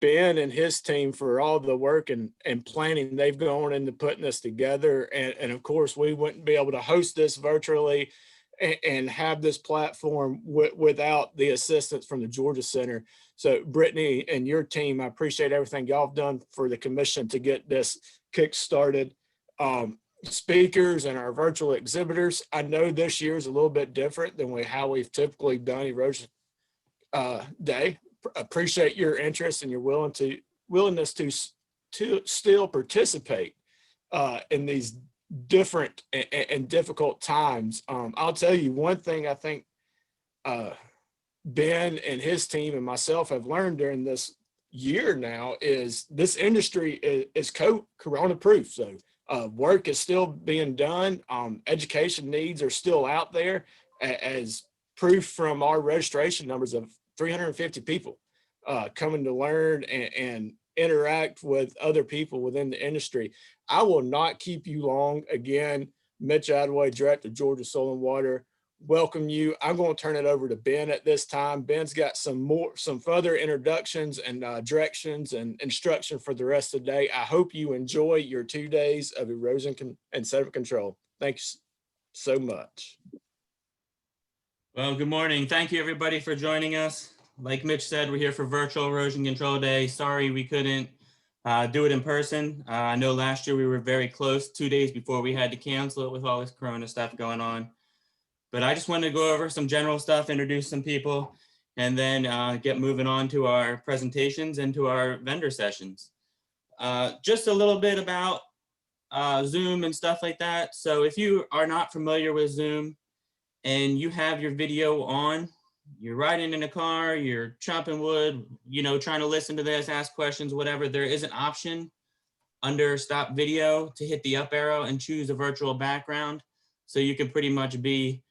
Ben and his team for all the work and planning they've gone into putting this together. And of course, we wouldn't be able to host this virtually and have this platform without the assistance from the Georgia Center. So Brittany and your team, I appreciate everything y'all have done for the commission to get this kick started. Speakers and our virtual exhibitors, I know this year is a little bit different than how we've typically done Erosion Day. Appreciate your interest and your willingness to still participate in these different and difficult times. I'll tell you one thing I think Ben and his team and myself have learned during this year now is this industry is corona proof. So work is still being done. Education needs are still out there, as proof from our registration numbers of 350 people coming to learn and interact with other people within the industry. I will not keep you long. Again, Mitch Adaway, Director of Georgia Soil and Water, welcome you. I'm going to turn it over to Ben at this time. Ben's got some further introductions and directions and instruction for the rest of the day. I hope you enjoy your 2 days of erosion and sediment control. Thanks so much. Well, good morning. Thank you everybody for joining us. Like Mitch said, we're here for virtual erosion control day. Sorry we couldn't do it in person. I know last year we were very close 2 days before we had to cancel it with all this corona stuff going on. But I just wanted to go over some general stuff, introduce some people, and then get moving on to our presentations and to our vendor sessions. Just a little bit about Zoom and stuff like that. So if you are not familiar with Zoom and you have your video on, you're riding in a car, you're chopping wood, you know, trying to listen to this, ask questions, whatever, there is an option under stop video to hit the up arrow and choose a virtual background. So you can pretty much be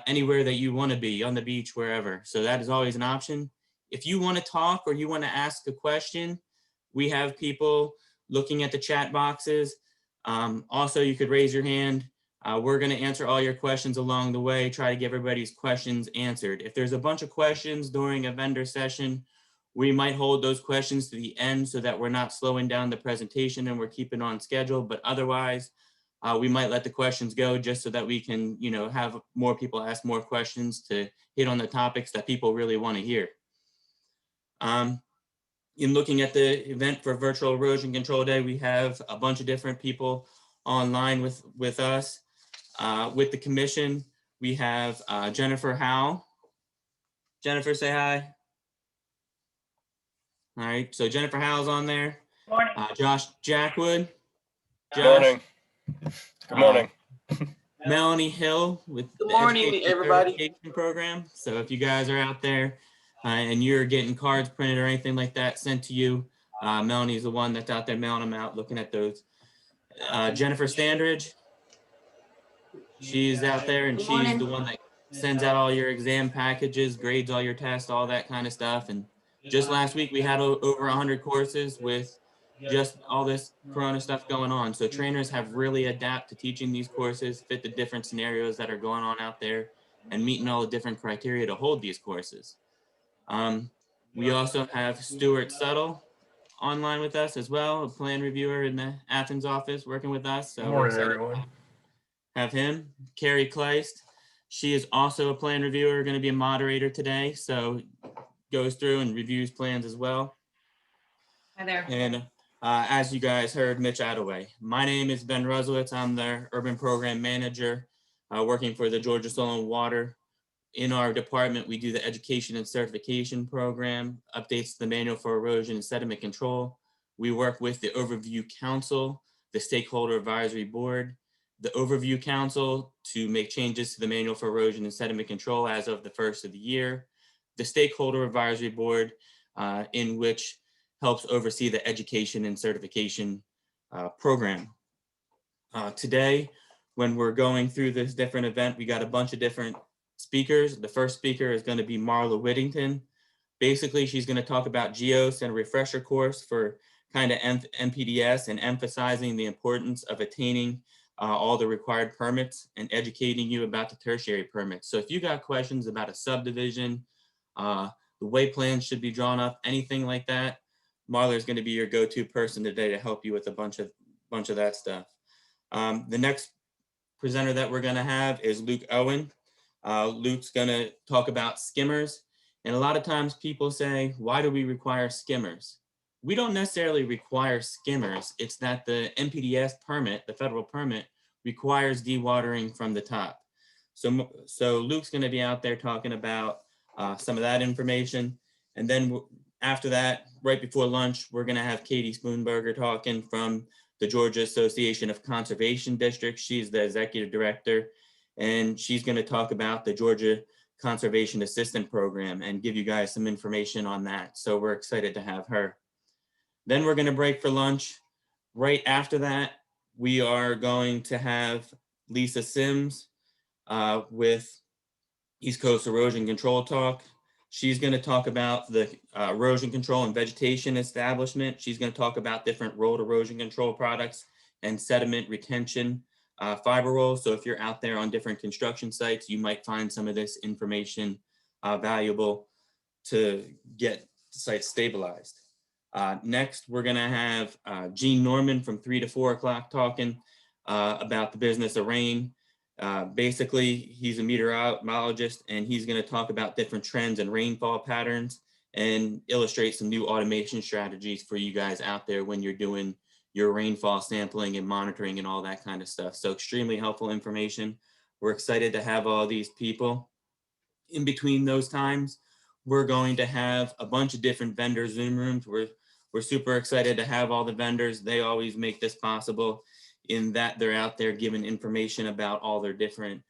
anywhere that you want to be, on the beach, wherever. So that is always an option. If you want to talk or you want to ask a question, we have people looking at the chat boxes. Also, you could raise your hand. We're going to answer all your questions along the way, try to get everybody's questions answered. If there's a bunch of questions during a vendor session, we might hold those questions to the end so that we're not slowing down the presentation and we're keeping on schedule. But otherwise, we might let the questions go just so that we can, you know, have more people ask more questions to hit on the topics that people really want to hear. In looking at the event for Virtual Erosion Control Day, we have a bunch of different people online with us. With the commission, we have Jennifer Howe. Jennifer, say hi. All right, so Jennifer Howe's on there. Morning. Josh Jackwood. Good morning. Good morning. Melanie Hill with Good the morning, everybody. Education program. So if you guys are out there and you're getting cards printed or anything like that sent to you, Melanie's the one that's out there mailing them out, looking at those. Jennifer Standridge, she's out there and she's the one that sends out all your exam packages, grades all your tests, all that kind of stuff. And just last week we had over 100 courses with just all this corona stuff going on. So trainers have really adapted to teaching these courses, fit the different scenarios that are going on out there and meeting all the different criteria to hold these courses. We also have Stuart Suttle online with us as well, a plan reviewer in the Athens office working with us. So Good morning, everyone. Have him. Carrie Kleist, she is also a plan reviewer, going to be a moderator today. So goes through and reviews plans as well. Hi there. And as you guys heard, Mitch Adaway. My name is Ben Ruslowitz. I'm the Urban Program Manager working for the Georgia Soil and Water. In our department, we do the Education and Certification Program, updates to the Manual for Erosion and Sediment Control. We work with the Overview Council, the Stakeholder Advisory Board, the Overview Council to make changes to the Manual for Erosion and Sediment Control as of the first of the year, the Stakeholder Advisory Board, in which helps oversee the education and certification program. Today, when we're going through this different event, we got a bunch of different speakers. The first speaker is going to be Marla Whittington. Basically, she's going to talk about GEOS and a refresher course for kind of NPDS and emphasizing the importance of attaining all the required permits and educating you about the tertiary permits. So if you got questions about a subdivision, the way plans should be drawn up, anything like that, Marla is going to be your go-to person today to help you with a bunch of that stuff. The next presenter that we're going to have is Luke Owen. Luke's going to talk about skimmers. And a lot of times people say, why do we require skimmers? We don't necessarily require skimmers. It's that the NPDES permit, the federal permit, requires dewatering from the top. So Luke's going to be out there talking about some of that information. And then after that, right before lunch, we're going to have Katie Spoonberger talking from the Georgia Association of Conservation Districts. She's the executive director, and she's going to talk about the Georgia Conservation Assistant Program and give you guys some information on that. So we're excited to have her. Then we're going to break for lunch. Right after that, we are going to have Lisa Sims with East Coast Erosion Control Talk. She's going to talk about the erosion control and vegetation establishment. She's going to talk about different road erosion control products and sediment retention fiber rolls. So if you're out there on different construction sites, you might find some of this information valuable to get sites stabilized. Next, we're going to have Gene Norman from 3 to 4 o'clock talking about the business of rain. Basically, he's a meteorologist, and he's going to talk about different trends and rainfall patterns and illustrate some new automation strategies for you guys out there when you're doing your rainfall sampling and monitoring and all that kind of stuff. So extremely helpful information. We're excited to have all these people. In between those times, we're going to have a bunch of different vendor Zoom rooms. We're super excited to have all the vendors. They always make this possible in that they're out there giving information about all their different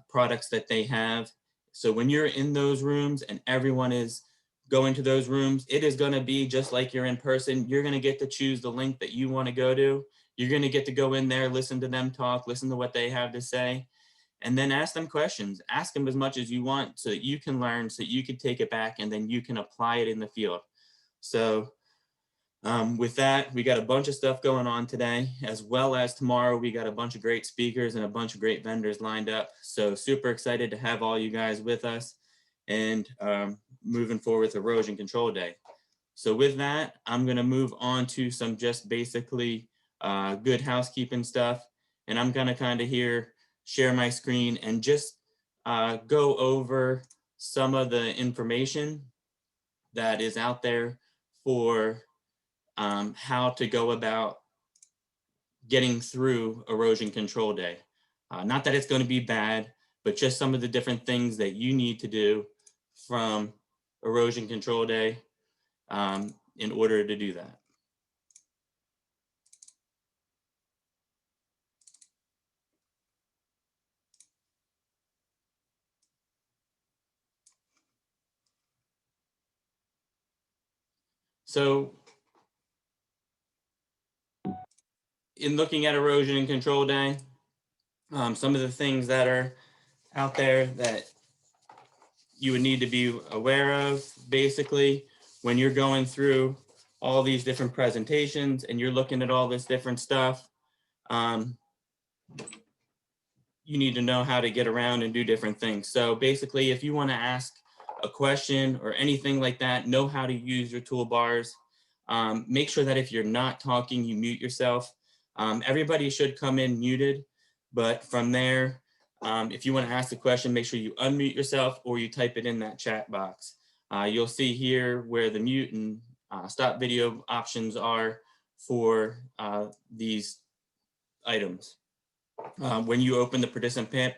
products that they have. So when you're in those rooms and everyone is going to those rooms, it is going to be just like you're in person. You're going to get to choose the link that you want to go to. You're going to get to go in there, listen to them talk, listen to what they have to say, and then ask them questions. Ask them as much as you want so that you can learn, so you can take it back, and then you can apply it in the field. So with that, we got a bunch of stuff going on today, as well as tomorrow. We got a bunch of great speakers and a bunch of great vendors lined up. So super excited to have all you guys with us and moving forward with Erosion Control Day. So with that, I'm going to move on to some just basically good housekeeping stuff. And I'm going to kind of share my screen and just go over some of the information that is out there for how to go about getting through Erosion Control Day. Not that it's going to be bad, but just some of the different things that you need to do from Erosion Control Day in order to do that. So in looking at Erosion Control Day, some of the things that are out there that you would need to be aware of, basically, when you're going through all these different presentations and you're looking at all this different stuff, you need to know how to get around and do different things. So basically, if you want to ask a question or anything like that, know how to use your toolbars. Make sure that if you're not talking, you mute yourself. Everybody should come in muted, but from there, if you want to ask a question, make sure you unmute yourself or you type it in that chat box. You'll see here where the mute and stop video options are for these items. When you open the participant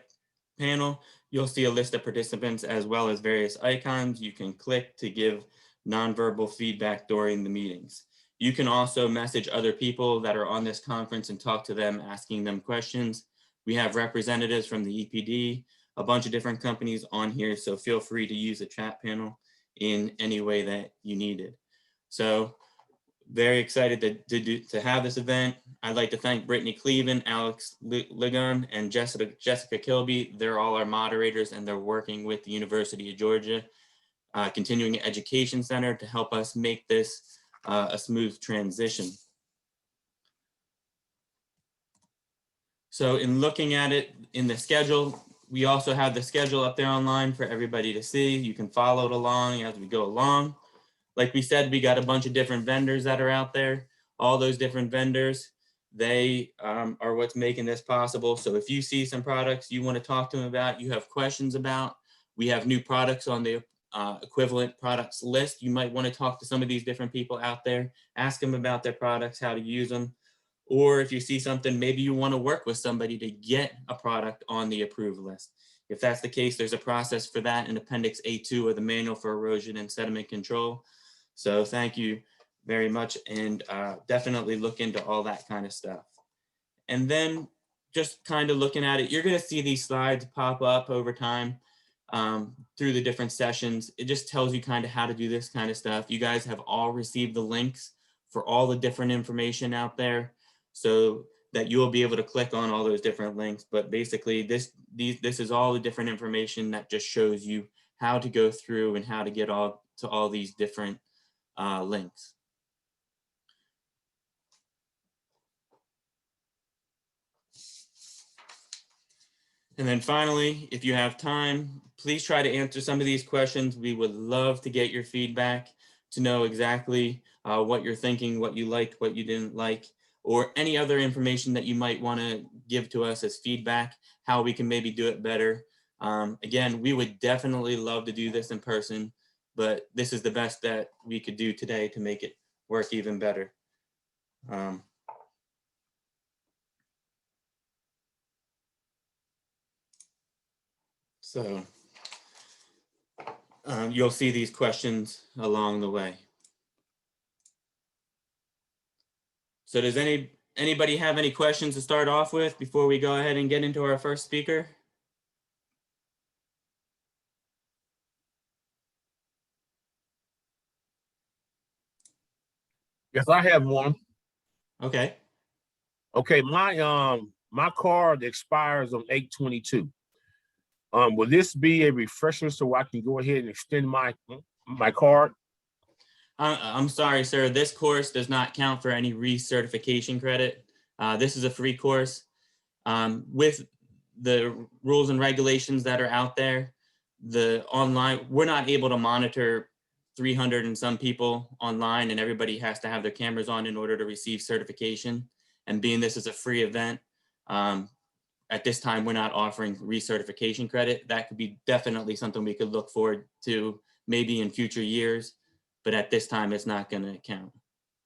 panel, you'll see a list of participants as well as various icons you can click to give nonverbal feedback during the meetings. You can also message other people that are on this conference and talk to them, asking them questions. We have representatives from the EPD, a bunch of different companies on here, so feel free to use the chat panel in any way that you need it. So very excited to have this event. I'd like to thank Brittany Cleveland, Alex Ligon, and Jessica Kilby. They're all our moderators, and they're working with the University of Georgia Continuing Education Center to help us make this a smooth transition. So in looking at it in the schedule, we also have the schedule up there online for everybody to see. You can follow it along as we go along. like we said, we got a bunch of different vendors that are out there. All those different vendors, they are what's making this possible. So if you see some products you want to talk to them about, you have questions about, we have new products on the equivalent products list. You might want to talk to some of these different people out there, ask them about their products, how to use them. Or if you see something, maybe you want to work with somebody to get a product on the approved list. If that's the case, there's a process for that in Appendix A2 of the Manual for Erosion and Sediment Control. So thank you very much, and definitely look into all that kind of stuff. And then just kind of looking at it, you're going to see these slides pop up over time through the different sessions. It just tells you kind of how to do this kind of stuff. You guys have all received the links for all the different information out there, so that you'll be able to click on all those different links. But basically this is all the different information that just shows you how to go through and how to get all these different links. And then finally, if you have time, please try to answer some of these questions. We would love to get your feedback to know exactly what you're thinking, what you liked, what you didn't like, or any other information that you might want to give to us as feedback, how we can maybe do it better. Again, we would definitely love to do this in person, but this is the best that we could do today to make it work even better. So you'll see these questions along the way. So does anybody have any questions to start off with before we go ahead and get into our first speaker? Yes, I have one. Okay. Okay, my card expires on 8/22. Will this be a refresher so I can go ahead and extend my card? I'm sorry, sir. This course does not count for any recertification credit. This is a free course. With the rules and regulations that are out there, we're not able to monitor 300 and some people online, and everybody has to have their cameras on in order to receive certification. And being this is a free event, at this time, we're not offering recertification credit. That could be definitely something we could look forward to maybe in future years, but at this time, it's not going to count.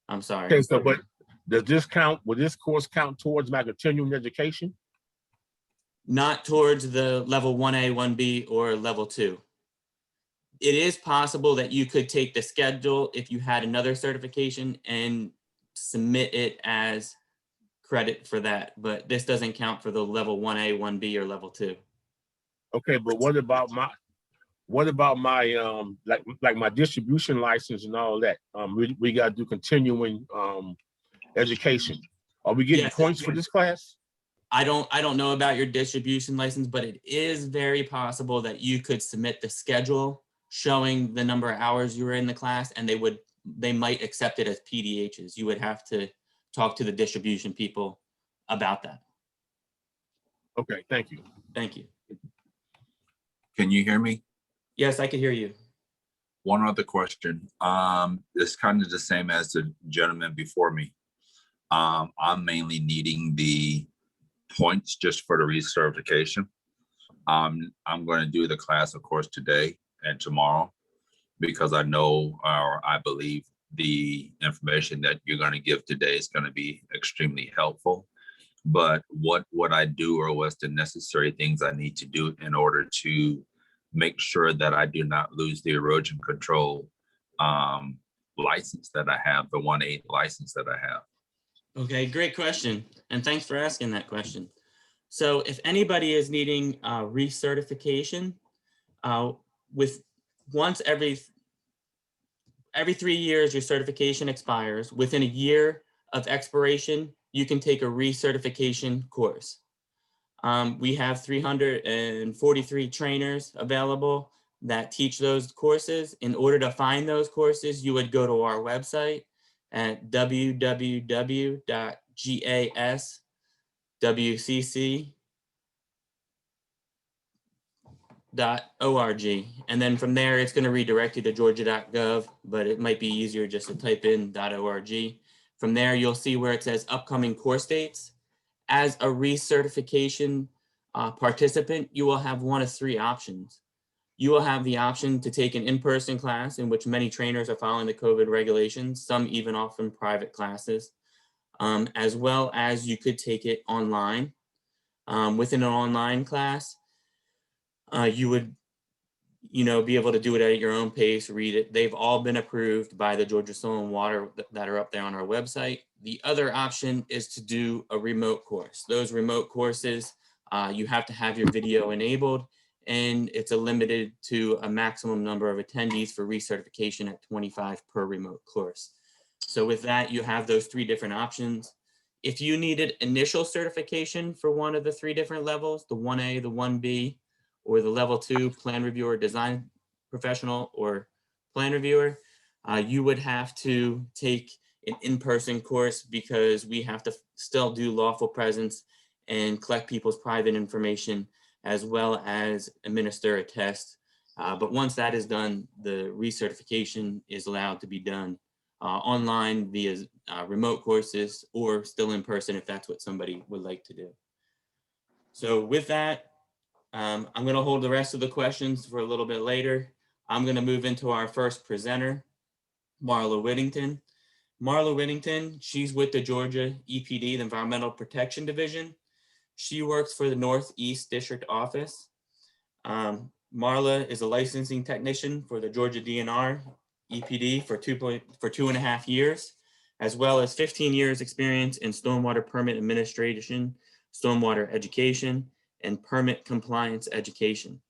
I'm sorry. Okay, so but does this count? Will this course count towards my continuing education? Not towards the level 1A, 1B, or level 2. It is possible that you could take the schedule if you had another certification and submit it as credit for that, but this doesn't count for the level 1A, 1B, or level 2. Okay, but what about my like my distribution license and all that? We got to do continuing education. Are we getting points for this class? I don't know about your distribution license, but it is very possible that you could submit the schedule showing the number of hours you were in the class, and they might accept it as PDHs. You would have to talk to the distribution people about that. Okay, thank you. Thank you. Can you hear me? Yes, I can hear you. One other question. It's kind of the same as the gentleman before me. I'm mainly needing the points just for the recertification. I'm going to do the class, of course, today and tomorrow, because I know, or I believe the information that you're going to give today is going to be extremely helpful. But what would I do, or what's the necessary things I need to do in order to make sure that I do not lose the erosion control license that I have, the 1A license that I have? Okay, great question. And thanks for asking that question. So if anybody is needing recertification, with once every 3 years, your certification expires. Within a year of expiration, you can take a recertification course. We have 343 trainers available that teach those courses. In order to find those courses, you would go to our website at www.GSWCC. And then from there, it's going to redirect you to georgia.gov, but it might be easier just to type in .org. From there, you'll see where it says upcoming course dates. As a recertification participant, you will have one of three options. You will have the option to take an in-person class in which many trainers are following the COVID regulations, some even often private classes, as well as you could take it online. Within an online class, you would be able to do it at your own pace, read it. They've all been approved by the Georgia Soil and Water that are up there on our website. The other option is to do a remote course. Those remote courses, you have to have your video enabled, and it's limited to a maximum number of attendees for recertification at 25 per remote course. So with that, you have those three different options. If you needed initial certification for one of the three different levels, the 1A, the 1B, or the level 2 plan reviewer, design professional, or plan reviewer, you would have to take an in-person course because we have to still do lawful presence and collect people's private information as well as administer a test. But once that is done, the recertification is allowed to be done online via remote courses or still in person if that's what somebody would like to do. So with that, I'm going to hold the rest of the questions for a little bit later. I'm going to move into our first presenter, Marla Whittington. Marla Whittington, she's with the Georgia EPD, the Environmental Protection Division. She works for the Northeast District Office. Marla is a licensing technician for the Georgia DNR EPD for 2.5 years, as well as 15 years experience in stormwater permit administration, stormwater education, and permit compliance education.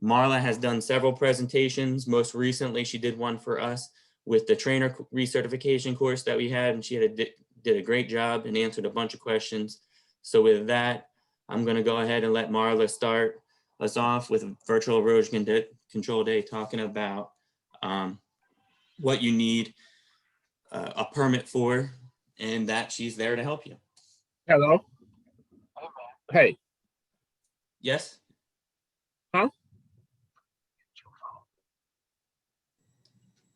Marla has done several presentations. Most recently, she did one for us with the trainer recertification course that we had, and she did a great job and answered a bunch of questions. So with that, I'm going to go ahead and let Marla start us off with Virtual Erosion Control Day, talking about what you need a permit for, and that she's there to help you. Hello. Hey. Yes? Huh?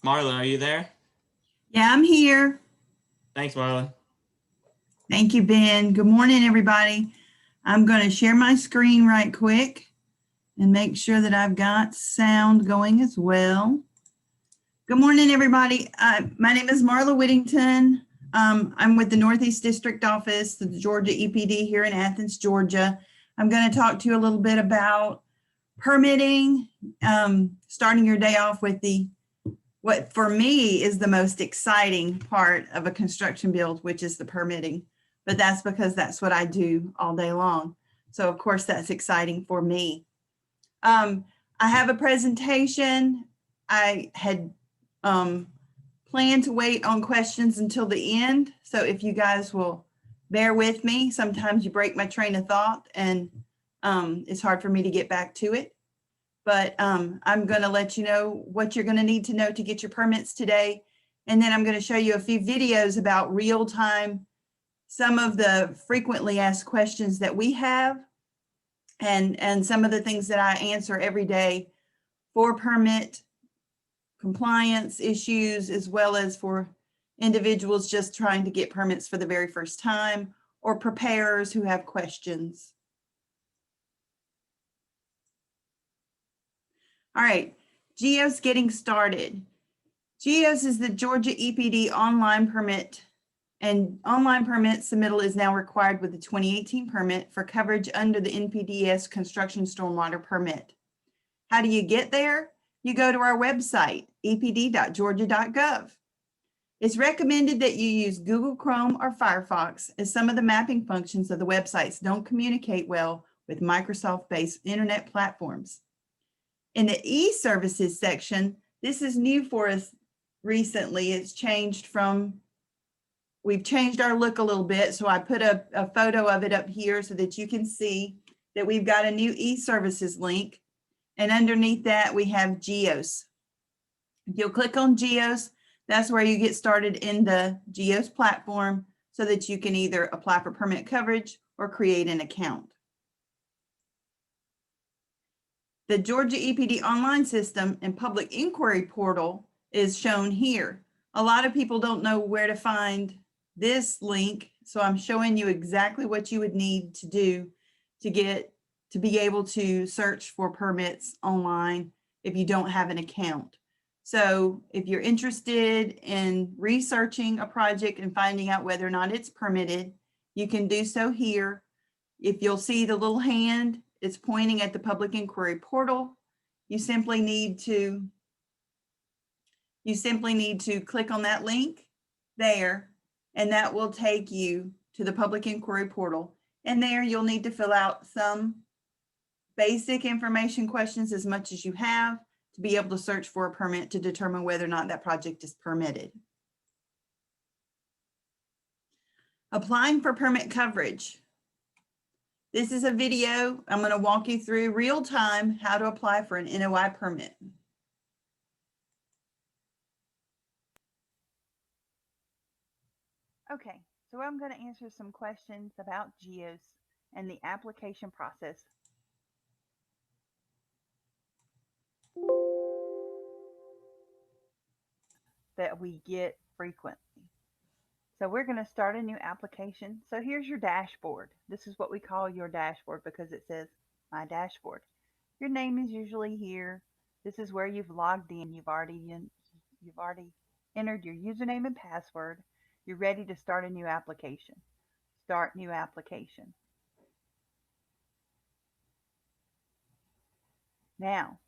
Marla, are you there? Yeah, I'm here. Thanks, Marla. Thank you, Ben. Good morning, everybody. I'm going to share my screen right quick and make sure that I've got sound going as well. Good morning, everybody. My name is Marla Whittington. I'm with the Northeast District Office of the Georgia EPD here in Athens, Georgia. I'm going to talk to you a little bit about permitting, starting your day off with what for me is the most exciting part of a construction build, which is the permitting. But that's because that's what I do all day long. So of course that's exciting for me. I have a presentation. I had planned to wait on questions until the end. So if you guys will bear with me, sometimes you break my train of thought and it's hard for me to get back to it. But I'm going to let you know what you're going to need to know to get your permits today. And then I'm going to show you a few videos about real time, some of the frequently asked questions that we have, and some of the things that I answer every day for permit compliance issues, as well as for individuals just trying to get permits for the very first time, or preparers who have questions. All right, GEOS getting started. GEOS is the Georgia EPD online permit, and online permit submittal is now required with the 2018 permit for coverage under the NPDES construction stormwater permit. How do you get there? You go to our website, epd.georgia.gov. It's recommended that you use Google Chrome or Firefox, as some of the mapping functions of the websites don't communicate well with Microsoft-based internet platforms. In the e-services section, this is new for us recently. It's changed from, we've changed our look a little bit. So I put a photo of it up here so that you can see that we've got a new e-services link. And underneath that, we have GEOS. If you'll click on GEOS, that's where you get started in the GEOS platform so that you can either apply for permit coverage or create an account. The Georgia EPD online system and public inquiry portal is shown here. A lot of people don't know where to find this link, so I'm showing you exactly what you would need to do to be able to search for permits online if you don't have an account. So if you're interested in researching a project and finding out whether or not it's permitted, you can do so here. If you'll see the little hand, it's pointing at the public inquiry portal. You simply need to click on that link there, and that will take you to the public inquiry portal. And there you'll need to fill out some basic information questions, as much as you have, to be able to search for a permit to determine whether or not that project is permitted. Applying for permit coverage. This is a video. I'm going to walk you through real time how to apply for an NOI permit. Okay, so I'm going to answer some questions about GEOS and the application process. That we get frequently. So we're going to start a new application. So here's your dashboard. This is what we call your dashboard because it says my dashboard. Your name is usually here. This is where you've logged in. You've already entered your username and password. You're ready to start a new application. Start new application. Now,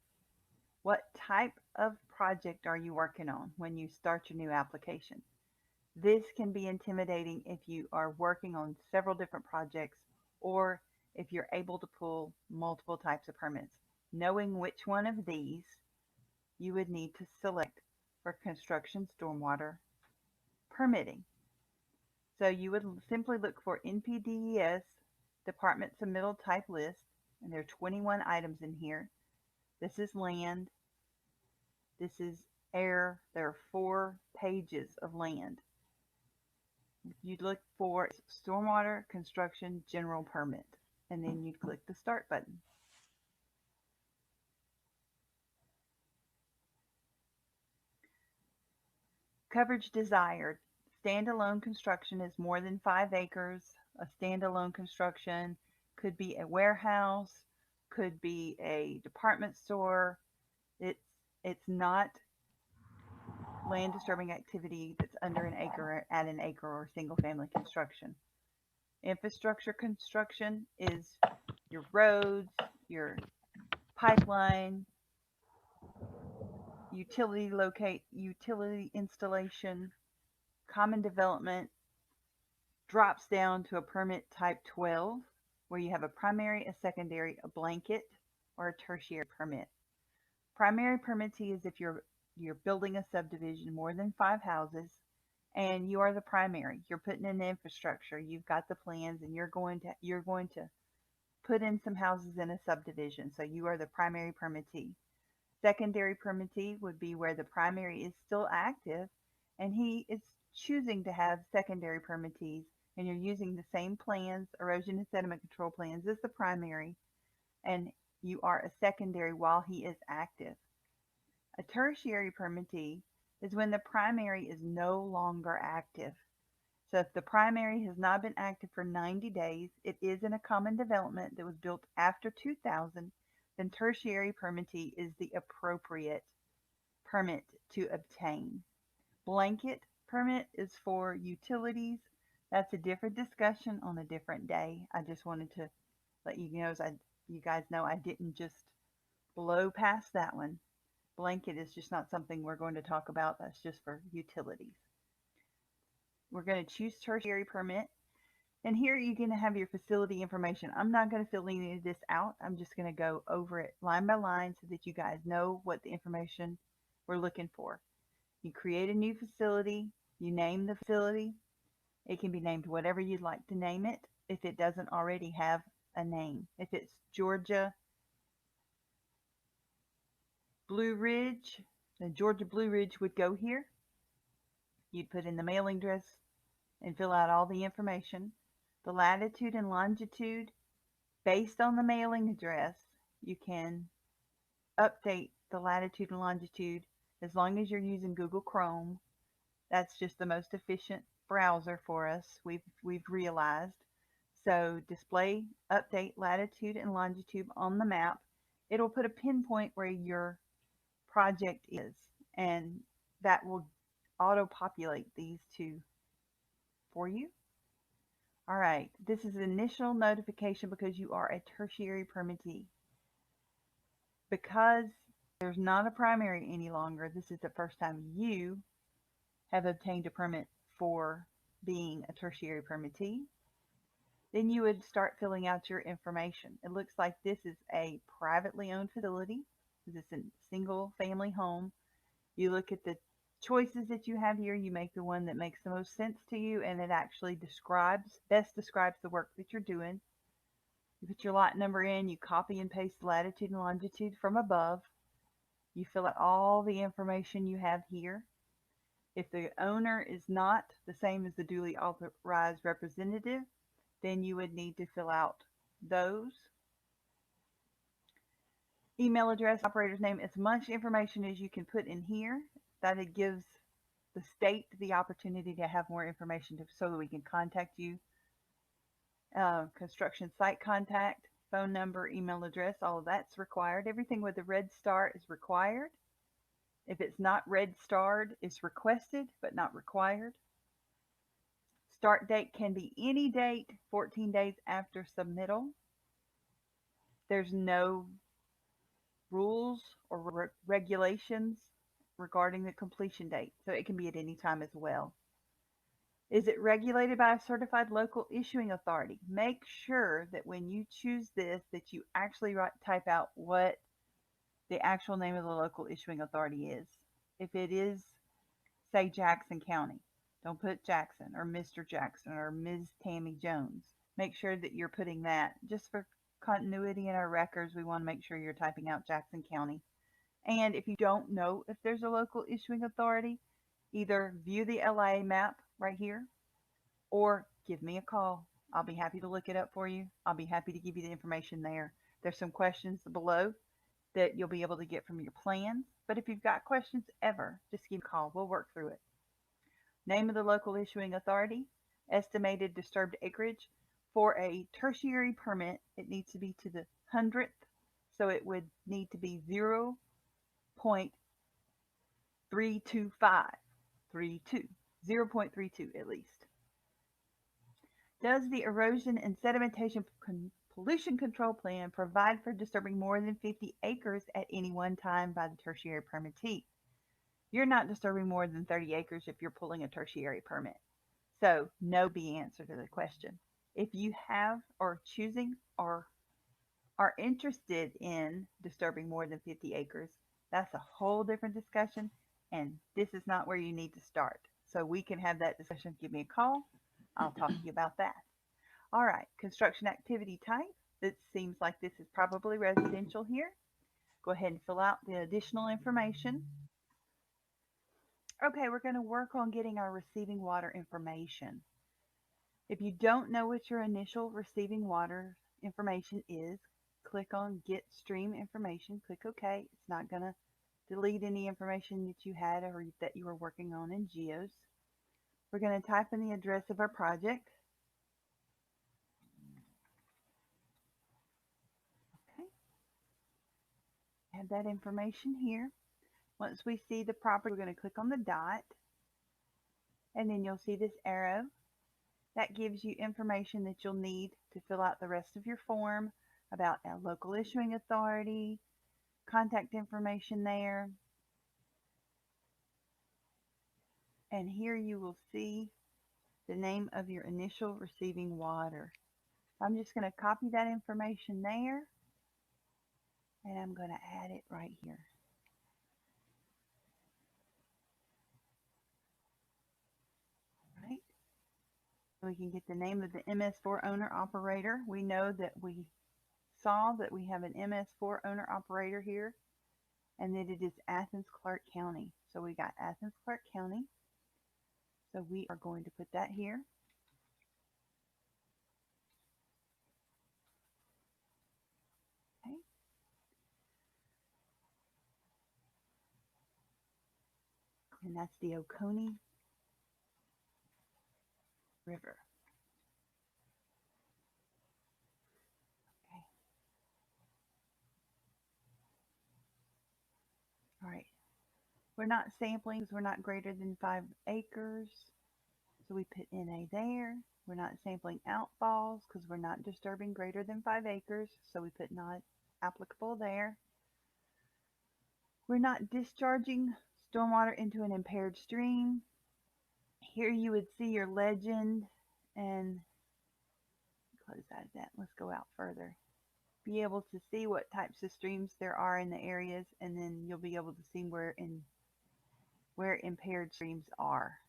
what type of project are you working on when you start your new application? This can be intimidating if you are working on several different projects or if you're able to pull multiple types of permits. Knowing which one of these you would need to select for construction stormwater permitting. So you would simply look for NPDES Department Submittal Type List, and there are 21 items in here. This is land. This is air. There are 4 pages of land. You'd look for stormwater construction general permit, and then you'd click the start button. Coverage desired. Standalone construction is more than 5 acres. A standalone construction could be a warehouse, could be a department store. It's not land disturbing activity that's under an acre, at an acre, or single family construction. Infrastructure construction is your roads, your pipeline, utility installation. Common development drops down to a permit type 12, where you have a primary, a secondary, a blanket, or a tertiary permit. Primary permittee is if you're building a subdivision more than 5 houses and you are the primary. You're putting in the infrastructure, you've got the plans, and you're going to put in some houses in a subdivision, so you are the primary permittee. Secondary permittee would be where the primary is still active and he is choosing to have secondary permittees, and you're using the same plans, erosion and sediment control plans, as the primary, and you are a secondary while he is active. A tertiary permittee is when the primary is no longer active. So if the primary has not been active for 90 days, it is in a common development that was built after 2000, then tertiary permittee is the appropriate permit to obtain. Blanket permit is for utilities. That's a different discussion on a different day. I just wanted to let you know, you guys know I didn't just blow past that one. Blanket is just not something we're going to talk about. That's just for utilities. We're going to choose tertiary permit. And here you're going to have your facility information. I'm not going to fill any of this out. I'm just going to go over it line by line so that you guys know what the information we're looking for. You create a new facility. You name the facility. It can be named whatever you'd like to name it if it doesn't already have a name. If it's Georgia Blue Ridge, then Georgia Blue Ridge would go here. You'd put in the mailing address and fill out all the information. The latitude and longitude based on the mailing address, you can update the latitude and longitude as long as you're using Google Chrome. That's just the most efficient browser for us, we've realized. So display update latitude and longitude on the map. It'll put a pinpoint where your project is, and that will auto-populate these two for you. All right, this is initial notification because you are a tertiary permittee. Because there's not a primary any longer, this is the first time you have obtained a permit for being a tertiary permittee. Then you would start filling out your information. It looks like this is a privately owned facility. This is a single family home. You look at the choices that you have here, you make the one that makes the most sense to you, and it actually best describes the work that you're doing. You put your lot number in, you copy and paste the latitude and longitude from above. You fill out all the information you have here. If the owner is not the same as the duly authorized representative, then you would need to fill out those. Email address, operator's name, as much information as you can put in here. That it gives the state the opportunity to have more information so that we can contact you. Construction site contact, phone number, email address, all of that's required. Everything with a red star is required. If it's not red starred, it's requested but not required. Start date can be any date 14 days after submittal. There's no rules or regulations regarding the completion date, so it can be at any time as well. Is it regulated by a certified local issuing authority? Make sure that when you choose this, that you actually type out what the actual name of the local issuing authority is. If it is, say, Jackson County, don't put Jackson or Mr. Jackson or Ms. Tammy Jones. Make sure that you're putting that. Just for continuity in our records, we want to make sure you're typing out Jackson County. And if you don't know if there's a local issuing authority, either view the LIA map right here or give me a call. I'll be happy to look it up for you. I'll be happy to give you the information there. There's some questions below that you'll be able to get from your plans. But if you've got questions ever, just give me a call. We'll work through it. Name of the local issuing authority, estimated disturbed acreage. For a tertiary permit, it needs to be to the 100th, so it would need to be 0.325, 0.32 at least. Does the erosion and sedimentation pollution control plan provide for disturbing more than 50 acres at any one time by the tertiary permittee? You're not disturbing more than 30 acres if you're pulling a tertiary permit. So no be answer to the question. If you have or choosing or are interested in disturbing more than 50 acres, that's a whole different discussion, and this is not where you need to start. So we can have that discussion. Give me a call. I'll talk to you about that. All right, construction activity type. It seems like this is probably residential here. Go ahead and fill out the additional information. Okay, we're going to work on getting our receiving water information. If you don't know what your initial receiving water information is, click on Get Stream Information. Click OK. It's not going to delete any information that you had or that you were working on in GEOS. We're going to type in the address of our project. Okay. Have that information here. Once we see the property, we're going to click on the dot, and then you'll see this arrow. That gives you information that you'll need to fill out the rest of your form about a local issuing authority, contact information there. And here you will see the name of your initial receiving water. I'm just going to copy that information there, and I'm going to add it right here. Right. We can get the name of the MS4 owner operator. We know that we saw that we have an MS4 owner operator here, and that it is Athens Clarke County. So we got Athens Clarke County. So we are going to put that here. Okay. and that's the Oconee River. Okay. All right. We're not sampling because we're not greater than 5 acres. So we put NA there. We're not sampling outfalls because we're not disturbing greater than 5 acres. So we put not applicable there. We're not discharging stormwater into an impaired stream. Here you would see your legend and close out of that. Let's go out further. Be able to see what types of streams there are in the areas, and then you'll be able to see where impaired streams are.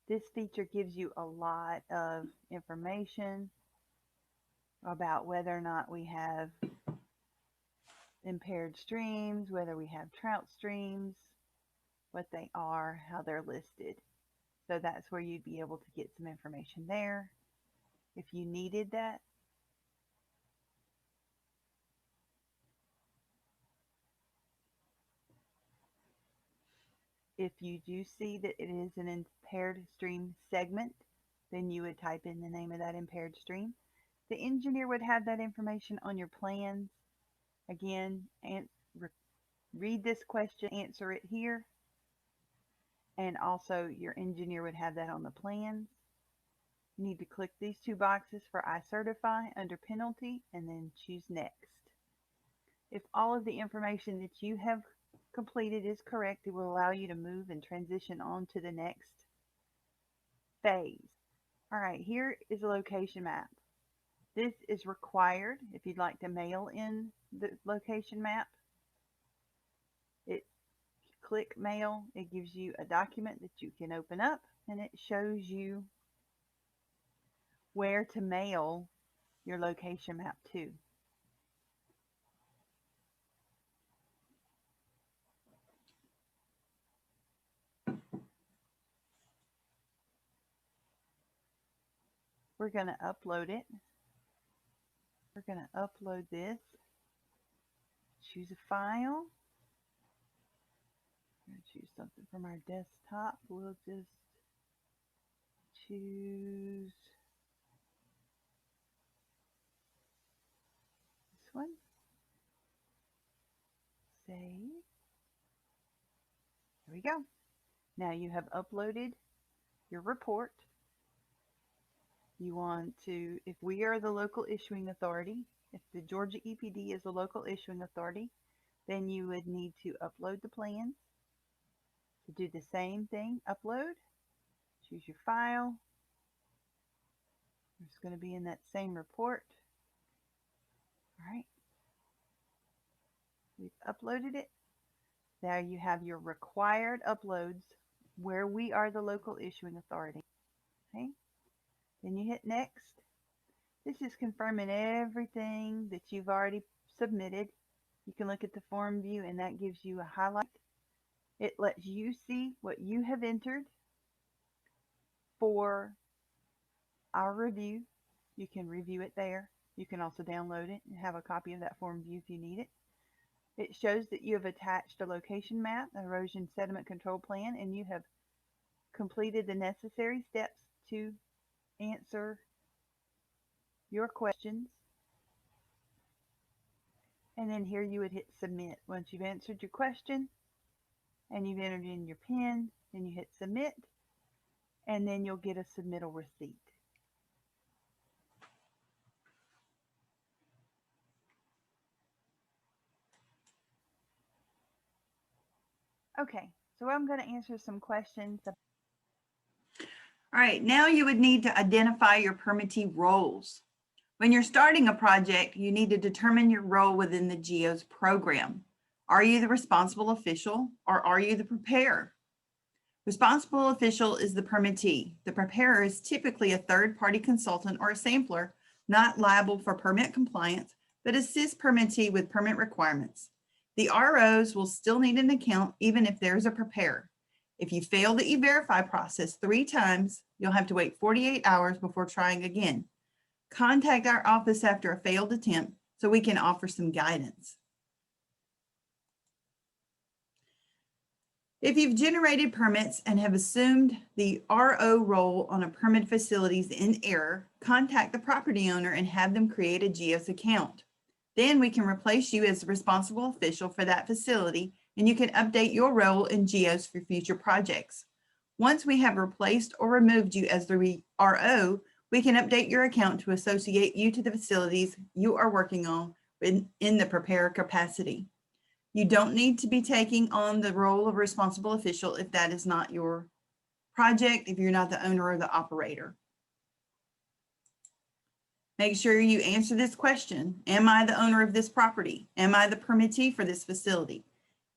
This feature gives you a lot of information about whether or not we have impaired streams, whether we have trout streams, what they are, how they're listed. So that's where you'd be able to get some information there if you needed that. If you do see that it is an impaired stream segment, then you would type in the name of that impaired stream. The engineer would have that information on your plans. Again, read this question, answer it here. And also your engineer would have that on the plans. You need to click these 2 boxes for I certify under penalty and then choose next. If all of the information that you have completed is correct, it will allow you to move and transition on to the next phase. All right, here is a location map. This is required if you'd like to mail in the location map. Click mail, it gives you a document that you can open up, and it shows you where to mail your location map to. We're going to upload it. We're going to upload this. Choose a file. I'm going to choose something from our desktop. We'll just choose this one. Save. There we go. Now you have uploaded your report. You want to, if we are the local issuing authority, if the Georgia EPD is the local issuing authority, then you would need to upload the plans. To do the same thing, upload, choose your file. It's going to be in that same report. All right. We've uploaded it. There you have your required uploads where we are the local issuing authority. Okay. Then you hit next. This is confirming everything that you've already submitted. You can look at the form view and that gives you a highlight. It lets you see what you have entered for our review. You can review it there. You can also download it and have a copy of that form view if you need it. It shows that you have attached a location map, erosion sediment control plan, and you have completed the necessary steps to answer your questions. And then here you would hit submit. Once you've answered your question and you've entered in your PIN, then you hit submit, and then you'll get a submittal receipt. Okay, so I'm going to answer some questions. All right, now you would need to identify your permittee roles. When you're starting a project, you need to determine your role within the GEOS program. Are you the responsible official or are you the preparer? Responsible official is the permittee. The preparer is typically a third-party consultant or a sampler, not liable for permit compliance, but assists permittee with permit requirements. The ROs will still need an account even if there's a preparer. If you fail the e-verify process 3 times, you'll have to wait 48 hours before trying again. Contact our office after a failed attempt so we can offer some guidance. If you've generated permits and have assumed the RO role on a permit facilities in error, contact the property owner and have them create a GEOS account. Then we can replace you as the responsible official for that facility, and you can update your role in GEOS for future projects. Once we have replaced or removed you as the RO, we can update your account to associate you to the facilities you are working on in the preparer capacity. You don't need to be taking on the role of responsible official if that is not your project, if you're not the owner or the operator. Make sure you answer this question. Am I the owner of this property? Am I the permittee for this facility?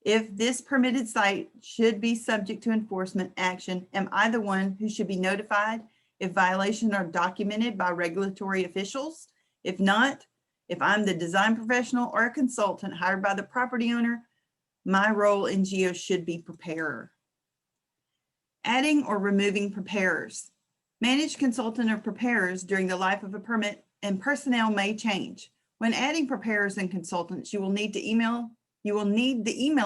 If this permitted site should be subject to enforcement action, am I the one who should be notified if violations are documented by regulatory officials? If not, if I'm the design professional or a consultant hired by the property owner, my role in GEOS should be preparer. Adding or removing preparers. Managed consultant or preparers during the life of a permit and personnel may change. When adding preparers and consultants, you will need the email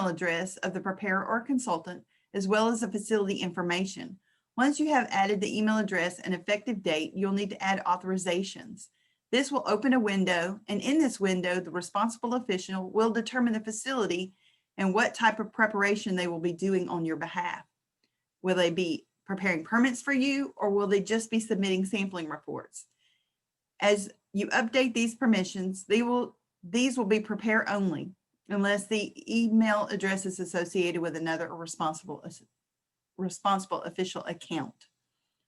address of the preparer or consultant, as well as the facility information. Once you have added the email address and effective date, you'll need to add authorizations. This will open a window, and in this window, the responsible official will determine the facility and what type of preparation they will be doing on your behalf. Will they be preparing permits for you, or will they just be submitting sampling reports? As you update these permissions, these will be prepare only, unless the email address is associated with another responsible official account.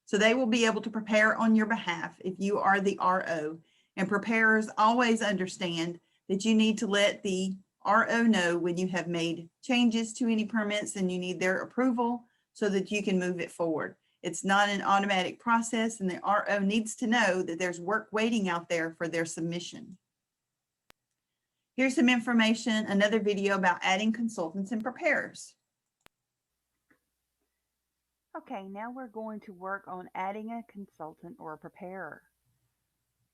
So they will be able to prepare on your behalf if you are the RO. And preparers always understand that you need to let the RO know when you have made changes to any permits and you need their approval so that you can move it forward. It's not an automatic process, and the RO needs to know that there's work waiting out there for their submission. Here's some information, another video about adding consultants and preparers. Okay, now we're going to work on adding a consultant or a preparer.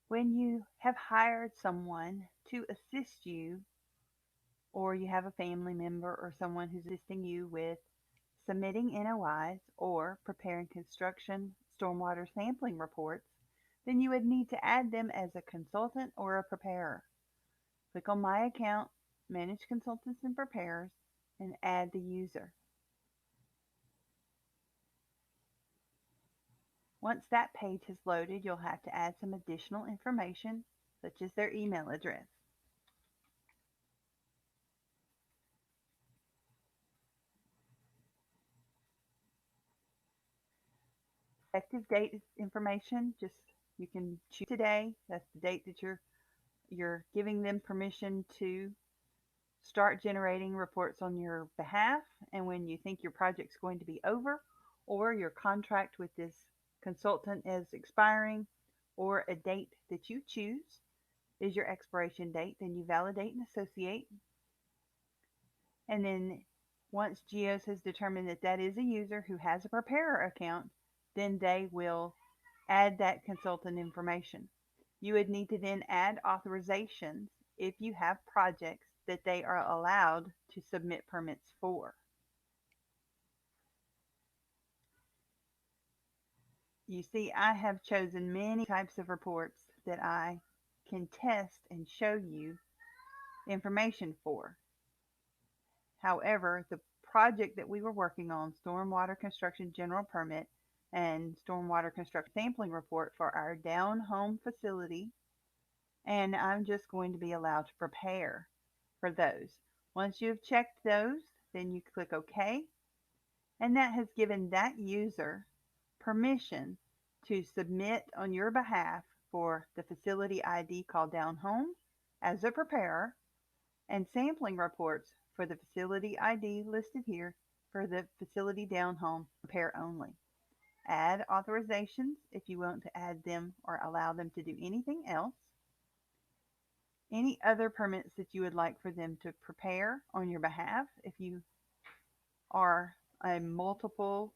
When you have hired someone to assist you, or you have a family member or someone who's assisting you with submitting NOIs or preparing construction stormwater sampling reports, then you would need to add them as a consultant or a preparer. Click on My Account, Manage Consultants and Preparers, and add the user. Once that page has loaded, you'll have to add some additional information, such as their email address. Effective date information, you can choose today. That's the date that you're giving them permission to start generating reports on your behalf, and when you think your project's going to be over, or your contract with this consultant is expiring, or a date that you choose is your expiration date. Then you validate and associate. And then once GEOS has determined that that is a user who has a preparer account, then they will add that consultant information. You would need to then add authorizations if you have projects that they are allowed to submit permits for. You see, I have chosen many types of reports that I can test and show you information for. However, the project that we were working on, Stormwater Construction General Permit and Stormwater Construction Sampling Report for our down home facility, and I'm just going to be allowed to prepare for those. Once you've checked those, then you click OK, and that has given that user permission to submit on your behalf for the facility ID called Down Home as a preparer, and sampling reports for the facility ID listed here for the facility Down Home prepare only. Add authorizations if you want to add them or allow them to do anything else. Any other permits that you would like for them to prepare on your behalf if you are a multiple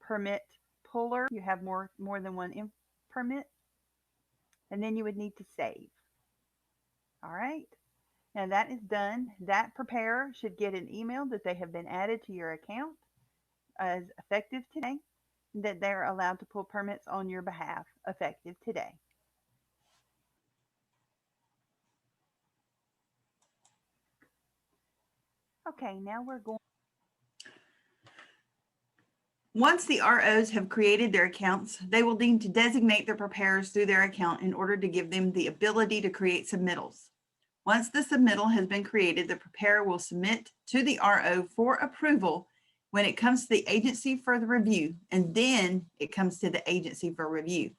permit puller, you have more than one permit, and then you would need to save. All right. Now that is done. That preparer should get an email that they have been added to your account as effective today, that they're allowed to pull permits on your behalf effective today. Okay, now we're going. Once the ROs have created their accounts, they will need to designate their preparers through their account in order to give them the ability to create submittals. Once the submittal has been created, the preparer will submit to the RO for approval when it comes to the agency for the review, and then it comes to the agency for review.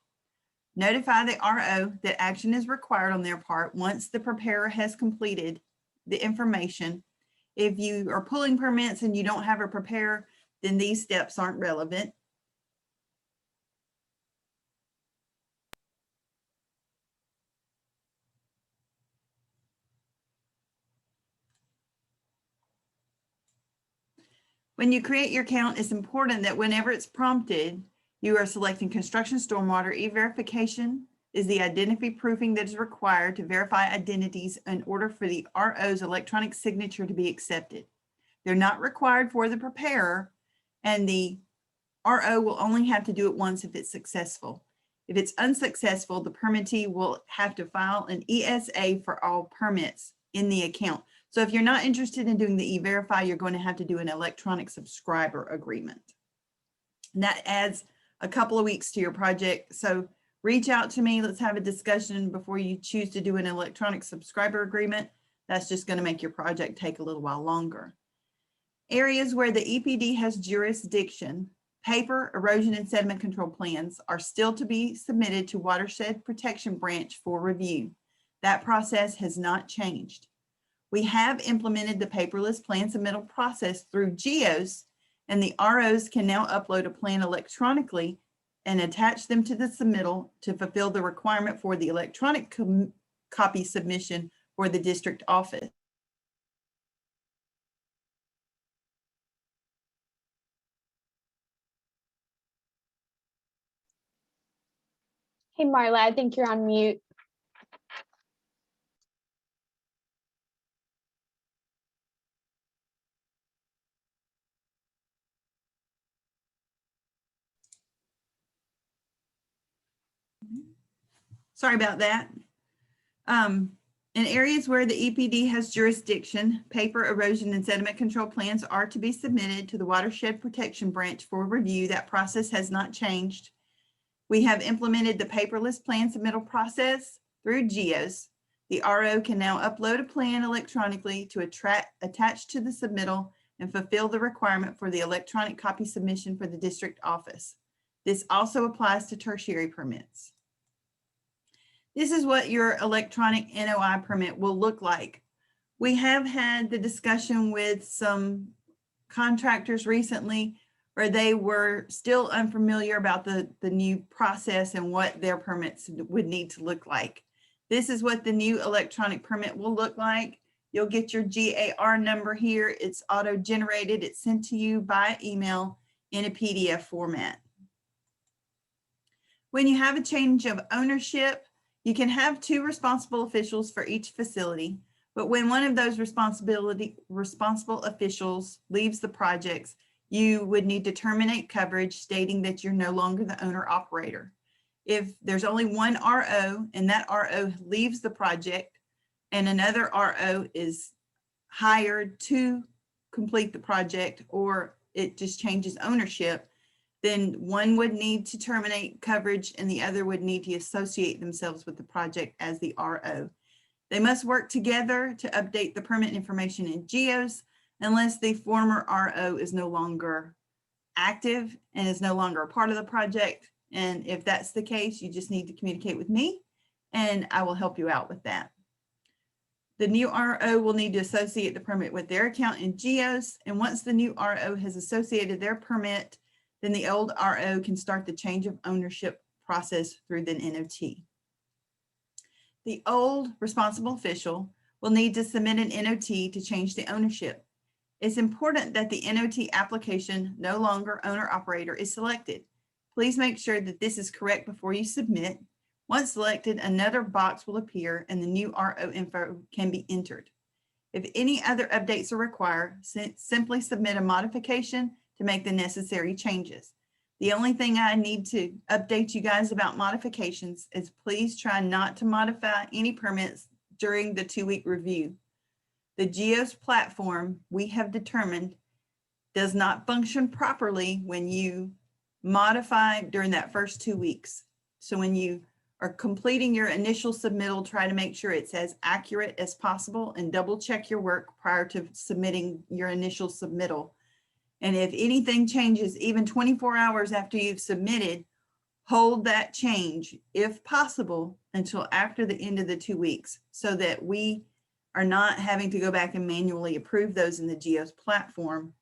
Notify the RO that action is required on their part once the preparer has completed the information. If you are pulling permits and you don't have a preparer, then these steps aren't relevant. When you create your account, it's important that whenever it's prompted, you are selecting construction stormwater. E-verification is the identity proofing that is required to verify identities in order for the RO's electronic signature to be accepted. They're not required for the preparer, and the RO will only have to do it once if it's successful. If it's unsuccessful, the permittee will have to file an ESA for all permits in the account. So if you're not interested in doing the E-Verify, you're going to have to do an electronic subscriber agreement. And that adds a couple of weeks to your project. So reach out to me. Let's have a discussion before you choose to do an electronic subscriber agreement. That's just going to make your project take a little while longer. Areas where the EPD has jurisdiction, paper, erosion, and sediment control plans are still to be submitted to Watershed Protection Branch for review. That process has not changed. We have implemented the paperless plan submittal process through GEOS, and the ROs can now upload a plan electronically and attach them to the submittal to fulfill the requirement for the electronic copy submission for the district office. Hey, Marla, I think you're on mute. Sorry about that. In areas where the EPD has jurisdiction, paper, erosion, and sediment control plans are to be submitted to the Watershed Protection Branch for review. That process has not changed. We have implemented the paperless plan submittal process through GEOS. The RO can now upload a plan electronically to attach to the submittal and fulfill the requirement for the electronic copy submission for the district office. This also applies to tertiary permits. This is what your electronic NOI permit will look like. We have had the discussion with some contractors recently where they were still unfamiliar about the new process and what their permits would need to look like. This is what the new electronic permit will look like. You'll get your GAR number here. It's auto-generated. It's sent to you by email in a PDF format. When you have a change of ownership, you can have 2 responsible officials for each facility, but when one of those responsible officials leaves the projects, you would need to terminate coverage stating that you're no longer the owner operator. If there's only one RO and that RO leaves the project and another RO is hired to complete the project, or it just changes ownership, then one would need to terminate coverage and the other would need to associate themselves with the project as the RO. They must work together to update the permit information in GEOS unless the former RO is no longer active and is no longer a part of the project. And if that's the case, you just need to communicate with me and I will help you out with that. The new RO will need to associate the permit with their account in GEOS. And once the new RO has associated their permit, then the old RO can start the change of ownership process through the NOT. The old responsible official will need to submit an NOT to change the ownership. It's important that the NOT application, no longer owner operator, is selected. Please make sure that this is correct before you submit. Once selected, another box will appear and the new RO info can be entered. If any other updates are required, simply submit a modification to make the necessary changes. The only thing I need to update you guys about modifications is please try not to modify any permits during the 2-week review. The GEOS platform, we have determined, does not function properly when you modify during that first 2 weeks. So when you are completing your initial submittal, try to make sure it's as accurate as possible and double check your work prior to submitting your initial submittal. And if anything changes, even 24 hours after you've submitted, hold that change, if possible, until after the end of the 2 weeks, so that we are not having to go back and manually approve those in the GEOS platform,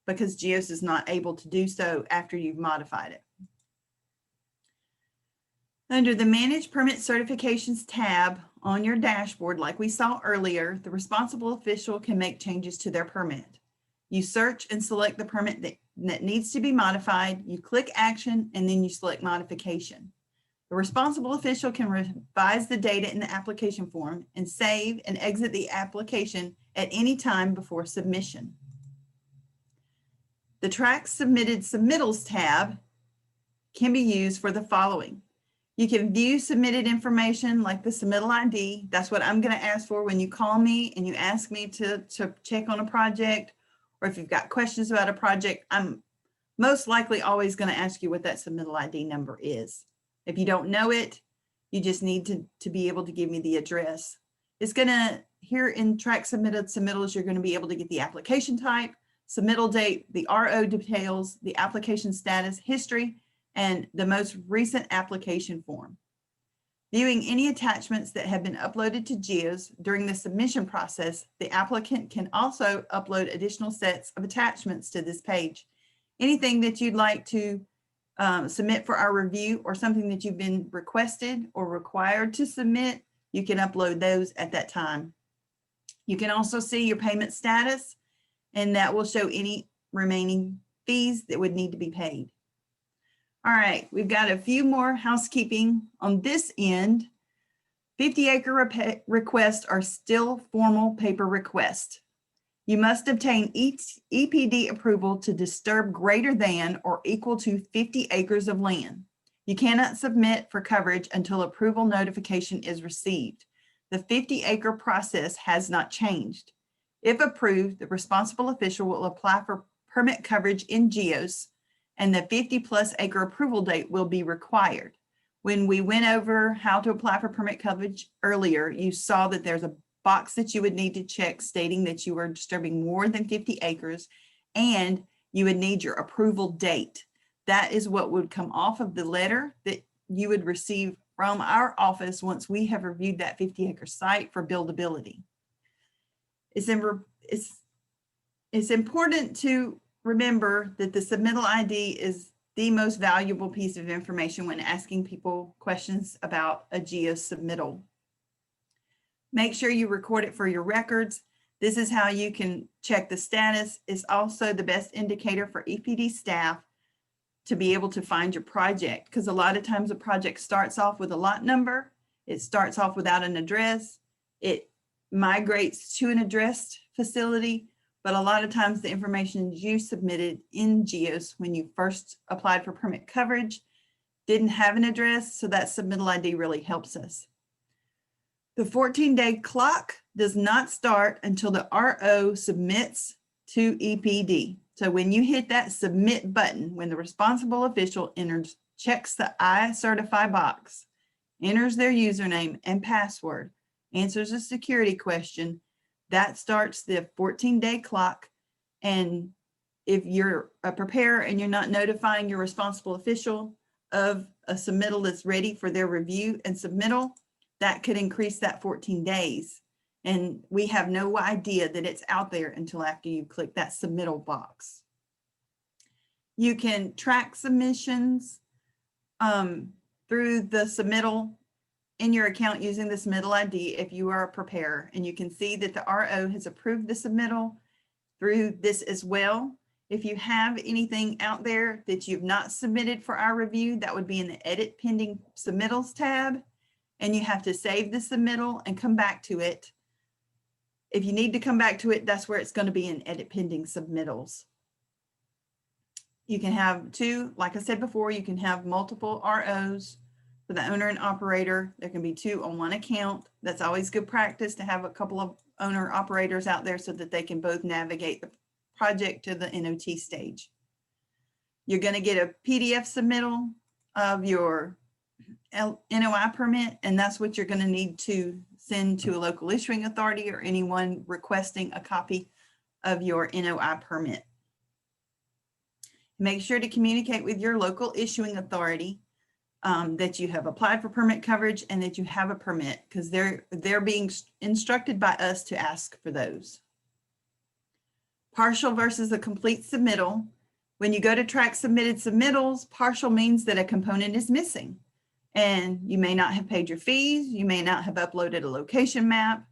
because GEOS is not able to do so after you've modified it. Under the Manage Permit Certifications tab on your dashboard, like we saw earlier, the responsible official can make changes to their permit. You search and select the permit that needs to be modified. You click Action, and then you select Modification. The responsible official can revise the data in the application form and save and exit the application at any time before submission. The Track Submitted Submittals tab can be used for the following. You can view submitted information like the submittal ID. That's what I'm going to ask for when you call me and you ask me to check on a project, or if you've got questions about a project, I'm most likely always going to ask you what that submittal ID number is. If you don't know it, you just need to be able to give me the address. It's going to, here in Track Submitted Submittals, you're going to be able to get the application type, submittal date, the RO details, the application status, history, and the most recent application form. Viewing any attachments that have been uploaded to GEOS during the submission process, the applicant can also upload additional sets of attachments to this page. Anything that you'd like to submit for our review, or something that you've been requested or required to submit, you can upload those at that time. You can also see your payment status, and that will show any remaining fees that would need to be paid. All right, we've got a few more housekeeping on this end. 50-acre requests are still formal paper requests. You must obtain each EPD approval to disturb greater than or equal to 50 acres of land. You cannot submit for coverage until approval notification is received. The 50-acre process has not changed. If approved, the responsible official will apply for permit coverage in GEOS, and the 50+ acre approval date will be required. When we went over how to apply for permit coverage earlier, you saw that there's a box that you would need to check stating that you are disturbing more than 50 acres, and you would need your approval date. That is what would come off of the letter that you would receive from our office once we have reviewed that 50-acre site for buildability. It's important to remember that the submittal ID is the most valuable piece of information when asking people questions about a GEOS submittal. Make sure you record it for your records. This is how you can check the status. It's also the best indicator for EPD staff to be able to find your project, because a lot of times a project starts off with a lot number. It starts off without an address. It migrates to an addressed facility. But a lot of times the information you submitted in GEOS when you first applied for permit coverage didn't have an address, so that submittal ID really helps us. The 14-day clock does not start until the RO submits to EPD. So when you hit that submit button, when the responsible official checks the I certify box, enters their username and password, answers a security question, that starts the 14-day clock. And if you're a preparer and you're not notifying your responsible official of a submittal that's ready for their review and submittal, that could increase that 14 days. And we have no idea that it's out there until after you click that submittal box. You can track submissions through the submittal in your account using the submittal ID if you are a preparer, and you can see that the RO has approved the submittal through this as well. If you have anything out there that you've not submitted for our review, that would be in the Edit Pending Submittals tab, and you have to save the submittal and come back to it. If you need to come back to it, that's where it's going to be in Edit Pending Submittals. You can have two, like I said before, you can have multiple ROs for the owner and operator. There can be two on one account. That's always good practice to have a couple of owner operators out there so that they can both navigate the project to the NOT stage. You're going to get a PDF submittal of your NOI permit, and that's what you're going to need to send to a local issuing authority or anyone requesting a copy of your NOI permit. Make sure to communicate with your local issuing authority that you have applied for permit coverage and that you have a permit, because they're being instructed by us to ask for those. Partial versus a complete submittal. When you go to track submitted submittals, partial means that a component is missing and you may not have paid your fees. You may not have uploaded a location map.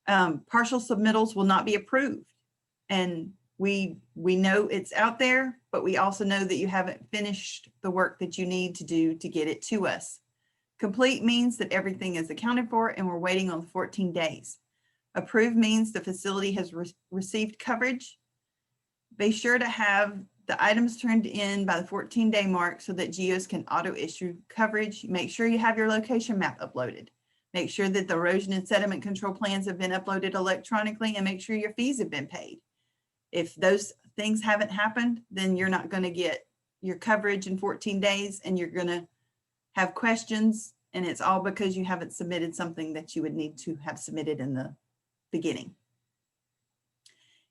Partial submittals will not be approved. And we know it's out there, but we also know that you haven't finished the work that you need to do to get it to us. Complete means that everything is accounted for and we're waiting on 14 days. Approved means the facility has received coverage. Be sure to have the items turned in by the 14-day mark so that GEOs can auto issue coverage. Make sure you have your location map uploaded. Make sure that the erosion and sediment control plans have been uploaded electronically, and make sure your fees have been paid. If those things haven't happened, then you're not going to get your coverage in 14 days and you're going to have questions, and it's all because you haven't submitted something that you would need to have submitted in the beginning.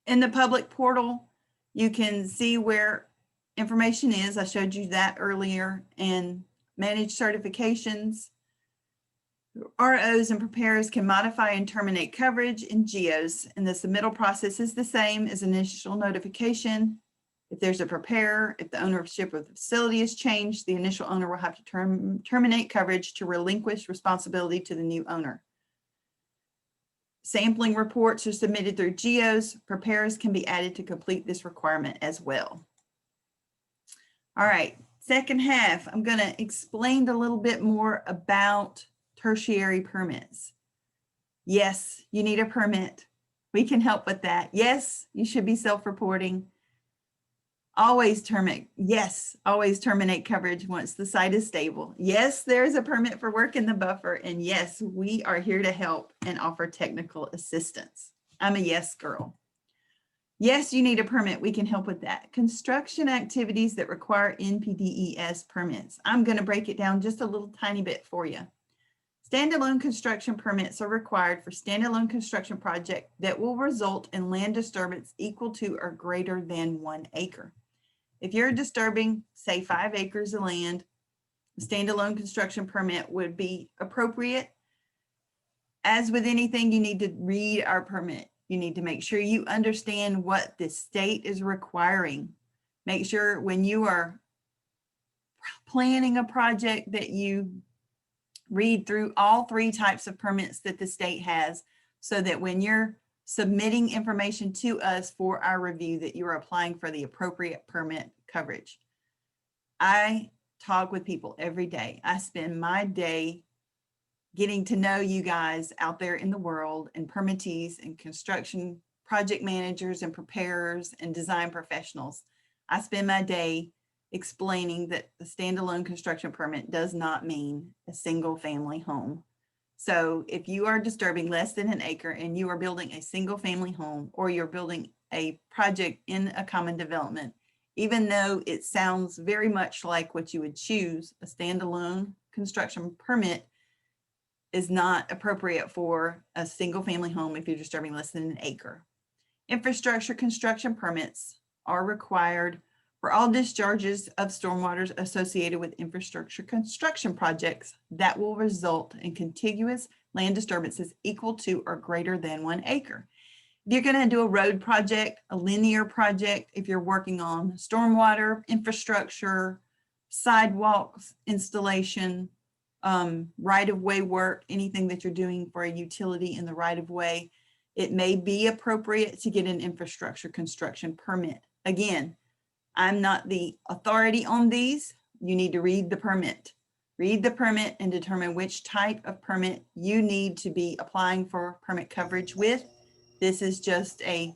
In the public portal, you can see where information is. I showed you that earlier, and manage certifications. ROs and preparers can modify and terminate coverage in GEOs, and the submittal process is the same as initial notification. If there's a preparer, if the ownership of the facility has changed, the initial owner will have to terminate coverage to relinquish responsibility to the new owner. Sampling reports are submitted through GEOs. Preparers can be added to complete this requirement as well. All right, second half, I'm going to explain a little bit more about tertiary permits. Yes, you need a permit. We can help with that. Yes, you should be self-reporting. Always terminate. Yes, always terminate coverage once the site is stable. Yes, there's a permit for work in the buffer. And yes, we are here to help and offer technical assistance. I'm a yes girl. Yes, you need a permit. We can help with that. Construction activities that require NPDES permits. I'm going to break it down just a little tiny bit for you. Standalone construction permits are required for standalone construction project that will result in land disturbance equal to or greater than 1 acre. If you're disturbing, say, 5 acres of land, a standalone construction permit would be appropriate. As with anything, you need to read our permit. You need to make sure you understand what the state is requiring. Make sure when you are planning a project that you read through all 3 types of permits that the state has, so that when you're submitting information to us for our review, that you're applying for the appropriate permit coverage. I talk with people every day. I spend my day getting to know you guys out there in the world, and permittees and construction project managers and preparers and design professionals. I spend my day explaining that the standalone construction permit does not mean a single family home. So if you are disturbing less than 1 acre and you are building a single family home, or you're building a project in a common development, even though it sounds very much like what you would choose, a standalone construction permit is not appropriate for a single family home if you're disturbing less than 1 acre. Infrastructure construction permits are required for all discharges of stormwaters associated with infrastructure construction projects that will result in contiguous land disturbances equal to or greater than 1 acre. If you're going to do a road project, a linear project, if you're working on stormwater, infrastructure, sidewalks, installation, right-of-way work, anything that you're doing for a utility in the right-of-way, it may be appropriate to get an infrastructure construction permit. Again, I'm not the authority on these. You need to read the permit. Read the permit and determine which type of permit you need to be applying for permit coverage with. This is just a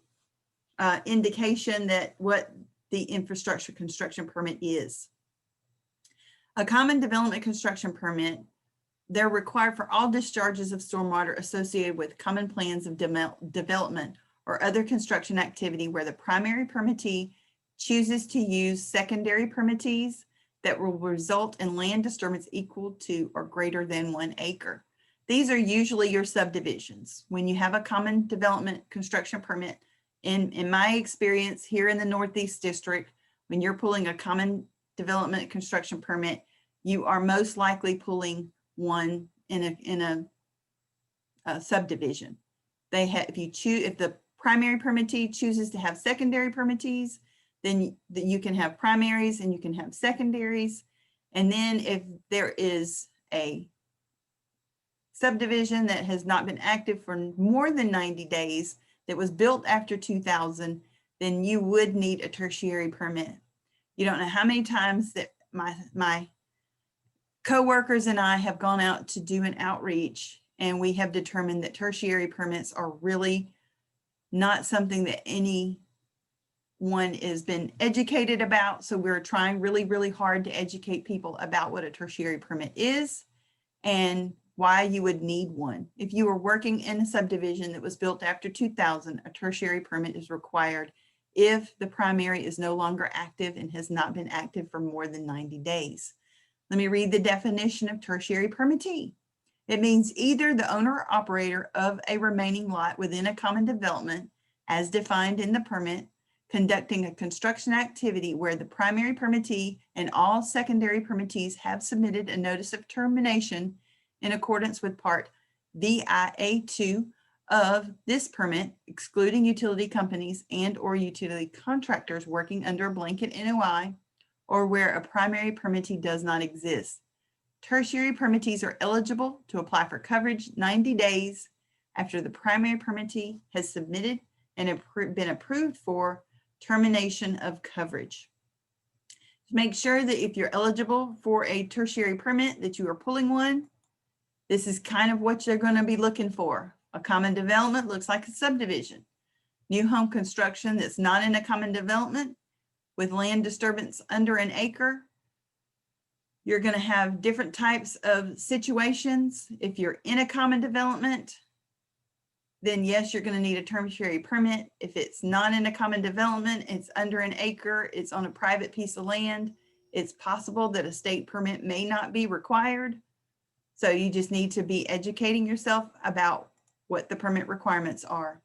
indication that what the infrastructure construction permit is. A common development construction permit, they're required for all discharges of stormwater associated with common plans of development or other construction activity where the primary permittee chooses to use secondary permittees that will result in land disturbance equal to or greater than 1 acre. These are usually your subdivisions. When you have a common development construction permit, in my experience here in the Northeast District, when you're pulling a common development construction permit, you are most likely pulling one in a subdivision. They have, if the primary permittee chooses to have secondary permittees, then you can have primaries and you can have secondaries. And then if there is a subdivision that has not been active for more than 90 days, that was built after 2000, then you would need a tertiary permit. You don't know how many times that my coworkers and I have gone out to do an outreach, and we have determined that tertiary permits are really not something that anyone has been educated about. So we're trying really, really hard to educate people about what a tertiary permit is and why you would need one. If you were working in a subdivision that was built after 2000, a tertiary permit is required if the primary is no longer active and has not been active for more than 90 days. Let me read the definition of tertiary permittee. It means either the owner or operator of a remaining lot within a common development as defined in the permit, conducting a construction activity where the primary permittee and all secondary permittees have submitted a notice of termination in accordance with Part VIA2 of this permit, excluding utility companies and or utility contractors working under a blanket NOI, or where a primary permittee does not exist. Tertiary permittees are eligible to apply for coverage 90 days after the primary permittee has submitted and been approved for termination of coverage. Make sure that if you're eligible for a tertiary permit that you are pulling one. This is kind of what you're going to be looking for. A common development looks like a subdivision. New home construction that's not in a common development with land disturbance under 1 acre. You're going to have different types of situations. If you're in a common development, then yes, you're going to need a tertiary permit. If it's not in a common development, it's under 1 acre, it's on a private piece of land, it's possible that a state permit may not be required. So you just need to be educating yourself about what the permit requirements are.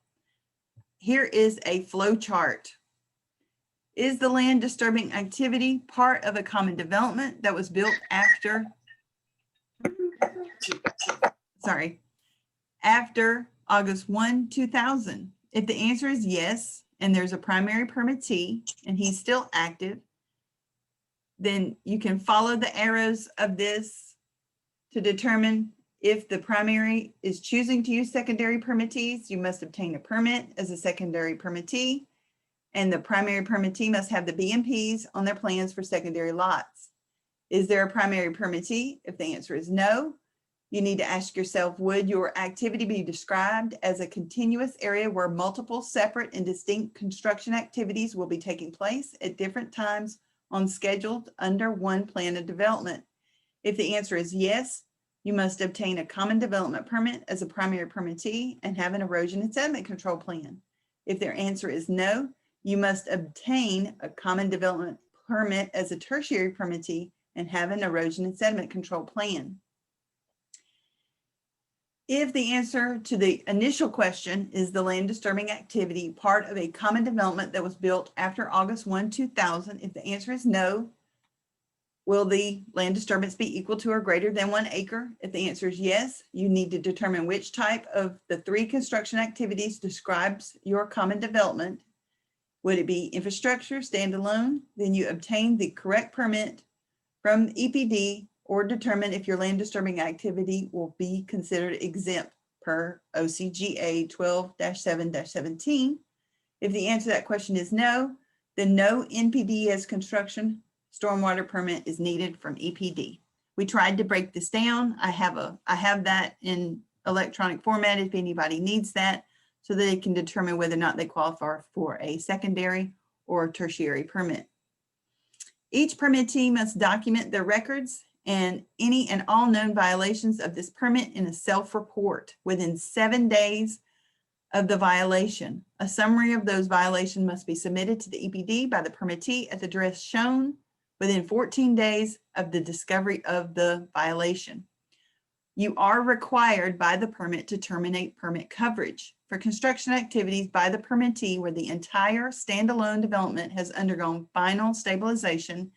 Here is a flow chart. Is the land disturbing activity part of a common development that was built after, after August 1, 2000? If the answer is yes, and there's a primary permittee and he's still active, then you can follow the arrows of this to determine if the primary is choosing to use secondary permittees. You must obtain a permit as a secondary permittee, and the primary permittee must have the BMPs on their plans for secondary lots. Is there a primary permittee? If the answer is no, you need to ask yourself, would your activity be described as a continuous area where multiple separate and distinct construction activities will be taking place at different times on scheduled under one plan of development? If the answer is yes, you must obtain a common development permit as a primary permittee and have an erosion and sediment control plan. If their answer is no, you must obtain a common development permit as a tertiary permittee and have an erosion and sediment control plan. If the answer to the initial question is the land disturbing activity part of a common development that was built after August 1, 2000, if the answer is no, will the land disturbance be equal to or greater than 1 acre? If the answer is yes, you need to determine which type of the 3 construction activities describes your common development. Would it be infrastructure, standalone? Then you obtain the correct permit from EPD or determine if your land disturbing activity will be considered exempt per OCGA 12-7-17. If the answer to that question is no, then no NPDES construction stormwater permit is needed from EPD. We tried to break this down. I have that in electronic format if anybody needs that, so that they can determine whether or not they qualify for a secondary or tertiary permit. Each permittee must document their records and any and all known violations of this permit in a self-report within 7 days of the violation. A summary of those violations must be submitted to the EPD by the permittee at the address shown within 14 days of the discovery of the violation. You are required by the permit to terminate permit coverage for construction activities by the permittee where the entire standalone development has undergone final stabilization.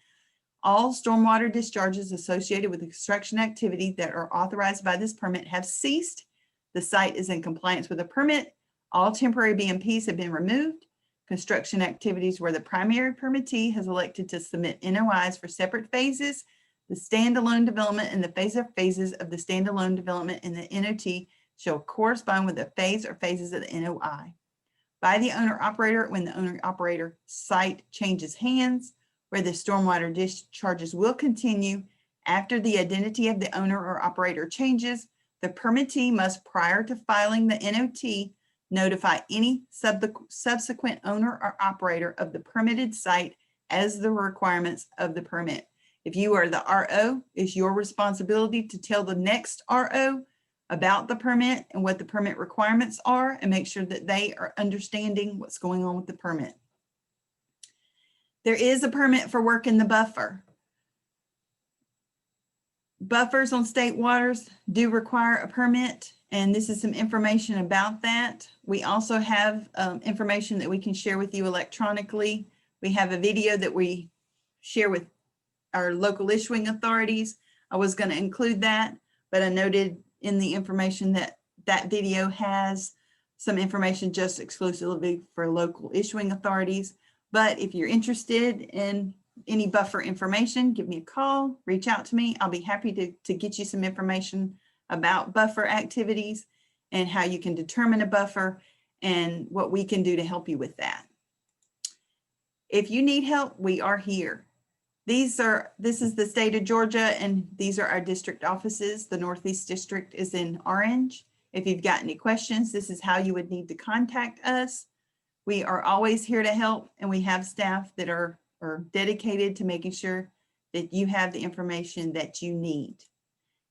All stormwater discharges associated with the construction activity that are authorized by this permit have ceased. The site is in compliance with the permit. All temporary BMPs have been removed. Construction activities where the primary permittee has elected to submit NOIs for separate phases, the standalone development and the phases of the standalone development in the NOT shall correspond with the phase or phases of the NOI. By the owner operator when the owner operator site changes hands, where the stormwater discharges will continue after the identity of the owner or operator changes, the permittee must, prior to filing the NOT, notify any subsequent owner or operator of the permitted site as the requirements of the permit. If you are the RO, it's your responsibility to tell the next RO about the permit and what the permit requirements are and make sure that they are understanding what's going on with the permit. There is a permit for work in the buffer. Buffers on state waters do require a permit, and this is some information about that. We also have information that we can share with you electronically. We have a video that we share with our local issuing authorities. I was going to include that, but I noted in the information that that video has some information just exclusively for local issuing authorities. But if you're interested in any buffer information, give me a call, reach out to me. I'll be happy to get you some information about buffer activities and how you can determine a buffer and what we can do to help you with that. If you need help, we are here. This is the state of Georgia, and these are our district offices. The Northeast District is in orange. If you've got any questions, this is how you would need to contact us. We are always here to help, and we have staff that are dedicated to making sure that you have the information that you need.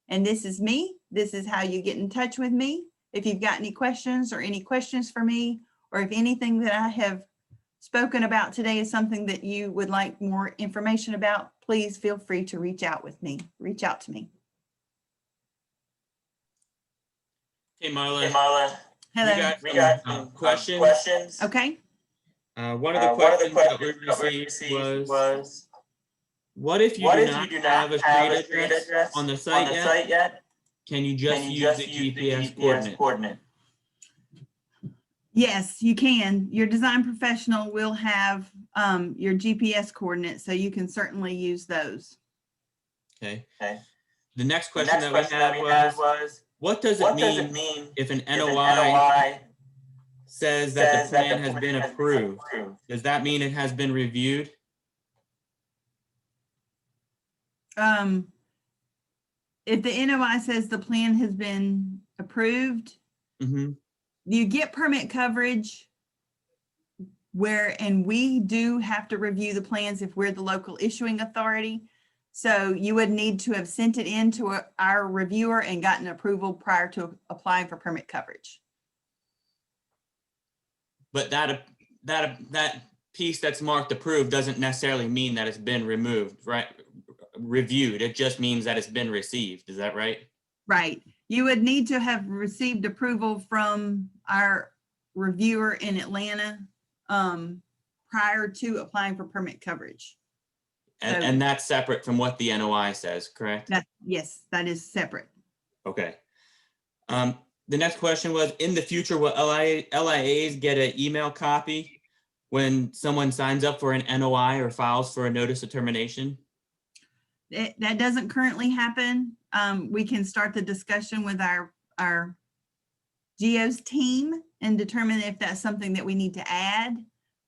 And this is me. This is how you get in touch with me. If you've got any questions or any questions for me, or if anything that I have spoken about today is something that you would like more information about, please feel free to reach out to me. Hey, Marla. Hello. We got some questions. Okay. One of the questions that we received was, what if you do not have a street address on the site yet? Can you just use the GPS coordinate? Yes, you can. Your design professional will have your GPS coordinates, so you can certainly use those. Okay. The next question that we had was, what does it mean if an NOI says that the plan has been approved? Does that mean it has been reviewed? If the NOI says the plan has been approved, you get permit coverage and we do have to review the plans if we're the local issuing authority. So you would need to have sent it in to our reviewer and gotten approval prior to applying for permit coverage. But that piece that's marked approved doesn't necessarily mean that it's been removed, right? Reviewed. It just means that it's been received. Is that right? Right. You would need to have received approval from our reviewer in Atlanta prior to applying for permit coverage. And that's separate from what the NOI says, correct? Yes, that is separate. Okay. The next question was, in the future, will LIAs get an email copy when someone signs up for an NOI or files for a notice of termination? That doesn't currently happen. We can start the discussion with our GEOS team and determine if that's something that we need to add.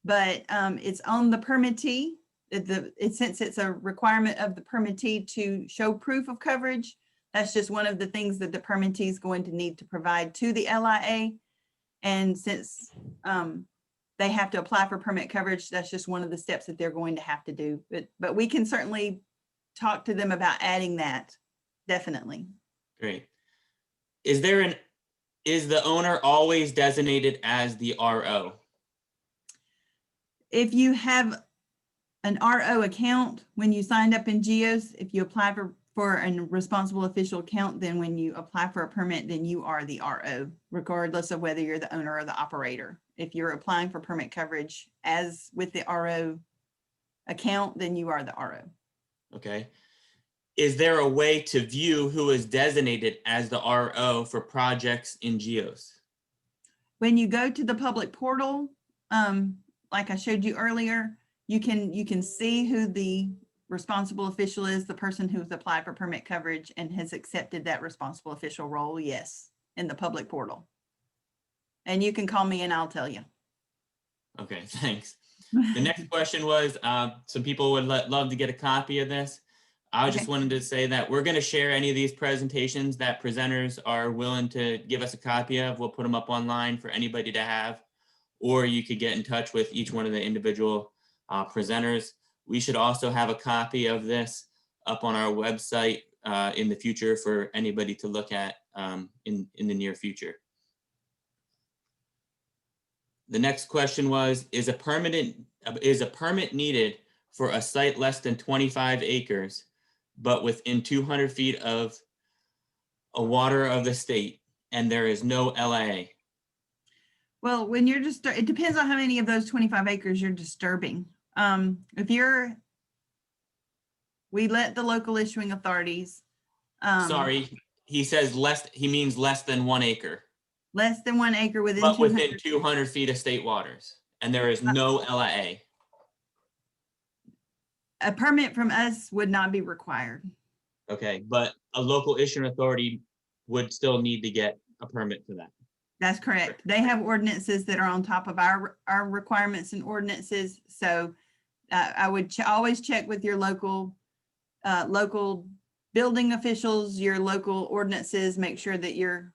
but it's on the permittee. Since it's a requirement of the permittee to show proof of coverage, that's just one of the things that the permittee is going to need to provide to the LIA. And since they have to apply for permit coverage, that's just one of the steps that they're going to have to do. But we can certainly talk to them about adding that, definitely. Great. Is the owner always designated as the RO? If you have an RO account, when you signed up in GEOS, if you apply for a responsible official account, then when you apply for a permit, then you are the RO, regardless of whether you're the owner or the operator. If you're applying for permit coverage as with the RO account, then you are the RO. Okay. Is there a way to view who is designated as the RO for projects in GEOS? When you go to the public portal, like I showed you earlier, you can see who the responsible official is, the person who's applied for permit coverage and has accepted that responsible official role, yes, in the public portal. And you can call me and I'll tell you. Okay, thanks. The next question was, some people would love to get a copy of this. I just wanted to say that we're going to share any of these presentations that presenters are willing to give us a copy of. We'll put them up online for anybody to have, or you could get in touch with each one of the individual presenters. We should also have a copy of this up on our website in the future for anybody to look at in the near future. The next question was, is a permit needed for a site less than 25 acres, but within 200 feet of a water of the state, and there is no LIA? Well, when you're just, it depends on how many of those 25 acres you're disturbing. We let the local issuing authorities. Sorry, he says he means less than 1 acre. Less than 1 acre within But 200. within 200 feet of state waters, and there is no LIA. A permit from us would not be required. Okay, but a local issuing authority would still need to get a permit for that. That's correct. They have ordinances that are on top of our requirements and ordinances. So I would always check with your local building officials, your local ordinances, make sure that you're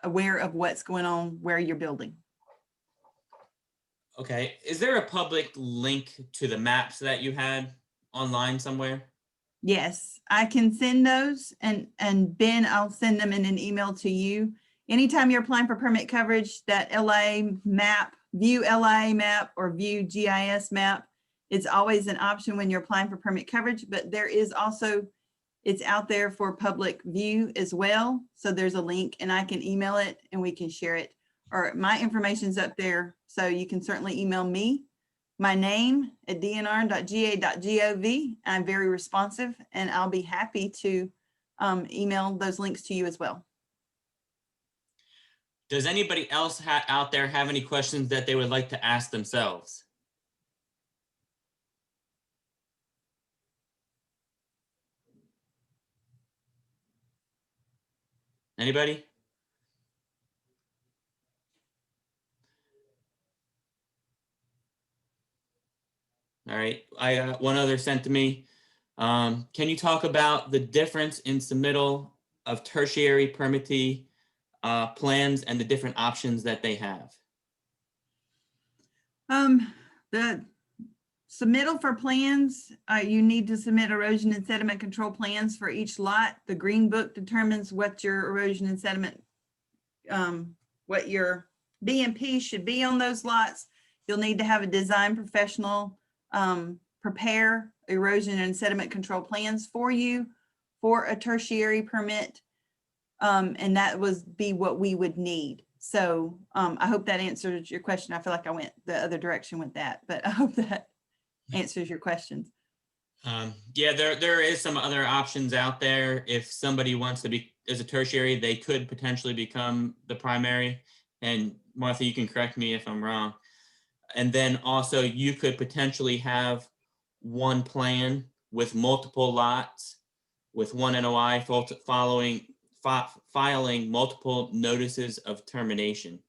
aware of what's going on where you're building. Okay, is there a public link to the maps that you had online somewhere? Yes, I can send those, and Ben, I'll send them in an email to you. Anytime you're applying for permit coverage, that LA map, view LA map or view GIS map, it's always an option when you're applying for permit coverage, but there is also, it's out there for public view as well. So there's a link and I can email it and we can share it, or my information's up there. So you can certainly email me, my name at dnr.ga.gov. I'm very responsive and I'll be happy to email those links to you as well. Does anybody else out there have any questions that they would like to ask themselves? Anybody? All right, I one other sent to me. Can you talk about the difference in submittal of tertiary permittee plans and the different options that they have? The submittal for plans, you need to submit erosion and sediment control plans for each lot. The green book determines what your erosion and sediment, what your BMP should be on those lots. You'll need to have a design professional prepare erosion and sediment control plans for you for a tertiary permit. And that would be what we would need. So I hope that answers your question. I feel like I went the other direction with that, but I hope that answers your questions. Yeah, there is some other options out there. If somebody wants to be as a tertiary, they could potentially become the primary. And Martha, you can correct me if I'm wrong. And then also you could potentially have one plan with multiple lots with one NOI filing multiple notices of termination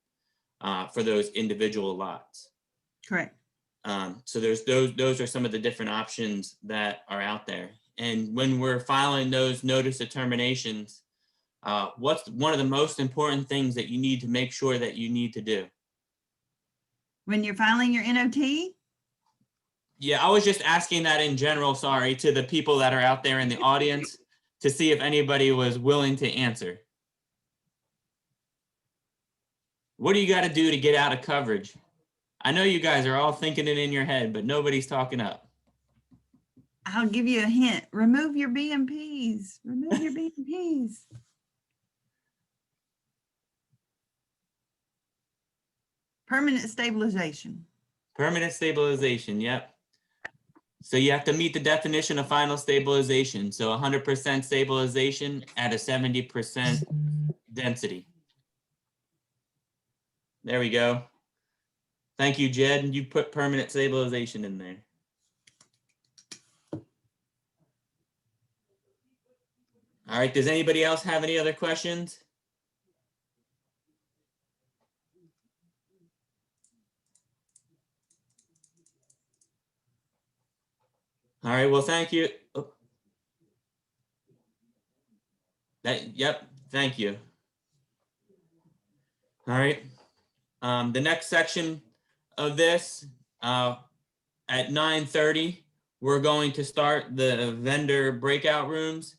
for those individual lots. Correct. So there's those are some of the different options that are out there. And when we're filing those notice of terminations, what's one of the most important things that you need to make sure that you need to do? When you're filing your NOT, Yeah, I was just asking that in general, sorry, to the people that are out there in the audience to see if anybody was willing to answer. What do you got to do to get out of coverage? I know you guys are all thinking it in your head, but nobody's talking up. I'll give you a hint. Remove your BMPs. Remove your BMPs. Permanent stabilization. Permanent stabilization, yep. So you have to meet the definition of final stabilization. So 100% stabilization at a 70% density. There we go. Thank you, Jed. You put permanent stabilization in there. All right, does anybody else have any other questions? All right, well, thank you. Oh. Yep, thank you. All right, the next section of this, at 9:30, we're going to start the vendor breakout rooms.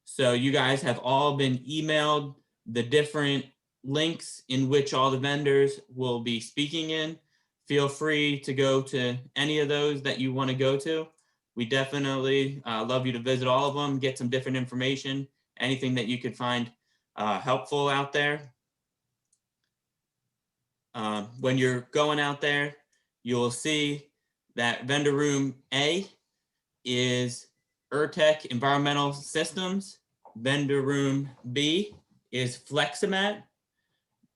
So you guys have all been emailed the different links in which all the vendors will be speaking in. Feel free to go to any of those that you want to go to. We definitely love you to visit all of them, get some different information, anything that you could find helpful out there. When you're going out there, you'll see that vendor room A is Urtech Environmental Systems. Vendor room B is Fleximat.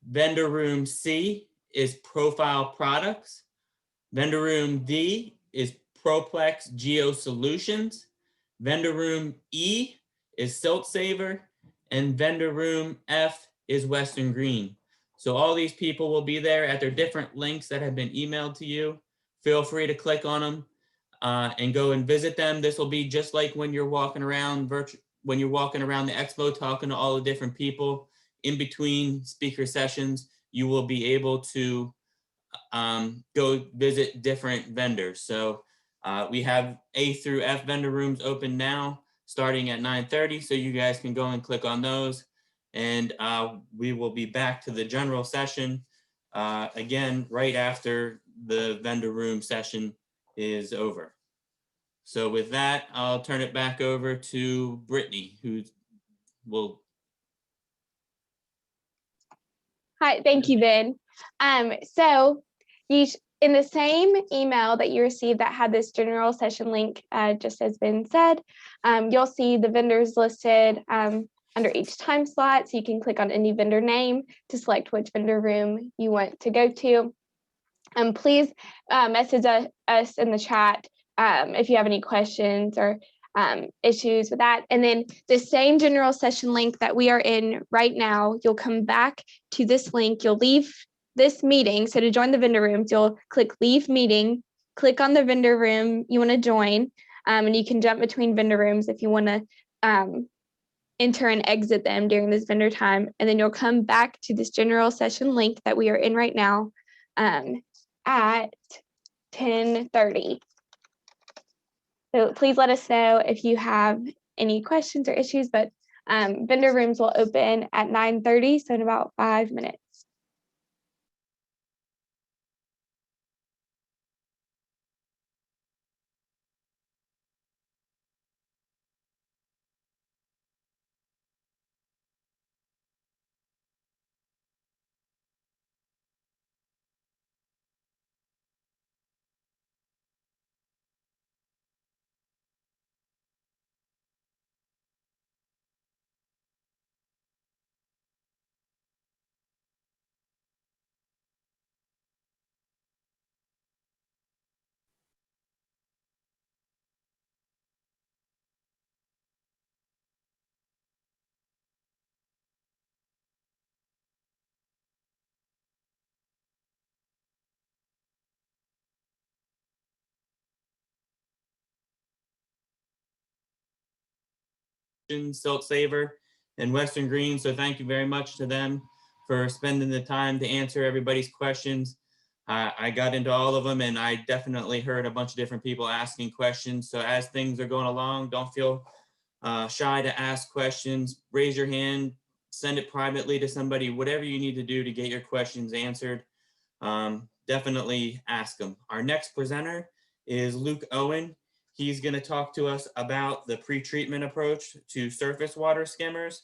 Vendor room C is Profile Products. Vendor room D is Proplex Geo Solutions. Vendor room E is Silt Saver. And vendor room F is Western Green. So all these people will be there at their different links that have been emailed to you. Feel free to click on them and go and visit them. This will be just like when you're walking around when you're walking around the expo, talking to all the different people. In between speaker sessions, you will be able to go visit different vendors. So we have A through F vendor rooms open now, starting at 9:30. So you guys can go and click on those. And we will be back to the general session again right after the vendor room session is over. So with that, I'll turn it back over to Brittany, who will. Hi, thank you, Ben. So in the same email that you received that had this general session link, just as Ben said, you'll see the vendors listed under each time slot. So you can click on any vendor name to select which vendor room you want to go to. Please message us in the chat if you have any questions or issues with that. And then the same general session link that we are in right now, you'll come back to this link. You'll leave this meeting. So to join the vendor rooms, you'll click leave meeting, click on the vendor room you want to join, and you can jump between vendor rooms if you want to enter and exit them during this vendor time. And then you'll come back to this general session link that we are in right now at 10:30. So please let us know if you have any questions or issues, but vendor rooms will open at 9:30, so in about 5 minutes. Silt Saver, and Western Green. So thank you very much to them for spending the time to answer everybody's questions. I got into all of them, and I definitely heard a bunch of different people asking questions. So as things are going along, don't feel shy to ask questions. Raise your hand, send it privately to somebody, whatever you need to do to get your questions answered. Definitely ask them. Our next presenter is Luke Owen. He's going to talk to us about the pre-treatment approach to surface water skimmers.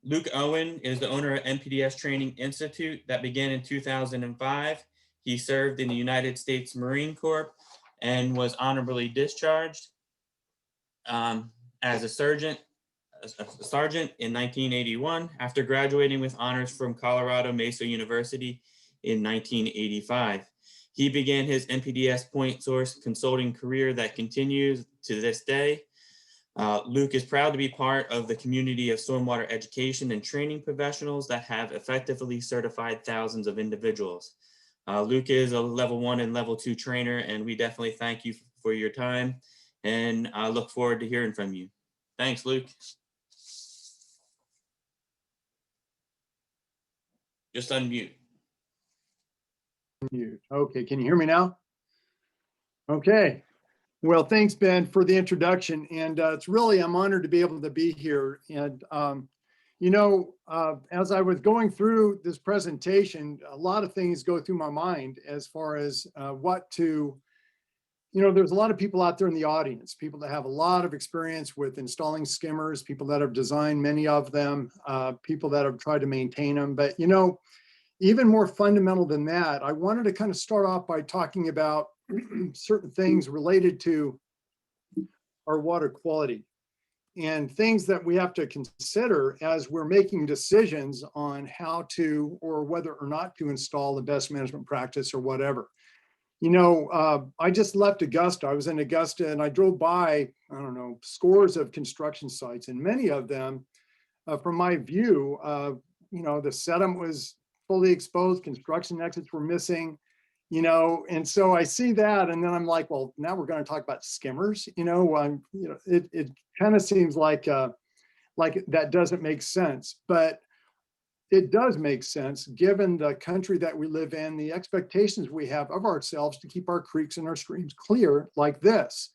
Luke Owen is the owner of MPDS Training Institute that began in 2005. He served in the United States Marine Corps and was honorably discharged as a sergeant in 1981 after graduating with honors from Colorado Mesa University in 1985. He began his MPDS point source consulting career that continues to this day. Luke is proud to be part of the community of stormwater education and training professionals that have effectively certified thousands of individuals. Luke is a level 1 and level 2 trainer, and we definitely thank you for your time, and I look forward to hearing from you. Thanks, Luke. Just unmute. Okay, can you hear me now? Okay. Well, thanks, Ben, for the introduction. And I'm honored to be able to be here. And, as I was going through this presentation, a lot of things go through my mind as far as there's a lot of people out there in the audience, people that have a lot of experience with installing skimmers, people that have designed many of them, people that have tried to maintain them. But, even more fundamental than that, I wanted to kind of start off by talking about certain things related to our water quality and things that we have to consider as we're making decisions on how to or whether or not to install the best management practice or whatever. I just left Augusta. I was in Augusta and I drove by, scores of construction sites, and many of them, from my view, the sediment was fully exposed, construction exits were missing, and so I see that, and then I'm like, well, now we're going to talk about skimmers, it kind of seems like that doesn't make sense, but it does make sense given the country that we live in, the expectations we have of ourselves to keep our creeks and our streams clear like this.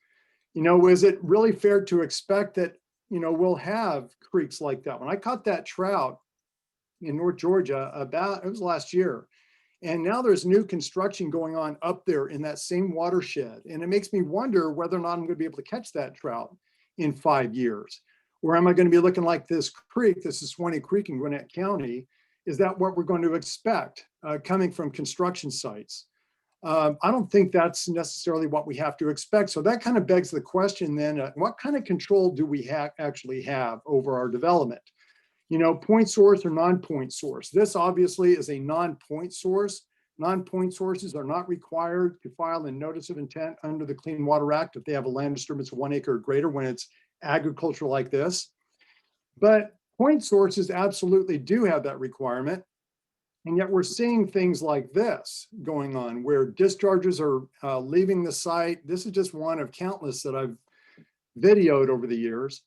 Is it really fair to expect that, we'll have creeks like that? When I caught that trout in North Georgia it was last year. And now there's new construction going on up there in that same watershed. And it makes me wonder whether or not I'm going to be able to catch that trout in 5 years. Or am I going to be looking like this creek? This is Swanee Creek in Gwinnett County. Is that what we're going to expect coming from construction sites? I don't think that's necessarily what we have to expect. So that kind of begs the question then, what kind of control do we actually have over our development? Point source or non-point source. This obviously is a non-point source. Non-point sources are not required to file a notice of intent under the Clean Water Act if they have a land disturbance of 1 acre or greater when it's agricultural like this. But point sources absolutely do have that requirement. And yet we're seeing things like this going on where discharges are leaving the site. This is just one of countless that I've videoed over the years.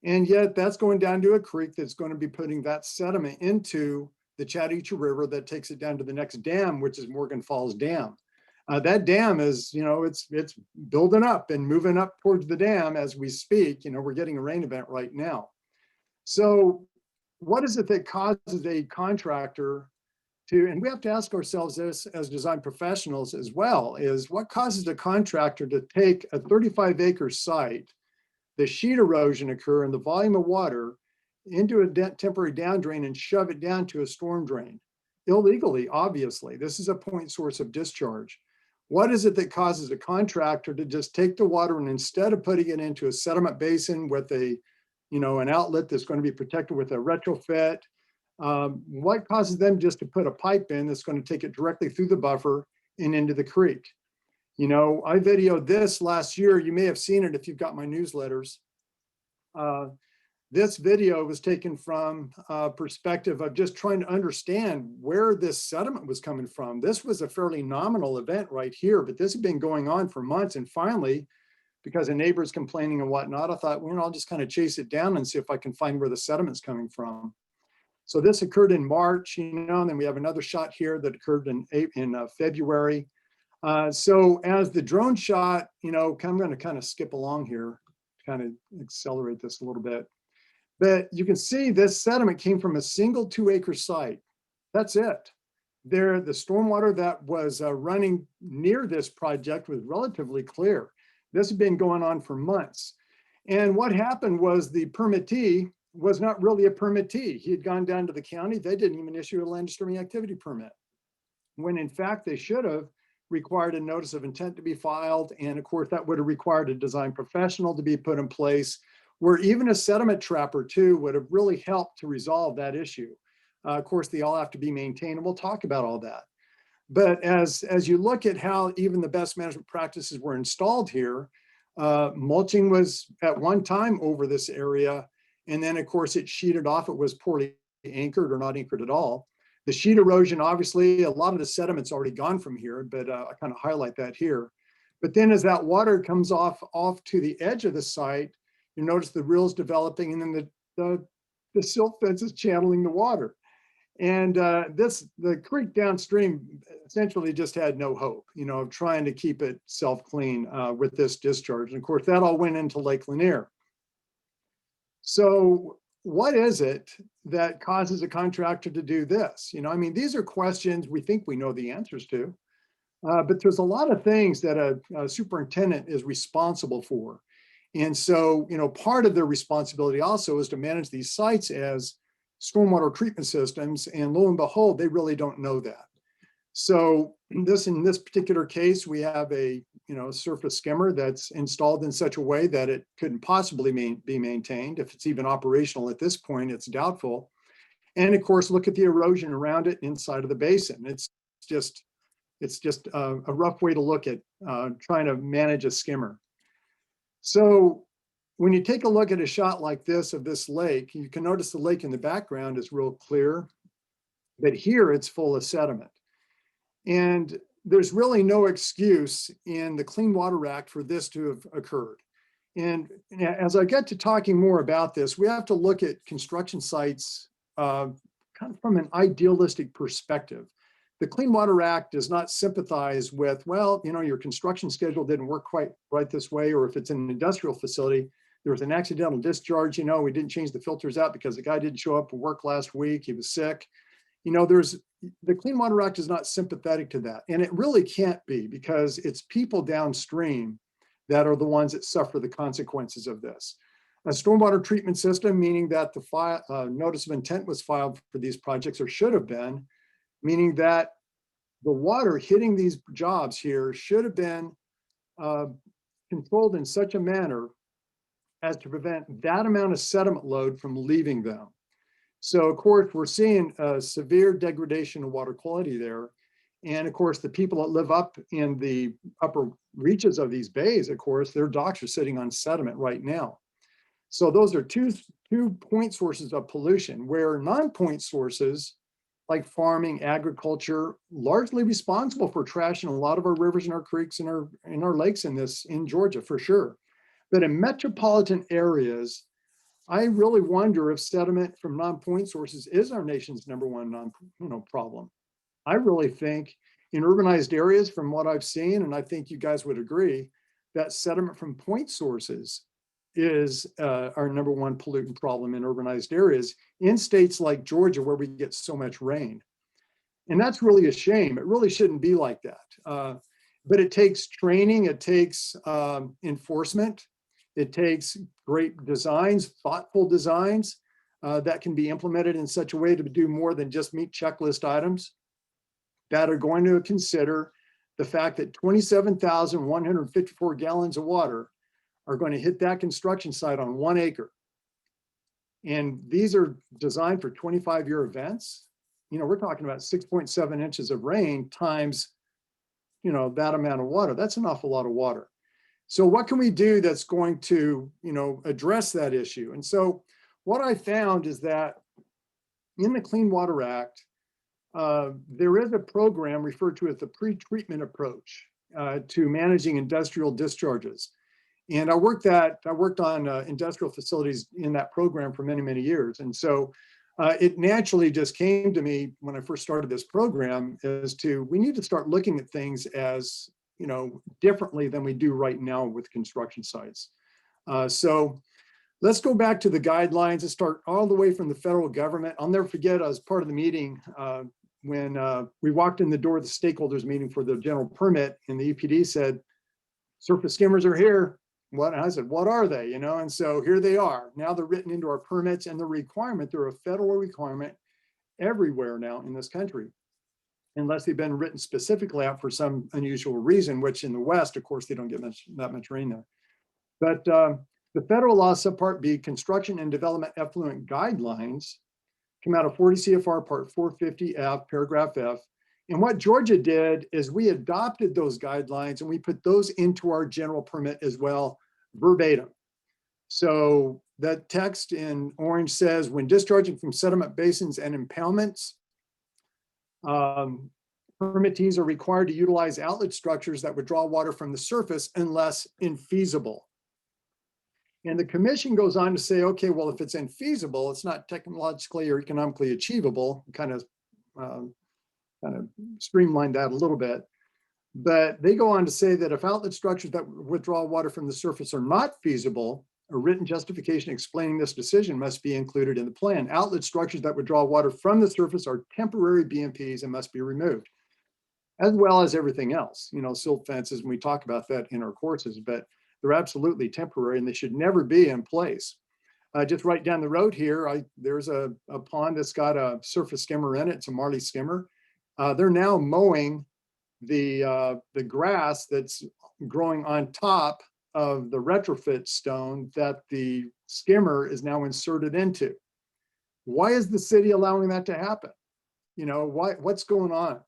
And yet that's going down to a creek that's going to be putting that sediment into the Chattahoochee River that takes it down to the next dam, which is Morgan Falls Dam. That dam is, it's building up and moving up towards the dam as we speak. We're getting a rain event right now. So what is it that causes a contractor to, and we have to ask ourselves this as design professionals as well, is what causes a contractor to take a 35-acre site, the sheet erosion occur and the volume of water into a temporary down drain and shove it down to a storm drain illegally? Obviously, this is a point source of discharge. What is it that causes a contractor to just take the water and instead of putting it into a sediment basin with an outlet that's going to be protected with a retrofit, what causes them just to put a pipe in that's going to take it directly through the buffer and into the creek? I videoed this last year. You may have seen it if you've got my newsletters. This video was taken from a perspective of just trying to understand where this sediment was coming from. This was a fairly nominal event right here, but this had been going on for months. And finally, because a neighbor's complaining and whatnot. I thought, well, I'll just kind of chase it down and see if I can find where the sediment's coming from. So this occurred in March, and then we have another shot here that occurred in February. So as the drone shot, I'm going to kind of skip along here, kind of accelerate this a little bit. But you can see this sediment came from a single 2-acre site. That's it. There, the stormwater that was running near this project was relatively clear. This had been going on for months. And what happened was the permittee was not really a permittee. He had gone down to the county. They didn't even issue a land disturbing activity permit, when in fact they should have required a notice of intent to be filed. And of course, that would have required a design professional to be put in place, where even a sediment trap or two would have really helped to resolve that issue. Of course, they all have to be maintained, and we'll talk about all that. But as you look at how even the best management practices were installed here, mulching was at one time over this area. And then of course it sheeted off. It was poorly anchored or not anchored at all. The sheet erosion, obviously, a lot of the sediment's already gone from here, but I kind of highlight that here. But then as that water comes off to the edge of the site, you notice the rills developing, and then the silt fence is channeling the water. And the creek downstream essentially just had no hope, of trying to keep it self-clean with this discharge. And of course, that all went into Lake Lanier. So what is it that causes a contractor to do this? These are questions we think we know the answers to, but there's a lot of things that a superintendent is responsible for. And so, part of their responsibility also is to manage these sites as stormwater treatment systems, and lo and behold, they really don't know that. So in this particular case, we have a surface skimmer that's installed in such a way that it couldn't possibly be maintained. If it's even operational at this point, it's doubtful. And of course, look at the erosion around it inside of the basin. It's just a rough way to look at trying to manage a skimmer. So when you take a look at a shot like this of this lake, you can notice the lake in the background is real clear, but here it's full of sediment. And there's really no excuse in the Clean Water Act for this to have occurred. And as I get to talking more about this, we have to look at construction sites kind of from an idealistic perspective. The Clean Water Act does not sympathize with, well, your construction schedule didn't work quite right this way, or if it's an industrial facility, there was an accidental discharge, we didn't change the filters out because the guy didn't show up for work last week, he was sick. The Clean Water Act is not sympathetic to that. And it really can't be, because it's people downstream that are the ones that suffer the consequences of this. A stormwater treatment system, meaning that the notice of intent was filed for these projects, or should have been, meaning that the water hitting these jobs here should have been controlled in such a manner as to prevent that amount of sediment load from leaving them. So of course, we're seeing a severe degradation of water quality there. And of course, the people that live up in the upper reaches of these bays, of course, their docks are sitting on sediment right now. So those are two point sources of pollution, where non-point sources like farming, agriculture, largely responsible for trash in a lot of our rivers and our creeks and our lakes in Georgia, for sure. But in metropolitan areas, I really wonder if sediment from non-point sources is our nation's #1 problem. I really think in urbanized areas, from what I've seen, and I think you guys would agree, that sediment from point sources is our #1 pollutant problem in urbanized areas in states like Georgia, where we get so much rain. And that's really a shame. It really shouldn't be like that. But it takes training, it takes enforcement, it takes great designs, thoughtful designs that can be implemented in such a way to do more than just meet checklist items that are going to consider the fact that 27,154 gallons of water are going to hit that construction site on 1 acre. And these are designed for 25-year events. We're talking about 6.7 inches of rain times, that amount of water. That's an awful lot of water. So what can we do that's going to, address that issue? And so what I found is that in the Clean Water Act, there is a program referred to as the pre-treatment approach to managing industrial discharges. And I worked on industrial facilities in that program for many, many years. And so it naturally just came to me when I first started this program as to, we need to start looking at things as, differently than we do right now with construction sites. So let's go back to the guidelines and start all the way from the federal government. I'll never forget, I was part of the meeting when we walked in the door of the stakeholders meeting for the general permit, and the EPD said, surface skimmers are here. What? And I said, what are they? And so here they are. Now they're written into our permits, and the requirement, they're a federal requirement everywhere now in this country, unless they've been written specifically out for some unusual reason, which in the West, of course, they don't get that much rain there. But the federal law subpart B, construction and development effluent guidelines, come out of 40 CFR part 450 F, paragraph F. And what Georgia did is we adopted those guidelines and we put those into our general permit as well, verbatim. So that text in orange says, when discharging from sediment basins and impoundments, permittees are required to utilize outlet structures that would draw water from the surface unless infeasible. And the commission goes on to say, okay, well, if it's infeasible, it's not technologically or economically achievable, kind of streamline that a little bit. But they go on to say that if outlet structures that withdraw water from the surface are not feasible, a written justification explaining this decision must be included in the plan. Outlet structures that withdraw water from the surface are temporary BMPs and must be removed, as well as everything else, silt fences, and we talk about that in our courses, but they're absolutely temporary and they should never be in place. Just right down the road here, there's a pond that's got a surface skimmer in it. It's a Marley skimmer. They're now mowing the grass that's growing on top of the retrofit stone that the skimmer is now inserted into. Why is the city allowing that to happen? What's going on?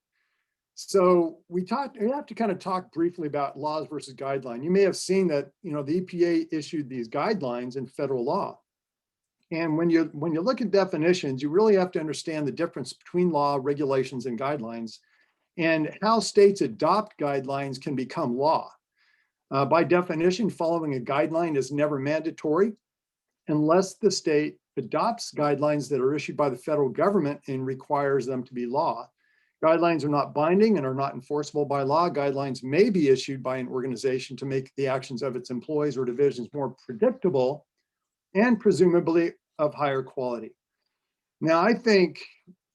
So we have to kind of talk briefly about laws versus guideline. You may have seen that, the EPA issued these guidelines in federal law. And when you look at definitions, you really have to understand the difference between law, regulations, and guidelines, and how states adopt guidelines can become law. By definition, following a guideline is never mandatory unless the state adopts guidelines that are issued by the federal government and requires them to be law. Guidelines are not binding and are not enforceable by law. Guidelines may be issued by an organization to make the actions of its employees or divisions more predictable and presumably of higher quality. Now, I think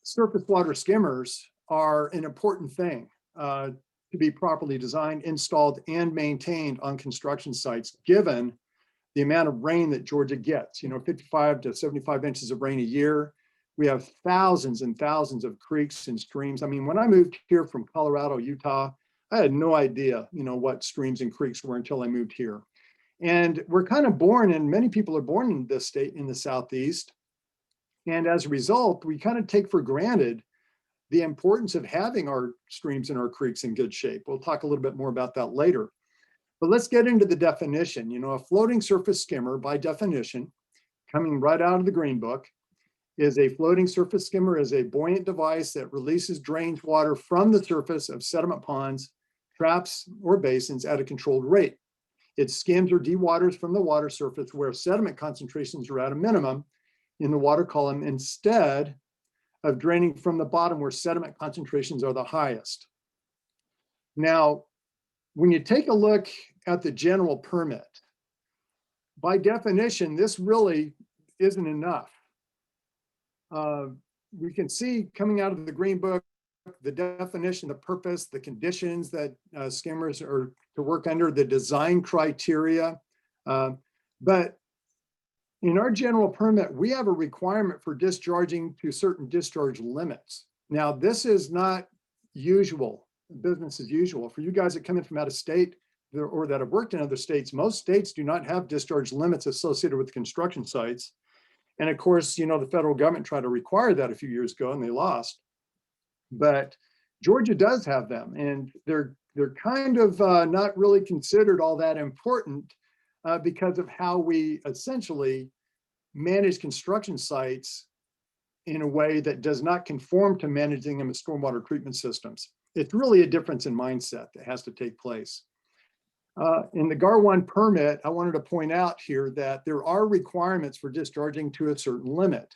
surface water skimmers are an important thing to be properly designed, installed, and maintained on construction sites, given the amount of rain that Georgia gets, 55 to 75 inches of rain a year. We have thousands and thousands of creeks and streams. I mean, when I moved here from Colorado, Utah, I had no idea, what streams and creeks were until I moved here. And we're kind of born, and many people are born in this state in the Southeast. And as a result, we kind of take for granted the importance of having our streams and our creeks in good shape. We'll talk a little bit more about that later. But let's get into the definition. A floating surface skimmer, by definition, coming right out of the Green Book, is a floating surface skimmer is a buoyant device that releases drains water from the surface of sediment ponds, traps, or basins at a controlled rate. It skims or dewaters from the water surface where sediment concentrations are at a minimum in the water column, instead of draining from the bottom where sediment concentrations are the highest. Now, when you take a look at the general permit, by definition, this really isn't enough. We can see coming out of the Green Book, the definition, the purpose, the conditions that skimmers are to work under, the design criteria. But in our general permit, we have a requirement for discharging to certain discharge limits. Now, this is not usual, business as usual. For you guys that come in from out of state or that have worked in other states, most states do not have discharge limits associated with construction sites. And of course, the federal government tried to require that a few years ago and they lost. But Georgia does have them, and they're kind of not really considered all that important because of how we essentially manage construction sites in a way that does not conform to managing them as stormwater treatment systems. It's really a difference in mindset that has to take place. In the GAR1 permit, I wanted to point out here that there are requirements for discharging to a certain limit.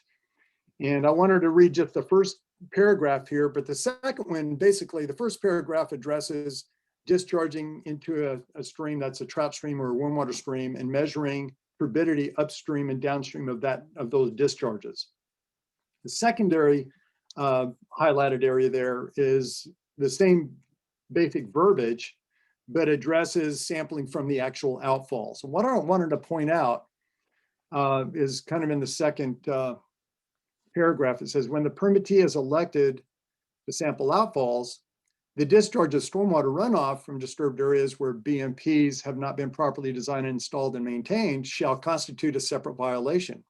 And I wanted to read just the first paragraph here, but the second one, basically the first paragraph addresses discharging into a stream that's a trout stream or a warm water stream and measuring turbidity upstream and downstream of those discharges. The secondary highlighted area there is the same basic verbiage, but addresses sampling from the actual outfall. So what I wanted to point out is kind of in the second paragraph. It says, when the permittee is elected to sample outfalls, the discharge of stormwater runoff from disturbed areas where BMPs have not been properly designed, installed, and maintained shall constitute a separate violation.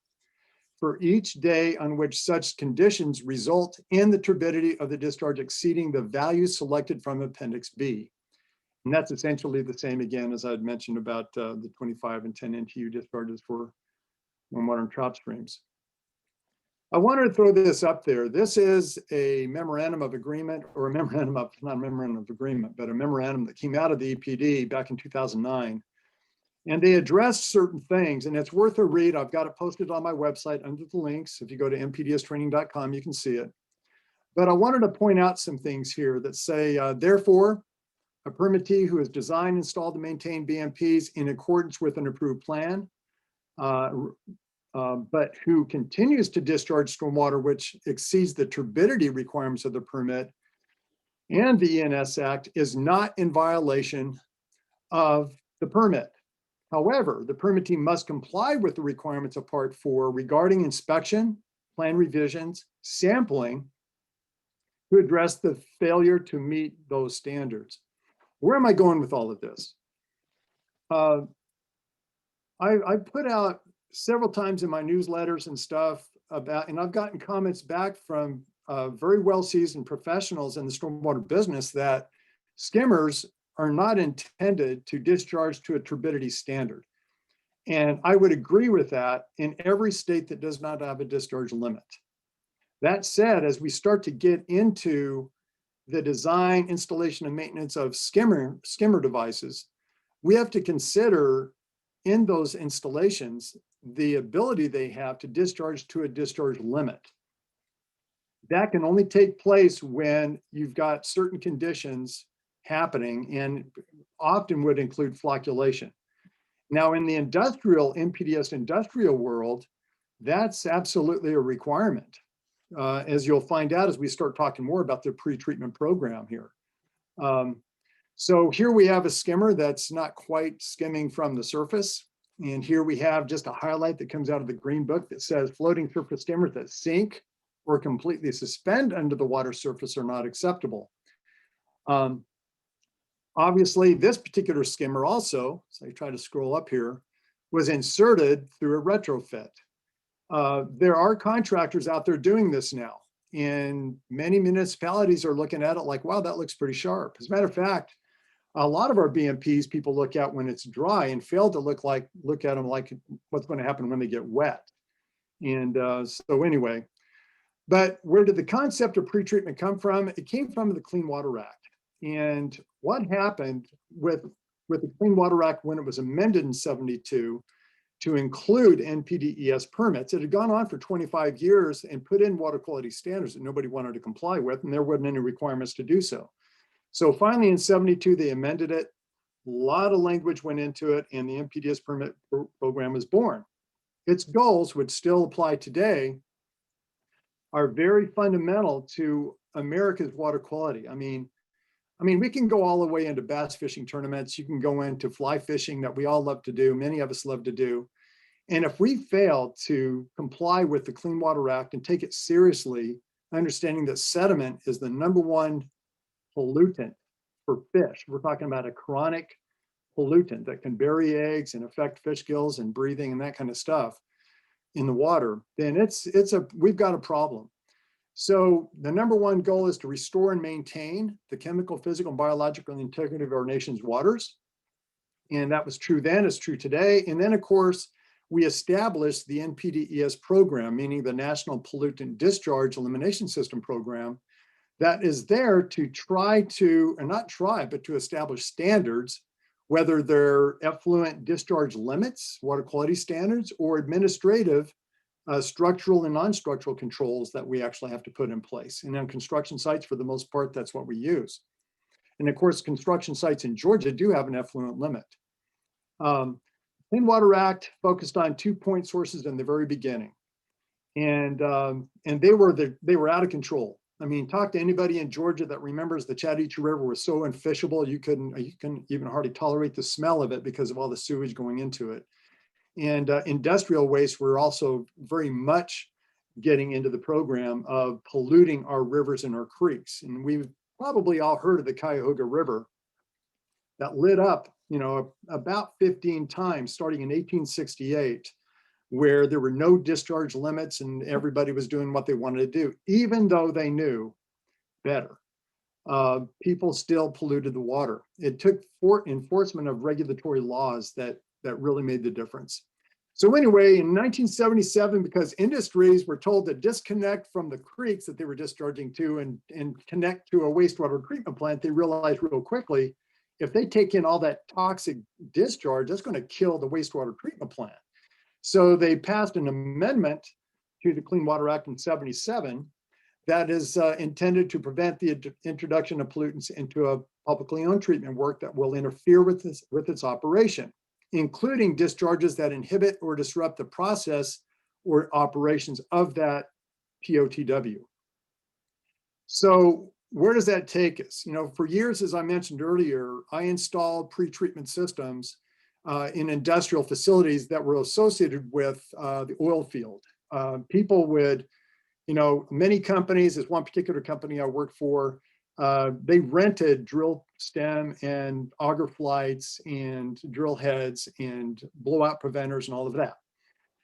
For each day on which such conditions result in the turbidity of the discharge exceeding the values selected from Appendix B. And that's essentially the same again, as I'd mentioned about the 25 and 10 NTU discharges for warm water and trout streams. I wanted to throw this up there. This is a memorandum of agreement, or a memorandum of, not a memorandum of agreement, but a memorandum that came out of the EPD back in 2009. And they addressed certain things, and it's worth a read. I've got it posted on my website under the links. If you go to mpdstraining.com, you can see it. But I wanted to point out some things here that say, therefore, a permittee who has designed, installed, and maintained BMPs in accordance with an approved plan, but who continues to discharge stormwater which exceeds the turbidity requirements of the permit and the ENS Act is not in violation of the permit. However, the permittee must comply with the requirements of Part 4 regarding inspection, plan revisions, sampling to address the failure to meet those standards. Where am I going with all of this? I put out several times in my newsletters and stuff about, and I've gotten comments back from very well-seasoned professionals in the stormwater business that skimmers are not intended to discharge to a turbidity standard. And I would agree with that in every state that does not have a discharge limit. That said, as we start to get into the design, installation, and maintenance of skimmer devices, we have to consider in those installations the ability they have to discharge to a discharge limit. That can only take place when you've got certain conditions happening, and often would include flocculation. Now, in the industrial, MPDS industrial world, that's absolutely a requirement, as you'll find out as we start talking more about the pre-treatment program here. So here we have a skimmer that's not quite skimming from the surface. And here we have just a highlight that comes out of the green book that says floating surface skimmers that sink or completely suspend under the water surface are not acceptable. Obviously, this particular skimmer also, so I try to scroll up here, was inserted through a retrofit. There are contractors out there doing this now, and many municipalities are looking at it like, wow, that looks pretty sharp. As a matter of fact, a lot of our BMPs people look at when it's dry and fail to look at them like what's going to happen when they get wet. And so anyway, but where did the concept of pre-treatment come from? It came from the Clean Water Act. And what happened with the Clean Water Act when it was amended in '72 to include NPDES permits? It had gone on for 25 years and put in water quality standards that nobody wanted to comply with, and there wasn't any requirements to do so. So finally in '72, they amended it. A lot of language went into it, and the NPDES permit program was born. Its goals, which still apply today, are very fundamental to America's water quality. I mean, we can go all the way into bass fishing tournaments. You can go into fly fishing that we all love to do. Many of us love to do. And if we fail to comply with the Clean Water Act and take it seriously, understanding that sediment is the #1 pollutant for fish. We're talking about a chronic pollutant that can bury eggs and affect fish gills and breathing and that kind of stuff in the water, then we've got a problem. So the #1 goal is to restore and maintain the chemical, physical, and biological integrity of our nation's waters. And that was true then, it's true today. And then of course, we established the NPDES program, meaning the National Pollutant Discharge Elimination System program, that is there to try to, and not try, but to establish standards whether they're effluent discharge limits, water quality standards, or administrative structural and non-structural controls that we actually have to put in place. And on construction sites, for the most part, that's what we use. And of course, construction sites in Georgia do have an effluent limit. Clean Water Act focused on 2 point sources in the very beginning. And they were out of control. I mean, talk to anybody in Georgia that remembers the Chattahoochee River was so unfishable, you couldn't even hardly tolerate the smell of it because of all the sewage going into it. And industrial waste were also very much getting into the program of polluting our rivers and our creeks. And we've probably all heard of the Cuyahoga River that lit up, you know, about 15 times starting in 1868, where there were no discharge limits and everybody was doing what they wanted to do, even though they knew better. People still polluted the water. It took enforcement of regulatory laws that really made the difference. So anyway, in 1977, because industries were told to disconnect from the creeks that they were discharging to and connect to a wastewater treatment plant, they realized real quickly, if they take in all that toxic discharge, that's going to kill the wastewater treatment plant. So they passed an amendment to the Clean Water Act in '77 that is intended to prevent the introduction of pollutants into a publicly owned treatment work that will interfere with its operation, including discharges that inhibit or disrupt the process or operations of that POTW. So where does that take us? You know, for years, as I mentioned earlier, I installed pre-treatment systems in industrial facilities that were associated with the oil field. People would, you know, many companies, there's one particular company I worked for, they rented drill stem and auger flights and drill heads and blowout preventers and all of that.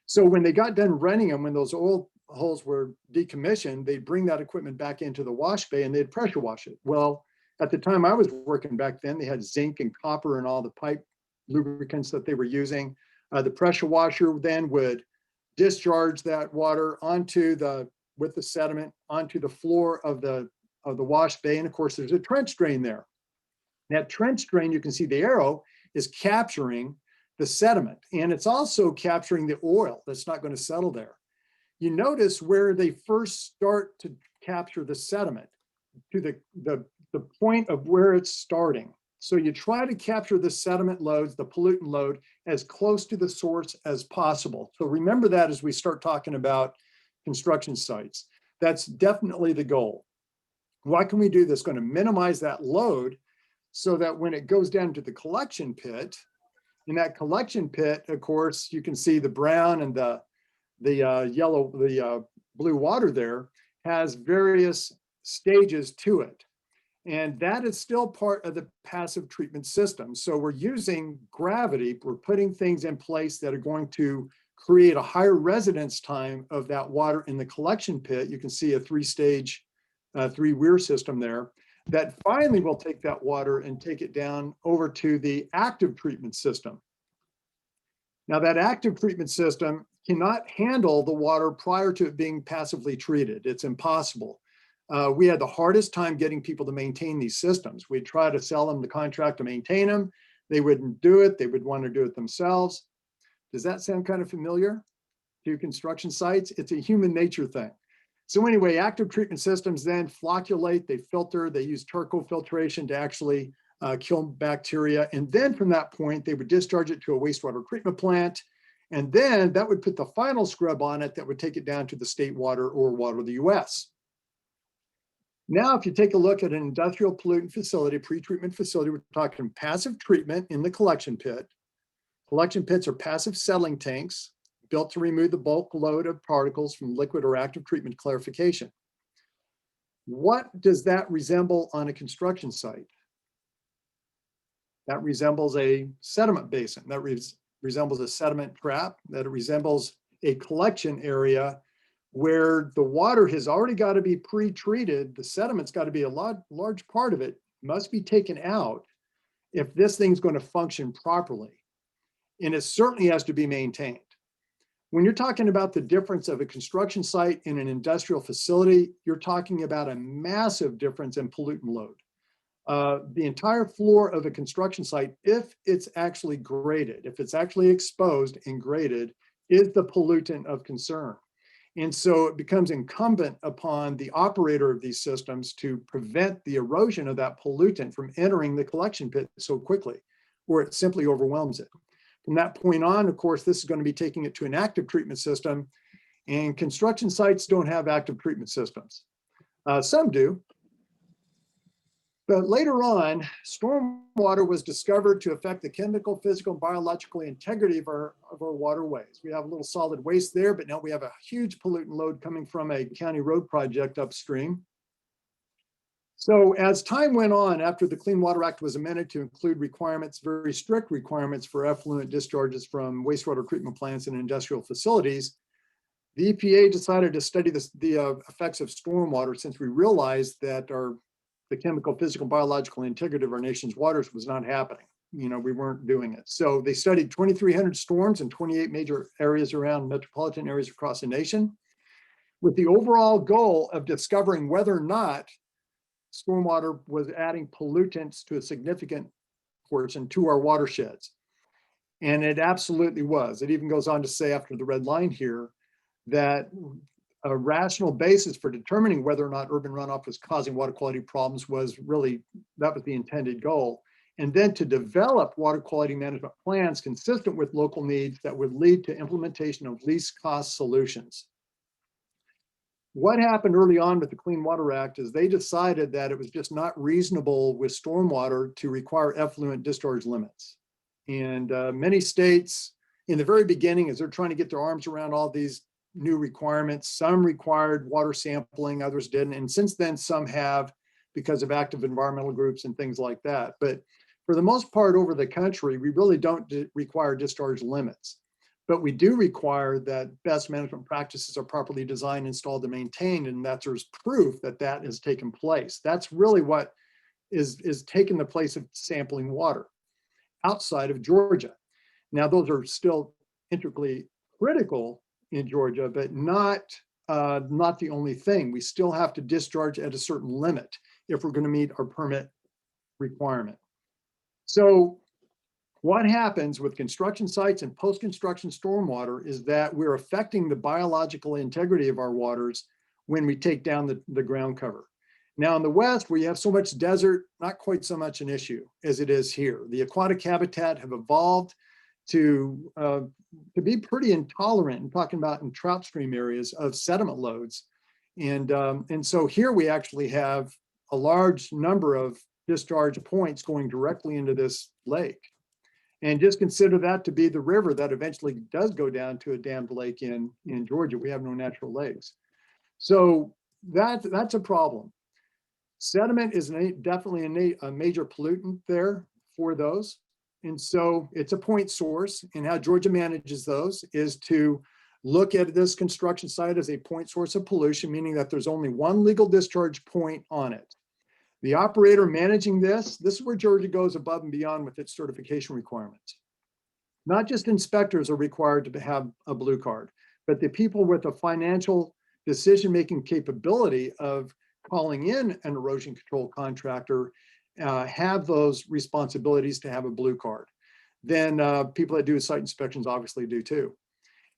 So when they got done renting them, when those oil holes were decommissioned, they'd bring that equipment back into the wash bay and they'd pressure wash it. Well, at the time I was working back then, they had zinc and copper and all the pipe lubricants that they were using. The pressure washer then would discharge that water with the sediment onto the floor of the wash bay. And of course, there's a trench drain there. That trench drain, you can see the arrow, is capturing the sediment. And it's also capturing the oil that's not going to settle there. You notice where they first start to capture the sediment to the point of where it's starting. So you try to capture the sediment loads, the pollutant load, as close to the source as possible. So remember that as we start talking about construction sites. That's definitely the goal. What can we do that's going to minimize that load so that when it goes down to the collection pit, in that collection pit, of course, you can see the brown and the blue water there has various stages to it. And that is still part of the passive treatment system. So we're using gravity, we're putting things in place that are going to create a higher residence time of that water in the collection pit. You can see a three-stage, three-weir system there that finally will take that water and take it down over to the active treatment system. Now that active treatment system cannot handle the water prior to it being passively treated. It's impossible. We had the hardest time getting people to maintain these systems. We'd try to sell them the contract to maintain them. They wouldn't do it. They would want to do it themselves. Does that sound kind of familiar to construction sites? It's a human nature thing. So anyway, active treatment systems then flocculate, they filter, they use charcoal filtration to actually kill bacteria. And then from that point, they would discharge it to a wastewater treatment plant. And then that would put the final scrub on it that would take it down to the state water or water of the US. Now, if you take a look at an industrial pollutant facility, pre-treatment facility, we're talking passive treatment in the collection pit. Collection pits are passive settling tanks built to remove the bulk load of particles from liquid or active treatment clarification. What does that resemble on a construction site? That resembles a sediment basin. That resembles a sediment trap. That resembles a collection area where the water has already got to be pre-treated. The sediment's got to be a large part of it must be taken out if this thing's going to function properly. And it certainly has to be maintained. When you're talking about the difference of a construction site and an industrial facility, you're talking about a massive difference in pollutant load. the entire floor of a construction site, if it's actually graded, if it's actually exposed and graded, is the pollutant of concern. And so it becomes incumbent upon the operator of these systems to prevent the erosion of that pollutant from entering the collection pit so quickly, or it simply overwhelms it. From that point on, of course, this is going to be taking it to an active treatment system, and construction sites don't have active treatment systems. Some do. But later on, stormwater was discovered to affect the chemical, physical, and biological integrity of our waterways. We have a little solid waste there, but now we have a huge pollutant load coming from a county road project upstream. So as time went on, after the Clean Water Act was amended to include requirements, very strict requirements for effluent discharges from wastewater treatment plants and industrial facilities, the EPA decided to study the effects of stormwater, since we realized that the chemical, physical, biological integrity of our nation's waters was not happening. We weren't doing it. So they studied 2,300 storms in 28 major areas around metropolitan areas across the nation, with the overall goal of discovering whether or not stormwater was adding pollutants to a significant portion to our watersheds. And it absolutely was. It even goes on to say, after the red line here, that a rational basis for determining whether or not urban runoff was causing water quality problems was really, that was the intended goal. And then to develop water quality management plans consistent with local needs that would lead to implementation of least cost solutions. What happened early on with the Clean Water Act is they decided that it was just not reasonable with stormwater to require effluent discharge limits. And many states in the very beginning, as they're trying to get their arms around all these new requirements, some required water sampling, others didn't. And since then, some have, because of active environmental groups and things like that. But for the most part over the country, we really don't require discharge limits. But we do require that best management practices are properly designed, installed, and maintained, and that there's proof that that has taken place. That's really what is taking the place of sampling water outside of Georgia. Now, those are still integrally critical in Georgia, but not the only thing. We still have to discharge at a certain limit if we're going to meet our permit requirement. So what happens with construction sites and post-construction stormwater is that we're affecting the biological integrity of our waters when we take down the ground cover. Now in the West, where you have so much desert, not quite so much an issue as it is here. The aquatic habitat have evolved to be pretty intolerant, and talking about in trout stream areas, of sediment loads. And so here we actually have a large number of discharge points going directly into this lake. And just consider that to be the river that eventually does go down to a dammed lake in Georgia. We have no natural lakes. So that's a problem. Sediment is definitely a major pollutant there for those. And so it's a point source, and how Georgia manages those is to look at this construction site as a point source of pollution, meaning that there's only one legal discharge point on it. The operator managing this is where Georgia goes above and beyond with its certification requirements. Not just inspectors are required to have a blue card, but the people with a financial decision-making capability of calling in an erosion control contractor have those responsibilities to have a blue card. Then people that do site inspections obviously do too.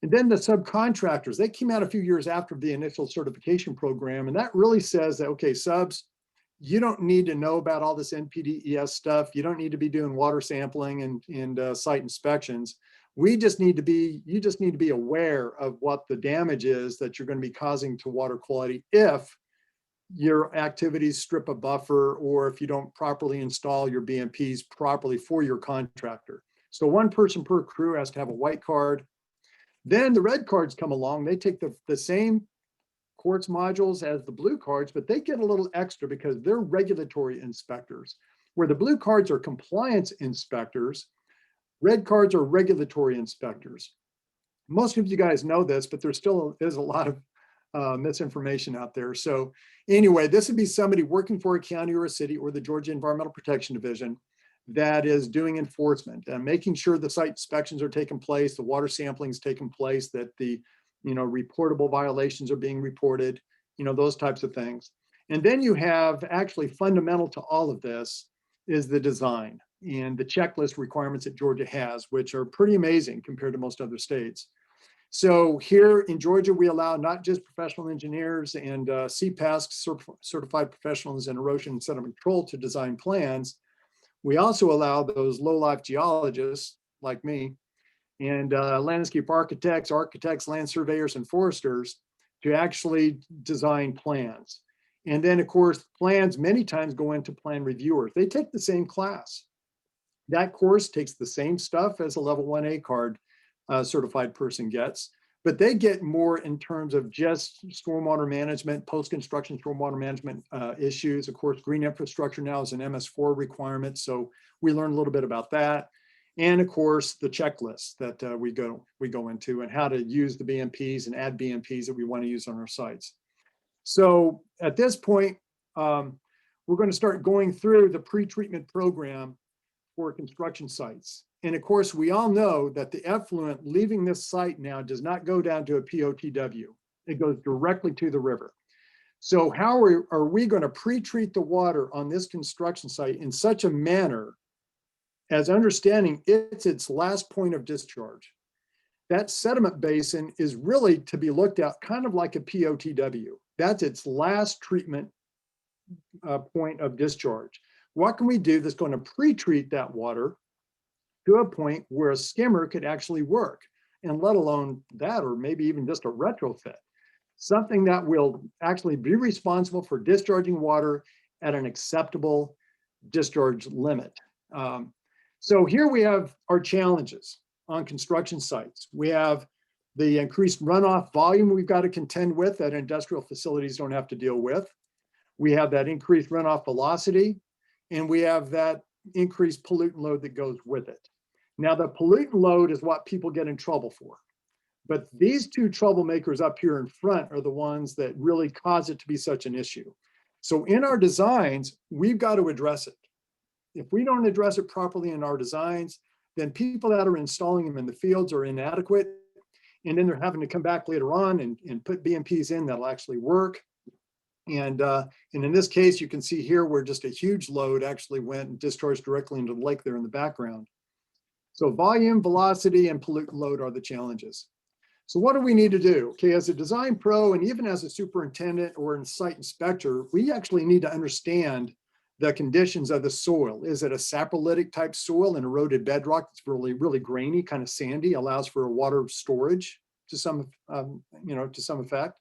And then the subcontractors, they came out a few years after the initial certification program, and that really says that, okay, subs, you don't need to know about all this NPDES stuff. You don't need to be doing water sampling and site inspections. You just need to be aware of what the damage is that you're going to be causing to water quality if your activities strip a buffer, or if you don't properly install your BMPs properly for your contractor. So one person per crew has to have a white card. Then the red cards come along. They take the same quartz modules as the blue cards, but they get a little extra because they're regulatory inspectors. Where the blue cards are compliance inspectors, red cards are regulatory inspectors. Most of you guys know this, but there still is a lot of misinformation out there. So anyway, this would be somebody working for a county or a city or the Georgia Environmental Protection Division that is doing enforcement and making sure the site inspections are taking place, the water sampling is taking place, that the reportable violations are being reported, those types of things. And then you have actually fundamental to all of this is the design and the checklist requirements that Georgia has, which are pretty amazing compared to most other states. So here in Georgia, we allow not just professional engineers and CPASC certified professionals in erosion and sediment control to design plans. We also allow those low-life geologists like me and landscape architects, land surveyors, and foresters to actually design plans. And then, of course, plans many times go into plan reviewers. They take the same class. That course takes the same stuff as a level 1A card certified person gets, but they get more in terms of just stormwater management, post-construction stormwater management issues. Of course, green infrastructure now is an MS4 requirement, so we learn a little bit about that. And of course, the checklists that we go into and how to use the BMPs and add BMPs that we want to use on our sites. So at this point, we're going to start going through the pre-treatment program for construction sites. And of course, we all know that the effluent leaving this site now does not go down to a POTW. It goes directly to the river. So how are we going to pre-treat the water on this construction site in such a manner as understanding it's its last point of discharge? That sediment basin is really to be looked at kind of like a POTW. That's its last treatment point of discharge. What can we do that's going to pre-treat that water to a point where a skimmer could actually work, and let alone that, or maybe even just a retrofit, something that will actually be responsible for discharging water at an acceptable discharge limit. So here we have our challenges on construction sites. We have the increased runoff volume we've got to contend with that industrial facilities don't have to deal with. We have that increased runoff velocity, and we have that increased pollutant load that goes with it. Now, the pollutant load is what people get in trouble for. But these two troublemakers up here in front are the ones that really cause it to be such an issue. So in our designs, we've got to address it. If we don't address it properly in our designs, then people that are installing them in the fields are inadequate. And then they're having to come back later on and put BMPs in that'll actually work. And in this case, you can see here where just a huge load actually went and discharged directly into the lake there in the background. So volume, velocity, and pollutant load are the challenges. So what do we need to do? Okay, as a design pro and even as a superintendent or a site inspector, we actually need to understand the conditions of the soil. Is it a saprolitic type soil and eroded bedrock that's really, really grainy, kind of sandy, allows for a water storage to some, to some effect?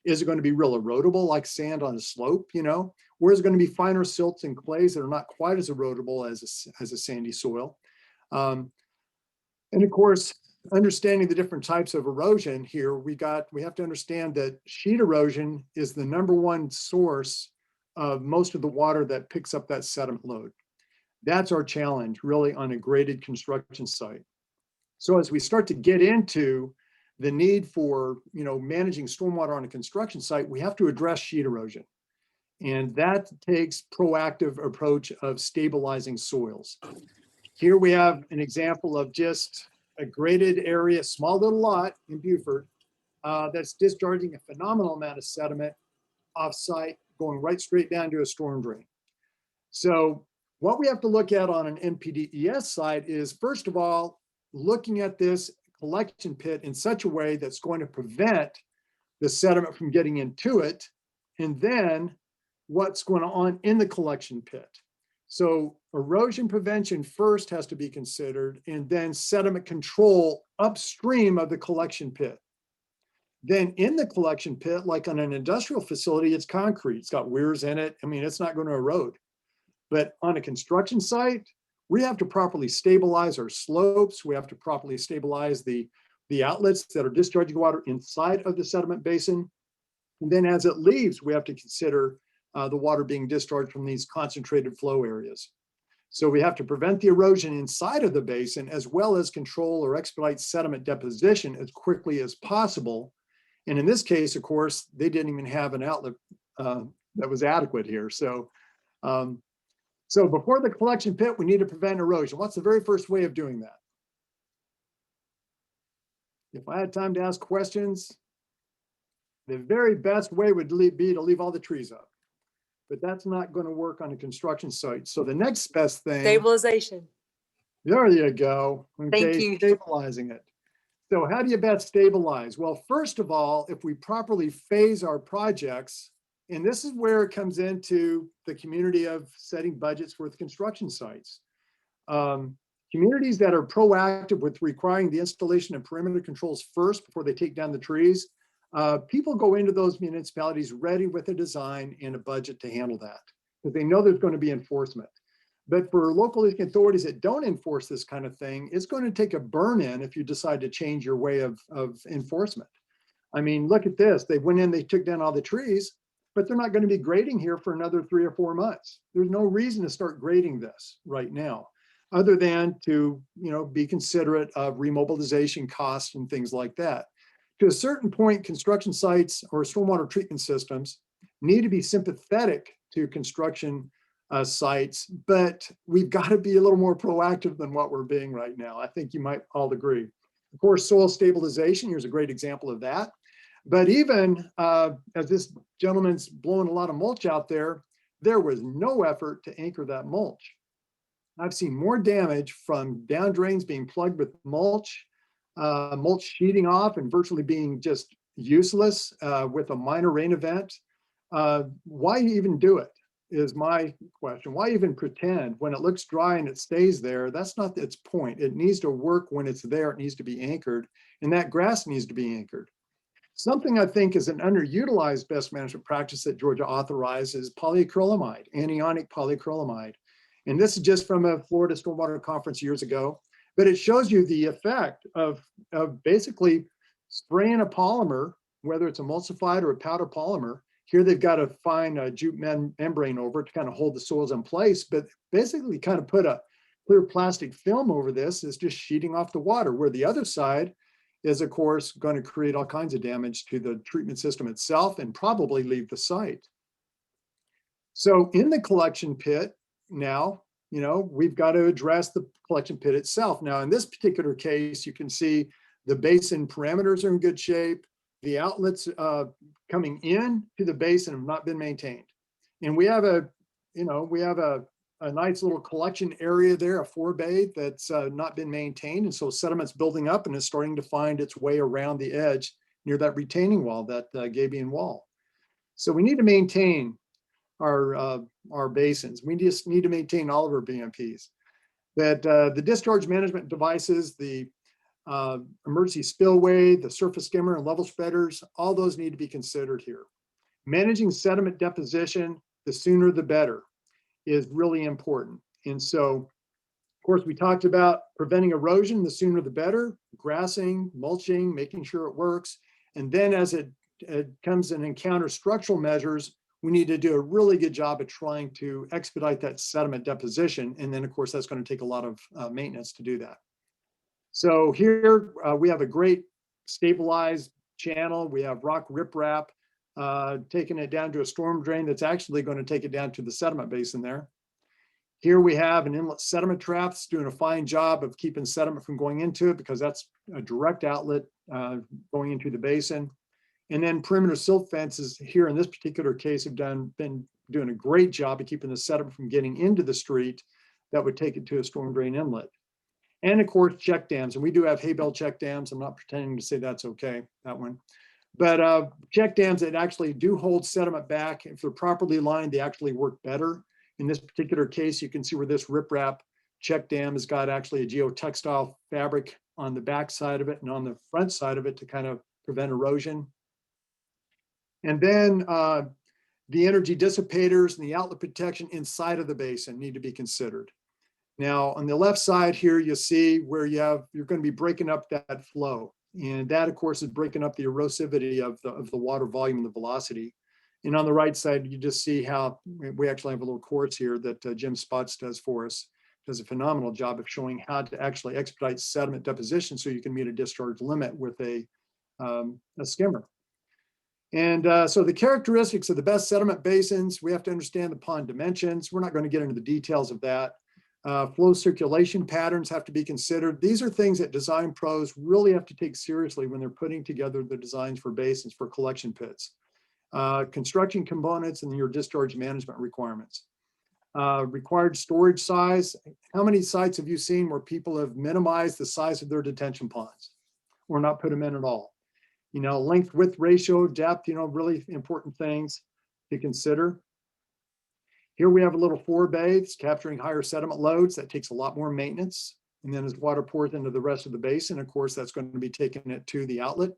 Is it going to be real erodible like sand on a slope, or is it going to be finer silts and clays that are not quite as erodible as a sandy soil? And of course, understanding the different types of erosion here, we have to understand that sheet erosion is the #1 source of most of the water that picks up that sediment load. That's our challenge really on a graded construction site. So as we start to get into the need for managing stormwater on a construction site, we have to address sheet erosion. And that takes proactive approach of stabilizing soils. Here we have an example of just a graded area, small little lot in Beaufort that's discharging a phenomenal amount of sediment off-site, going right straight down to a storm drain. So what we have to look at on an NPDES site is, first of all, looking at this collection pit in such a way that's going to prevent the sediment from getting into it, and then what's going on in the collection pit. So erosion prevention first has to be considered, and then sediment control upstream of the collection pit. Then in the collection pit, like on an industrial facility, it's concrete. It's got weirs in it. I mean, it's not going to erode. But on a construction site, we have to properly stabilize our slopes. We have to properly stabilize the outlets that are discharging water inside of the sediment basin. And then as it leaves, we have to consider the water being discharged from these concentrated flow areas. So we have to prevent the erosion inside of the basin, as well as control or expedite sediment deposition as quickly as possible. And in this case, of course, they didn't even have an outlet that was adequate here. So, so before the collection pit, we need to prevent erosion. What's the very first way of doing that? If I had time to ask questions, The very best way would be to leave all the trees up. But that's not going to work on a construction site. So the next best thing. Stabilization. There you go. Thank Okay, you. stabilizing it. So how do you best stabilize? Well, first of all, if we properly phase our projects, and this is where it comes into the community of setting budgets for the construction sites. Communities that are proactive with requiring the installation of perimeter controls first before they take down the trees, people go into those municipalities ready with a design and a budget to handle that, because they know there's going to be enforcement. But for local authorities that don't enforce this kind of thing, it's going to take a burn-in if you decide to change your way of enforcement. I mean, look at this. They went in, they took down all the trees, but they're not going to be grading here for another 3 or 4 months. There's no reason to start grading this right now, other than to, be considerate of remobilization costs and things like that. To a certain point, construction sites or stormwater treatment systems need to be sympathetic to construction sites, but we've got to be a little more proactive than what we're being right now. I think you might all agree. Of course, soil stabilization, here's a great example of that. But even as this gentleman's blowing a lot of mulch out there, there was no effort to anchor that mulch. I've seen more damage from down drains being plugged with mulch, mulch sheeting off and virtually being just useless with a minor rain event. Why even do it is my question. Why even pretend when it looks dry and it stays there? That's not its point. It needs to work when it's there. It needs to be anchored, and that grass needs to be anchored. Something I think is an underutilized best management practice that Georgia authorizes polyacrylamide, anionic polyacrylamide. And this is just from a Florida Stormwater Conference years ago, but it shows you the effect of basically spraying a polymer, whether it's emulsified or a powder polymer. Here they've got a fine jute membrane over it to kind of hold the soils in place, but basically kind of put a clear plastic film over this. Is just sheeting off the water, where the other side is, of course, going to create all kinds of damage to the treatment system itself and probably leave the site. So in the collection pit now, we've got to address the collection pit itself. Now, in this particular case, you can see the basin parameters are in good shape. The outlets coming in to the basin have not been maintained. And we have a nice little collection area there, a forebay that's not been maintained. And so sediment's building up and is starting to find its way around the edge near that retaining wall, that gabion wall. So we need to maintain our basins. We just need to maintain all of our BMPs. That the discharge management devices, the emergency spillway, the surface skimmer and level spreaders, all those need to be considered here. Managing sediment deposition, the sooner the better, is really important. And so, of course, we talked about preventing erosion, the sooner the better, grassing, mulching, making sure it works. And then as it comes and encounters structural measures, we need to do a really good job of trying to expedite that sediment deposition. And then, of course, that's going to take a lot of maintenance to do that. So here we have a great stabilized channel. We have rock riprap taking it down to a storm drain that's actually going to take it down to the sediment basin there. Here we have an inlet sediment trap that's doing a fine job of keeping sediment from going into it, because that's a direct outlet going into the basin. And then perimeter silt fences here in this particular case have been doing a great job of keeping the sediment from getting into the street that would take it to a storm drain inlet. And of course, check dams. And we do have hay bale check dams. I'm not pretending to say that's okay, that one. But check dams that actually do hold sediment back, if they're properly lined, they actually work better. In this particular case, you can see where this riprap check dam has got actually a geotextile fabric on the back side of it and on the front side of it to kind of prevent erosion. And then the energy dissipators and the outlet protection inside of the basin need to be considered. Now, on the left side here, you see where you're going to be breaking up that flow. And that, of course, is breaking up the erosivity of the water volume and the velocity. And on the right side, you just see how we actually have a little course here that Jim Spots does for us. Does a phenomenal job of showing how to actually expedite sediment deposition so you can meet a discharge limit with a skimmer. And so the characteristics of the best sediment basins, we have to understand the pond dimensions. We're not going to get into the details of that. Flow circulation patterns have to be considered. These are things that design pros really have to take seriously when they're putting together the designs for basins for collection pits. Construction components and your discharge management requirements. Required storage size. How many sites have you seen where people have minimized the size of their detention ponds or not put them in at all? You know, length, width ratio, depth, you know, really important things to consider. Here we have a little forebay. It's capturing higher sediment loads. That takes a lot more maintenance. And then as water pours into the rest of the basin, of course, that's going to be taking it to the outlet.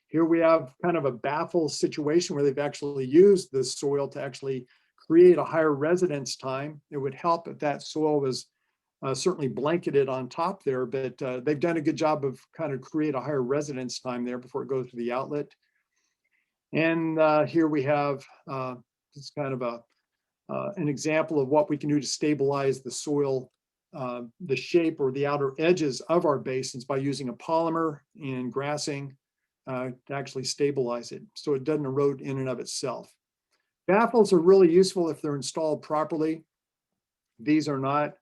Here we have kind of a baffle situation where they've actually used the soil to actually create a higher residence time. It would help if that soil was certainly blanketed on top there, but they've done a good job of kind of create a higher residence time there before it goes to the outlet. And here we have just kind of an example of what we can do to stabilize the soil, the shape or the outer edges of our basins by using a polymer and grassing to actually stabilize it so it doesn't erode in and of itself. Baffles are really useful if they're installed properly. These are not.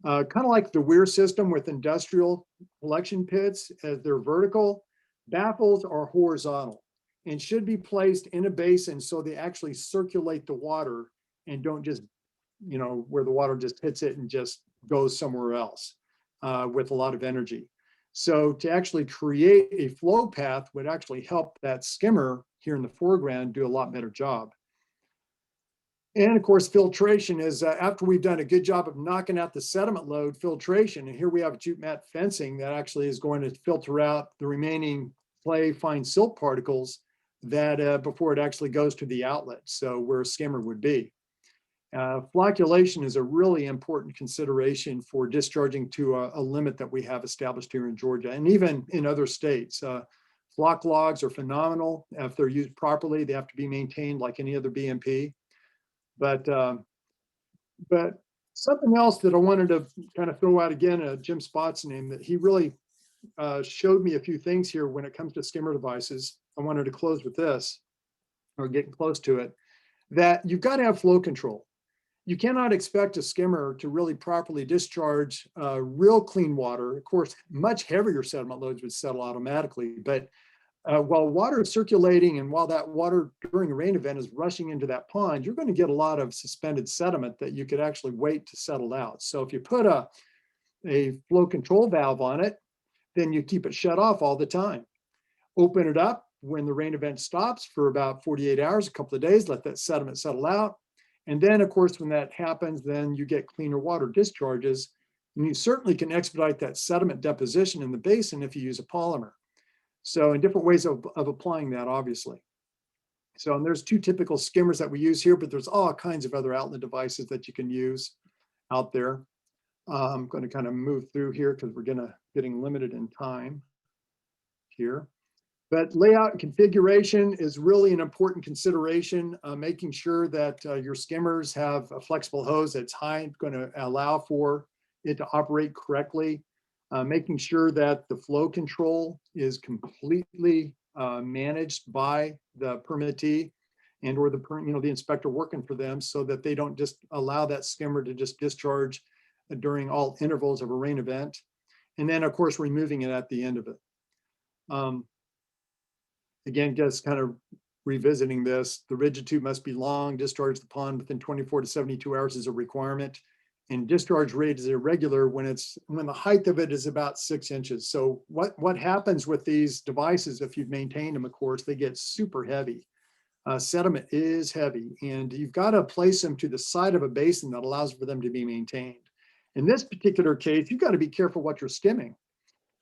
Kind of like the weir system with industrial collection pits, as they're vertical, baffles are horizontal and should be placed in a basin so they actually circulate the water and don't just, you know, where the water just hits it and just goes somewhere else with a lot of energy. So to actually create a flow path would actually help that skimmer here in the foreground do a lot better job. And of course, filtration is after we've done a good job of knocking out the sediment load, filtration, and here we have jute mat fencing that actually is going to filter out the remaining clay fine silt particles that before it actually goes to the outlet, so where a skimmer would be. Flocculation is a really important consideration for discharging to a limit that we have established here in Georgia and even in other states. Flock logs are phenomenal. If they're used properly, they have to be maintained like any other BMP. But something else that I wanted to kind of throw out again, Jim Spott's name, that he really showed me a few things here when it comes to skimmer devices. I wanted to close with this, or getting close to it, that you've got to have flow control. You cannot expect a skimmer to really properly discharge real clean water. Of course, much heavier sediment loads would settle automatically, but while water is circulating and while that water during a rain event is rushing into that pond, you're going to get a lot of suspended sediment that you could actually wait to settle out. So if you put a flow control valve on it, then you keep it shut off all the time. Open it up when the rain event stops for about 48 hours, a couple of days, let that sediment settle out. And then of course, when that happens, then you get cleaner water discharges. And you certainly can expedite that sediment deposition in the basin if you use a polymer. So in different ways of applying that, obviously. So and there's two typical skimmers that we use here, but there's all kinds of other outlet devices that you can use out there. I'm going to kind of move through here because we're getting limited in time here. But layout and configuration is really an important consideration, making sure that your skimmers have a flexible hose that's high, going to allow for it to operate correctly. Making sure that the flow control is completely managed by the permittee and or the inspector working for them so that they don't just allow that skimmer to just discharge during all intervals of a rain event. And then of course, removing it at the end of it. Again, just kind of revisiting this, the rigid tube must be long, discharge the pond within 24 to 72 hours is a requirement. And discharge rate is irregular when the height of it is about 6 inches. So what happens with these devices, if you've maintained them, of course, they get super heavy. Sediment is heavy, and you've got to place them to the side of a basin that allows for them to be maintained. In this particular case, you've got to be careful what you're skimming.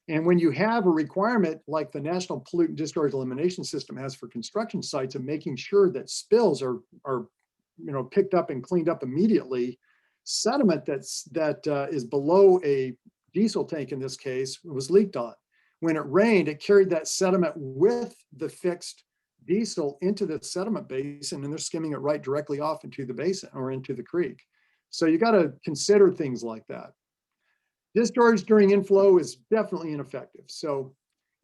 And when you have a requirement like the National Pollutant Discharge Elimination System has for construction sites of making sure that spills are picked up and cleaned up immediately, sediment that is below a diesel tank in this case was leaked on. When it rained, it carried that sediment with the fixed diesel into the sediment basin, and they're skimming it right directly off into the basin or into the creek. So you got to consider things like that. Discharge during inflow is definitely ineffective. So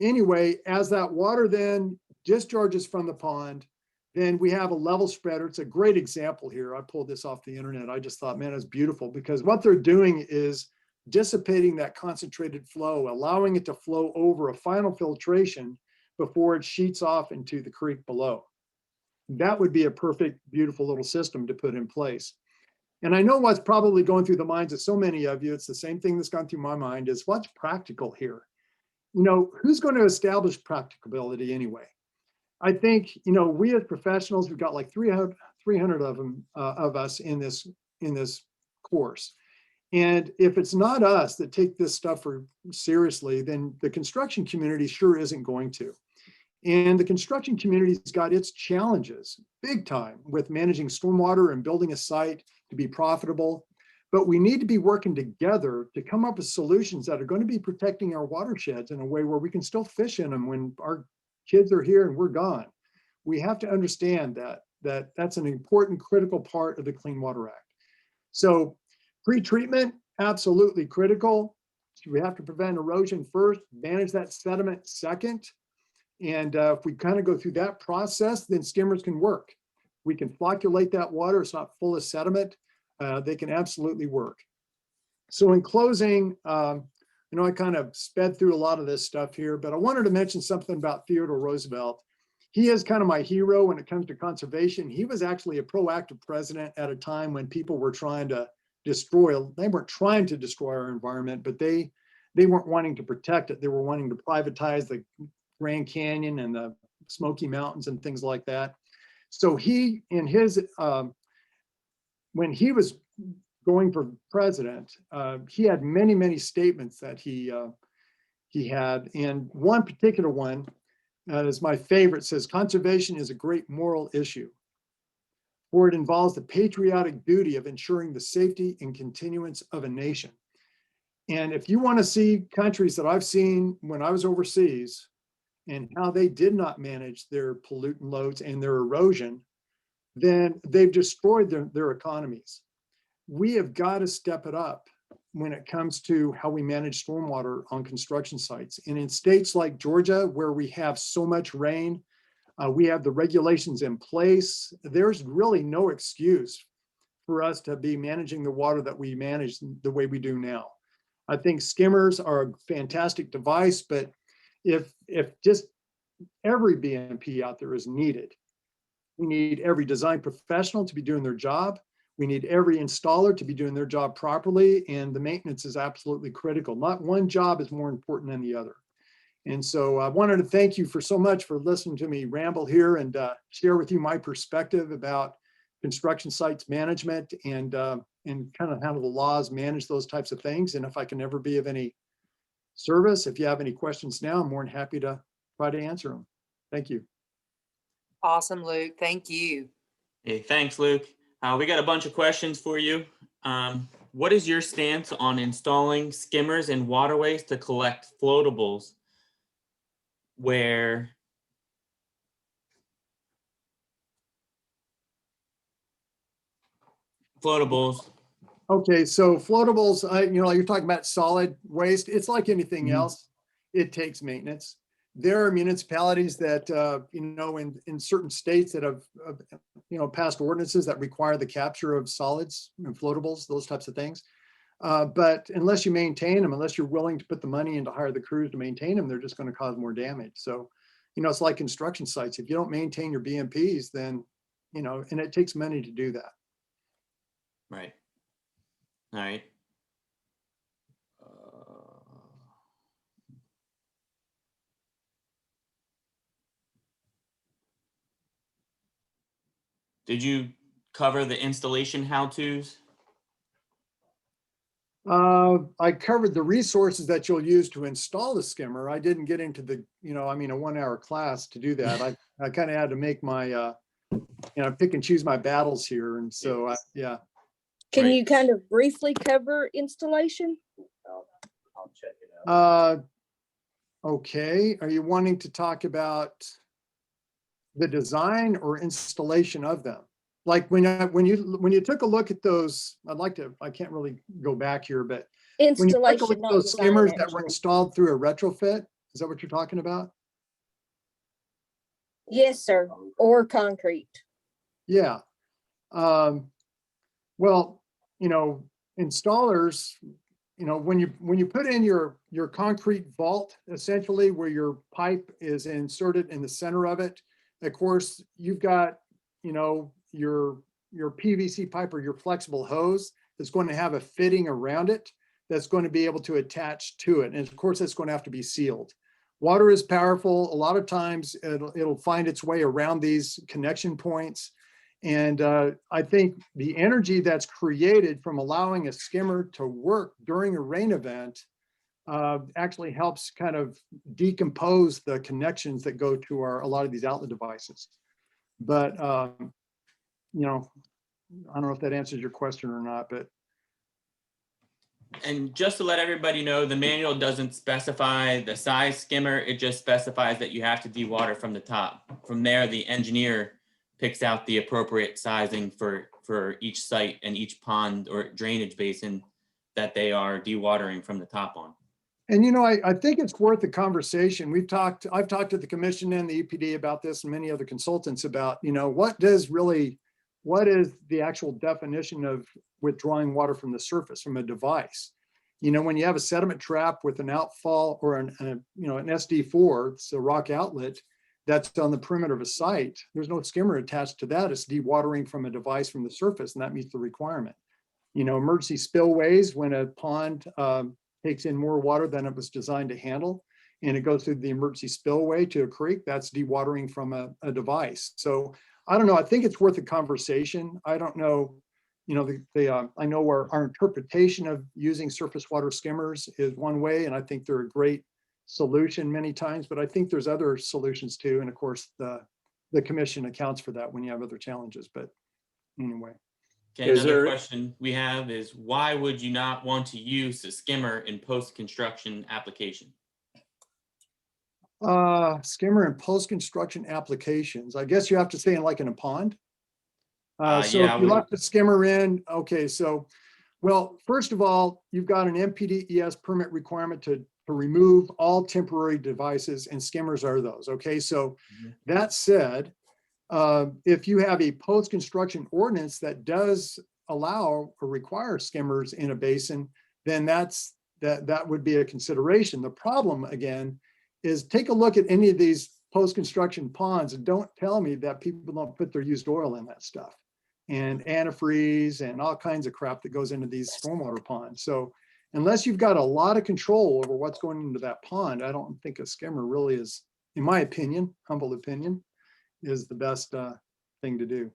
anyway, as that water then discharges from the pond, Then we have a level spreader. It's a great example here. I pulled this off the internet. I just thought, man, it's beautiful because what they're doing is dissipating that concentrated flow, allowing it to flow over a final filtration before it sheets off into the creek below. That would be a perfect, beautiful little system to put in place. And I know what's probably going through the minds of so many of you, it's the same thing that's gone through my mind, is what's practical here? You know, who's going to establish practicability anyway? I think, you know, we as professionals, we've got like 300 of them, of us in this course. And if it's not us that take this stuff seriously, then the construction community sure isn't going to. And the construction community's got its challenges big time with managing stormwater and building a site to be profitable. But we need to be working together to come up with solutions that are going to be protecting our watersheds in a way where we can still fish in them when our kids are here and we're gone. We have to understand that that's an important, critical part of the Clean Water Act. So pre-treatment, absolutely critical. We have to prevent erosion first, manage that sediment second. And if we kind of go through that process, then skimmers can work. We can flocculate that water. It's not full of sediment. They can absolutely work. So in closing, I know I kind of sped through a lot of this stuff here, but I wanted to mention something about Theodore Roosevelt. He is kind of my hero when it comes to conservation. He was actually a proactive president at a time when people were trying to they weren't trying to destroy our environment, but they weren't wanting to protect it. They were wanting to privatize the Grand Canyon and the Smoky Mountains and things like that. So he, in his, when he was going for president, he had many, many statements that he had. And one particular one is my favorite, says, conservation is a great moral issue, for it involves the patriotic duty of ensuring the safety and continuance of a nation. And if you want to see countries that I've seen when I was overseas and how they did not manage their pollutant loads and their erosion, then they've destroyed their economies. We have got to step it up when it comes to how we manage stormwater on construction sites. And in states like Georgia, where we have so much rain, we have the regulations in place. There's really no excuse for us to be managing the water that we manage the way we do now. I think skimmers are a fantastic device, but if just every BMP out there is needed, we need every design professional to be doing their job. We need every installer to be doing their job properly, and the maintenance is absolutely critical. Not one job is more important than the other. And so I wanted to thank you for so much for listening to me ramble here and share with you my perspective about construction sites management and kind of how the laws manage those types of things. And if I can ever be of any service, if you have any questions now, I'm more than happy to try to answer them. Thank you. Awesome, Luke. Thank you. Hey, thanks, Luke. We got a bunch of questions for you. What is your stance on installing skimmers in waterways to collect floatables where floatables? Okay, so floatables, you're talking about solid waste. It's like anything else. It takes maintenance. There are municipalities that, in certain states that have, passed ordinances that require the capture of solids and floatables, those types of things. But unless you maintain them, unless you're willing to put the money in to hire the crews to maintain them, they're just going to cause more damage. So, it's like construction sites. If you don't maintain your BMPs, then, and it takes money to do that. Right. All right. Did you cover the installation how-tos? I covered the resources that you'll use to install the skimmer. I didn't get into the, a 1-hour class to do that. I kind of had to make my, pick and choose my battles here. And so, yeah. Can Right. you kind of briefly cover installation? I'll check it out. Okay. Are you wanting to talk about the design or installation of them? Like when you took a look at those, I can't really go back here, but when you took a look Installation, at not those design, skimmers that were actually. installed through a retrofit, is that what you're talking about? Yes, sir. Or concrete. Yeah. Well, you know, installers, you know, when you put in your concrete vault, essentially where your pipe is inserted in the center of it, of course, you've got, you know, your PVC pipe or your flexible hose that's going to have a fitting around it that's going to be able to attach to it. And of course, it's going to have to be sealed. Water is powerful. A lot of times it'll find its way around these connection points. And I think the energy that's created from allowing a skimmer to work during a rain event actually helps kind of decompose the connections that go to a lot of these outlet devices. But, you know, I don't know if that answers your question or not, but. And just to let everybody know, the manual doesn't specify the size skimmer. It just specifies that you have to dewater from the top. From there, the engineer picks out the appropriate sizing for each site and each pond or drainage basin that they are dewatering from the top on. And, you know, I think it's worth a conversation. I've talked to the commission and the EPD about this and many other consultants about, you know, what is the actual definition of withdrawing water from the surface from a device? You know, when you have a sediment trap with an outfall or an SD4, it's a rock outlet that's on the perimeter of a site, there's no skimmer attached to that. It's dewatering from a device from the surface, and that meets the requirement. You know, emergency spillways, when a pond takes in more water than it was designed to handle, and it goes through the emergency spillway to a creek, that's dewatering from a device. So I don't know, I think it's worth a conversation. I don't know, you know, I know our interpretation of using surface water skimmers is one way, and I think they're a great solution many times, but I think there's other solutions too. And of course, the commission accounts for that when you have other challenges, but anyway. Okay, another question we have is, why would you not want to use a skimmer in post-construction application? Skimmer and post-construction applications. I guess you have to say in a pond. So yeah, if you left the skimmer in, okay, so, well, first of all, you've got an MPDES permit requirement to remove all temporary devices, and skimmers are those, okay? So that said, if you have a post-construction ordinance that does allow or require skimmers in a basin, then that would be a consideration. The problem, again, is take a look at any of these post-construction ponds and don't tell me that people don't put their used oil in that stuff and antifreeze and all kinds of crap that goes into these stormwater ponds. So unless you've got a lot of control over what's going into that pond, I don't think a skimmer really is, in my opinion, humble opinion, is the best thing to do.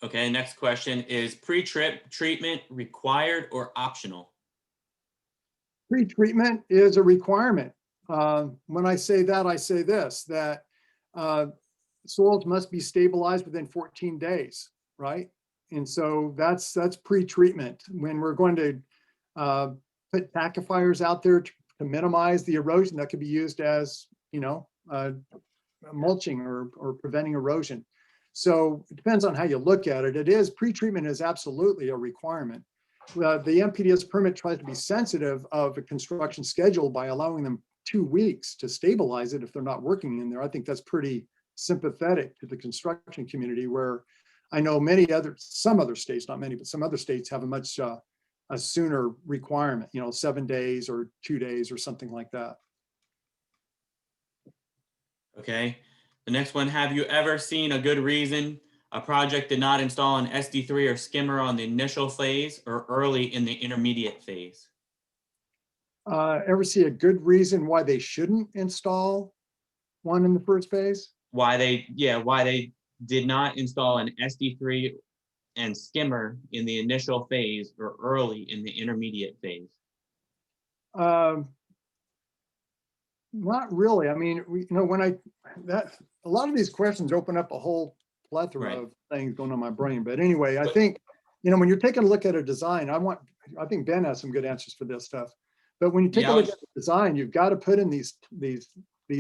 Okay, next question is, pre-trip treatment required or optional? Pre-treatment is a requirement. When I say that, I say this, that soils must be stabilized within 14 days, right? And so that's pre-treatment. When we're going to put tackifiers out there to minimize the erosion, that could be used as, you know, mulching or preventing erosion. So it depends on how you look at it. Pre-treatment is absolutely a requirement. The MPDS permit tries to be sensitive of a construction schedule by allowing them 2 weeks to stabilize it if they're not working in there. I think that's pretty sympathetic to the construction community, where I know some other states, not many, but some other states have a much a sooner requirement, you know, 7 days or 2 days or something like that. Okay, the next one, have you ever seen a good reason a project did not install an SD3 or skimmer on the initial phase or early in the intermediate phase? Ever see a good reason why they shouldn't install one in the first phase? Why they did not install an SD3 and skimmer in the initial phase or early in the intermediate phase? Not really. I mean, a lot of these questions open up a whole plethora of things going on in my brain. But anyway, I think, you know, when you're taking a look at a design, I think Ben has some good answers for this stuff. But when you take a look at the design, you've got to put in these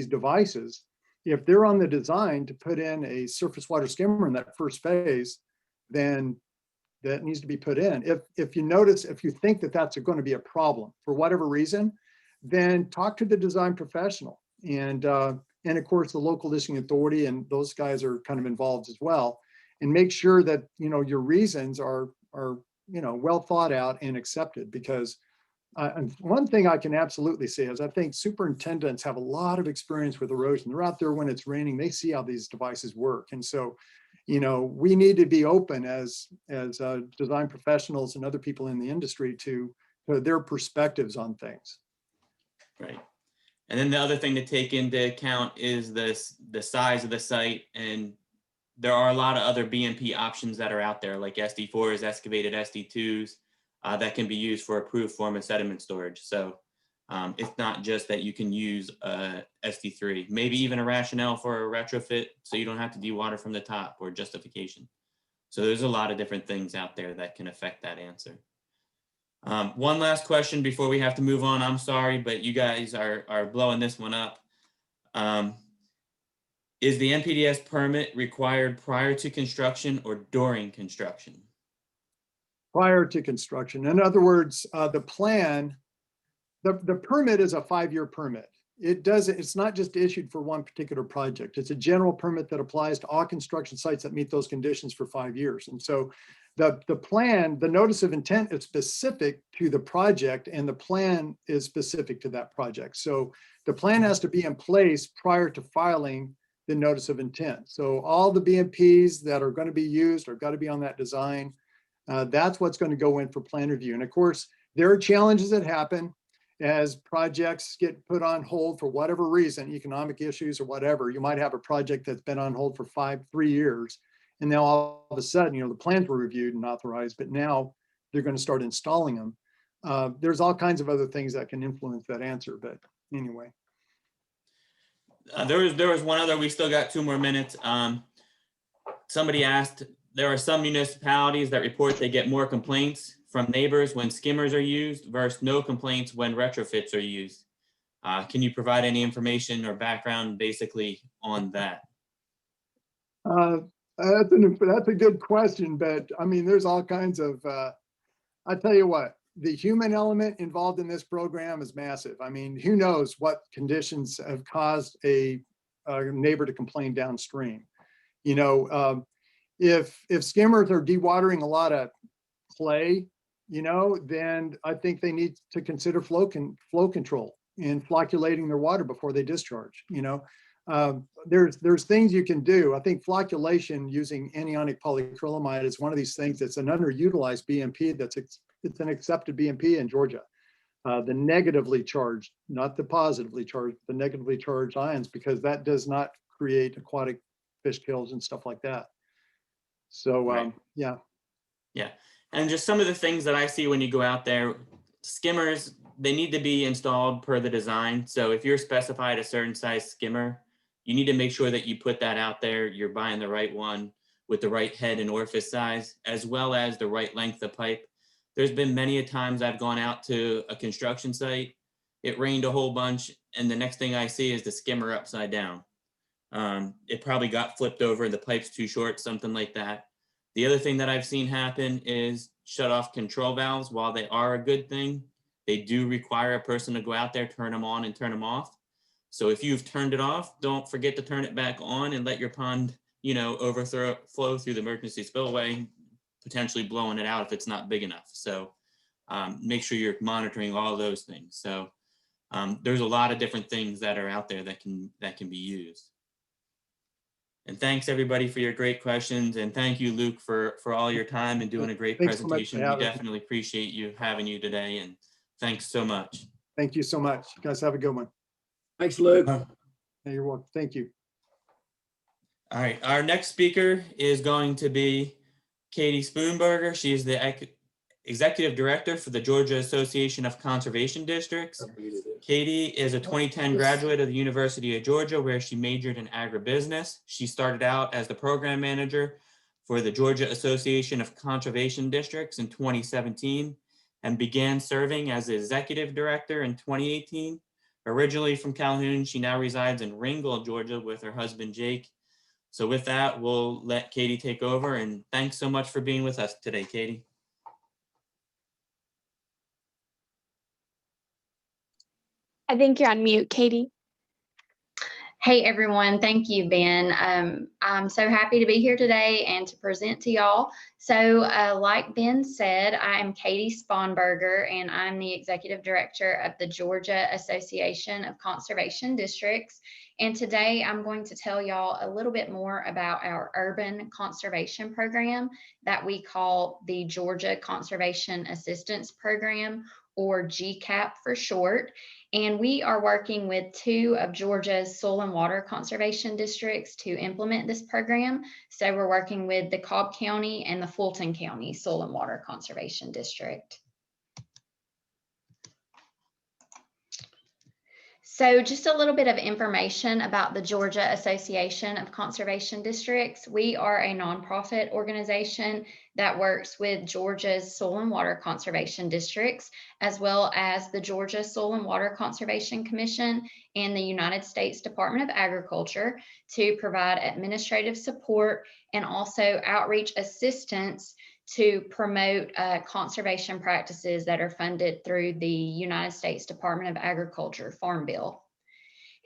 devices. If they're on the design to put in a surface water skimmer in that first phase, then that needs to be put in. If you think that that's going to be a problem for whatever reason, then talk to the design professional and and of course the local listing authority, and those guys are kind of involved as well, and make sure that, you know, your reasons are, you know, well thought out and accepted. Because and one thing I can absolutely say is I think superintendents have a lot of experience with erosion. They're out there when it's raining, they see how these devices work. And so, you know, we need to be open as design professionals and other people in the industry to their perspectives on things. Right. And then the other thing to take into account is the size of the site. And there are a lot of other BMP options that are out there, like SD4s, excavated SD2s, that can be used for approved form of sediment storage. So it's not just that you can use SD3, maybe even a rationale for a retrofit so you don't have to dewater from the top, or justification. So there's a lot of different things out there that can affect that answer. One last question before we have to move on. I'm sorry, but you guys are blowing this one up. Is the NPDES permit required prior to construction or during construction? Prior to construction. In other words, the plan, the permit is a 5-year permit. It's not just issued for one particular project. It's a general permit that applies to all construction sites that meet those conditions for 5 years. And so the plan, the notice of intent is specific to the project, and the plan is specific to that project. So the plan has to be in place prior to filing the notice of intent. So all the BMPs that are going to be used are got to be on that design. That's what's going to go in for plan review. And of course, there are challenges that happen as projects get put on hold for whatever reason, economic issues or whatever. You might have a project that's been on hold for 3 years, and now all of a sudden, you know, the plans were reviewed and authorized, but now they're going to start installing them. There's all kinds of other things that can influence that answer, but anyway. There was one other, we still got 2 more minutes. Somebody asked, there are some municipalities that report they get more complaints from neighbors when skimmers are used versus no complaints when retrofits are used. Can you provide any information or background basically on that? That's a good question, but I mean, there's all kinds of, I tell you what, the human element involved in this program is massive. I mean, who knows what conditions have caused a neighbor to complain downstream. You know, if skimmers are dewatering a lot of clay, you know, then I think they need to consider flow control and flocculating their water before they discharge. You know, there's things you can do. I think flocculation using anionic polyacrylamide is one of these things that's an underutilized BMP. It's an accepted BMP in Georgia. The negatively charged, not the positively charged, the negatively charged ions, because that does not create aquatic fish kills and stuff like that. So Right. yeah. Yeah. And just some of the things that I see when you go out there, skimmers, they need to be installed per the design. So if you're specified a certain size skimmer, you need to make sure that you put that out there. You're buying the right one with the right head and orifice size, as well as the right length of pipe. There's been many a times I've gone out to a construction site, it rained a whole bunch, and the next thing I see is the skimmer upside down. It probably got flipped over, the pipe's too short, something like that. The other thing that I've seen happen is shut off control valves. While they are a good thing, they do require a person to go out there, turn them on and turn them off. So if you've turned it off, don't forget to turn it back on and let your pond, you know, overflow through the emergency spillway, potentially blowing it out if it's not big enough. So make sure you're monitoring all those things. So there's a lot of different things that are out there that can be used. And thanks everybody for your great questions. And thank you, Luke, for all your time and doing a great presentation. We definitely appreciate you having you today. And thanks so much. Thank you so much. You guys have a good one. Thanks, Luke. Yeah, you're welcome. Thank you. All right. Our next speaker is going to be Katie Spoonberger. She is the Executive Director for the Georgia Association of Conservation Districts. Katie is a 2010 graduate of the University of Georgia, where she majored in agribusiness. She started out as the program manager for the Georgia Association of Conservation Districts in 2017 and began serving as the executive director in 2018. Originally from Calhoun, she now resides in Ringgold, Georgia with her husband, Jake. So with that, we'll let Katie take over, and thanks so much for being with us today, Katie. I think you're on mute, Katie. Hey everyone, thank you, Ben. I'm so happy to be here today and to present to y'all. So like Ben said, I am Katie Sponberger and I'm the Executive Director of the Georgia Association of Conservation Districts. And today I'm going to tell y'all a little bit more about our urban conservation program that we call the Georgia Conservation Assistance Program, or GCAP for short. And we are working with 2 of Georgia's soil and water conservation districts to implement this program. So we're working with the Cobb County and the Fulton County Soil and Water Conservation District. So just a little bit of information about the Georgia Association of Conservation Districts. We are a nonprofit organization that works with Georgia's soil and water conservation districts, as well as the Georgia Soil and Water Conservation Commission and the United States Department of Agriculture to provide administrative support and also outreach assistance to promote conservation practices that are funded through the United States Department of Agriculture Farm Bill.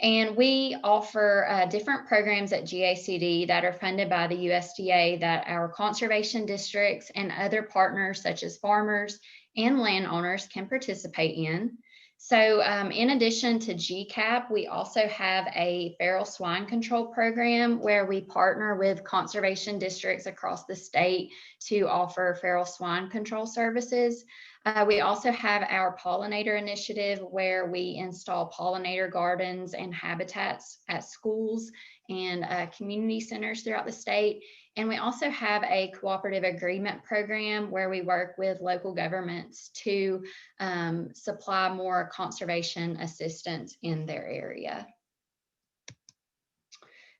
And we offer different programs at GACD that are funded by the USDA that our conservation districts and other partners such as farmers and landowners can participate in. So in addition to GCAP, we also have a feral swine control program where we partner with conservation districts across the state to offer feral swine control services. We also have our pollinator initiative where we install pollinator gardens and habitats at schools and community centers throughout the state. And we also have a cooperative agreement program where we work with local governments to supply more conservation assistance in their area.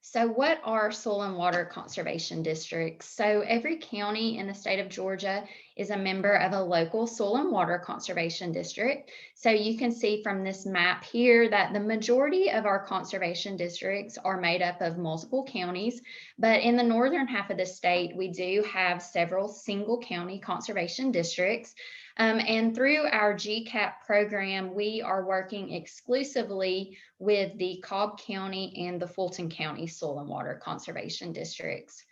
So what are soil and water conservation districts? So every county in the state of Georgia is a member of a local soil and water conservation district. So you can see from this map here that the majority of our conservation districts are made up of multiple counties, but in the northern half of the state, we do have several single county conservation districts. And through our GCAP program, we are working exclusively with the Cobb County and the Fulton County Soil and Water Conservation Districts.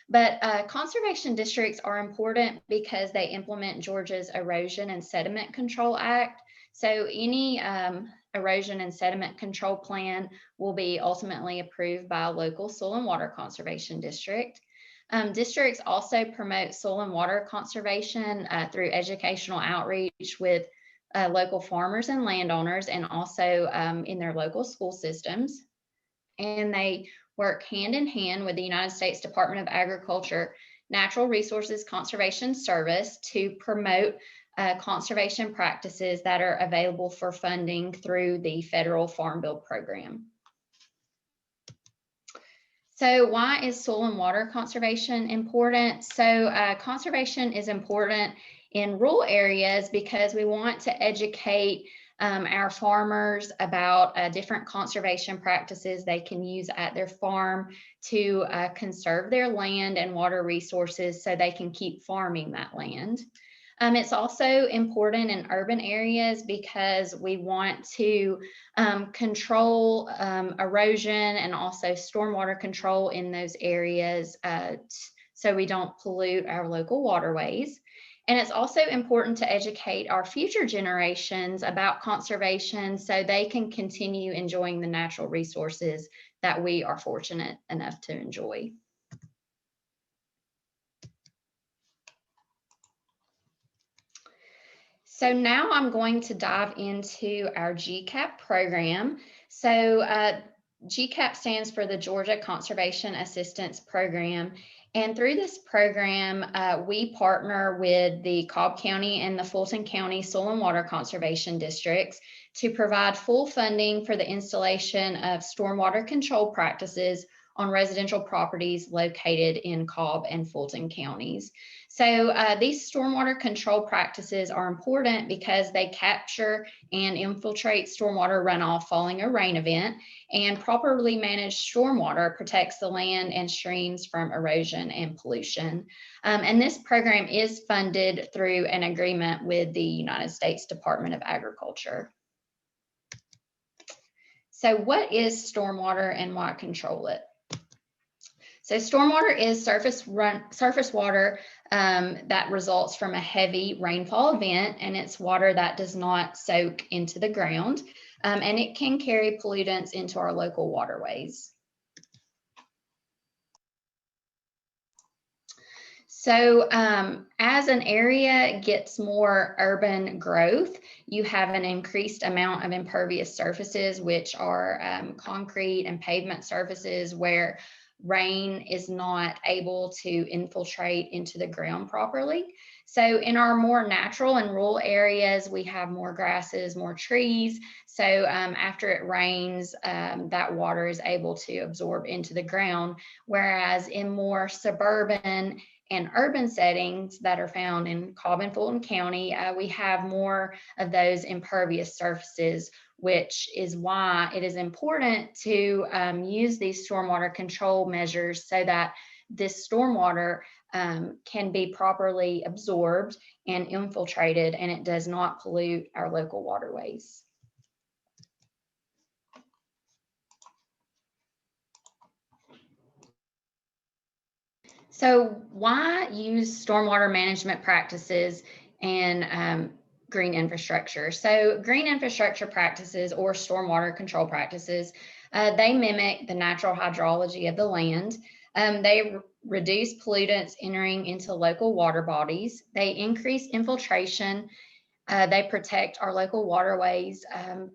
But conservation districts are important because they implement Georgia's Erosion and Sediment Control Act. So any erosion and sediment control plan will be ultimately approved by a local soil and water conservation district. Districts also promote soil and water conservation through educational outreach with local farmers and landowners, and also in their local school systems. And they work hand in hand with the United States Department of Agriculture Natural Resources Conservation Service to promote conservation practices that are available for funding through the federal Farm Bill program. So why is soil and water conservation important? So conservation is important in rural areas because we want to educate our farmers about different conservation practices they can use at their farm to conserve their land and water resources so they can keep farming that land. It's also important in urban areas because we want to control erosion and also stormwater control in those areas so we don't pollute our local waterways. And it's also important to educate our future generations about conservation so they can continue enjoying the natural resources that we are fortunate enough to enjoy. So now I'm going to dive into our GCAP program. So GCAP stands for the Georgia Conservation Assistance Program. And through this program, we partner with the Cobb County and the Fulton County Soil and Water Conservation Districts to provide full funding for the installation of stormwater control practices on residential properties located in Cobb and Fulton counties. So these stormwater control practices are important because they capture and infiltrate stormwater runoff following a rain event, and properly managed stormwater protects the land and streams from erosion and pollution. And this program is funded through an agreement with the United States Department of Agriculture. So what is stormwater and why control it? So stormwater is surface water that results from a heavy rainfall event, and it's water that does not soak into the ground, and it can carry pollutants into our local waterways. So as an area gets more urban growth, you have an increased amount of impervious surfaces, which are concrete and pavement surfaces where rain is not able to infiltrate into the ground properly. So in our more natural and rural areas, we have more grasses, more trees. So after it rains, that water is able to absorb into the ground. Whereas in more suburban and urban settings that are found in Cobb and Fulton County, we have more of those impervious surfaces, which is why it is important to use these stormwater control measures so that this stormwater can be properly absorbed and infiltrated, and it does not pollute our local waterways. So why use stormwater management practices and green infrastructure? So green infrastructure practices or stormwater control practices, they mimic the natural hydrology of the land. They reduce pollutants entering into local water bodies. They increase infiltration. They protect our local waterways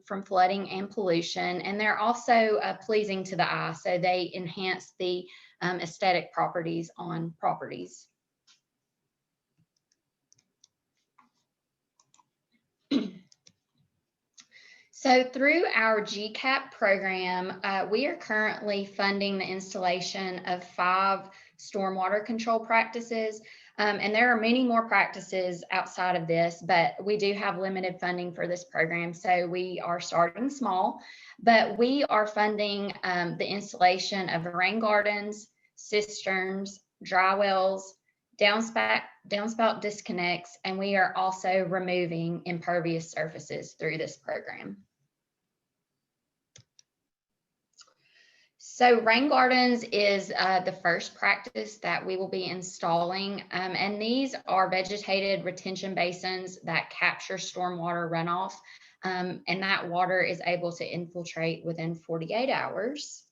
from flooding and pollution, and they're also pleasing to the eye. So they enhance the aesthetic properties on properties. So through our GCAP program, we are currently funding the installation of 5 stormwater control practices. And there are many more practices outside of this, but we do have limited funding for this program. So we are starting small, but we are funding the installation of rain gardens, cisterns, dry wells, downspout disconnects, and we are also removing impervious surfaces through this program. So rain gardens is the first practice that we will be installing, and these are vegetated retention basins that capture stormwater runoff, and that water is able to infiltrate within 48 hours.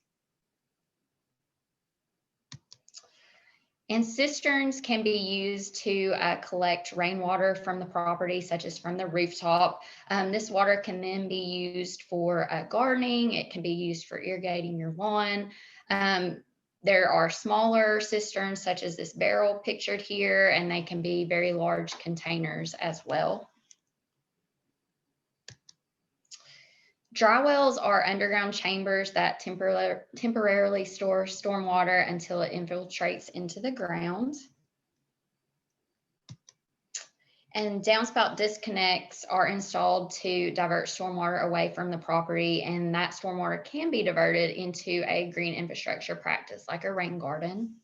And cisterns can be used to collect rainwater from the property, such as from the rooftop. This water can then be used for gardening. It can be used for irrigating your lawn. There are smaller cisterns, such as this barrel pictured here, and they can be very large containers as well. Dry wells are underground chambers that temporarily store stormwater until it infiltrates into the ground. And downspout disconnects are installed to divert stormwater away from the property, and that stormwater can be diverted into a green infrastructure practice like a rain garden.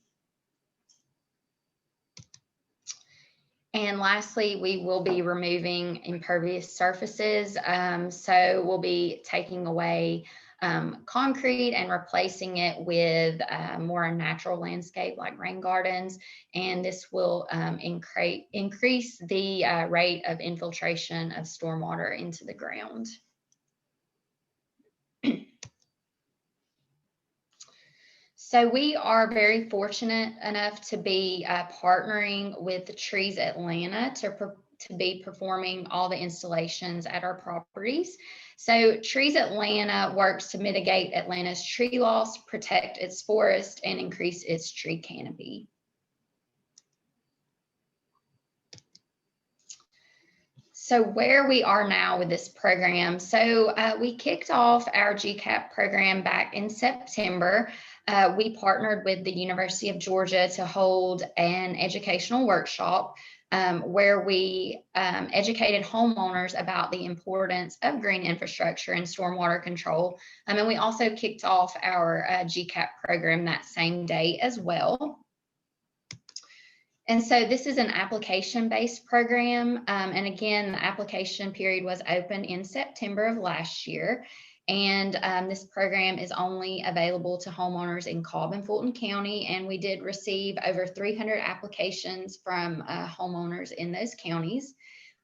And lastly, we will be removing impervious surfaces. So we'll be taking away concrete and replacing it with more natural landscape like rain gardens. And this will increase the rate of infiltration of stormwater into the ground. So we are very fortunate enough to be partnering with Trees Atlanta to be performing all the installations at our properties. So Trees Atlanta works to mitigate Atlanta's tree loss, protect its forest, and increase its tree canopy. So where we are now with this program, so we kicked off our GCAP program back in September. We partnered with the University of Georgia to hold an educational workshop where we educated homeowners about the importance of green infrastructure and stormwater control. And we also kicked off our GCAP program that same day as well. And so this is an application-based program. And again, the application period was open in September of last year. And this program is only available to homeowners in Cobb and Fulton County. And we did receive over 300 applications from homeowners in those counties.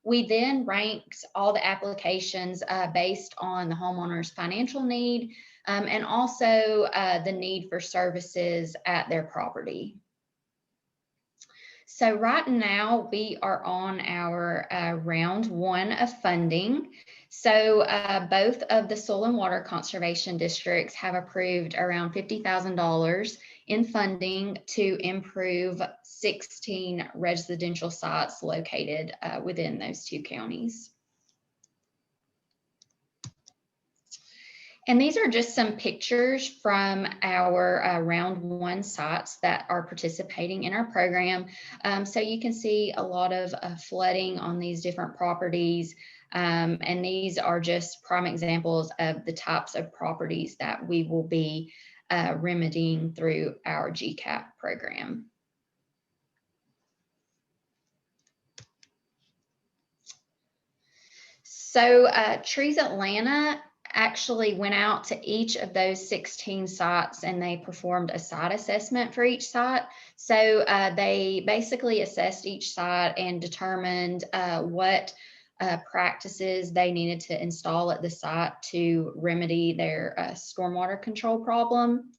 We then ranked all the applications based on the homeowner's financial need and also the need for services at their property. So right now we are on our round 1 of funding. So both of the soil and water conservation districts have approved around $50,000 in funding to improve 16 residential sites located within those 2 counties. And these are just some pictures from our round 1 sites that are participating in our program. So you can see a lot of flooding on these different properties. And these are just prime examples of the types of properties that we will be remedying through our GCAP program. So Trees Atlanta actually went out to each of those 16 sites and they performed a site assessment for each site. So they basically assessed each site and determined what practices they needed to install at the site to remedy their stormwater control problem.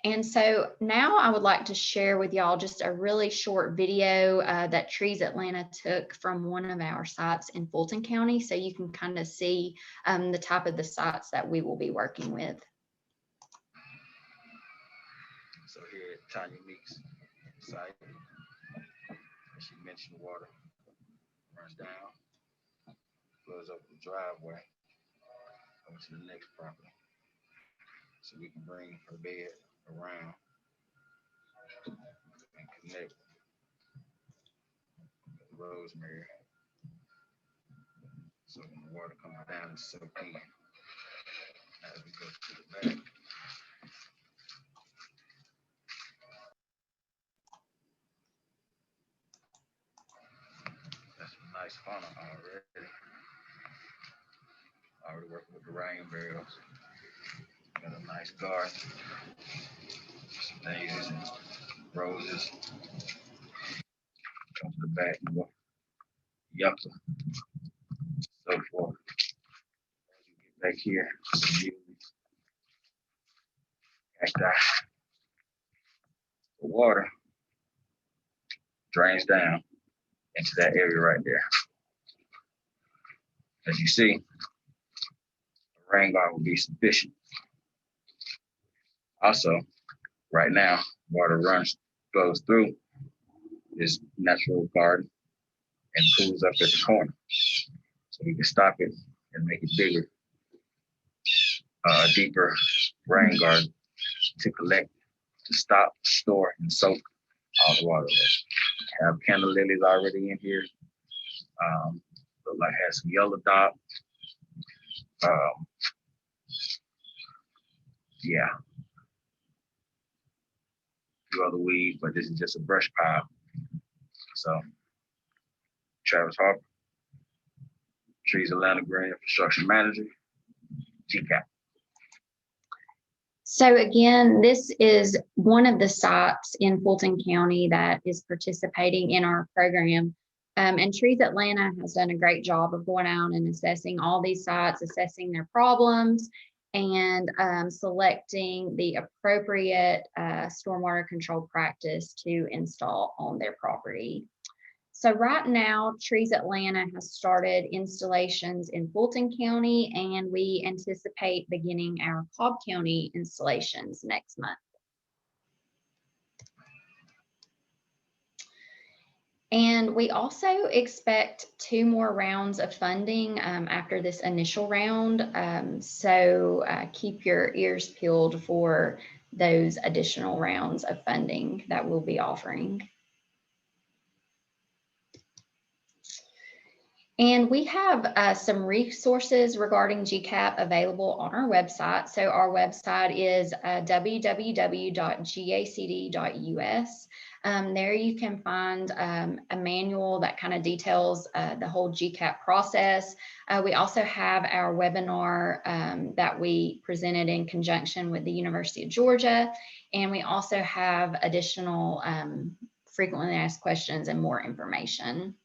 And so now I would like to share with y'all just a really short video that Trees Atlanta took from one of our sites in Fulton County, so you can kind of see the type of the sites that we will be working with. So here at Tanya Meeks site, as she mentioned, water runs down, flows up the driveway over to the next property. So we can bring her bed around and connect with rosemary. So when the water comes down, it's soaked in. As we go to the back, that's a nice funnel already. Already working with the rain barrels. Got a nice garden. Some daisies and roses. Come to the back, more yucca, so forth. As you get back here, cacti. The water drains down into that area right there. As you see, a rain garden will be sufficient. Also, right now, water flows through this natural garden and pools up at the corner. So we can stop it and make it bigger, a deeper rain garden to collect, to stop, store, and soak all the water. Have canna lilies already in here. Look like it has some yellow dot. Yeah. A few other weeds, but this is just a brush pile. So, Travis Harper, Trees Atlanta Green Infrastructure Manager, GCAP. So again, this is one of the sites in Fulton County that is participating in our program. And Trees Atlanta has done a great job of going out and assessing all these sites, assessing their problems, and selecting the appropriate stormwater control practice to install on their property. So right now, Trees Atlanta has started installations in Fulton County, and we anticipate beginning our Cobb County installations next month. And we also expect 2 more rounds of funding after this initial round. So keep your ears peeled for those additional rounds of funding that we'll be offering. And we have some resources regarding GCAP available on our website. So our website is www.gacd.us. There you can find a manual that kind of details the whole GCAP process. We also have our webinar that we presented in conjunction with the University of Georgia. And we also have additional frequently asked questions and more information.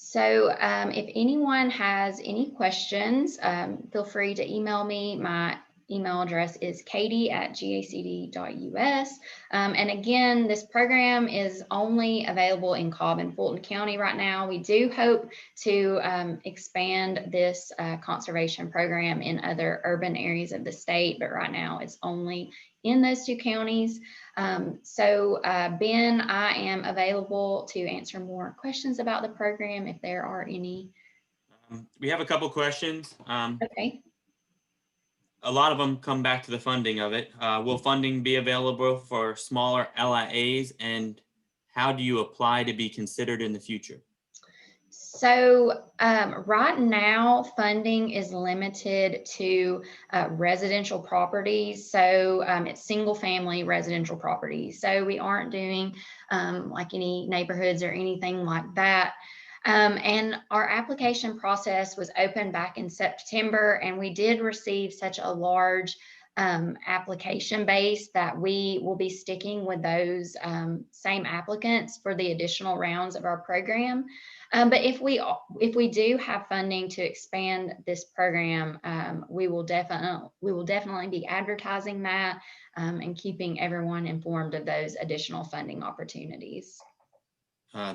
So if anyone has any questions, feel free to email me. My email address is katie@gacd.us. And again, this program is only available in Cobb and Fulton County right now. We do hope to expand this conservation program in other urban areas of the state, but right now it's only in those two counties. Ben, I am available to answer more questions about the program if there are any. We have a couple questions. Okay. A lot of them come back to the funding of it. Will funding be available for smaller LIAs, and how do you apply to be considered in the future? So right now, funding is limited to residential properties. So it's single family residential properties. So we aren't doing like any neighborhoods or anything like that. And our application process was open back in September, and we did receive such a large application base that we will be sticking with those same applicants for the additional rounds of our program. But if we do have funding to expand this program, we will definitely be advertising that and keeping everyone informed of those additional funding opportunities.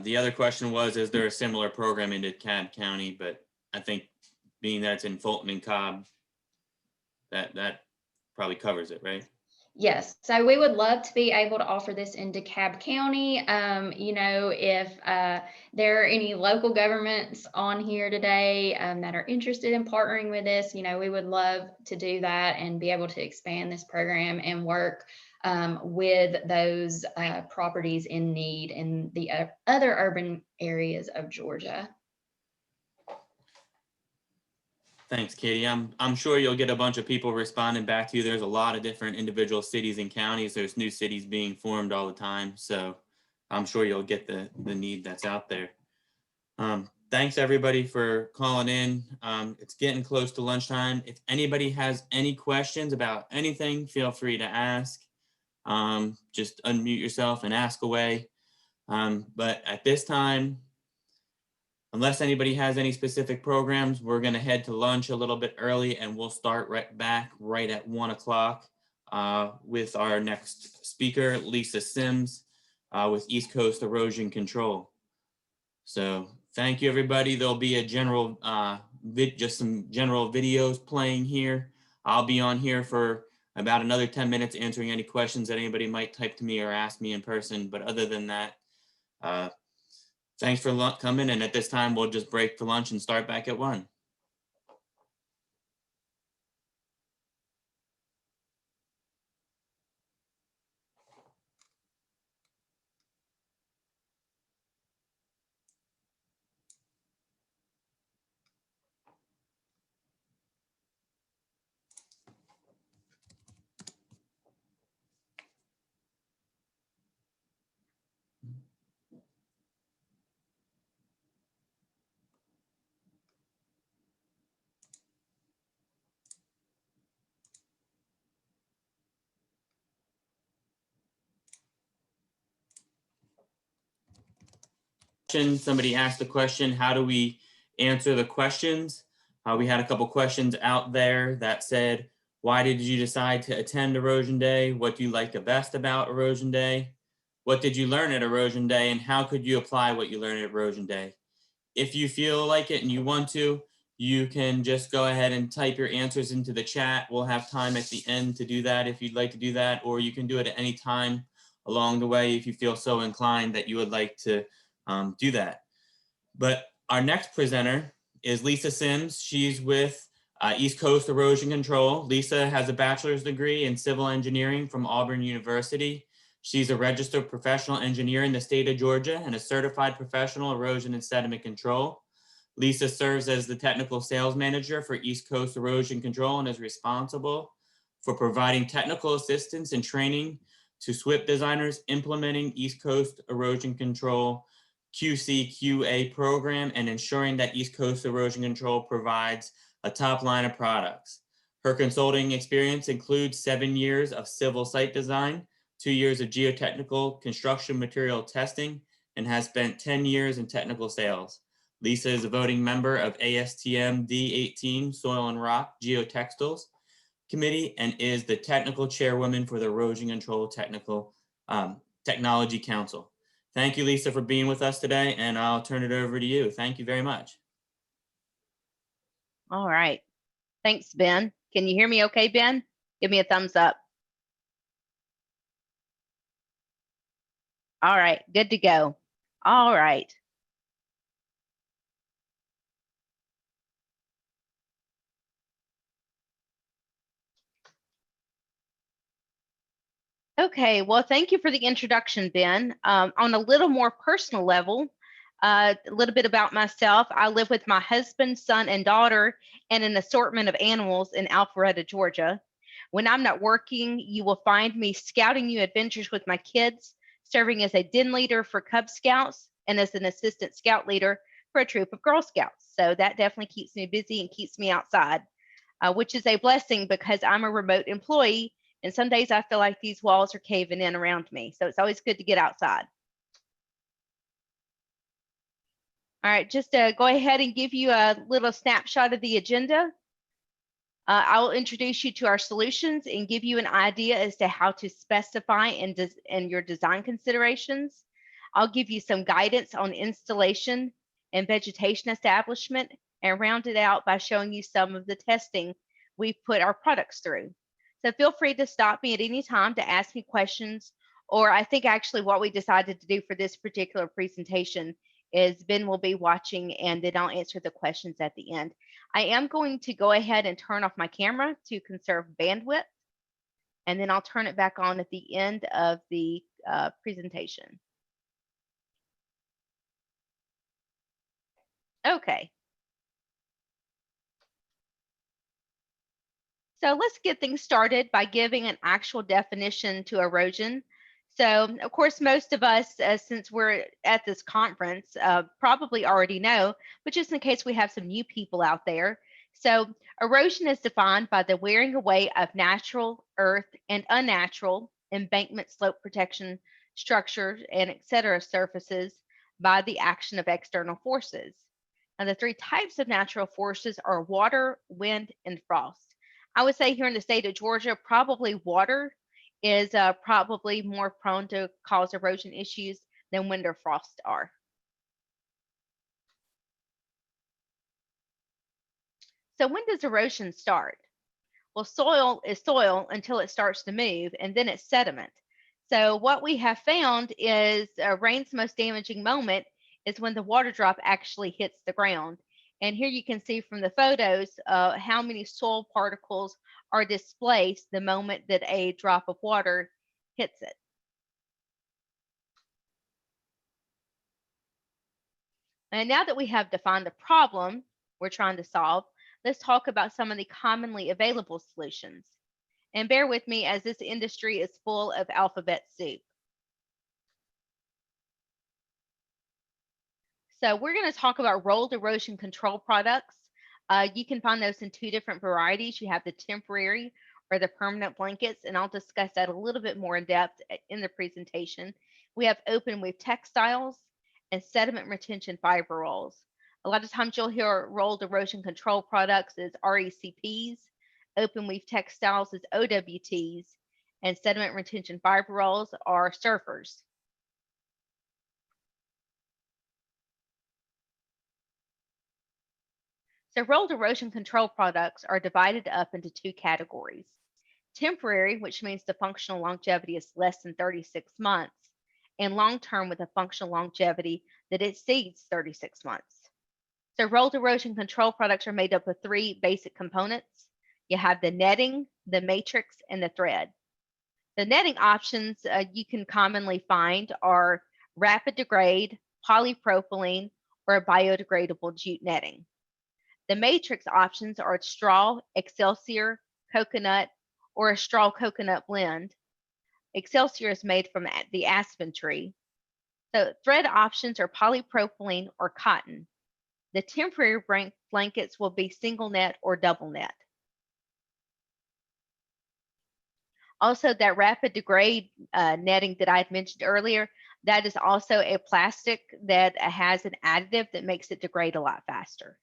The other question was, is there a similar program in DeKalb County? But I think being that it's in Fulton and Cobb, that probably covers it, right? Yes, so we would love to be able to offer this in DeKalb County. You know, if there are any local governments on here today that are interested in partnering with this, you know, we would love to do that and be able to expand this program and work with those properties in need in the other urban areas of Georgia. Thanks, Katie. I'm sure you'll get a bunch of people responding back to you. There's a lot of different individual cities and counties. There's new cities being formed all the time. So I'm sure you'll get the need that's out there. Thanks everybody for calling in. It's getting close to lunchtime. If anybody has any questions about anything, feel free to ask. Just unmute yourself and ask away. But at this time, unless anybody has any specific programs, we're going to head to lunch a little bit early, and we'll start right at 1 o'clock with our next speaker, Lisa Sims, with East Coast Erosion Control. So thank you, everybody. There'll be a general, just some general videos playing here. I'll be on here for about another 10 minutes answering any questions that anybody might type to me or ask me in person. But other than that, thanks for coming, and at this time, we'll just break for lunch and start back at 1. Somebody asked the question, how do we answer the questions? We had a couple questions out there that said, why did you decide to attend Erosion Day? What do you like the best about Erosion Day? What did you learn at Erosion Day, and how could you apply what you learned at Erosion Day? If you feel like it and you want to, you can just go ahead and type your answers into the chat. We'll have time at the end to do that if you'd like to do that, or you can do it at any time along the way if you feel so inclined that you would like to do that. But our next presenter is Lisa Sims. She's with East Coast Erosion Control. Lisa has a bachelor's degree in civil engineering from Auburn University. She's a registered professional engineer in the state of Georgia and a certified professional erosion and sediment control. Lisa serves as the technical sales manager for East Coast Erosion Control and is responsible for providing technical assistance and training to SWIP designers implementing East Coast Erosion Control QC/QA program and ensuring that East Coast Erosion Control provides a top line of products. Her consulting experience includes 7 years of civil site design, 2 years of geotechnical construction material testing, and has spent 10 years in technical sales. Lisa is a voting member of ASTM D18 Soil and Rock Geotextiles Committee and is the technical chairwoman for the Erosion Control Technology Council. Thank you, Lisa, for being with us today, and I'll turn it over to you. Thank you very much. All right. Thanks, Ben. Can you hear me okay, Ben? Give me a thumbs up. All right, good to go. All right. Okay, well, thank you for the introduction, Ben. On a little more personal level, a little bit about myself. I live with my husband, son, and daughter, and an assortment of animals in Alpharetta, Georgia. When I'm not working, you will find me scouting new adventures with my kids, serving as a den leader for Cub Scouts and as an assistant scout leader for a troop of Girl Scouts. So that definitely keeps me busy and keeps me outside, which is a blessing because I'm a remote employee. And some days I feel like these walls are caving in around me. So it's always good to get outside. All right, just to go ahead and give you a little snapshot of the agenda. I'll introduce you to our solutions and give you an idea as to how to specify and your design considerations. I'll give you some guidance on installation and vegetation establishment and round it out by showing you some of the testing we've put our products through. So feel free to stop me at any time to ask me questions, or I think actually what we decided to do for this particular presentation is Ben will be watching and then I'll answer the questions at the end. I am going to go ahead and turn off my camera to conserve bandwidth, and then I'll turn it back on at the end of the presentation. Okay. So let's get things started by giving an actual definition to erosion. So of course, most of us, since we're at this conference, probably already know, but just in case we have some new people out there. So erosion is defined by the wearing away of natural, earth, and unnatural embankment, slope protection, structures, and etc. surfaces by the action of external forces. And the three types of natural forces are water, wind, and frost. I would say here in the state of Georgia, probably water is probably more prone to cause erosion issues than wind or frost are. So when does erosion start? Well, soil is soil until it starts to move, and then it's sediment. So what we have found is rain's most damaging moment is when the water drop actually hits the ground. And here you can see from the photos how many soil particles are displaced the moment that a drop of water hits it. And now that we have defined the problem we're trying to solve, let's talk about some of the commonly available solutions. And bear with me as this industry is full of alphabet soup. So we're going to talk about rolled erosion control products. You can find those in two different varieties. You have the temporary or the permanent blankets, and I'll discuss that a little bit more in depth in the presentation. We have open weave textiles and sediment retention fiber rolls. A lot of times you'll hear rolled erosion control products as RECPs, open weave textiles as OWTs, and sediment retention fiber rolls are surfers. So rolled erosion control products are divided up into two categories. Temporary, which means the functional longevity is less than 36 months, and long-term with a functional longevity that exceeds 36 months. So rolled erosion control products are made up of three basic components. You have the netting, the matrix, and the thread. The netting options you can commonly find are rapid degrade, polypropylene, or biodegradable jute netting. The matrix options are straw, Excelsior, coconut, or a straw coconut blend. Excelsior is made from the aspen tree. So thread options are polypropylene or cotton. The temporary blankets will be single net or double net. Also, that rapid degrade netting that I had mentioned earlier, that is also a plastic that has an additive that makes it degrade a lot faster.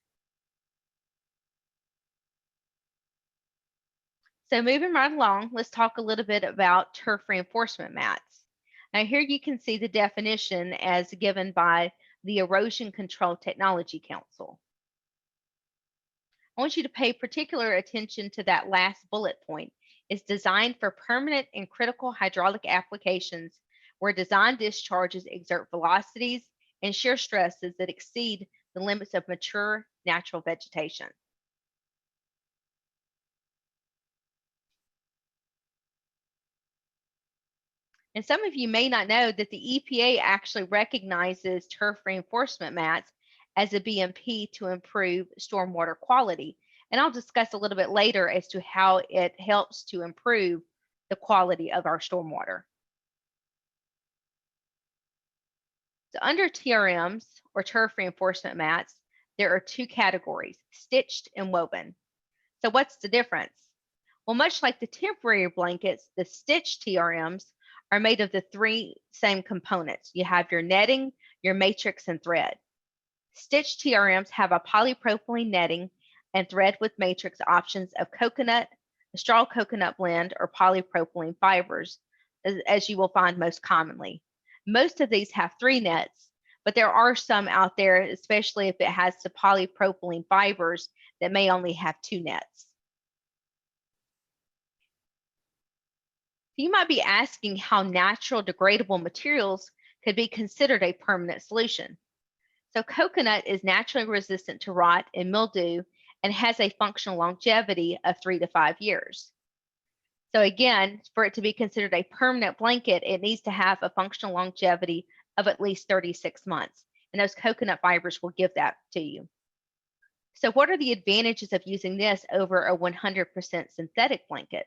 So moving right along, let's talk a little bit about turf reinforcement mats. Now here you can see the definition as given by the Erosion Control Technology Council. I want you to pay particular attention to that last bullet point. It's designed for permanent and critical hydraulic applications where design discharges exert velocities and shear stresses that exceed the limits of mature natural vegetation. And some of you may not know that the EPA actually recognizes turf reinforcement mats as a BMP to improve stormwater quality. And I'll discuss a little bit later as to how it helps to improve the quality of our stormwater. So under TRMs, or turf reinforcement mats, there are two categories, stitched and woven. So what's the difference? Well, much like the temporary blankets, the stitched TRMs are made of the three same components. You have your netting, your matrix, and thread. Stitched TRMs have a polypropylene netting and thread with matrix options of coconut, a straw coconut blend, or polypropylene fibers, as you will find most commonly. Most of these have 3 nets, but there are some out there, especially if it has the polypropylene fibers, that may only have 2 nets. You might be asking how natural degradable materials could be considered a permanent solution. So coconut is naturally resistant to rot and mildew and has a functional longevity of 3 to 5 years. So again, for it to be considered a permanent blanket, it needs to have a functional longevity of at least 36 months. And those coconut fibers will give that to you. So what are the advantages of using this over a 100% synthetic blanket?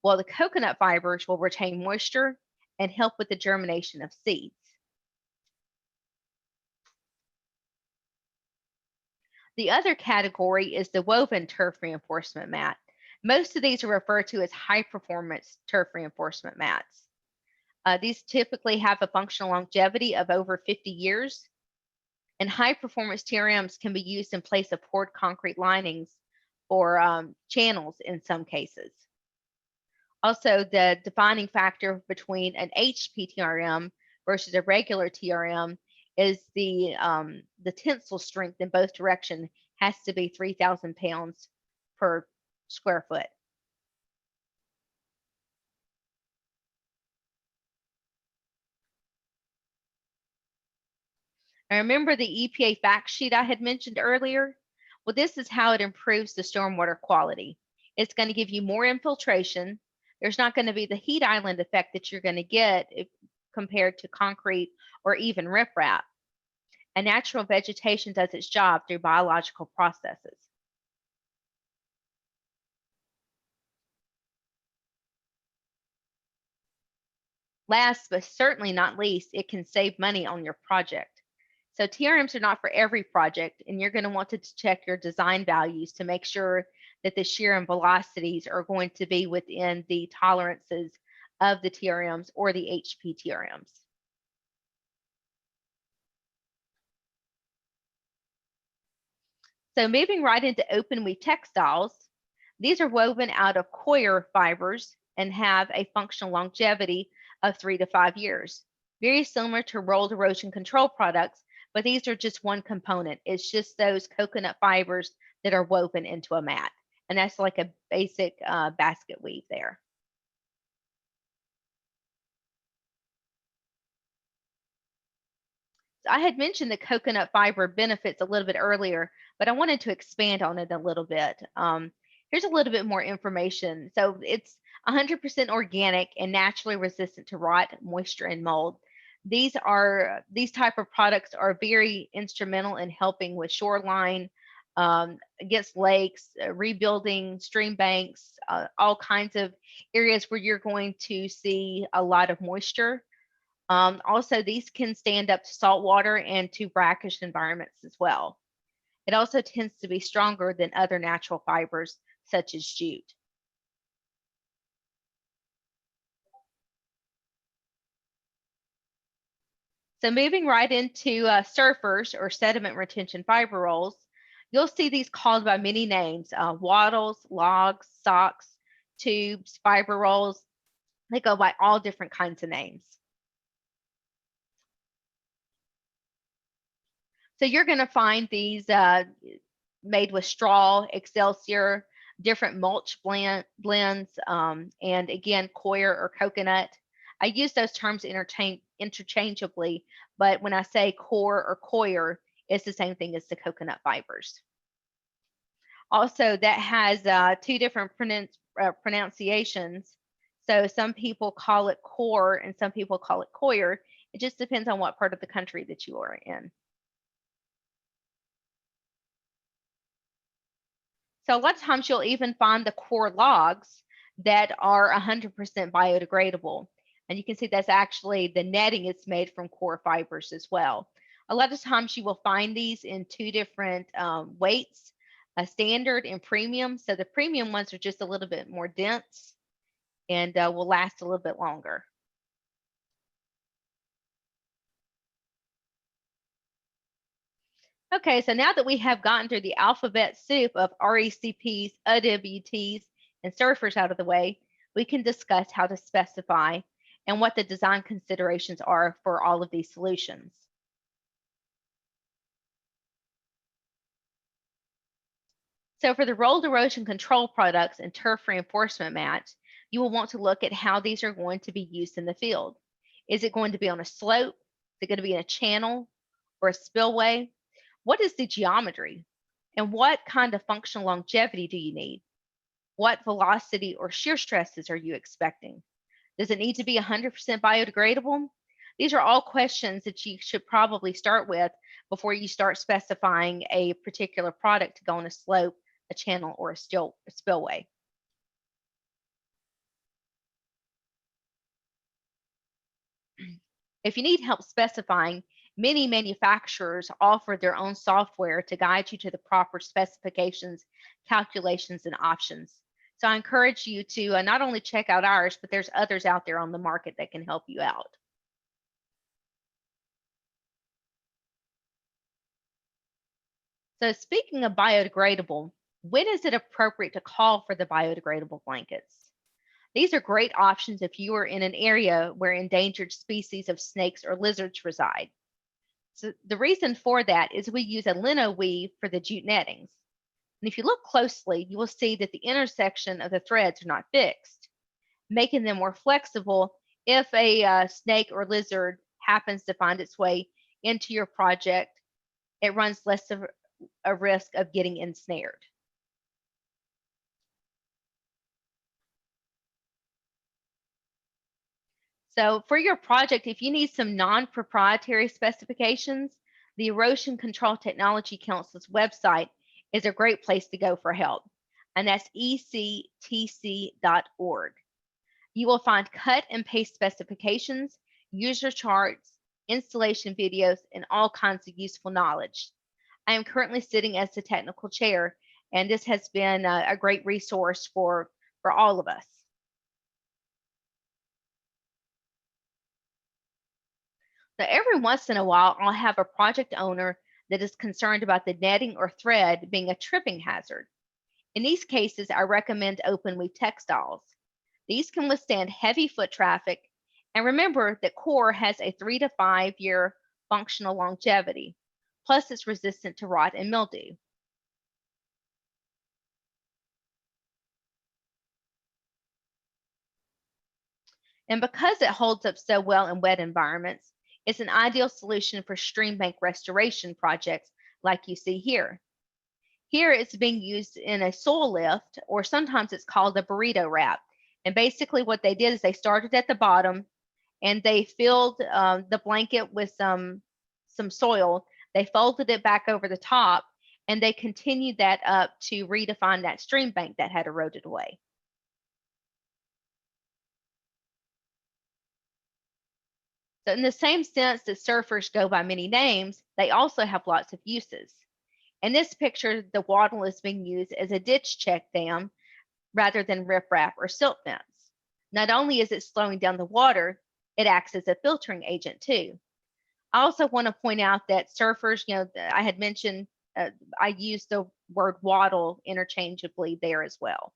Well, the coconut fibers will retain moisture and help with the germination of seeds. The other category is the woven turf reinforcement mat. Most of these are referred to as high-performance turf reinforcement mats. These typically have a functional longevity of over 50 years, and high-performance TRMs can be used in place of poured concrete linings or channels in some cases. Also, the defining factor between an HP TRM versus a regular TRM is the tensile strength in both directions has to be 3,000 pounds per square foot. Now remember the EPA fact sheet I had mentioned earlier? Well, this is how it improves the stormwater quality. It's going to give you more infiltration. There's not going to be the heat island effect that you're going to get compared to concrete or even riprap. And natural vegetation does its job through biological processes. Last but certainly not least, it can save money on your project. So TRMs are not for every project, and you're going to want to check your design values to make sure that the shear and velocities are going to be within the tolerances of the TRMs or the HP TRMs. So moving right into open weave textiles, these are woven out of coir fibers and have a functional longevity of 3 to 5 years. Very similar to rolled erosion control products, but these are just one component. It's just those coconut fibers that are woven into a mat. And that's like a basic basket weave there. So I had mentioned the coconut fiber benefits a little bit earlier, but I wanted to expand on it a little bit. Here's a little bit more information. So it's 100% organic and naturally resistant to rot, moisture, and mold. These type of products are very instrumental in helping with shoreline, against lakes, rebuilding stream banks, all kinds of areas where you're going to see a lot of moisture. Also, these can stand up to salt water and to brackish environments as well. It also tends to be stronger than other natural fibers, such as jute. So moving right into surfers or sediment retention fiber rolls, you'll see these called by many names: wattles, logs, socks, tubes, fiber rolls. They go by all different kinds of names. So you're going to find these made with straw, excelsior, different mulch blends, and again, coir or coconut. I use those terms interchangeably, but when I say core or coir, it's the same thing as the coconut fibers. Also, that has two different pronunciations. So some people call it core and some people call it coir. It just depends on what part of the country that you are in. So a lot of times you'll even find the core logs that are 100% biodegradable. And you can see that's actually the netting is made from core fibers as well. A lot of times you will find these in two different weights, a standard and premium. So the premium ones are just a little bit more dense and will last a little bit longer. Okay, so now that we have gotten through the alphabet soup of RECPs, AWTs, and surfers out of the way, we can discuss how to specify and what the design considerations are for all of these solutions. So for the rolled erosion control products and turf reinforcement mats, you will want to look at how these are going to be used in the field. Is it going to be on a slope? Is it going to be in a channel or a spillway? What is the geometry? And what kind of functional longevity do you need? What velocity or shear stresses are you expecting? Does it need to be 100% biodegradable? These are all questions that you should probably start with before you start specifying a particular product to go on a slope, a channel, or a spillway. If you need help specifying, many manufacturers offer their own software to guide you to the proper specifications, calculations, and options. So I encourage you to not only check out ours, but there's others out there on the market that can help you out. So speaking of biodegradable, when is it appropriate to call for the biodegradable blankets? These are great options if you are in an area where endangered species of snakes or lizards reside. So the reason for that is we use a lino weave for the jute nettings. And if you look closely, you will see that the intersection of the threads are not fixed, making them more flexible if a snake or lizard happens to find its way into your project. It runs less of a risk of getting ensnared. So for your project, if you need some non-proprietary specifications, the Erosion Control Technology Council's website is a great place to go for help, and that's ectc.org. You will find cut and paste specifications, user charts, installation videos, and all kinds of useful knowledge. I am currently sitting as the technical chair, and this has been a great resource for all of us. So every once in a while, I'll have a project owner that is concerned about the netting or thread being a tripping hazard. In these cases, I recommend open weave textiles. These can withstand heavy foot traffic, and remember that core has a 3 to 5 year functional longevity, plus it's resistant to rot and mildew. And because it holds up so well in wet environments, it's an ideal solution for stream bank restoration projects like you see here. Here it's being used in a soil lift, or sometimes it's called a burrito wrap, And basically what they did is they started at the bottom and they filled the blanket with some soil. They folded it back over the top and they continued that up to redefine that stream bank that had eroded away. So in the same sense that surfers go by many names, they also have lots of uses. In this picture, the wattle is being used as a ditch check dam rather than riprap or silt fence. Not only is it slowing down the water, it acts as a filtering agent too. I also want to point out that surfers, I had mentioned, I used the word wattle interchangeably there as well.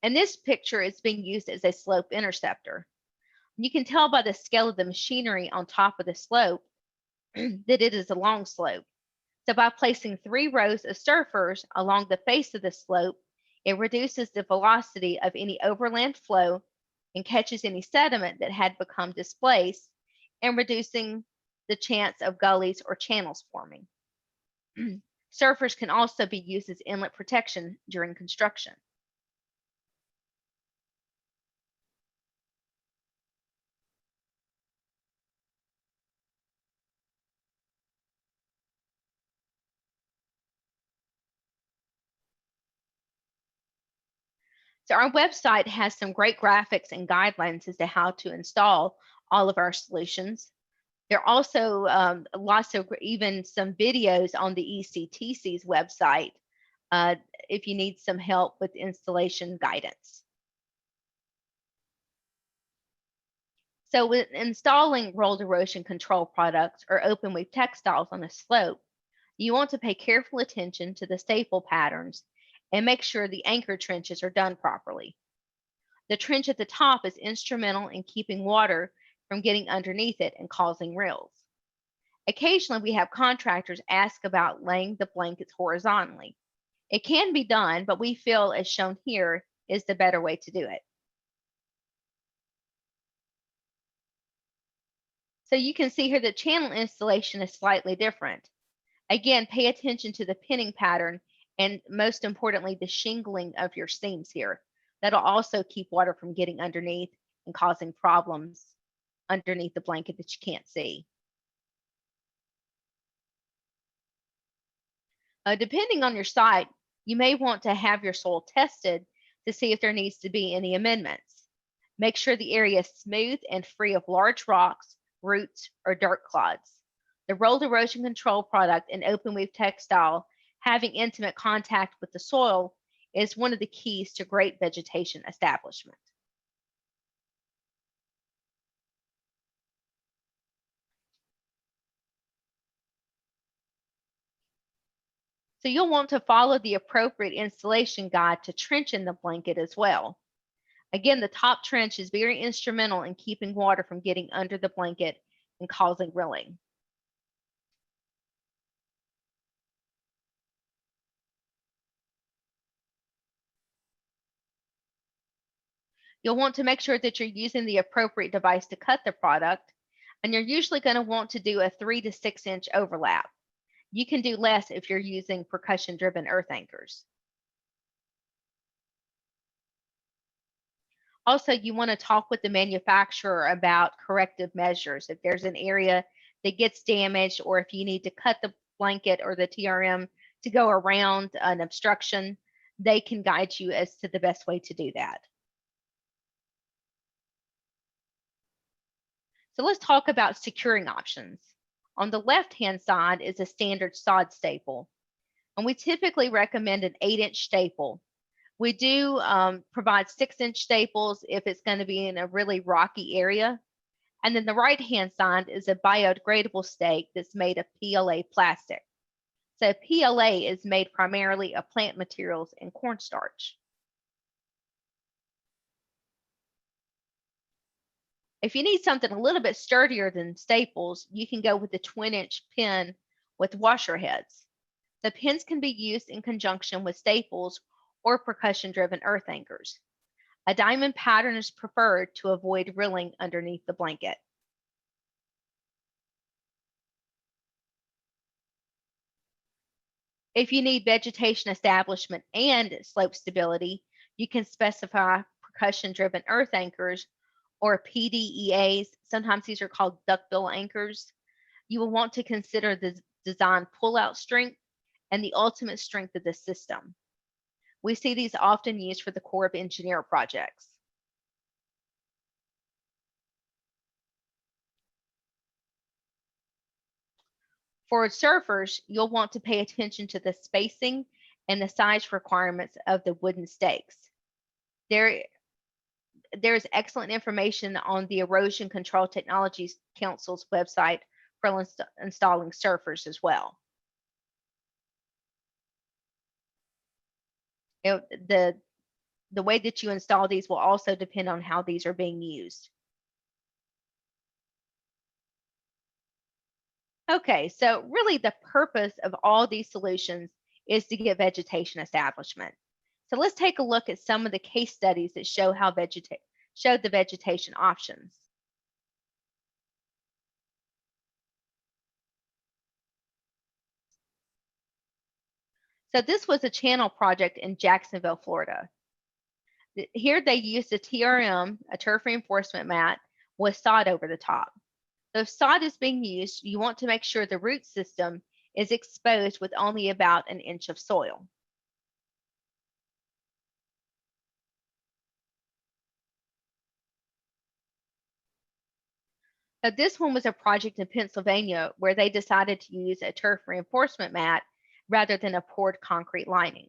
And this picture is being used as a slope interceptor. You can tell by the scale of the machinery on top of the slope that it is a long slope. So by placing 3 rows of surfers along the face of the slope, it reduces the velocity of any overland flow and catches any sediment that had become displaced, and reducing the chance of gullies or channels forming. Surfers can also be used as inlet protection during construction. So our website has some great graphics and guidelines as to how to install all of our solutions. There are also lots of even some videos on the ECTC's website if you need some help with installation guidance. So with installing rolled erosion control products or open weave textiles on a slope, you want to pay careful attention to the staple patterns and make sure the anchor trenches are done properly. The trench at the top is instrumental in keeping water from getting underneath it and causing rills. Occasionally, we have contractors ask about laying the blankets horizontally. It can be done, but we feel, as shown here, is the better way to do it. So you can see here the channel installation is slightly different. Again, pay attention to the pinning pattern and most importantly, the shingling of your seams here. That'll also keep water from getting underneath and causing problems underneath the blanket that you can't see. Depending on your site, you may want to have your soil tested to see if there needs to be any amendments. Make sure the area is smooth and free of large rocks, roots, or dirt clods. The rolled erosion control product and open weave textile having intimate contact with the soil is one of the keys to great vegetation establishment. So you'll want to follow the appropriate installation guide to trench in the blanket as well. Again, the top trench is very instrumental in keeping water from getting under the blanket and causing rilling. You'll want to make sure that you're using the appropriate device to cut the product, and you're usually going to want to do a 3 to 6 inch overlap. You can do less if you're using percussion-driven earth anchors. Also, you want to talk with the manufacturer about corrective measures. If there's an area that gets damaged, or if you need to cut the blanket or the TRM to go around an obstruction, they can guide you as to the best way to do that. So let's talk about securing options. On the left-hand side is a standard sod staple, and we typically recommend an 8-inch staple. We do provide 6-inch staples if it's going to be in a really rocky area. And then the right-hand side is a biodegradable stake that's made of PLA plastic. So PLA is made primarily of plant materials and cornstarch. If you need something a little bit sturdier than staples, you can go with the 20-inch pin with washer heads. The pins can be used in conjunction with staples or percussion-driven earth anchors. A diamond pattern is preferred to avoid rilling underneath the blanket. If you need vegetation establishment and slope stability, you can specify percussion-driven earth anchors or PDEAs. Sometimes these are called duckbill anchors. You will want to consider the design pull-out strength and the ultimate strength of the system. We see these often used for the Corps of Engineer projects. For surfers, you'll want to pay attention to the spacing and the size requirements of the wooden stakes. There's excellent information on the Erosion Control Technologies Council's website for installing surfers as well. The way that you install these will also depend on how these are being used. Okay, so really the purpose of all these solutions is to get vegetation establishment. So let's take a look at some of the case studies that show how the vegetation options. So this was a channel project in Jacksonville, Florida. Here they used a TRM, a turf reinforcement mat, with sod over the top. So if sod is being used, you want to make sure the root system is exposed with only about 1 inch of soil. Now, this one was a project in Pennsylvania where they decided to use a turf reinforcement mat rather than a poured concrete lining.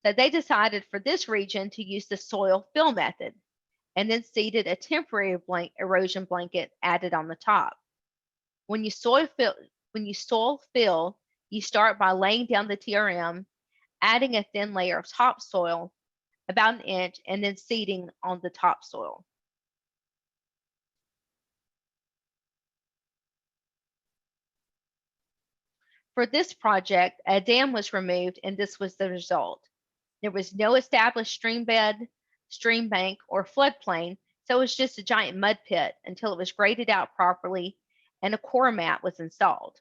So they decided for this region to use the soil fill method and then seeded a temporary erosion blanket added on the top. When you soil fill, you start by laying down the TRM, adding a thin layer of topsoil, about 1 inch, and then seeding on the topsoil. For this project, a dam was removed, and this was the result. There was no established stream bed, stream bank, or floodplain, so it was just a giant mud pit until it was graded out properly and a core mat was installed.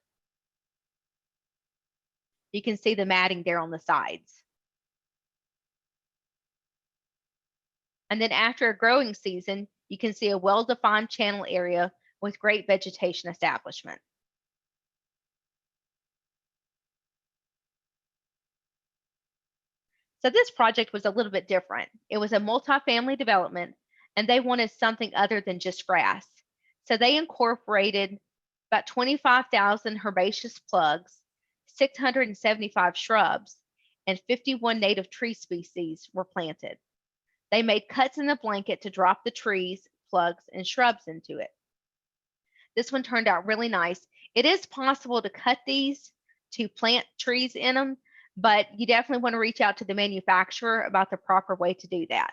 You can see the matting there on the sides. And then after a growing season, you can see a well-defined channel area with great vegetation establishment. So this project was a little bit different. It was a multifamily development, and they wanted something other than just grass. So they incorporated about 25,000 herbaceous plugs, 675 shrubs, and 51 native tree species were planted. They made cuts in the blanket to drop the trees, plugs, and shrubs into it. This one turned out really nice. It is possible to cut these to plant trees in them, but you definitely want to reach out to the manufacturer about the proper way to do that.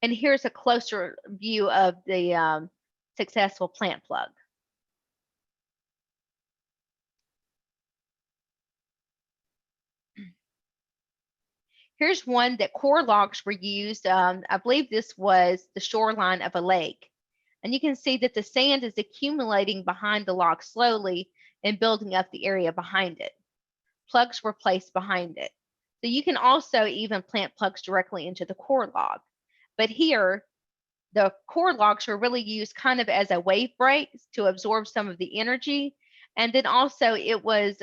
And here's a closer view of the successful plant plug. Here's one that core logs were used. I believe this was the shoreline of a lake. And you can see that the sand is accumulating behind the log slowly and building up the area behind it. Plugs were placed behind it. So you can also even plant plugs directly into the core log. But here, the core logs were really used kind of as a wave break to absorb some of the energy. And then also it was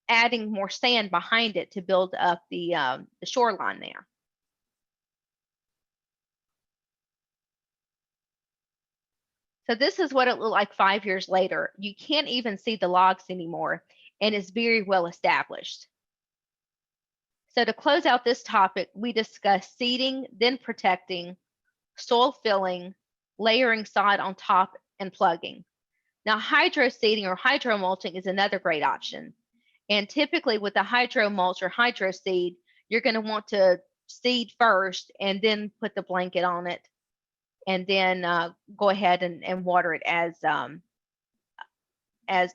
adding more sand behind it to build up the shoreline there. So this is what it looked like 5 years later. You can't even see the logs anymore, and it's very well established. So to close out this topic, we discussed seeding, then protecting, soil filling, layering sod on top, and plugging. Now, hydro seeding or hydro mulching is another great option. And typically with the hydro mulch or hydro seed, you're going to want to seed first and then put the blanket on it, and then go ahead and water it as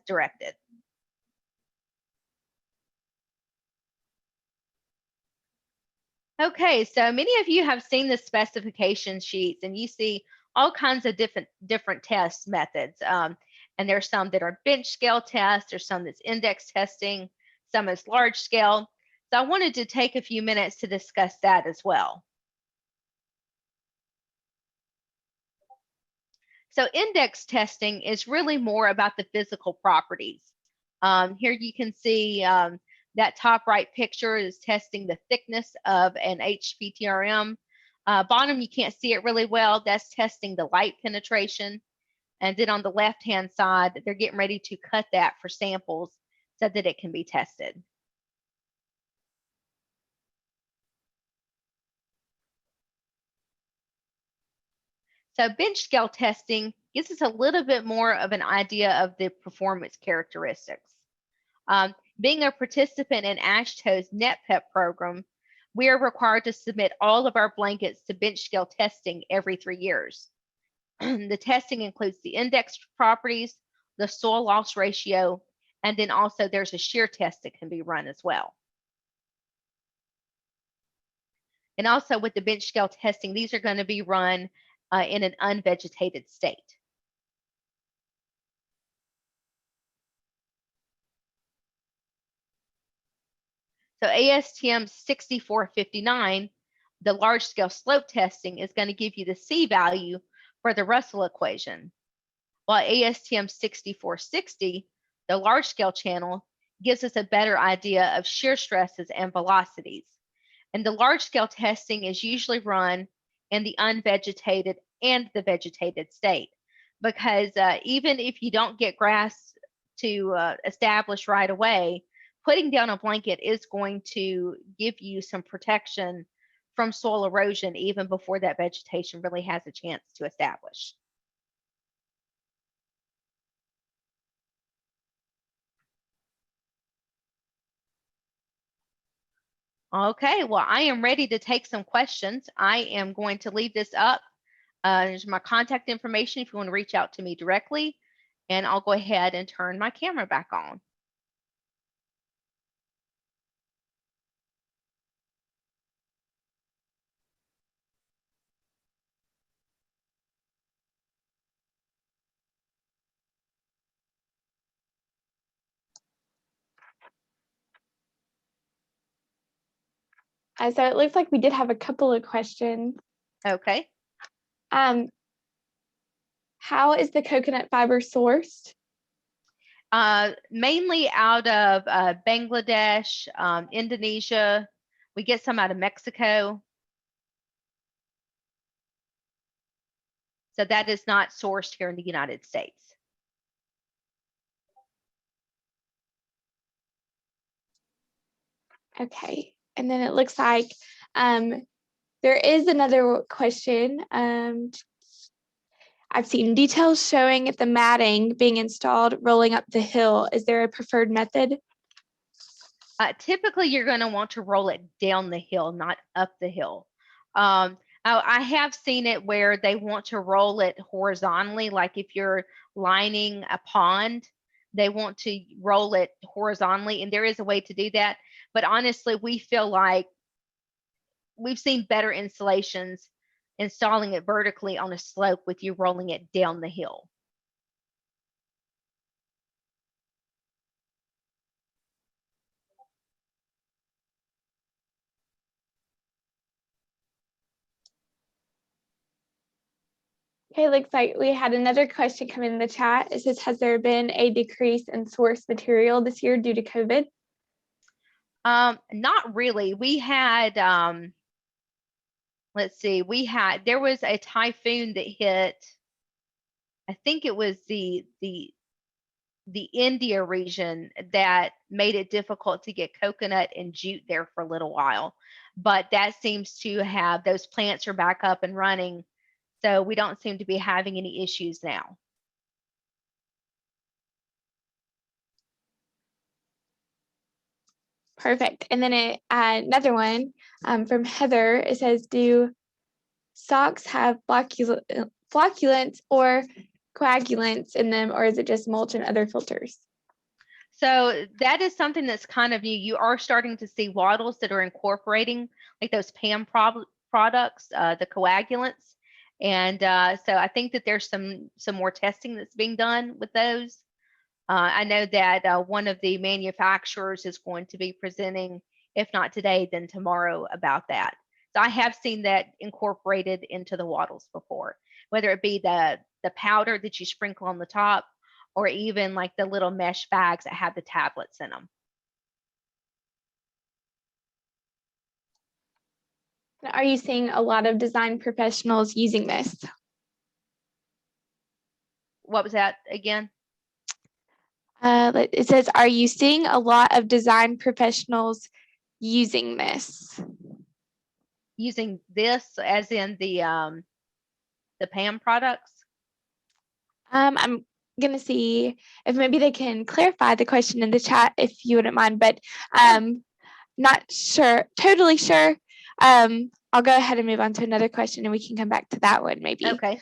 directed. Okay, so many of you have seen the specification sheets, and you see all kinds of different test methods. And there's some that are bench scale tests, there's some that's index testing, some is large scale. So I wanted to take a few minutes to discuss that as well. So index testing is really more about the physical properties. Here you can see that top right picture is testing the thickness of an HPTRM. Bottom, you can't see it really well. That's testing the light penetration. And then on the left-hand side, they're getting ready to cut that for samples so that it can be tested. So bench scale testing gives us a little bit more of an idea of the performance characteristics. Being a participant in AASHTO's NetPEP program, we are required to submit all of our blankets to bench scale testing every 3 years. The testing includes the index properties, the soil loss ratio, and then also there's a shear test that can be run as well. And also with the bench scale testing, these are going to be run in an unvegetated state. So ASTM 6459, the large scale slope testing, is going to give you the C value for the Russell equation, while ASTM 6460, the large scale channel, gives us a better idea of shear stresses and velocities. And the large scale testing is usually run in the unvegetated and the vegetated state, because even if you don't get grass to establish right away, putting down a blanket is going to give you some protection from soil erosion even before that vegetation really has a chance to establish. Okay, well, I am ready to take some questions. I am going to leave this up. There's my contact information if you want to reach out to me directly, and I'll go ahead and turn my camera back on. So it looks like we did have a couple of questions. Okay. How is the coconut fiber sourced? Mainly out of Bangladesh, Indonesia. We get some out of Mexico. So that is not sourced here in the United States. Okay, and then it looks like there is another question. I've seen details showing the matting being installed rolling up the hill. Is there a preferred method? Typically, you're going to want to roll it down the hill, not up the hill. I have seen it where they want to roll it horizontally, like if you're lining a pond, they want to roll it horizontally, and there is a way to do that. But honestly, we feel like we've seen better installations installing it vertically on a slope with you rolling it down the hill. Okay, looks like we had another question come in the chat. It says, has there been a decrease in source material this year due to COVID? Not really. We had, let's see, there was a typhoon that hit, I think it was the India region, that made it difficult to get coconut and jute there for a little while. But that seems to have, those plants are back up and running. So we don't seem to be having any issues now. Perfect. And then another one from Heather. It says, do socks have flocculants or coagulants in them, or is it just mulch and other filters? So that is something that's kind of new. You are starting to see wattles that are incorporating like those PAM products, the coagulants. And so I think that there's some more testing that's being done with those. I know that one of the manufacturers is going to be presenting, if not today, then tomorrow, about that. So I have seen that incorporated into the wattles before, whether it be the powder that you sprinkle on the top, or even like the little mesh bags that have the tablets in them. Are you seeing a lot of design professionals using this? What was that again? It says, are you seeing a lot of design professionals using this? Using this as in the PAM products? I'm going to see if maybe they can clarify the question in the chat if you wouldn't mind, but not sure, totally sure. I'll go ahead and move on to another question and we can come back to that one maybe. Okay.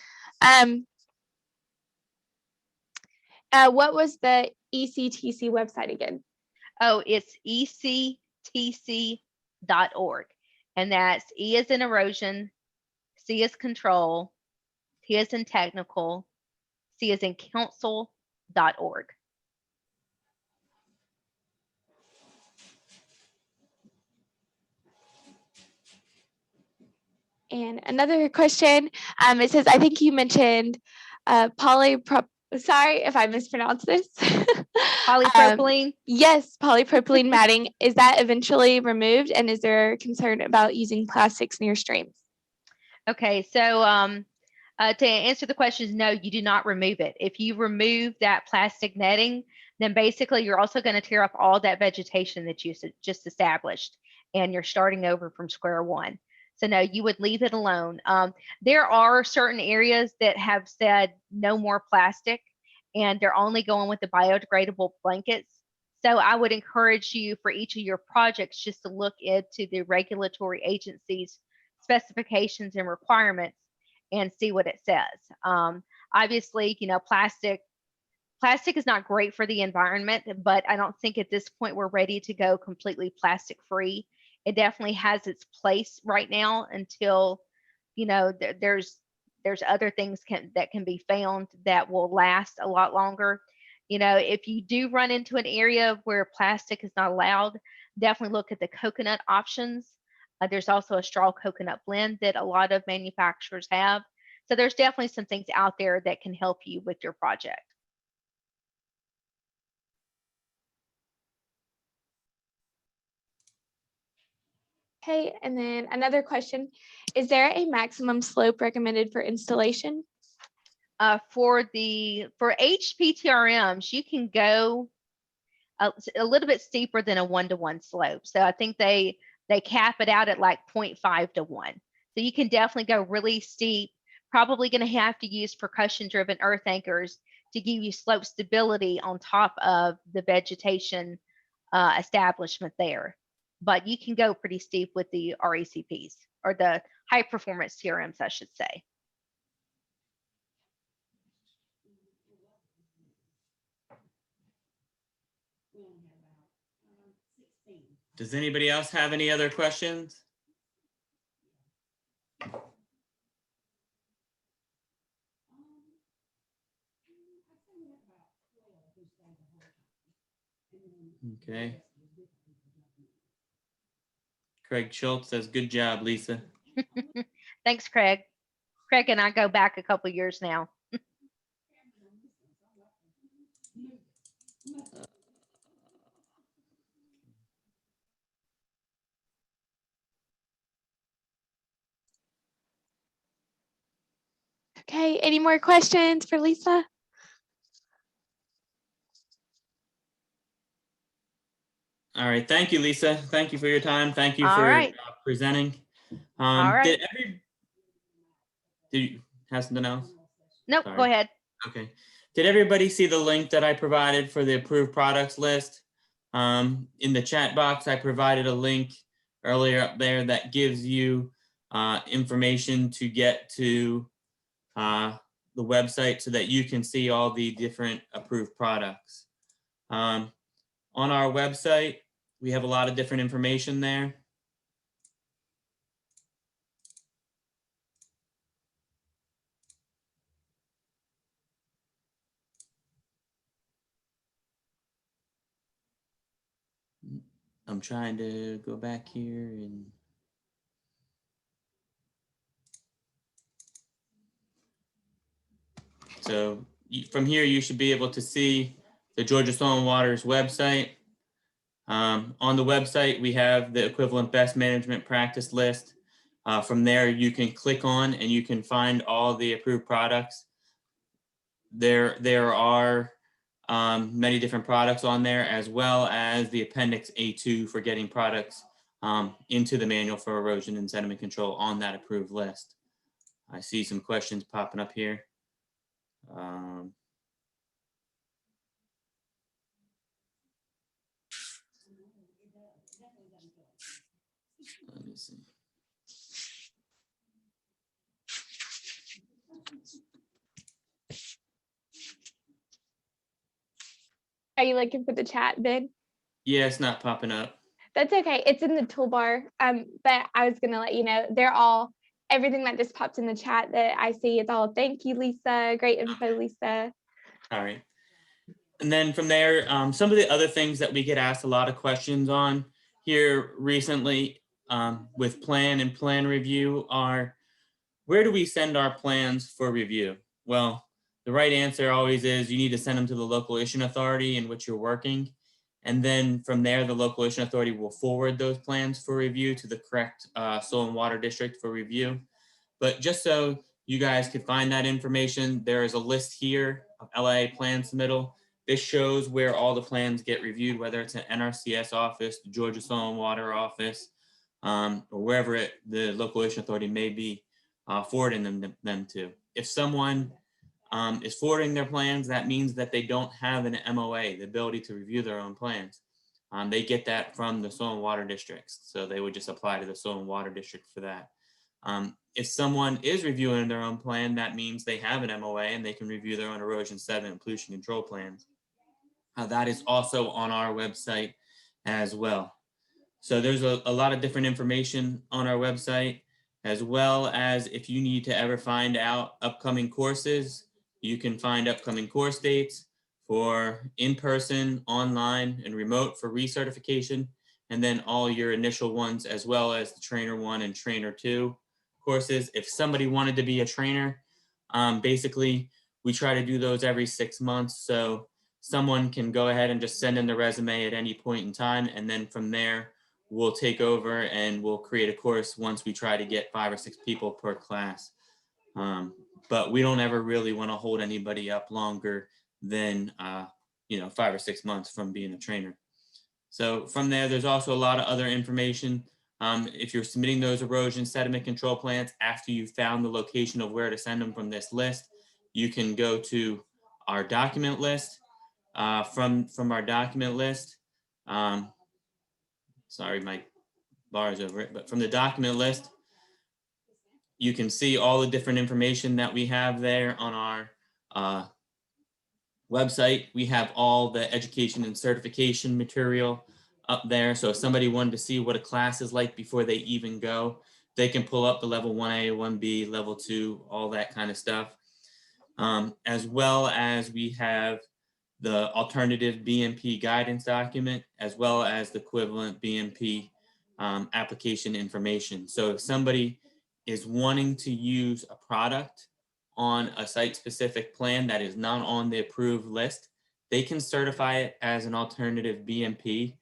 What was the ECTC website again? Oh, it's ectc.org. And that's E as in erosion, C as control, T as in technical, C as in council.org. And another question, it says, I think you mentioned sorry if I mispronounced this. Polypropylene? Yes, polypropylene matting. Is that eventually removed? And is there concern about using plastics near streams? Okay, so to answer the question is no, you do not remove it. If you remove that plastic netting, then basically you're also going to tear up all that vegetation that you just established, and you're starting over from square one. So no, you would leave it alone. There are certain areas that have said no more plastic, and they're only going with the biodegradable blankets. So I would encourage you for each of your projects just to look into the regulatory agencies' specifications and requirements and see what it says. Obviously, you know, plastic is not great for the environment, but I don't think at this point we're ready to go completely plastic free. It definitely has its place right now until, you know, there's other things that can be found that will last a lot longer. You know, if you do run into an area where plastic is not allowed, definitely look at the coconut options. There's also a straw coconut blend that a lot of manufacturers have. So there's definitely some things out there that can help you with your project. Okay, and then another question, is there a maximum slope recommended for installation? For HPTRMs, you can go a little bit steeper than a 1-to-1 slope. So I think they cap it out at like 0.5 to 1. So you can definitely go really steep. Probably going to have to use percussion-driven earth anchors to give you slope stability on top of the vegetation establishment there. But you can go pretty steep with the RECPs, or the high performance TRMs, I should say. Does anybody else have any other questions? Okay. Craig Schultz says, good job, Lisa. Thanks, Craig. Craig and I go back a couple years now. Okay, any more questions for Lisa? All right, thank you, Lisa. Thank you for your time. Thank you All for right. presenting. All right. Did you have something else? Nope, Sorry. Go ahead. Okay. Did everybody see the link that I provided for the approved products list? In the chat box, I provided a link earlier up there that gives you information to get to the website so that you can see all the different approved products. On our website, we have a lot of different information there. I'm trying to go back here and so from here you should be able to see the Georgia Soil and Water's website. On the website, we have the equivalent best management practice list. From there, you can click on and you can find all the approved products. There are many different products on there, as well as the Appendix A2 for getting products into the manual for erosion and sediment control on that approved list. I see some questions popping up here. Let me see. Are you looking for the chat, Ben? Yeah, it's not popping up. That's okay. It's in the toolbar. But I was gonna let you know they're all everything that just pops in the chat that I see is all thank you, Lisa. Great info, Lisa. All right. And then from there, some of the other things that we get asked a lot of questions on here recently with plan and plan review are, where do we send our plans for review? Well, the right answer always is you need to send them to the local issuing authority in which you're working. And then from there, the local issuing authority will forward those plans for review to the correct soil and water district for review. But just so you guys could find that information, there is a list here of LIA plan submittal. This shows where all the plans get reviewed, whether it's an NRCS office, the Georgia Soil and Water office, or wherever the local issuing authority may be forwarding them to. If someone is forwarding their plans, that means that they don't have an MOA, the ability to review their own plans. They get that from the soil and water districts. So they would just apply to the soil and water district for that. If someone is reviewing their own plan, that means they have an MOA and they can review their own erosion, sediment, and pollution control plans. That is also on our website as well. So there's a lot of different information on our website, as well as if you need to ever find out upcoming courses, you can find upcoming course dates for in-person, online, and remote for recertification, and then all your initial ones, as well as the Trainer 1 and Trainer 2 courses. If somebody wanted to be a trainer, basically, we try to do those every 6 months. So someone can go ahead and just send in the resume at any point in time. And then from there, we'll take over and we'll create a course once we try to get 5 or 6 people per class. But we don't ever really want to hold anybody up longer than 5 or 6 months from being a trainer. So from there, there's also a lot of other information. If you're submitting those erosion sediment control plans after you've found the location of where to send them from this list, you can go to our document list. From our document list, sorry, my bar is over it, but from the document list, you can see all the different information that we have there on our website. We have all the education and certification material up there. So if somebody wanted to see what a class is like before they even go, they can pull up the level 1A, 1B, level 2, all that kind of stuff. As well as we have the alternative BMP guidance document, as well as the equivalent BMP application information. So if somebody is wanting to use a product on a site-specific plan that is not on the approved list, they can certify it as an alternative BMP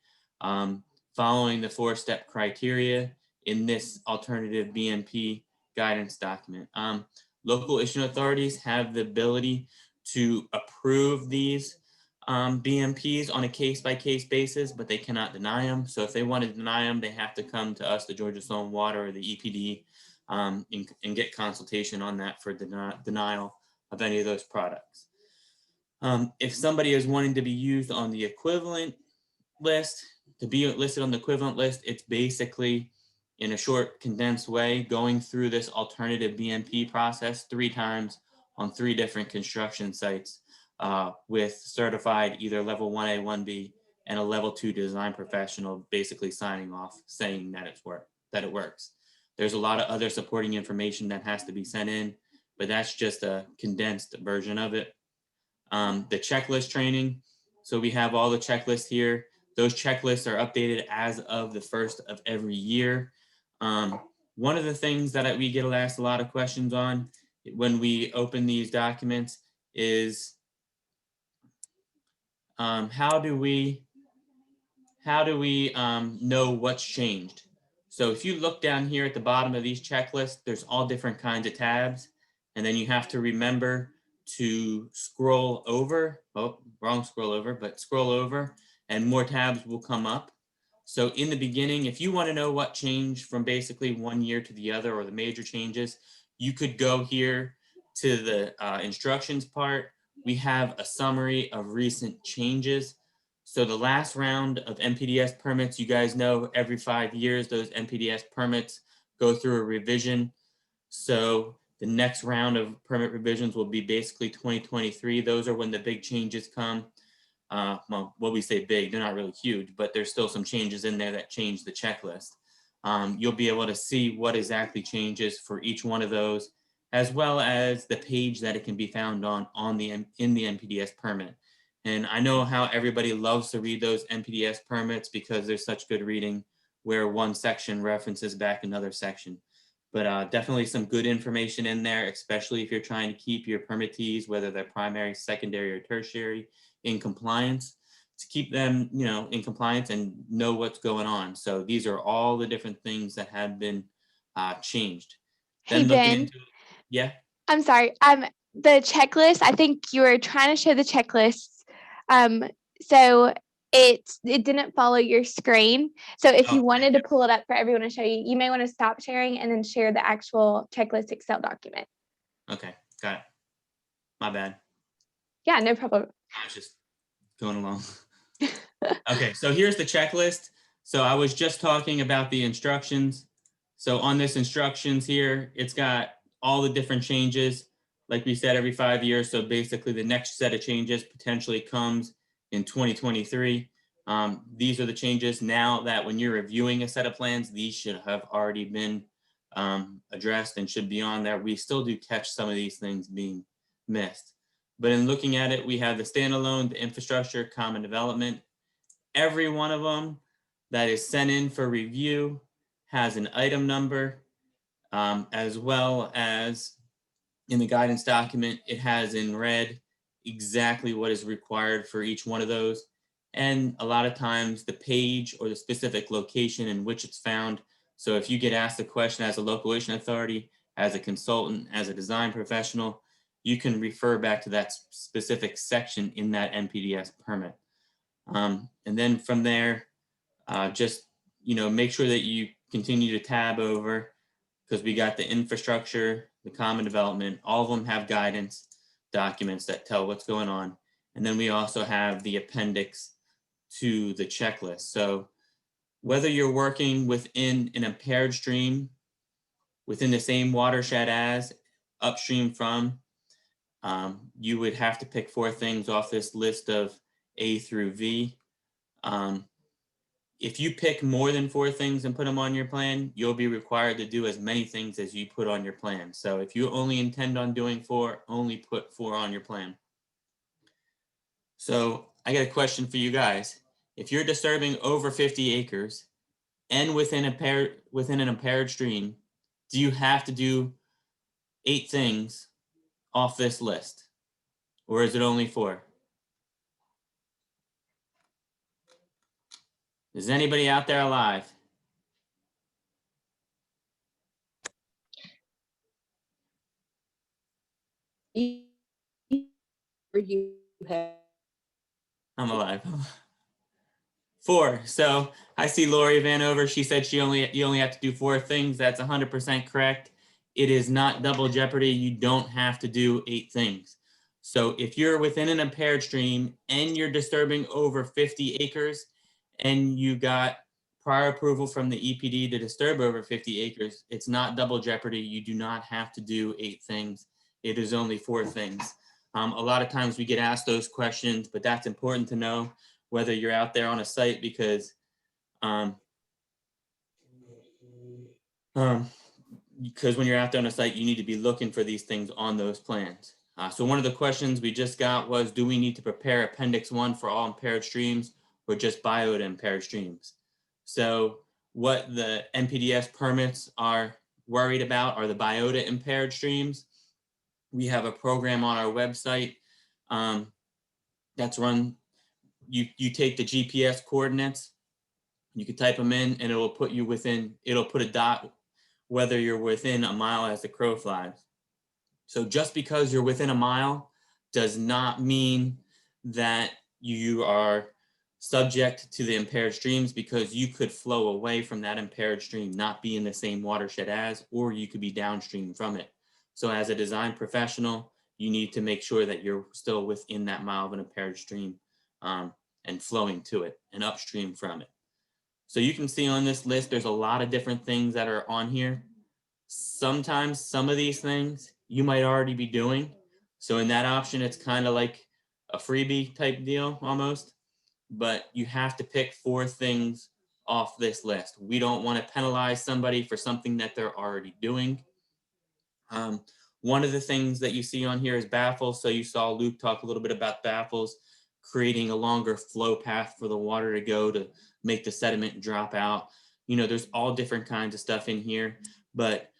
following the 4-step criteria in this alternative BMP guidance document. Local issuing authorities have the ability to approve these BMPs on a case-by-case basis, but they cannot deny them. So if they want to deny them, they have to come to us, the Georgia Soil and Water or the EPD, and get consultation on that for denial of any of those products. If somebody is wanting to be used on the equivalent list, to be listed on the equivalent list, it's basically, in a short, condensed way, going through this alternative BMP process 3 times on 3 different construction sites with certified either level 1A, 1B, and a level 2 design professional basically signing off saying that it works. There's a lot of other supporting information that has to be sent in, but that's just a condensed version of it. The checklist training. So we have all the checklists here. Those checklists are updated as of the 1st of every year. One of the things that we get asked a lot of questions on when we open these documents is how do we know what's changed? So if you look down here at the bottom of these checklists, there's all different kinds of tabs. And then you have to remember to scroll over. Oh, wrong scroll over, but scroll over and more tabs will come up. So in the beginning, if you want to know what changed from basically one year to the other or the major changes, you could go here to the instructions part. We have a summary of recent changes. So the last round of NPDES permits, you guys know every 5 years, those NPDES permits go through a revision. So the next round of permit revisions will be basically 2023. Those are when the big changes come. Well, what we say big, they're not really huge, but there's still some changes in there that change the checklist. You'll be able to see what exactly changes for each one of those, as well as the page that it can be found on in the NPDES permit. And I know how everybody loves to read those NPDES permits because there's such good reading where one section references back another section. But definitely some good information in there, especially if you're trying to keep your permittees, whether they're primary, secondary, or tertiary, in compliance, to keep them, in compliance and know what's going on. So these are all the different things that have been changed. Hey, Then looking Ben. into, yeah. I'm sorry. The checklist, I think you were trying to show the checklists. So it didn't follow your screen. So if you wanted to pull it up for everyone to show you, you may want to stop sharing and then share the actual checklist Excel document. Okay, got it. My bad. Yeah, no problem. I was just going along. Okay, so here's the checklist. So I was just talking about the instructions. So on this instructions here, it's got all the different changes, like we said, every 5 years. So basically the next set of changes potentially comes in 2023. These are the changes now that when you're reviewing a set of plans, these should have already been addressed and should be on there. We still do catch some of these things being missed. But in looking at it, we have the standalone, the infrastructure, common development. Every one of them that is sent in for review has an item number, as well as in the guidance document, it has in red exactly what is required for each one of those. And a lot of times the page or the specific location in which it's found. So if you get asked a question as a location authority, as a consultant, as a design professional, you can refer back to that specific section in that NPDES permit. And then from there, just, make sure that you continue to tab over, because we got the infrastructure, the common development, all of them have guidance documents that tell what's going on. And then we also have the appendix to the checklist. So whether you're working within an impaired stream, within the same watershed as, upstream from, you would have to pick 4 things off this list of A through V. If you pick more than 4 things and put them on your plan, you'll be required to do as many things as you put on your plan. So if you only intend on doing 4, only put 4 on your plan. So I got a question for you guys. If you're disturbing over 50 acres and within an impaired stream, do you have to do 8 things off this list? Or is it only 4? Is anybody out there alive? I'm alive. 4. So I see Lori Vanover. She said you only have to do 4 things. That's 100% correct. It is not double jeopardy. You don't have to do 8 things. So if you're within an impaired stream and you're disturbing over 50 acres and you got prior approval from the EPD to disturb over 50 acres, it's not double jeopardy. You do not have to do 8 things. It is only 4 things. A lot of times we get asked those questions, but that's important to know whether you're out there on a site, because when you're out there on a site, you need to be looking for these things on those plans. So one of the questions we just got was, do we need to prepare Appendix 1 for all impaired streams, or just biota impaired streams. So what the NPDES permits are worried about are the biota impaired streams. We have a program on our website that's run, you take the GPS coordinates, you can type them in and it will put you within, it'll put a dot whether you're within a mile as the crow flies. So just because you're within a mile does not mean that you are subject to the impaired streams, because you could flow away from that impaired stream, not be in the same watershed as, or you could be downstream from it. So as a design professional, you need to make sure that you're still within that mile of an impaired stream and flowing to it and upstream from it. So you can see on this list, there's a lot of different things that are on here. Sometimes some of these things you might already be doing. So in that option, it's kind of like a freebie type deal almost, but you have to pick 4 things off this list. We don't want to penalize somebody for something that they're already doing. One of the things that you see on here is baffles. So you saw Luke talk a little bit about baffles, creating a longer flow path for the water to go to make the sediment drop out. You know, there's all different kinds of stuff in here, but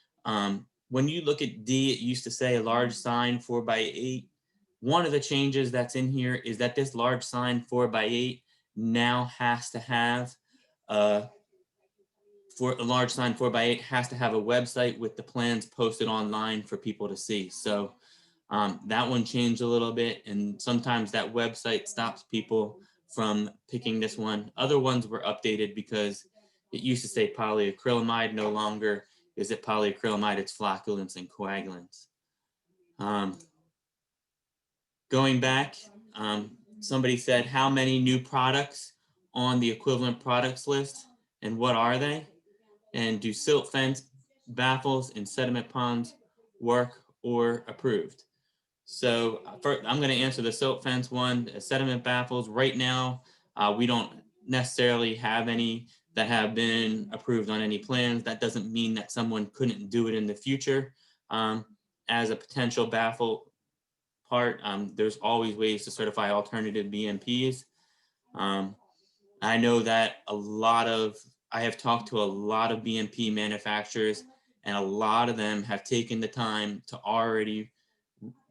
when you look at D, it used to say a large sign 4x8. One of the changes that's in here is that this large sign 4x8 now has to have for a large sign 4x8 has to have a website with the plans posted online for people to see. So that one changed a little bit, and sometimes that website stops people from picking this one. Other ones were updated because it used to say polyacrylamide, no longer is it polyacrylamide, it's flocculants and coagulants. Going back, somebody said, how many new products on the equivalent products list and what are they? And do silt fence, baffles, and sediment ponds work or approved? So I'm going to answer the silt fence one. Sediment baffles, right now, we don't necessarily have any that have been approved on any plans. That doesn't mean that someone couldn't do it in the future. As a potential baffle part, there's always ways to certify alternative BMPs. I know that I have talked to a lot of BMP manufacturers, and a lot of them have taken the time to already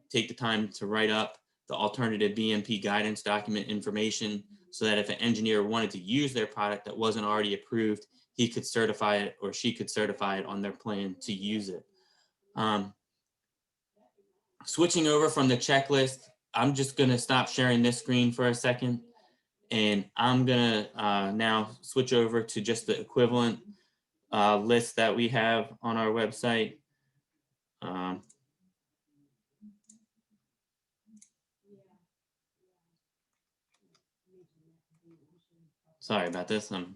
take the time to write up the alternative BMP guidance document information, so that if an engineer wanted to use their product that wasn't already approved, he could certify it or she could certify it on their plan to use it. Switching over from the checklist, I'm just going to stop sharing this screen for a second, and I'm going to now switch over to just the equivalent list that we have on our website. Sorry about this. I'm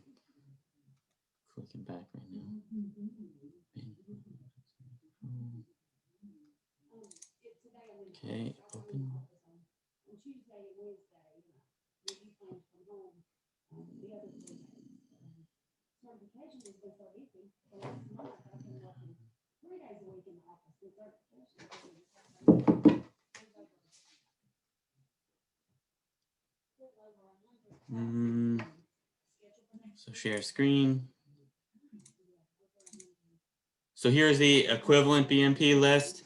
clicking back right now. Okay, open. So share screen. So here's the equivalent BMP list.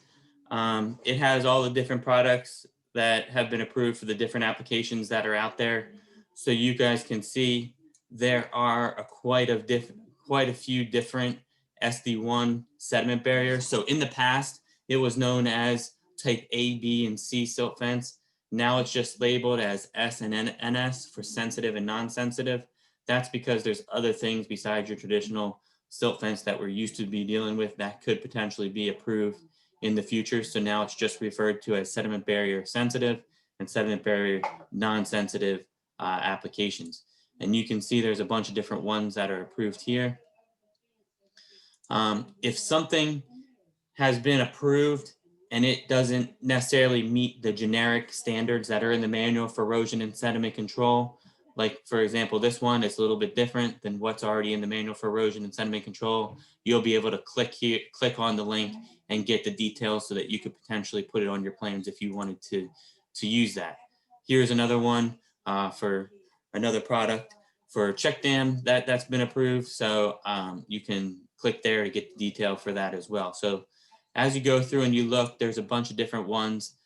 It has all the different products that have been approved for the different applications that are out there. So you guys can see there are quite a few different SD1 sediment barriers. So in the past, it was known as type A, B, and C silt fence. Now it's just labeled as S and NS for sensitive and non-sensitive. That's because there's other things besides your traditional silt fence that we're used to be dealing with that could potentially be approved in the future. So now it's just referred to as sediment barrier sensitive and sediment barrier non-sensitive applications. And you can see there's a bunch of different ones that are approved here. If something has been approved and it doesn't necessarily meet the generic standards that are in the manual for erosion and sediment control, like for example, this one is a little bit different than what's already in the manual for erosion and sediment control, you'll be able to click on the link and get the details so that you could potentially put it on your plans if you wanted to use that. Here's another one for another product for check dam that's been approved. So you can click there to get the detail for that as well. So as you go through and you look, there's a bunch of different ones.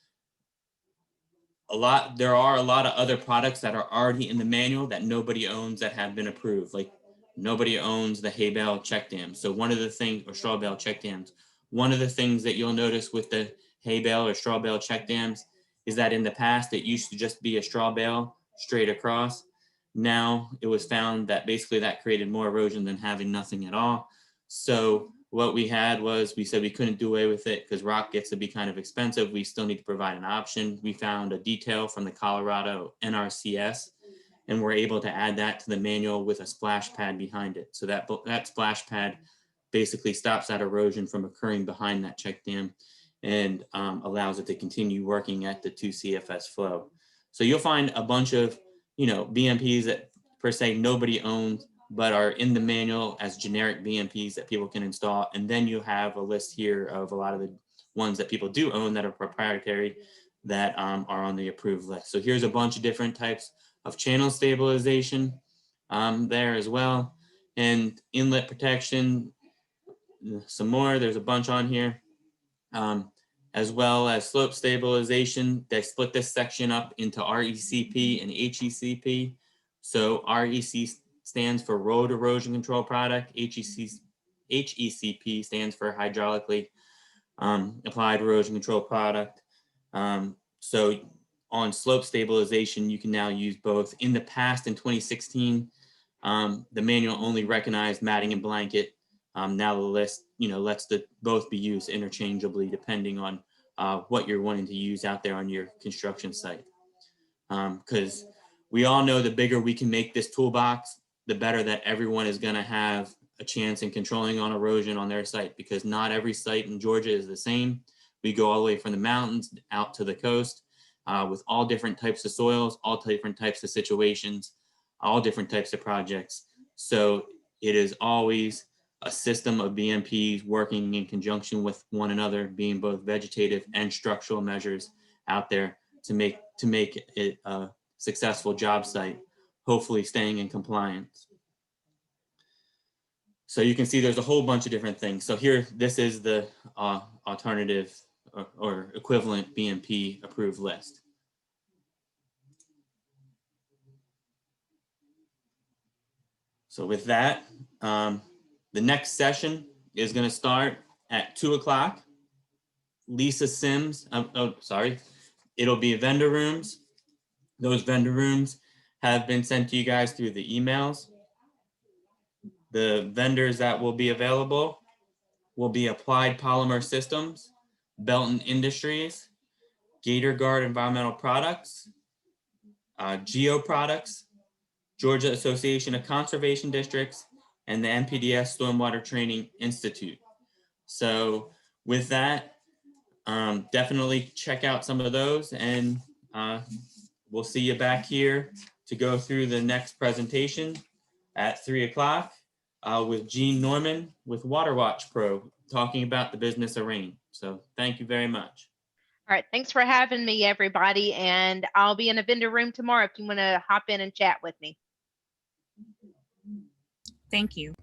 There are a lot of other products that are already in the manual that nobody owns that have been approved. Like nobody owns the hay bale check dam. So one of the things, or straw bale check dams, one of the things that you'll notice with the hay bale or straw bale check dams is that in the past, it used to just be a straw bale straight across. Now it was found that basically that created more erosion than having nothing at all. So what we had was, we said we couldn't do away with it because rock gets to be kind of expensive. We still need to provide an option. We found a detail from the Colorado NRCS, and we're able to add that to the manual with a splash pad behind it. So that splash pad basically stops that erosion from occurring behind that check dam and allows it to continue working at the 2 CFS flow. So you'll find a bunch of, BMPs that per se nobody owns, but are in the manual as generic BMPs that people can install. And then you have a list here of a lot of the ones that people do own that are proprietary that are on the approved list. So here's a bunch of different types of channel stabilization there as well. And inlet protection, some more, there's a bunch on here. As well as slope stabilization. They split this section up into RECP and HECP. So REC stands for road erosion control product. HECP stands for hydraulically applied erosion control product. So on slope stabilization, you can now use both. In the past, in 2016, the manual only recognized matting and blanket. Now the list, lets both be used interchangeably depending on what you're wanting to use out there on your construction site. Because we all know the bigger we can make this toolbox, the better that everyone is going to have a chance in controlling on erosion on their site, because not every site in Georgia is the same. We go all the way from the mountains out to the coast with all different types of soils, all different types of situations, all different types of projects. So it is always a system of BMPs working in conjunction with one another, being both vegetative and structural measures out there to make it a successful job site, hopefully staying in compliance. So you can see there's a whole bunch of different things. So here, this is the alternative or equivalent BMP approved list. So with that, the next session is going to start at 2 o'clock. Lisa Sims, it'll be vendor rooms. Those vendor rooms have been sent to you guys through the emails. The vendors that will be available will be Applied Polymer Systems, Belton Industries, Gator Guard Environmental Products, Geo Products, Georgia Association of Conservation Districts, and the NPDS Stormwater Training Institute. So with that, definitely check out some of those, and we'll see you back here to go through the next presentation at 3 o'clock with Gene Norman with Water Watch Pro, talking about the business of rain. So thank you very much. All right, thanks for having me, everybody. And I'll be in a vendor room tomorrow if you want to hop in and chat with me. Thank you.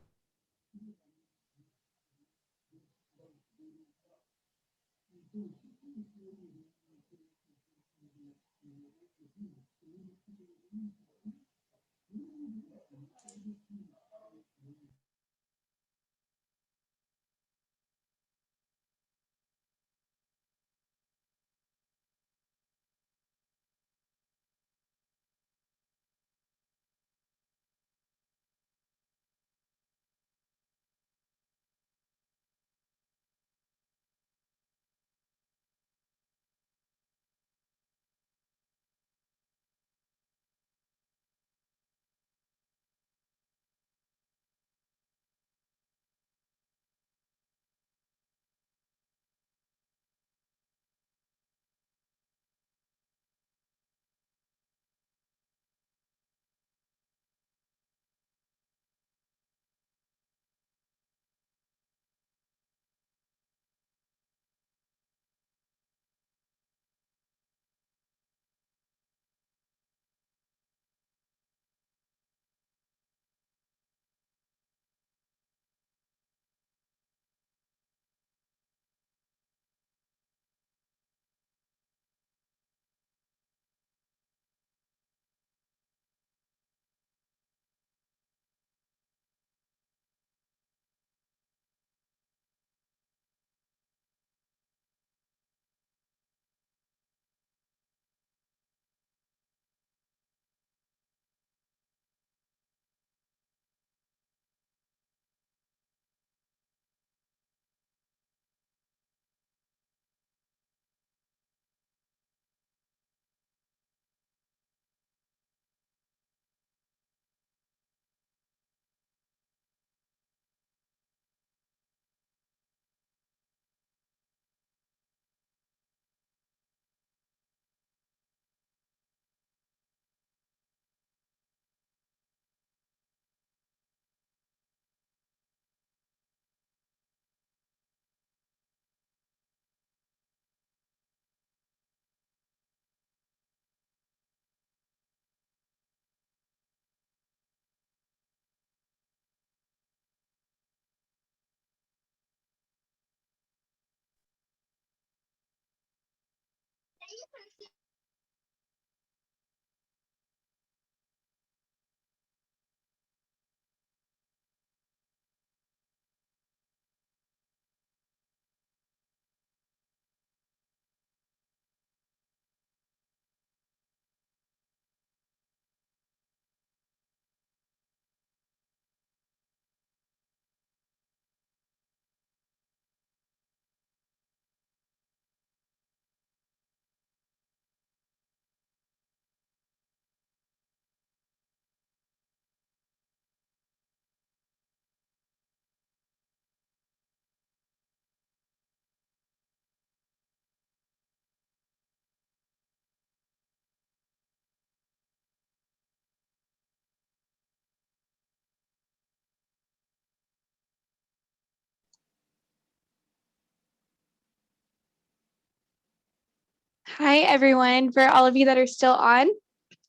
Hi, everyone. For all of you that are still on,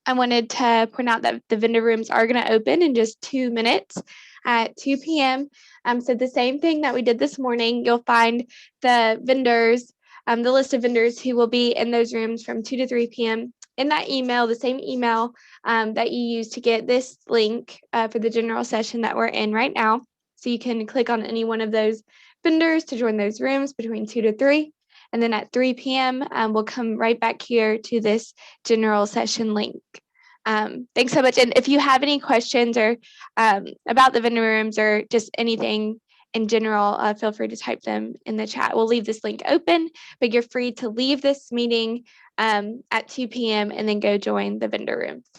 I wanted to point out that the vendor rooms are going to open in just 2 minutes at 2 p.m. So the same thing that we did this morning, you'll find the vendors, the list of vendors who will be in those rooms from 2 to 3 p.m. in that email, the same email that you use to get this link for the general session that we're in right now. So you can click on any one of those vendors to join those rooms between 2 to 3. And then at 3 p.m., we'll come right back here to this general session link. Thanks so much. And if you have any questions or about the vendor rooms or just anything in general, feel free to type them in the chat. We'll leave this link open, but you're free to leave this meeting at 2 p.m. and then go join the vendor rooms.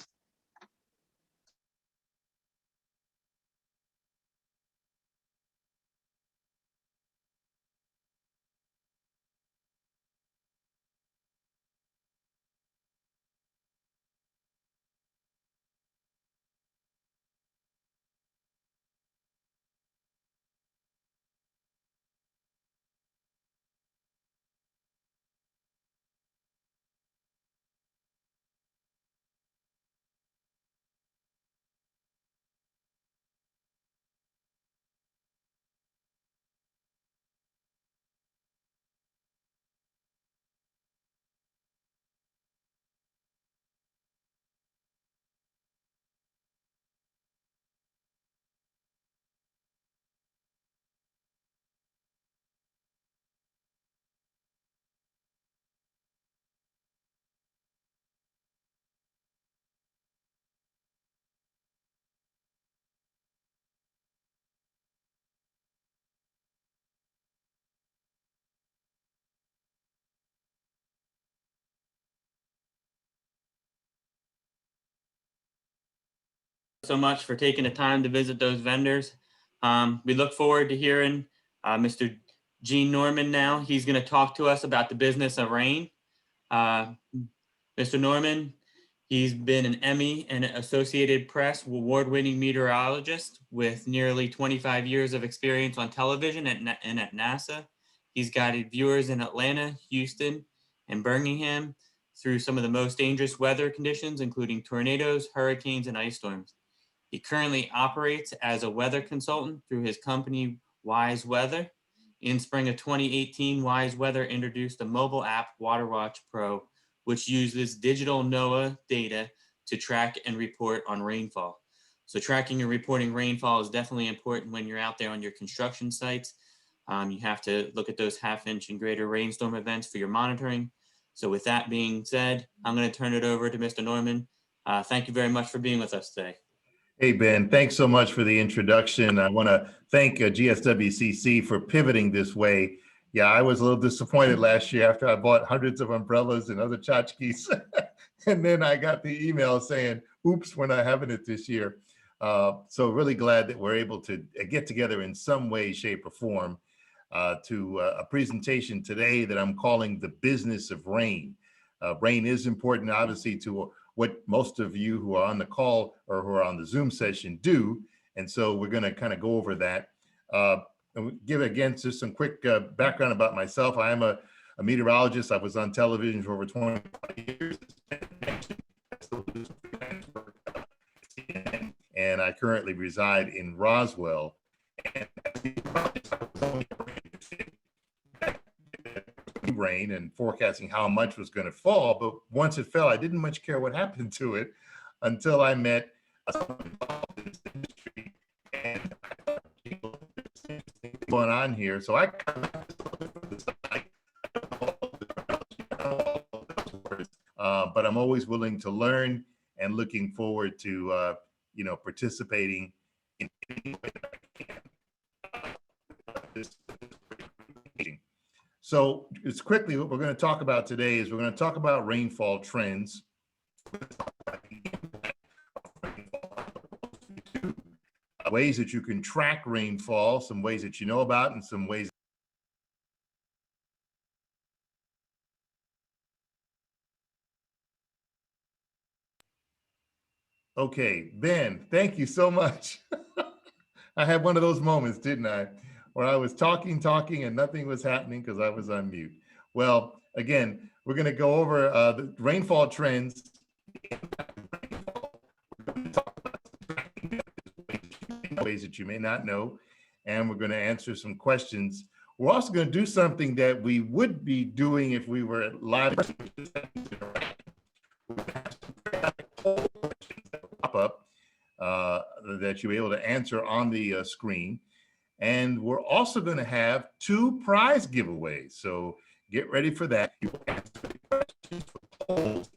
So much for taking the time to visit those vendors. We look forward to hearing Mr. Gene Norman now. He's going to talk to us about the business of rain. Mr. Norman, he's been an Emmy and Associated Press award-winning meteorologist with nearly 25 years of experience on television and at NASA. He's guided viewers in Atlanta, Houston, and Birmingham through some of the most dangerous weather conditions, including tornadoes, hurricanes, and ice storms. He currently operates as a weather consultant through his company, Wise Weather. In spring of 2018, Wise Weather introduced a mobile app, WaterWatch Pro, which uses digital NOAA data to track and report on rainfall. So tracking and reporting rainfall is definitely important when you're out there on your construction sites. You have to look at those half-inch and greater rainstorm events for your monitoring. So with that being said, I'm going to turn it over to Mr. Norman. Thank you very much for being with us today. Hey, Ben, thanks so much for the introduction. I want to thank GSWCC for pivoting this way. Yeah, I was a little disappointed last year after I bought hundreds of umbrellas and other tchotchkes. And then I got the email saying, oops, we're not having it this year. So really glad that we're able to get together in some way, shape, or form to a presentation today that I'm calling The Business of Rain. Rain is important, obviously, to what most of you who are on the call or who are on the Zoom session do. And so we're going to kind of go over that. And give again just some quick background about myself. I am a meteorologist. I was on television for over 25 years. And I currently reside in Roswell. And rain and forecasting how much was going to fall. But once it fell, I didn't much care what happened to it until I met someone involved in this industry, and I thought, there's something going on here. So I kind of but I'm always willing to learn and looking forward to participating in any way that I can. So it's quickly what we're going to talk about today is we're going to talk about rainfall trends. Ways that you can track rainfall, some ways that you know about, and some ways. Okay, Ben, thank you so much. I had one of those moments, didn't I? Where I was talking, and nothing was happening because I was on mute. Well, again, we're going to go over the rainfall trends. Ways that you may not know, and we're going to answer some questions. We're also going to do something that we would be doing if we were live. Pop up that you're able to answer on the screen. And we're also going to have 2 prize giveaways. So get ready for that. You will answer the questions for polls,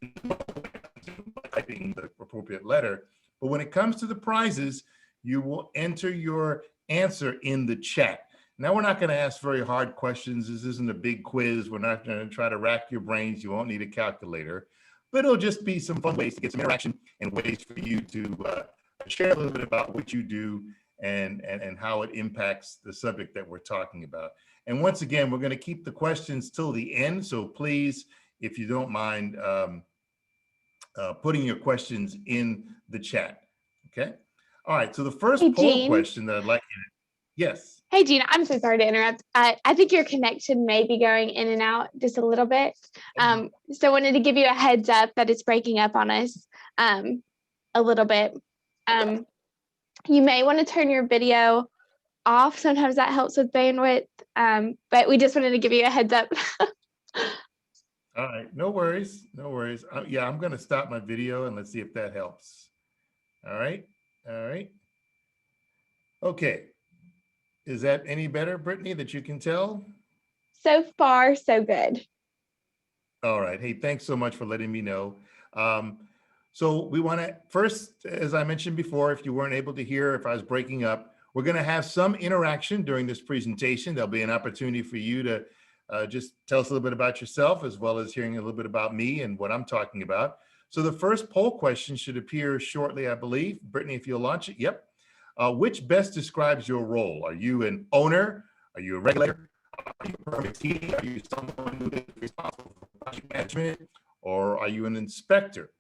typing the appropriate letter. But when it comes to the prizes, you will enter your answer in the chat. Now, we're not going to ask very hard questions. This isn't a big quiz. We're not going to try to rack your brains. You won't need a calculator. But it'll just be some fun ways to get some interaction and ways for you to share a little bit about what you do and how it impacts the subject that we're talking about. And once again, we're going to keep the questions till the end. So please, if you don't mind, putting your questions in the chat. Okay. All right. So the first poll question that I'd like you to, yes. Hey, Gina, I'm so sorry to interrupt. I think your connection may be going in and out just a little bit. So I wanted to give you a heads up that it's breaking up on us a little bit. You may want to turn your video off. Sometimes that helps with bandwidth, but we just wanted to give you a heads up. All right, no worries, no worries. Yeah, I'm going to stop my video and let's see if that helps. All right, all right. Okay, is that any better, Brittany, that you can tell? So far, so good. All right, hey, thanks so much for letting me know. So we want to first, as I mentioned before, if you weren't able to hear, if I was breaking up, we're going to have some interaction during this presentation. There'll be an opportunity for you to just tell us a little bit about yourself, as well as hearing a little bit about me and what I'm talking about. So the first poll question should appear shortly, I believe. Brittany, if you'll launch it. Yep. Which best describes your role? Are you an owner? Are you a regulator? Are you a permittee? Are you someone who is responsible for project management? Or are you an inspector?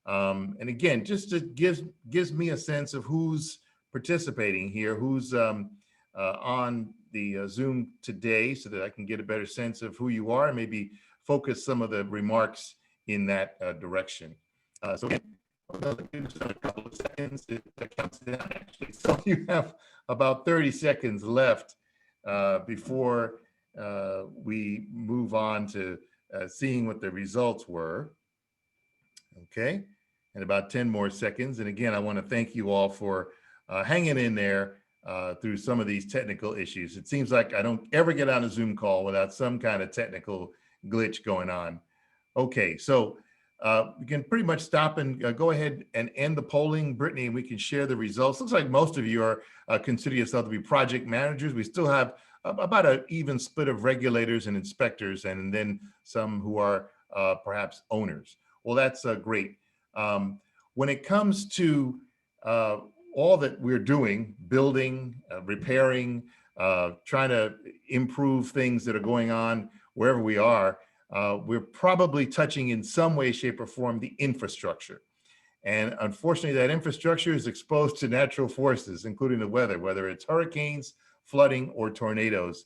And again, just to gives me a sense of who's participating here, who's on the Zoom today, so that I can get a better sense of who you are and maybe focus some of the remarks in that direction. So again, I'm going to give this a couple of seconds. It counts down actually. So you have about 30 seconds left before we move on to seeing what the results were. Okay, and about 10 more seconds. And again, I want to thank you all for hanging in there through some of these technical issues. It seems like I don't ever get on a Zoom call without some kind of technical glitch going on. Okay, so we can pretty much stop and go ahead and end the polling, Brittany, and we can share the results. Looks like most of you are consider yourself to be project managers. We still have about an even split of regulators and inspectors, and then some who are perhaps owners. Well, that's great. When it comes to all that we're doing, building, repairing, trying to improve things that are going on wherever we are, we're probably touching in some way, shape, or form the infrastructure. And unfortunately, that infrastructure is exposed to natural forces, including the weather, whether it's hurricanes, flooding, or tornadoes.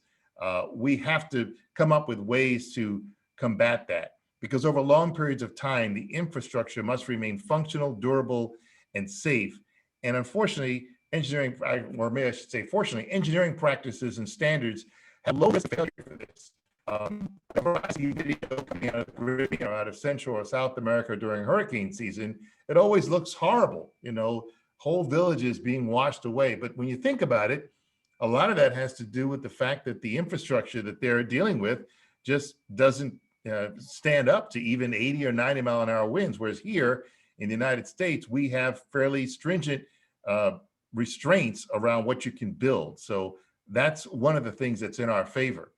We have to come up with ways to combat that, because over long periods of time, the infrastructure must remain functional, durable, and safe. And unfortunately, engineering, or maybe I should say fortunately, engineering practices and standards have low risk of failure for this. Whenever I see video coming out of the Caribbean or out of Central or South America during hurricane season, it always looks horrible, you know, whole villages being washed away. But when you think about it, a lot of that has to do with the fact that the infrastructure that they're dealing with just doesn't stand up to even 80 or 90 mile an hour winds. Whereas here in the United States, we have fairly stringent restraints around what you can build. So that's one of the things that's in our favor.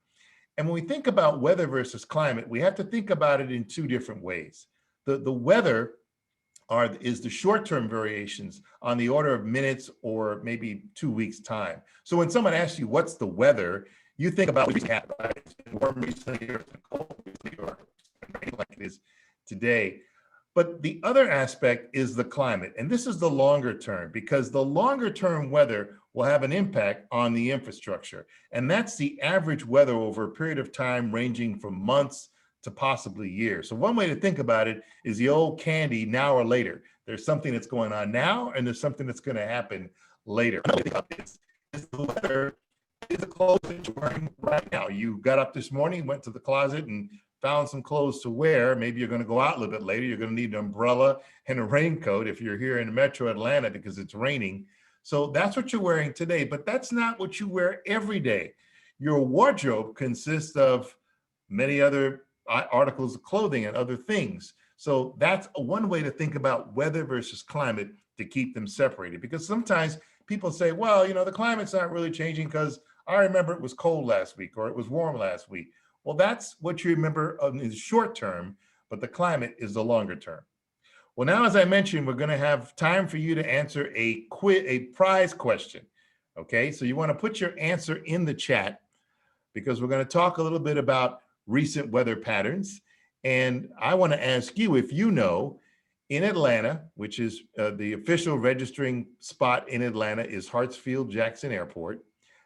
And when we think about weather versus climate, we have to think about it in two different ways. The weather is the short-term variations on the order of minutes or maybe 2 weeks time. So when someone asks you what's the weather, you think about what's happening, right? It's been warm recently, or it's been cold recently, or it's been raining like it is today. But the other aspect is the climate. And this is the longer term, because the longer term weather will have an impact on the infrastructure. And that's the average weather over a period of time ranging from months to possibly years. So one way to think about it is the old candy, now or later. There's something that's going on now, and there's something that's going to happen later. Another thing about this is the weather is the clothes that you're wearing right now. You got up this morning, went to the closet and found some clothes to wear. Maybe you're going to go out a little bit later. You're going to need an umbrella and a raincoat if you're here in Metro Atlanta because it's raining. So that's what you're wearing today, but that's not what you wear every day. Your wardrobe consists of many other articles of clothing and other things. So that's one way to think about weather versus climate, to keep them separated. Because sometimes people say, well, you know, the climate's not really changing because I remember it was cold last week or it was warm last week. Well, that's what you remember in the short term, but the climate is the longer term. Well, now, as I mentioned, we're going to have time for you to answer a prize question. Okay, so you want to put your answer in the chat, because we're going to talk a little bit about recent weather patterns. And I want to ask you if you know, in Atlanta, which is the official registering spot in Atlanta is Hartsfield-Jackson Airport,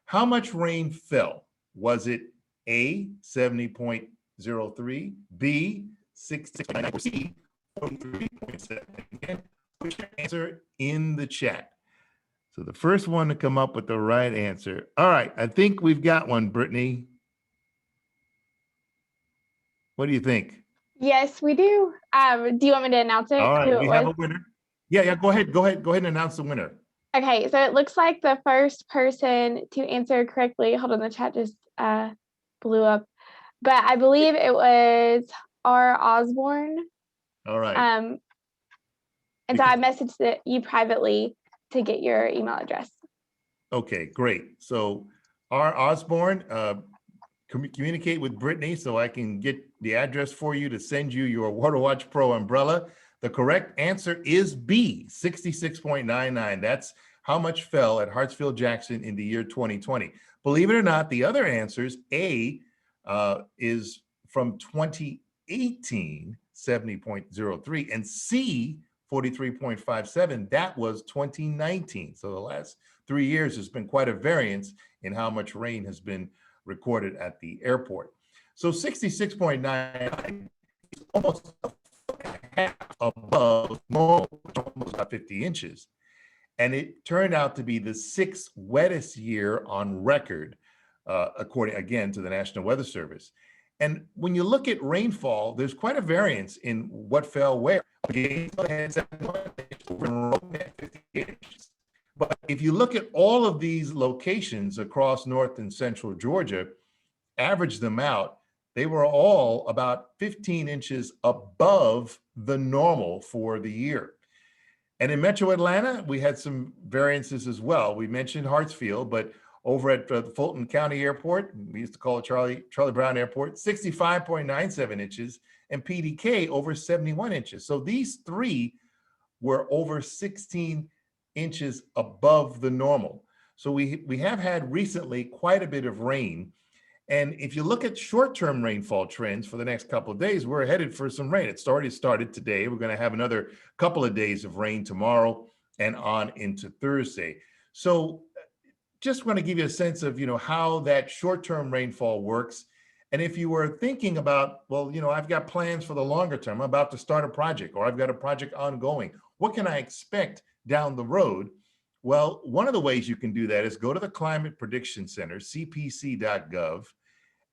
how much rain fell? Was it A, 70.03, B, 66.9, or C, 43.7? Again, put your answer in the chat. So the first one to come up with the right answer. All right, I think we've got one, Brittany. What do you think? Yes, we do. Do you want me to announce it? All right, who we it have was? a winner. Yeah, go ahead and announce the winner. Okay, so it looks like the first person to answer correctly, hold on, the chat just blew up, but I believe it was R. Osborne. All right. And so I messaged you privately to get your email address. Okay, great. So R. Osborne, communicate with Brittany so I can get the address for you to send you your WaterWatch Pro umbrella. The correct answer is B, 66.99. That's how much fell at Hartsfield-Jackson in the year 2020. Believe it or not, the other answers, A, is from 2018, 70.03, and C, 43.57. That was 2019. So the last 3 years has been quite a variance in how much rain has been recorded at the airport. So 66.99 is almost a foot and a half above normal, almost about 50 inches. And it turned out to be the 6th wettest year on record, according again to the National Weather Service. And when you look at rainfall, there's quite a variance in what fell where. Gainesville had 71 inches, Monroe had 58 inches. But if you look at all of these locations across North and Central Georgia, average them out, they were all about 15 inches above the normal for the year. And in Metro Atlanta, we had some variances as well. We mentioned Hartsfield, but over at the Fulton County Airport, we used to call it Charlie Brown Airport, 65.97 inches, and PDK over 71 inches. So these three were over 16 inches above the normal. So we have had recently quite a bit of rain. And if you look at short-term rainfall trends for the next couple of days, we're headed for some rain. It's already started today. We're going to have another couple of days of rain tomorrow and on into Thursday. So just want to give you a sense of, how that short-term rainfall works. And if you were thinking about, well, I've got plans for the longer term, I'm about to start a project, or I've got a project ongoing, what can I expect down the road? Well, one of the ways you can do that is go to the Climate Prediction Center, cpc.gov,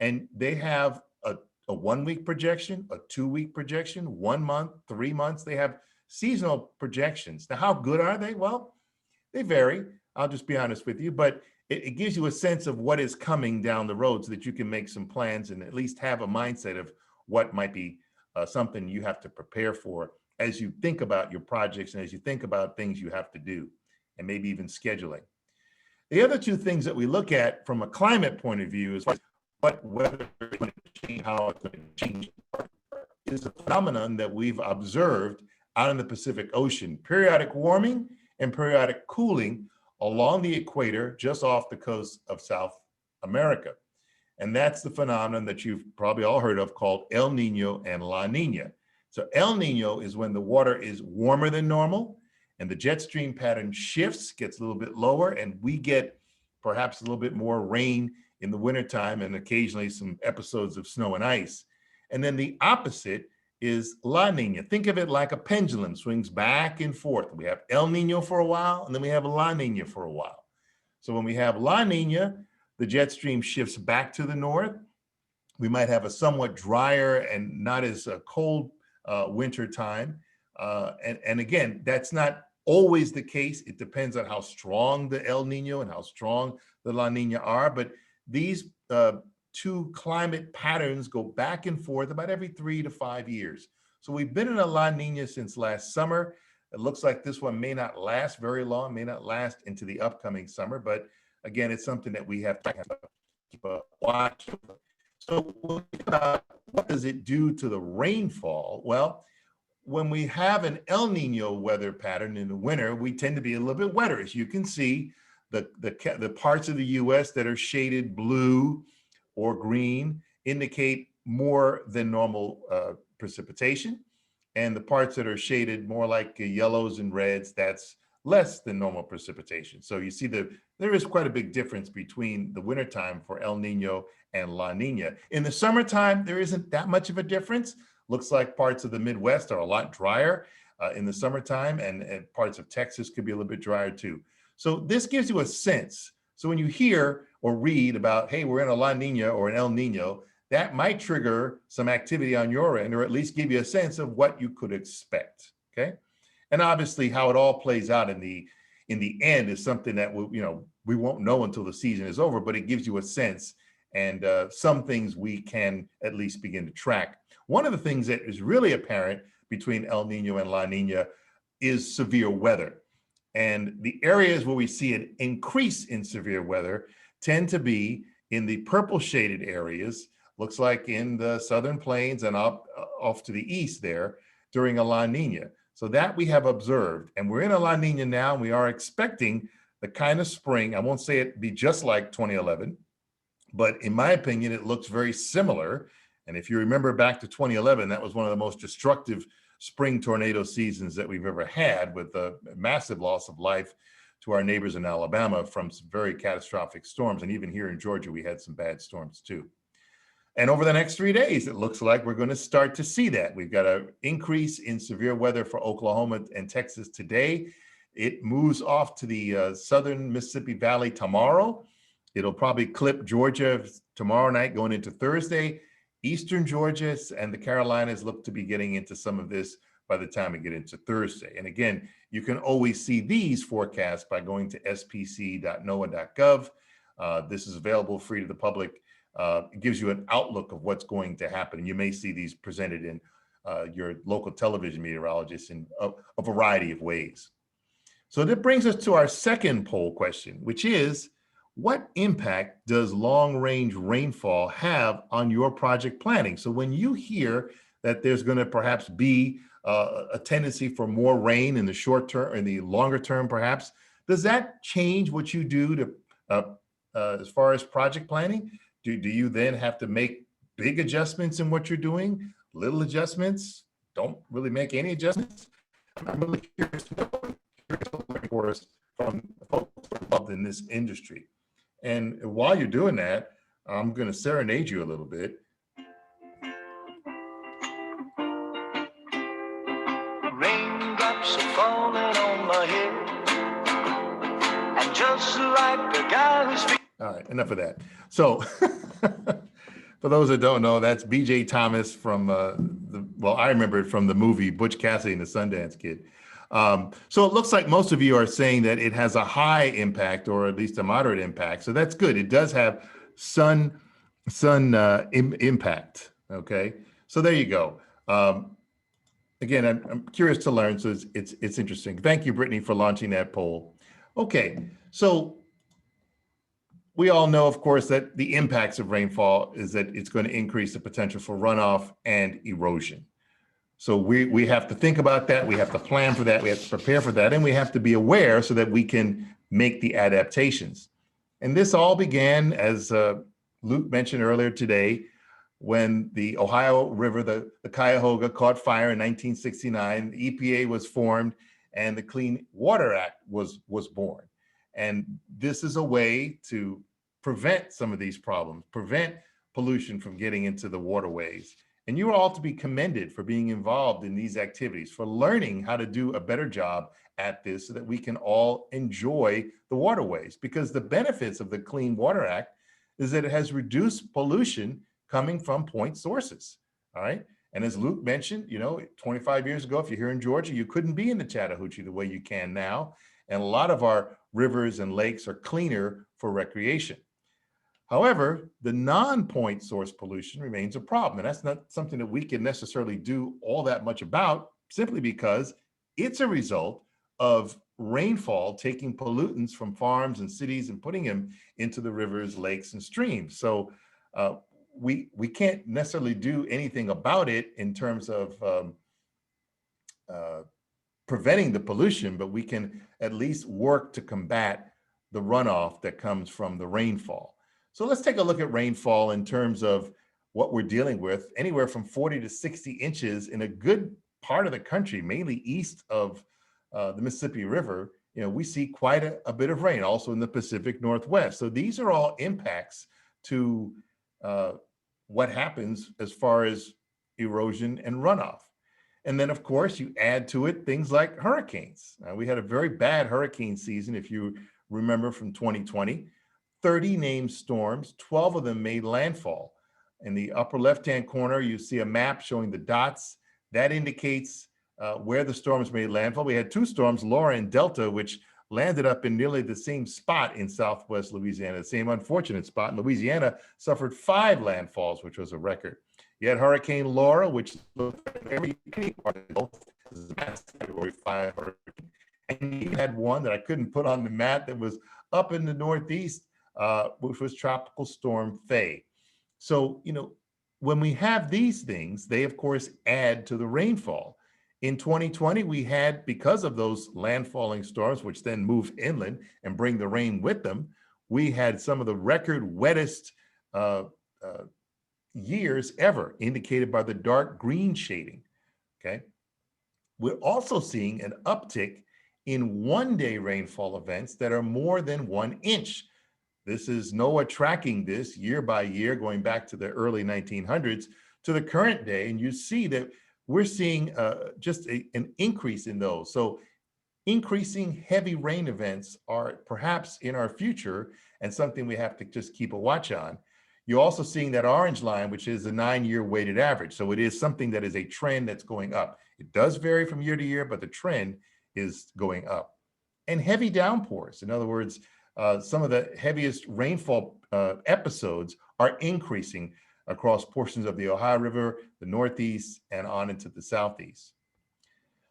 And they have a 1 week projection, a 2 week projection, 1 month, 3 months. They have seasonal projections. Now, how good are they? Well, they vary. I'll just be honest with you, but it gives you a sense of what is coming down the road so that you can make some plans and at least have a mindset of what might be something you have to prepare for as you think about your projects and as you think about things you have to do, and maybe even scheduling. The other two things that we look at from a climate point of view is what weather is going to change, how it's going to change, is a phenomenon that we've observed out in the Pacific Ocean, periodic warming and periodic cooling along the equator just off the coast of South America. And that's the phenomenon that you've probably all heard of called El Nino and La Nina. So El Nino is when the water is warmer than normal and the jet stream pattern shifts, gets a little bit lower, and we get perhaps a little bit more rain in the wintertime and occasionally some episodes of snow and ice. And then the opposite is La Nina. Think of it like a pendulum, swings back and forth. We have El Nino for a while, and then we have La Nina for a while. So when we have La Nina, the jet stream shifts back to the north. We might have a somewhat drier and not as cold winter time. And again, that's not always the case. It depends on how strong the El Nino and how strong the La Nina are. But these two climate patterns go back and forth about every 3 to 5 years. So we've been in a La Nina since last summer. It looks like this one may not last very long, may not last into the upcoming summer, but again, it's something that we have to keep a watch. So what does it do to the rainfall? Well, when we have an El Nino weather pattern in the winter, we tend to be a little bit wetter. As you can see, the parts of the US that are shaded blue or green indicate more than normal precipitation. And the parts that are shaded more like yellows and reds, that's less than normal precipitation. So you see there is quite a big difference between the wintertime for El Nino and La Nina. In the summertime, there isn't that much of a difference. Looks like parts of the Midwest are a lot drier in the summertime, and parts of Texas could be a little bit drier too. So this gives you a sense. So when you hear or read about, hey, we're in a La Nina or an El Nino, that might trigger some activity on your end, or at least give you a sense of what you could expect, okay? And obviously how it all plays out in the end is something that we won't know until the season is over, but it gives you a sense, and some things we can at least begin to track. One of the things that is really apparent between El Nino and La Nina is severe weather. And the areas where we see an increase in severe weather tend to be in the purple shaded areas, looks like in the southern plains and up off to the east there during a La Nina. So that we have observed, and we're in a La Nina now, and we are expecting the kind of spring, I won't say it be just like 2011, but in my opinion, it looks very similar. And if you remember back to 2011, that was one of the most destructive spring tornado seasons that we've ever had, with a massive loss of life to our neighbors in Alabama from some very catastrophic storms. And even here in Georgia, we had some bad storms too. And over the next 3 days, it looks like we're going to start to see that. We've got an increase in severe weather for Oklahoma and Texas today. It moves off to the southern Mississippi Valley tomorrow. It'll probably clip Georgia tomorrow night going into Thursday. Eastern Georgia and the Carolinas look to be getting into some of this by the time we get into Thursday. And again, you can always see these forecasts by going to spc.noaa.gov. This is available free to the public. It gives you an outlook of what's going to happen. And you may see these presented in your local television meteorologists in a variety of ways. So that brings us to our second poll question, which is, what impact does long-range rainfall have on your project planning? So when you hear that there's going to perhaps be a tendency for more rain in the short term, in the longer term perhaps, does that change what you do to as far as project planning? Do you then have to make big adjustments in what you're doing? Little adjustments? Don't really make any adjustments? I'm really curious to know for us from folks involved in this industry. And while you're doing that, I'm going to serenade you a little bit. Raindrops are falling on my head, and just like the guy who's... All right, enough of that. So For those that don't know, that's B.J. Thomas from well, I remember it from the movie Butch Cassidy and the Sundance Kid. So it looks like most of you are saying that it has a high impact or at least a moderate impact. So that's good. It does have sun impact. Okay, so there you go. Again, I'm curious to learn, so it's interesting. Thank you, Brittany, for launching that poll. Okay, so we all know, of course, that the impacts of rainfall is that it's going to increase the potential for runoff and erosion. So we have to think about that. We have to plan for that. We have to prepare for that. And we have to be aware so that we can make the adaptations. And this all began, as Luke mentioned earlier today, when the Ohio River, the Cuyahoga, caught fire in 1969. The EPA was formed and the Clean Water Act was born. And this is a way to prevent some of these problems, prevent pollution from getting into the waterways. And you are all to be commended for being involved in these activities, for learning how to do a better job at this so that we can all enjoy the waterways. Because the benefits of the Clean Water Act is that it has reduced pollution coming from point sources, all right? And as Luke mentioned, 25 years ago, if you're here in Georgia, you couldn't be in the Chattahoochee the way you can now. And a lot of our rivers and lakes are cleaner for recreation. However, the non-point source pollution remains a problem. And that's not something that we can necessarily do all that much about, simply because it's a result of rainfall taking pollutants from farms and cities and putting them into the rivers, lakes, and streams. So we can't necessarily do anything about it in terms of preventing the pollution, but we can at least work to combat the runoff that comes from the rainfall. So let's take a look at rainfall in terms of what we're dealing with. Anywhere from 40 to 60 inches in a good part of the country, mainly east of the Mississippi River, we see quite a bit of rain, also in the Pacific Northwest. So these are all impacts to what happens as far as erosion and runoff. And then, of course, you add to it things like hurricanes. We had a very bad hurricane season, if you remember, from 2020. 30 named storms, 12 of them made landfall. In the upper left-hand corner, you see a map showing the dots. That indicates where the storms made landfall. We had two storms, Laura and Delta, which landed up in nearly the same spot in Southwest Louisiana, the same unfortunate spot. And Louisiana suffered 5 landfalls, which was a record. You had Hurricane Laura, which looked at every part of the Gulf. This is a category 5 hurricane. And you had one that I couldn't put on the map that was up in the Northeast, which was Tropical Storm Faye. So, when we have these things, they of course add to the rainfall. In 2020, we had, because of those landfalling storms, which then move inland and bring the rain with them, we had some of the record wettest years ever, indicated by the dark green shading, okay? We're also seeing an uptick in one-day rainfall events that are more than 1 inch. This is NOAA tracking this year by year, going back to the early 1900s to the current day. And you see that we're seeing just an increase in those. So increasing heavy rain events are perhaps in our future and something we have to just keep a watch on. You're also seeing that orange line, which is a 9-year weighted average. So it is something that is a trend that's going up. It does vary from year to year, but the trend is going up. And heavy downpours. In other words, some of the heaviest rainfall episodes are increasing across portions of the Ohio River, the Northeast, and on into the Southeast.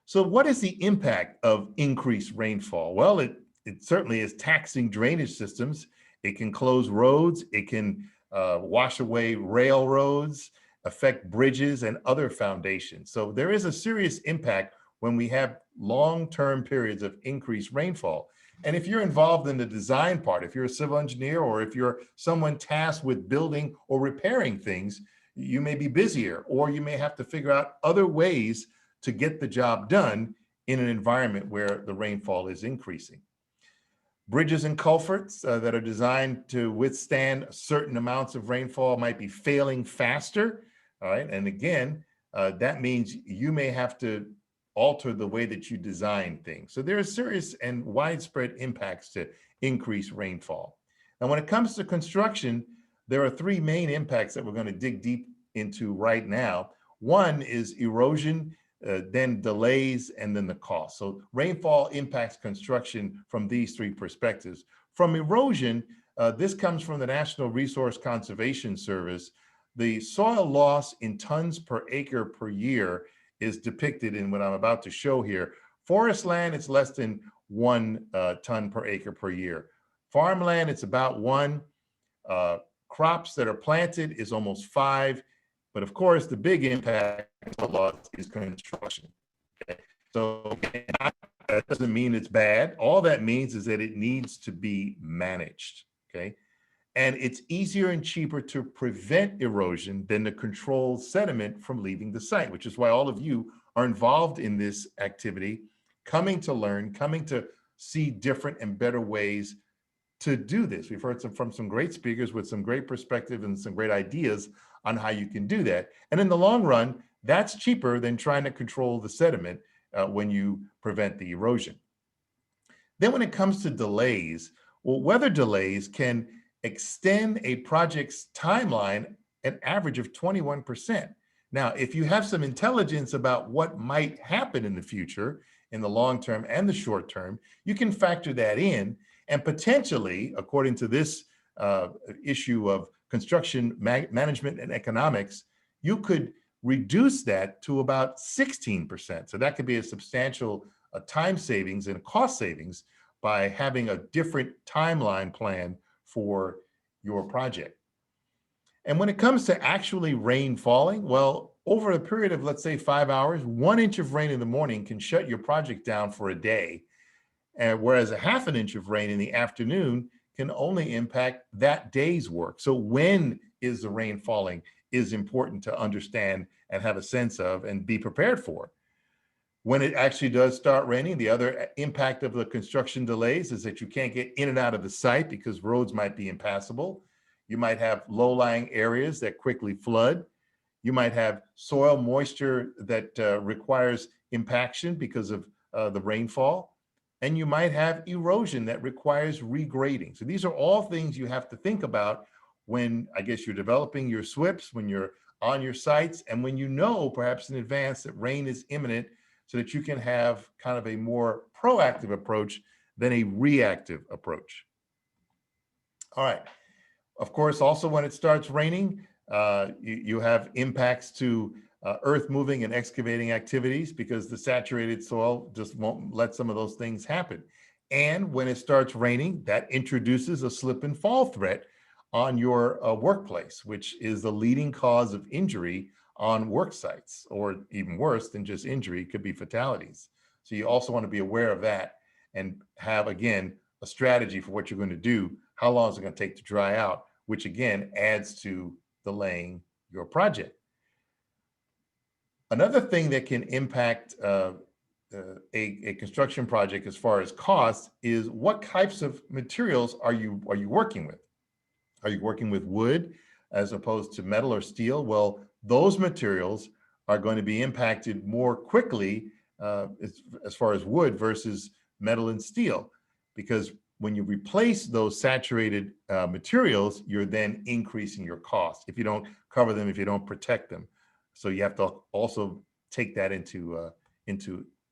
So what is the impact of increased rainfall? Well, it certainly is taxing drainage systems. It can close roads. It can wash away railroads, affect bridges and other foundations. So there is a serious impact when we have long-term periods of increased rainfall. And if you're involved in the design part, if you're a civil engineer or if you're someone tasked with building or repairing things, you may be busier, or you may have to figure out other ways to get the job done in an environment where the rainfall is increasing. Bridges and culverts that are designed to withstand certain amounts of rainfall might be failing faster, all right? And again, that means you may have to alter the way that you design things. So there are serious and widespread impacts to increased rainfall. Now, when it comes to construction, there are three main impacts that we're going to dig deep into right now. One is erosion, then delays, and then the cost. So rainfall impacts construction from these three perspectives. From erosion, this comes from the National Resource Conservation Service. The soil loss in tons per acre per year is depicted in what I'm about to show here. Forest land, it's less than 1 ton per acre per year. Farmland, it's about 1. Crops that are planted is almost 5. But of course, the big impact of loss is construction. Okay? So that doesn't mean it's bad. All that means is that it needs to be managed. Okay. And it's easier and cheaper to prevent erosion than to control sediment from leaving the site, which is why all of you are involved in this activity, coming to learn, coming to see different and better ways to do this. We've heard from some great speakers with some great perspective and some great ideas on how you can do that. And in the long run, that's cheaper than trying to control the sediment when you prevent the erosion. Then when it comes to delays, well, weather delays can extend a project's timeline an average of 21%. Now, if you have some intelligence about what might happen in the future, in the long term and the short term, you can factor that in and potentially, according to this issue of construction management and economics, you could reduce that to about 16%. So that could be a substantial time savings and cost savings by having a different timeline plan for your project. And when it comes to actually rain falling, well, over a period of, let's say, 5 hours, 1 inch of rain in the morning can shut your project down for a day. And whereas a ½ an inch of rain in the afternoon can only impact that day's work. So when is the rain falling is important to understand and have a sense of and be prepared for. When it actually does start raining, the other impact of the construction delays is that you can't get in and out of the site because roads might be impassable. You might have low-lying areas that quickly flood. You might have soil moisture that requires impaction because of the rainfall. And you might have erosion that requires regrading. So these are all things you have to think about when, I guess, you're developing your SWIPs, when you're on your sites, and when you know perhaps in advance that rain is imminent, so that you can have kind of a more proactive approach than a reactive approach. All right. Of course, also when it starts raining, you have impacts to earth moving and excavating activities because the saturated soil just won't let some of those things happen. And when it starts raining, that introduces a slip and fall threat on your workplace, which is the leading cause of injury on work sites, or even worse than just injury, could be fatalities. So you also want to be aware of that and have, again, a strategy for what you're going to do. How long is it going to take to dry out, which again adds to delaying your project. Another thing that can impact a construction project as far as cost is what types of materials are you working with? Are you working with wood as opposed to metal or steel? Well, those materials are going to be impacted more quickly as far as wood versus metal and steel, because when you replace those saturated materials, you're then increasing your cost if you don't cover them, if you don't protect them. So you have to also take that into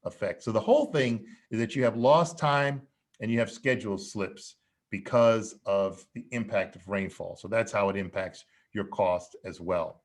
effect. So the whole thing is that you have lost time and you have schedule slips because of the impact of rainfall. So that's how it impacts your cost as well.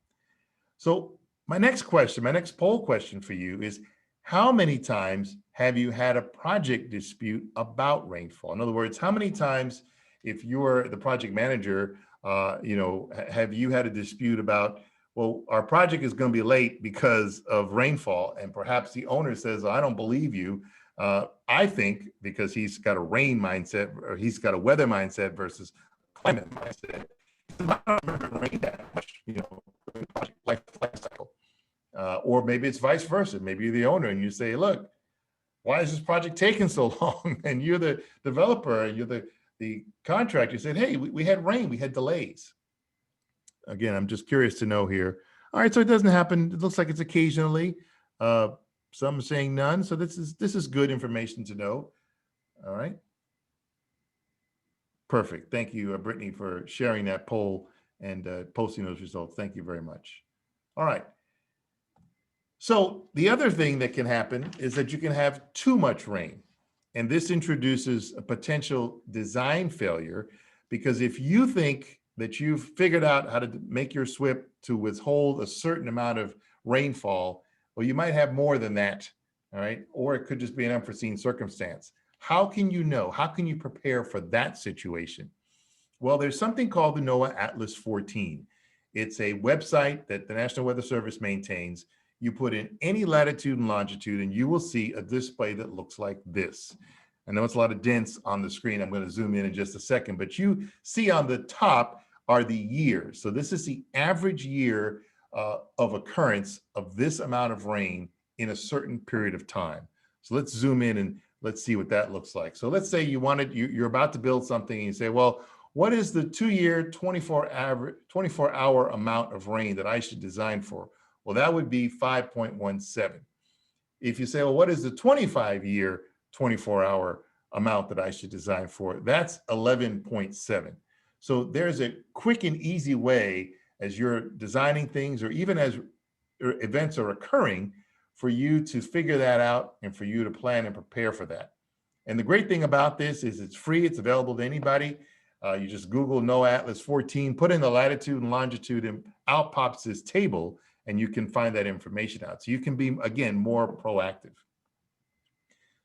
So my next question, my next poll question for you is, how many times have you had a project dispute about rainfall? In other words, how many times, if you're the project manager, have you had a dispute about, well, our project is going to be late because of rainfall, and perhaps the owner says, I don't believe you. I think because he's got a rain mindset, or he's got a weather mindset versus climate mindset. I don't remember rain that much, project life cycle. Or maybe it's vice versa. Maybe you're the owner and you say, look, why is this project taking so long? And you're the developer and you're the contractor. You said, hey, we had rain, we had delays. Again, I'm just curious to know here. All right, so it doesn't happen. It looks like it's occasionally. Some saying none. So this is good information to know. All right. Perfect. Thank you, Brittany, for sharing that poll and posting those results. Thank you very much. All right. So the other thing that can happen is that you can have too much rain. And this introduces a potential design failure, because if you think that you've figured out how to make your SWIP to withhold a certain amount of rainfall, well, you might have more than that, all right? Or it could just be an unforeseen circumstance. How can you know? How can you prepare for that situation? Well, there's something called the NOAA Atlas 14. It's a website that the National Weather Service maintains. You put in any latitude and longitude, and you will see a display that looks like this. I know it's a lot of dents on the screen. I'm going to zoom in just a second, but you see on the top are the years. So this is the average year of occurrence of this amount of rain in a certain period of time. So let's zoom in and let's see what that looks like. So let's say you're about to build something and you say, well, what is the 2-year 24-hour amount of rain that I should design for? Well, that would be 5.17. If you say, well, what is the 25-year 24-hour amount that I should design for? That's 11.7. So there's a quick and easy way, as you're designing things or even as events are occurring, for you to figure that out and for you to plan and prepare for that. And the great thing about this is it's free. It's available to anybody. You just Google NOAA Atlas 14, put in the latitude and longitude, and out pops this table, and you can find that information out. So you can be, again, more proactive.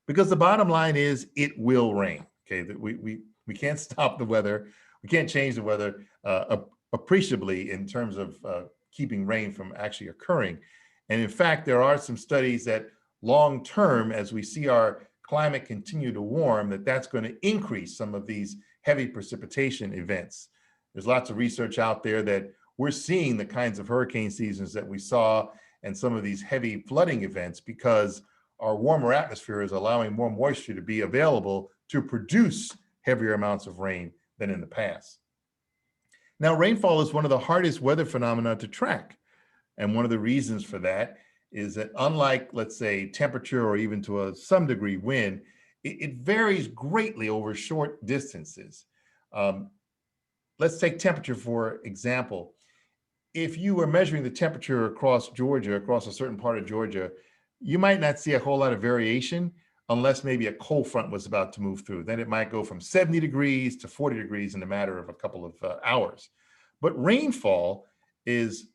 Because the bottom line is it will rain, okay? That we can't stop the weather. We can't change the weather appreciably in terms of keeping rain from actually occurring. And in fact, there are some studies that long-term, as we see our climate continue to warm, that's going to increase some of these heavy precipitation events. There's lots of research out there that we're seeing the kinds of hurricane seasons that we saw and some of these heavy flooding events because our warmer atmosphere is allowing more moisture to be available to produce heavier amounts of rain than in the past. Now, rainfall is one of the hardest weather phenomena to track. And one of the reasons for that is that unlike, let's say, temperature or even to some degree wind, it varies greatly over short distances. Let's take temperature, for example. If you were measuring the temperature across Georgia, across a certain part of Georgia, you might not see a whole lot of variation unless maybe a cold front was about to move through. Then it might go from 70 degrees to 40 degrees in a matter of a couple of hours. But rainfall is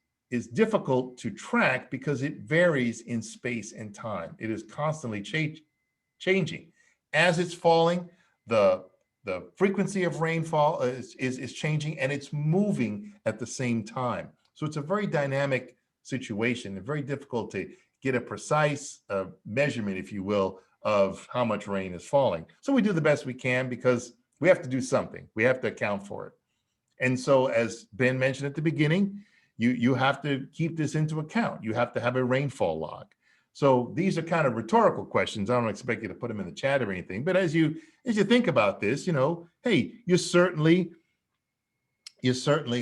difficult to track because it varies in space and time. It is constantly changing. As it's falling, the frequency of rainfall is changing, and it's moving at the same time. So it's a very dynamic situation and very difficult to get a precise measurement, if you will, of how much rain is falling. So we do the best we can because we have to do something. We have to account for it. And so, as Ben mentioned at the beginning, you have to keep this into account. You have to have a rainfall log. So these are kind of rhetorical questions. I don't expect you to put them in the chat or anything, but as you think about this, hey, you certainly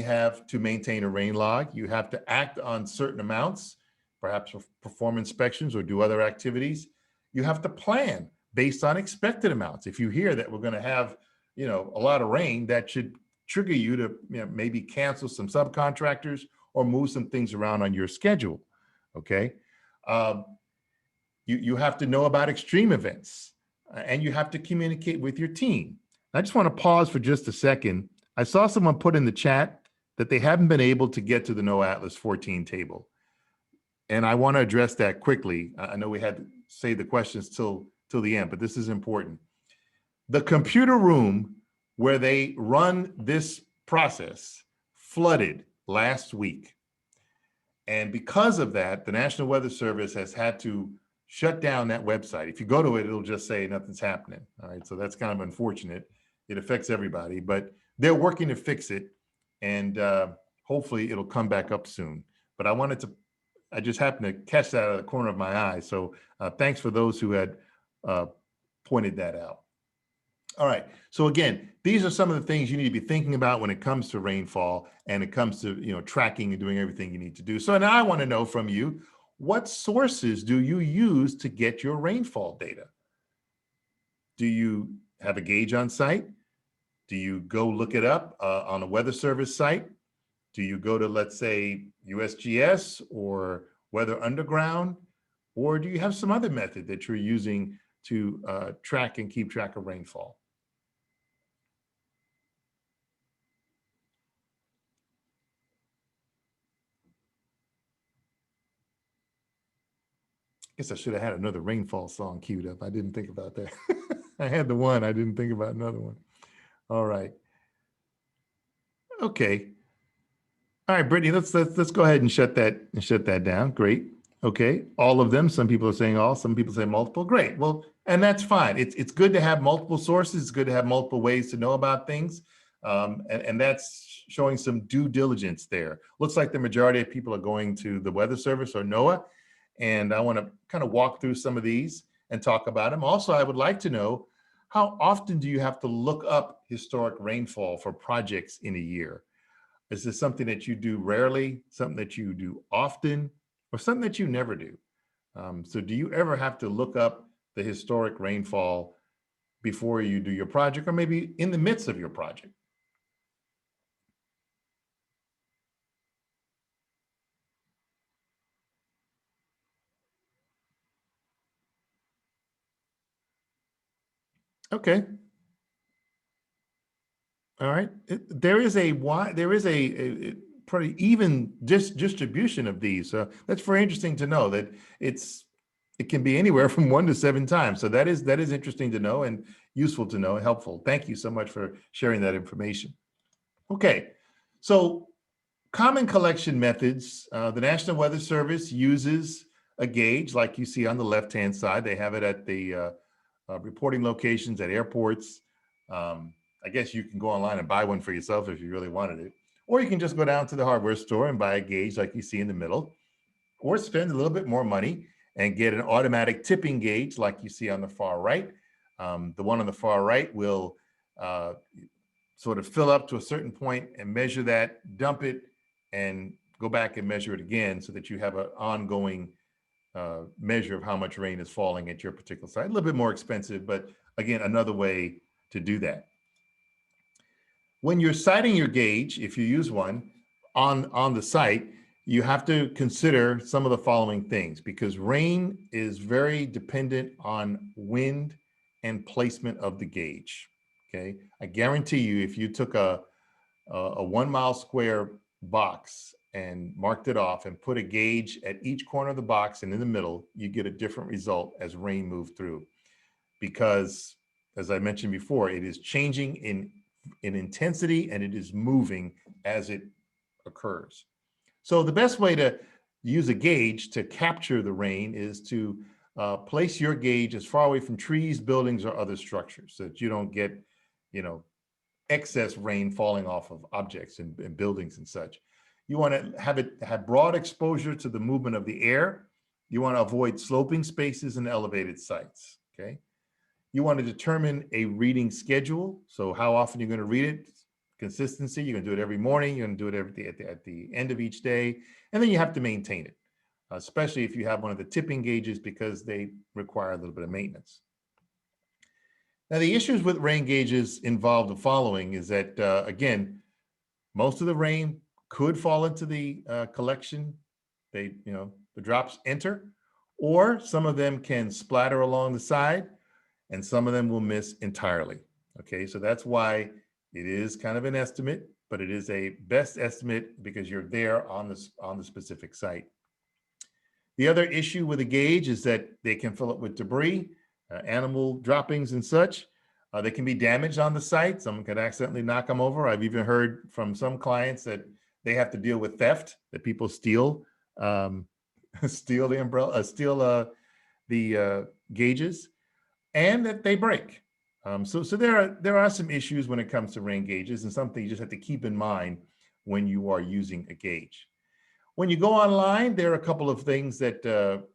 have to maintain a rain log. You have to act on certain amounts, perhaps perform inspections or do other activities. You have to plan based on expected amounts. If you hear that we're going to have, a lot of rain, that should trigger you to maybe cancel some subcontractors or move some things around on your schedule. Okay. You have to know about extreme events, and you have to communicate with your team. I just want to pause for just a second. I saw someone put in the chat that they haven't been able to get to the NOAA Atlas 14 table. And I want to address that quickly. I know we had to save the questions till the end, but this is important. The computer room where they run this process flooded last week. And because of that, the National Weather Service has had to shut down that website. If you go to it, it'll just say nothing's happening. All right, so that's kind of unfortunate. It affects everybody, but they're working to fix it, and hopefully it'll come back up soon. But I just happened to catch that out of the corner of my eye. So thanks for those who had pointed that out. All right, so again, these are some of the things you need to be thinking about when it comes to rainfall and it comes to tracking and doing everything you need to do. So now I want to know from you, what sources do you use to get your rainfall data? Do you have a gauge on site? Do you go look it up on a weather service site? Do you go to, let's say, USGS or Weather Underground, or do you have some other method that you're using to track and keep track of rainfall? I guess I should have had another rainfall song queued up. I didn't think about that. I had the one, I didn't think about another one. All right. Okay. All right, Brittany, let's go ahead and shut that down. Great. Okay. All of them. Some people are saying all, some people say multiple. Great. Well, and that's fine. It's good to have multiple sources. It's good to have multiple ways to know about things. And that's showing some due diligence there. Looks like the majority of people are going to the Weather Service or NOAA. And I want to kind of walk through some of these and talk about them. Also, I would like to know, how often do you have to look up historic rainfall for projects in a year? Is this something that you do rarely, something that you do often, or something that you never do? So do you ever have to look up the historic rainfall before you do your project, or maybe in the midst of your project? Okay. All right. There is a pretty even distribution of these. So that's very interesting to know that it can be anywhere from 1 to 7 times. So that is interesting to know and useful to know and helpful. Thank you so much for sharing that information. Okay. So common collection methods, the National Weather Service uses a gauge like you see on the left-hand side. They have it at the reporting locations at airports. I guess you can go online and buy one for yourself if you really wanted it. Or you can just go down to the hardware store and buy a gauge like you see in the middle, or spend a little bit more money and get an automatic tipping gauge like you see on the far right. The one on the far right will sort of fill up to a certain point and measure that, dump it, and go back and measure it again so that you have an ongoing measure of how much rain is falling at your particular site. A little bit more expensive, but again, another way to do that. When you're siting your gauge, if you use one on the site, you have to consider some of the following things, because rain is very dependent on wind and placement of the gauge. Okay, I guarantee you, if you took a 1 mile square box and marked it off and put a gauge at each corner of the box and in the middle, you get a different result as rain moves through. Because, as I mentioned before, it is changing in intensity and it is moving as it occurs. So the best way to use a gauge to capture the rain is to place your gauge as far away from trees, buildings, or other structures so that you don't get, excess rain falling off of objects and buildings and such. You want to have broad exposure to the movement of the air. You want to avoid sloping spaces and elevated sites, okay? You want to determine a reading schedule. So how often you're going to read it, consistency, you're going to do it every morning, you're going to do it at the end of each day, and then you have to maintain it, especially if you have one of the tipping gauges, because they require a little bit of maintenance. Now, the issues with rain gauges involve the following: is that, again, most of the rain could fall into the collection. The drops enter, or some of them can splatter along the side, and some of them will miss entirely. Okay, so that's why it is kind of an estimate, but it is a best estimate because you're there on the specific site. The other issue with a gauge is that they can fill up with debris, animal droppings and such. They can be damaged on the site. Someone could accidentally knock them over. I've even heard from some clients that they have to deal with theft, that people steal steal the umbrella, steal the gauges, and that they break. So there are some issues when it comes to rain gauges, and something you just have to keep in mind when you are using a gauge. When you go online, there are a couple of things that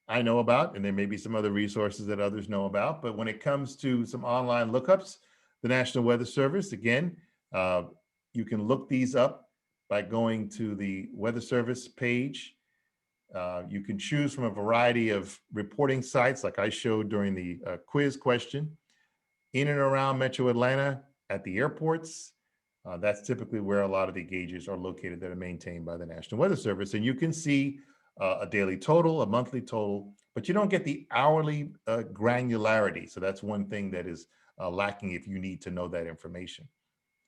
I know about, and there may be some other resources that others know about. But when it comes to some online lookups, the National Weather Service, again, you can look these up by going to the Weather Service page. You can choose from a variety of reporting sites, like I showed during the quiz question, in and around Metro Atlanta, at the airports, That's typically where a lot of the gauges are located that are maintained by the National Weather Service. And you can see a daily total, a monthly total, but you don't get the hourly granularity. So that's one thing that is lacking if you need to know that information.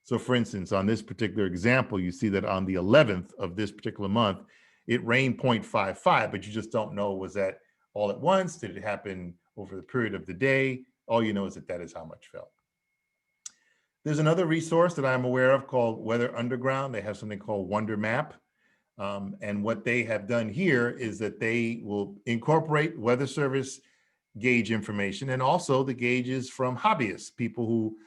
So for instance, on this particular example, you see that on the 11th of this particular month, it rained 0.55, but you just don't know, was that all at once? Did it happen over the period of the day? All you know is that that is how much fell. There's another resource that I'm aware of called Weather Underground. They have something called Wonder Map. And what they have done here is that they will incorporate Weather Service gauge information and also the gauges from hobbyists, people who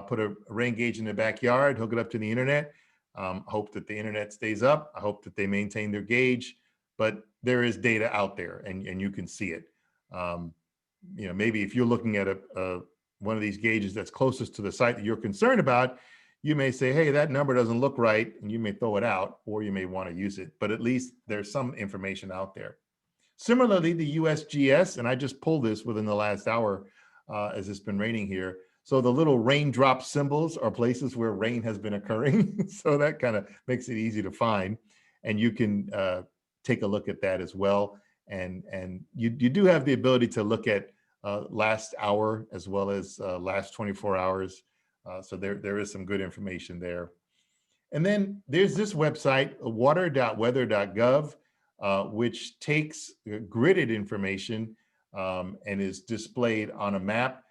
put a rain gauge in their backyard, hook it up to the internet, hope that the internet stays up. I hope that they maintain their gauge, but there is data out there and you can see it. You know, maybe if you're looking at one of these gauges that's closest to the site that you're concerned about, you may say, hey, that number doesn't look right, and you may throw it out, or you may want to use it, but at least there's some information out there. Similarly, the USGS, and I just pulled this within the last hour as it's been raining here. So the little raindrop symbols are places where rain has been occurring. So that kind of makes it easy to find. And you can take a look at that as well. And you do have the ability to look at last hour as well as last 24 hours. So there is some good information there. And then there's this website, water.weather.gov, which takes gridded information and is displayed on a map.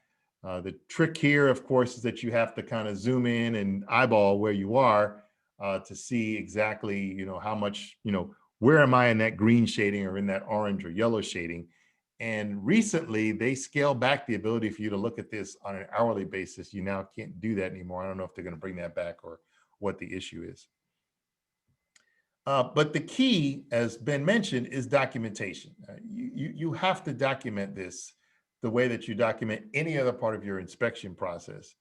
The trick here, of course, is that you have to kind of zoom in and eyeball where you are to see exactly, you know, how much, you know, where am I in that green shading or in that orange or yellow shading. And recently they scaled back the ability for you to look at this on an hourly basis. You now can't do that anymore. I don't know if they're going to bring that back or what the issue is. But the key, as Ben mentioned, is documentation. You have to document this the way that you document any other part of your inspection process.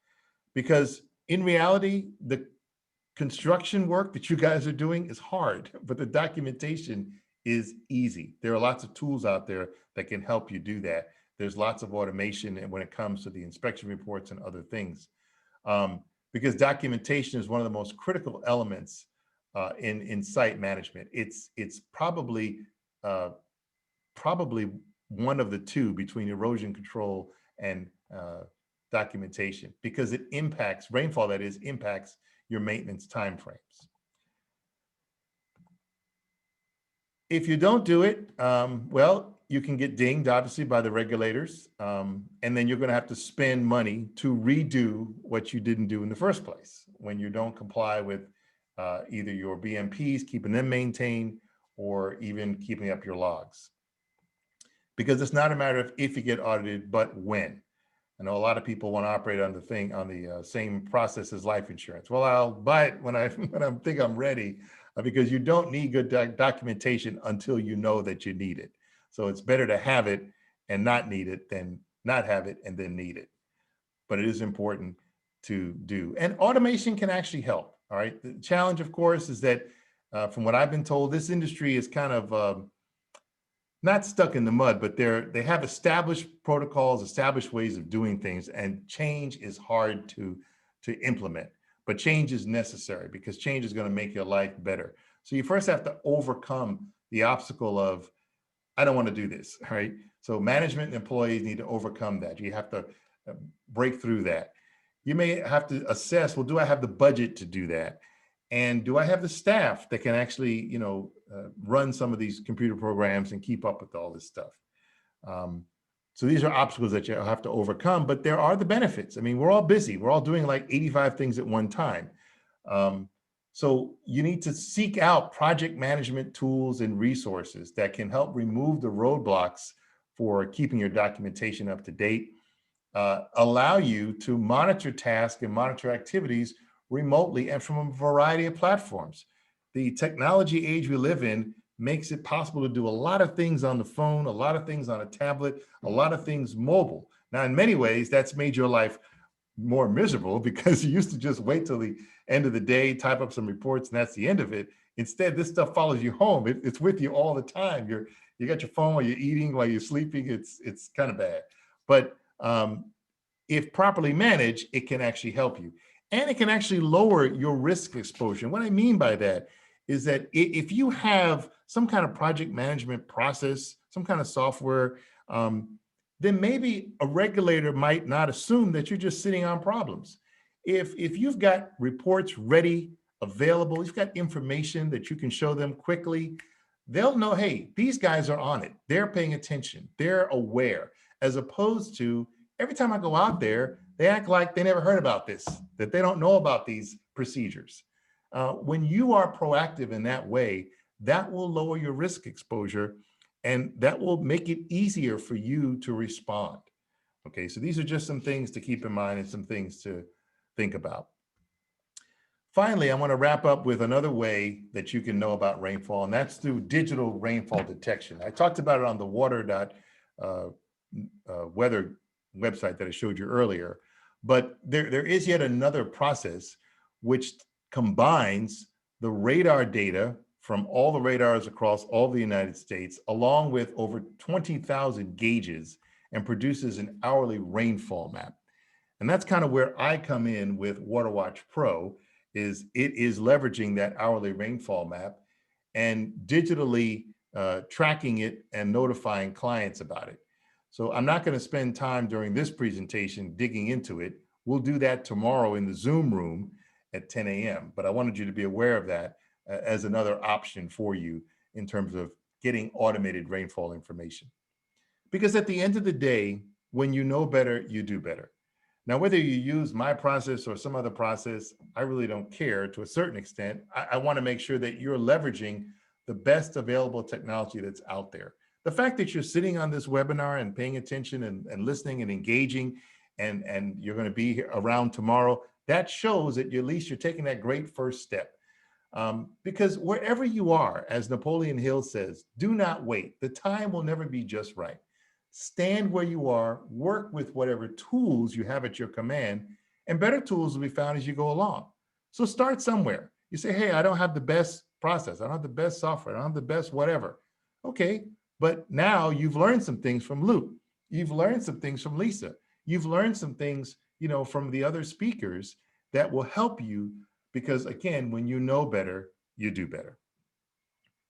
Because in reality, the construction work that you guys are doing is hard, but the documentation is easy. There are lots of tools out there that can help you do that. There's lots of automation and when it comes to the inspection reports and other things. Because documentation is one of the most critical elements in site management. It's probably one of the two between erosion control and documentation, because it impacts, rainfall that is, impacts your maintenance timeframes. If you don't do it, well, you can get dinged, obviously, by the regulators, and then you're going to have to spend money to redo what you didn't do in the first place when you don't comply with either your BMPs, keeping them maintained, or even keeping up your logs. Because it's not a matter of if you get audited, but when. I know a lot of people want to operate on the same process as life insurance. Well, I'll buy it when I think I'm ready, because you don't need good documentation until you know that you need it. So it's better to have it and not need it than not have it and then need it. But it is important to do. And automation can actually help, all right? The challenge, of course, is that from what I've been told, this industry is kind of not stuck in the mud, but they have established protocols, established ways of doing things, and change is hard to implement. But change is necessary because change is going to make your life better. So you first have to overcome the obstacle of, I don't want to do this, right? So management and employees need to overcome that. You have to break through that. You may have to assess, well, do I have the budget to do that? And do I have the staff that can actually, you know, run some of these computer programs and keep up with all this stuff? So these are obstacles that you have to overcome, but there are the benefits. I mean, we're all busy. We're all doing like 85 things at one time. So you need to seek out project management tools and resources that can help remove the roadblocks for keeping your documentation up to date, allow you to monitor tasks and monitor activities remotely and from a variety of platforms. The technology age we live in makes it possible to do a lot of things on the phone, a lot of things on a tablet, a lot of things mobile. Now, in many ways, that's made your life more miserable because you used to just wait till the end of the day, type up some reports, and that's the end of it. Instead, this stuff follows you home. It's with you all the time. You got your phone while you're eating, while you're sleeping. It's kind of bad. But if properly managed, it can actually help you. and it can actually lower your risk exposure. And what I mean by that is that if you have some kind of project management process, some kind of software, then maybe a regulator might not assume that you're just sitting on problems. If you've got reports ready, available, you've got information that you can show them quickly, they'll know, hey, these guys are on it. They're paying attention. They're aware, as opposed to every time I go out there, they act like they never heard about this, that they don't know about these procedures. When you are proactive in that way, that will lower your risk exposure, and that will make it easier for you to respond. Okay, so these are just some things to keep in mind and some things to think about. Finally, I want to wrap up with another way that you can know about rainfall, and that's through digital rainfall detection. I talked about it on the water weather website that I showed you earlier, but there is yet another process which combines the radar data from all the radars across all the United States, along with over 20,000 gauges, and produces an hourly rainfall map. And that's kind of where I come in with WaterWatch Pro. It is leveraging that hourly rainfall map and digitally tracking it and notifying clients about it. So I'm not going to spend time during this presentation digging into it. We'll do that tomorrow in the Zoom room at 10 a.m. But I wanted you to be aware of that as another option for you in terms of getting automated rainfall information. Because at the end of the day, when you know better, you do better. Now, whether you use my process or some other process, I really don't care to a certain extent. I want to make sure that you're leveraging the best available technology that's out there. The fact that you're sitting on this webinar and paying attention and listening and engaging, and you're going to be here around tomorrow, that shows that at least you're taking that great first step. Because wherever you are, as Napoleon Hill says, do not wait. The time will never be just right. Stand where you are, work with whatever tools you have at your command, and better tools will be found as you go along. So start somewhere. You say, hey, I don't have the best process. I don't have the best software. I don't have the best whatever. Okay, but now you've learned some things from Luke. You've learned some things from Lisa. You've learned some things, from the other speakers that will help you, because again, when you know better, you do better.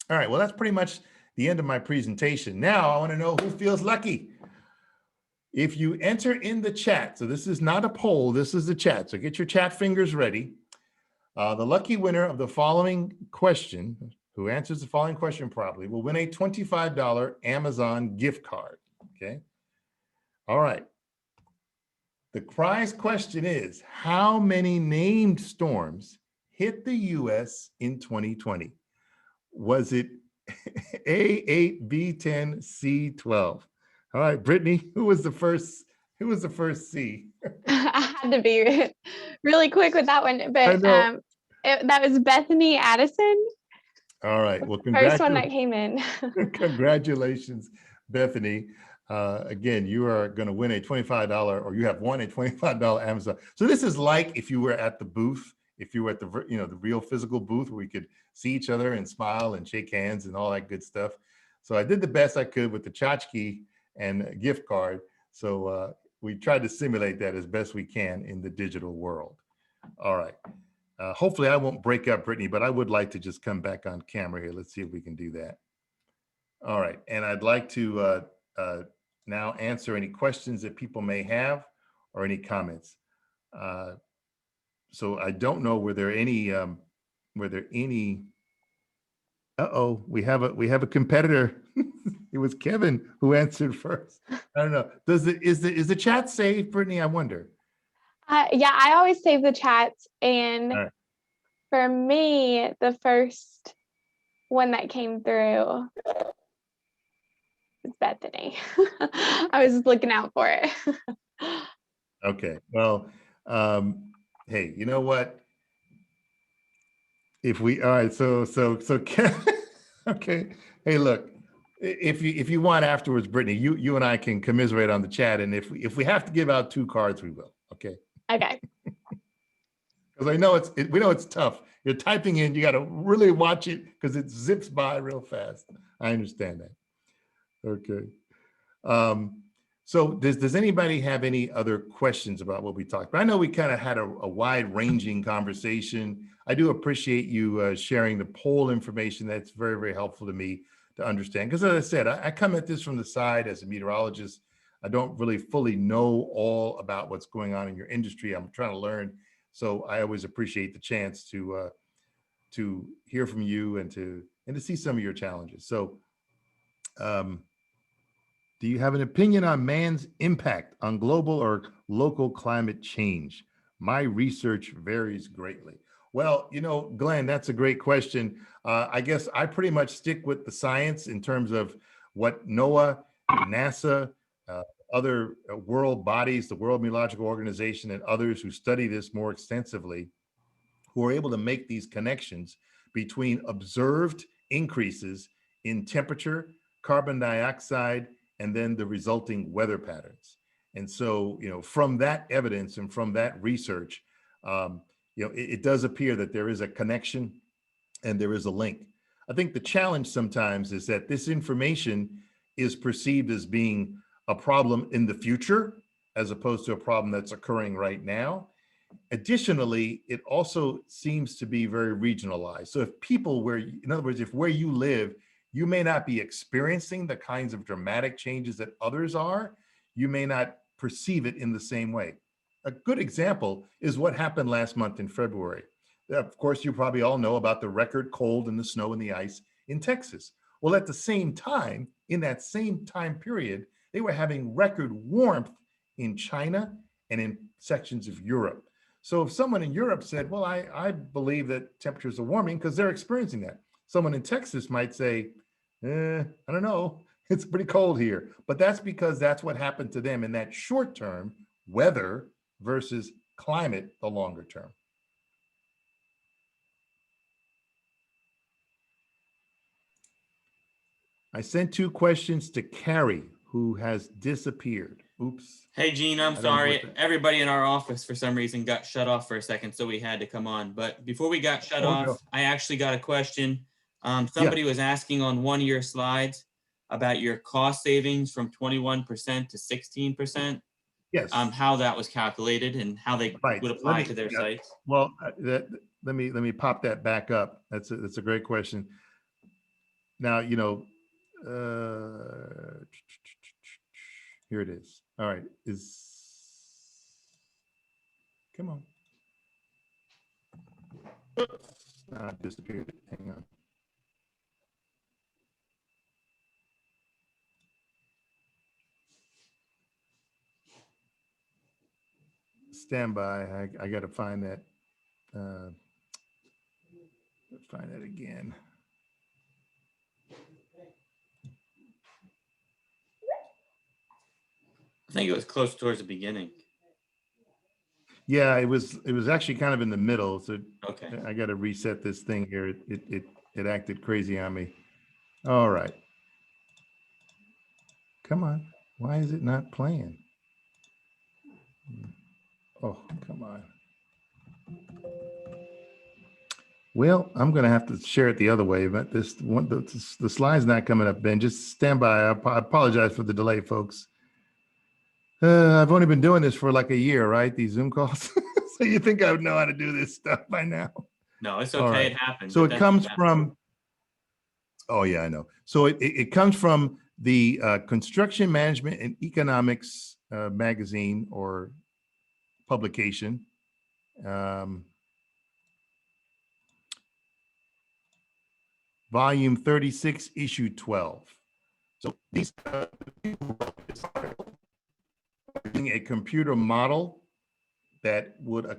All right, well, that's pretty much the end of my presentation. Now I want to know who feels lucky. If you enter in the chat, so this is not a poll, this is the chat. So get your chat fingers ready. The lucky winner of the following question, who answers the following question properly, will win a $25 Amazon gift card. Okay. All right. The prize question is, how many named storms hit the US in 2020? Was it A8, B10, C12? All right, Brittany, who was the first C? I had to be really quick with that one, but that was Bethany Addison. All right, well, first one that came in. Congratulations, Bethany. Again, you are going to win a $25, or you have won a $25 Amazon. So this is like if you were at the booth, if you were at the the real physical booth where we could see each other and smile and shake hands and all that good stuff. So I did the best I could with the tchotchke and gift card. So we tried to simulate that as best we can in the digital world. All right. Hopefully I won't break up, Brittany, but I would like to just come back on camera here. Let's see if we can do that. All right. And I'd like to now answer any questions that people may have or any comments. So I don't know, were there any, uh-oh, we have a competitor. It was Kevin who answered first. I don't know. Is the chat saved, Brittany? I wonder. Yeah, I always save the chats, and for me, the first one that came through is Bethany. I was looking out for it. Okay, well, hey, you know what? If we, all right, so okay. Hey, look, if you want afterwards, Brittany, you and I can commiserate on the chat, and if we have to give out 2 cards, we will. Okay. Okay. Because we know it's tough. You're typing in, you got to really watch it because it zips by real fast. I understand that. Okay. So does anybody have any other questions about what we talked about? I know we kind of had a wide ranging conversation. I do appreciate you sharing the poll information. That's very, very helpful to me to understand. Because as I said, I come at this from the side as a meteorologist. I don't really fully know all about what's going on in your industry. I'm trying to learn. So I always appreciate the chance to hear from you and to see some of your challenges. So do you have an opinion on man's impact on global or local climate change? My research varies greatly. Well, you know, Glenn, that's a great question. I guess I pretty much stick with the science in terms of what NOAA, NASA, other world bodies, the World Meteorological Organization, and others who study this more extensively, who are able to make these connections between observed increases in temperature, carbon dioxide, and then the resulting weather patterns. And so, you know, from that evidence and from that research, you know, it does appear that there is a connection and there is a link. I think the challenge sometimes is that this information is perceived as being a problem in the future, as opposed to a problem that's occurring right now. Additionally, it also seems to be very regionalized. So if people in other words, if where you live, you may not be experiencing the kinds of dramatic changes that others are, you may not perceive it in the same way. A good example is what happened last month in February. Of course, you probably all know about the record cold and the snow and the ice in Texas. Well, at the same time, in that same time period, they were having record warmth in China and in sections of Europe. So if someone in Europe said, well, I believe that temperatures are warming because they're experiencing that. Someone in Texas might say, I don't know, it's pretty cold here. But that's because that's what happened to them in that short term, weather versus climate, the longer term. I sent 2 questions to Carrie, who has disappeared. Oops. Hey, Gene, I'm sorry. Everybody in our office for some reason got shut off for a second, so we had to come on. But before we got shut off, no. I actually got a question. Somebody was asking on one of your slides about your cost savings from 21% to 16%. Yes. How that was calculated and how they would apply to their sites. Well, let me pop that back up. That's a great question. Now, you know, here it is. All right, come on. It disappeared. Hang on. Stand by. I got to find that. Find that again. I think it was close towards the beginning. Yeah, it was actually kind of in the middle. So okay, I got to reset this thing here. It acted crazy on me. All right. Come on. Why is it not playing? Oh, come on. Well, I'm going to have to share it the other way, but the slide's not coming up, Ben. Just stand by. I apologize for the delay, folks. I've only been doing this for like a year, right? These Zoom calls. So you think I would know how to do this stuff by now? No, it's okay. Right. It happens. So it comes from, oh yeah, I know. So it comes from the Construction Management and Economics magazine or publication. Volume 36, issue 12. So these people wrote this article using a computer model that would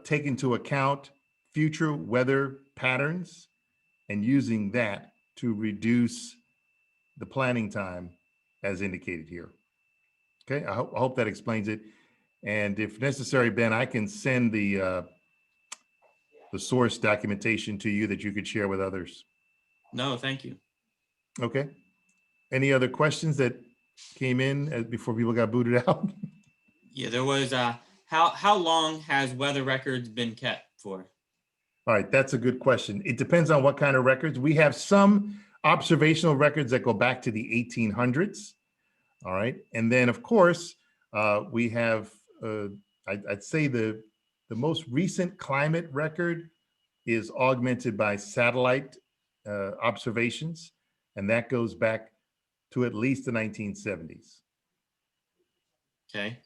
take into account future weather patterns and using that to reduce the planning time as indicated here. Okay, I hope that explains it. And if necessary, Ben, I can send the source documentation to you that you could share with others. No, thank you. Okay. Any other questions that came in before people got booted out? Yeah, there was. How long has weather records been kept for? All right, that's a good question. It depends on what kind of records. We have some observational records that go back to the 1800s. All right. And then, of course, we have, I'd say the most recent climate record is augmented by satellite observations, and that goes back to at least the 1970s. Okay.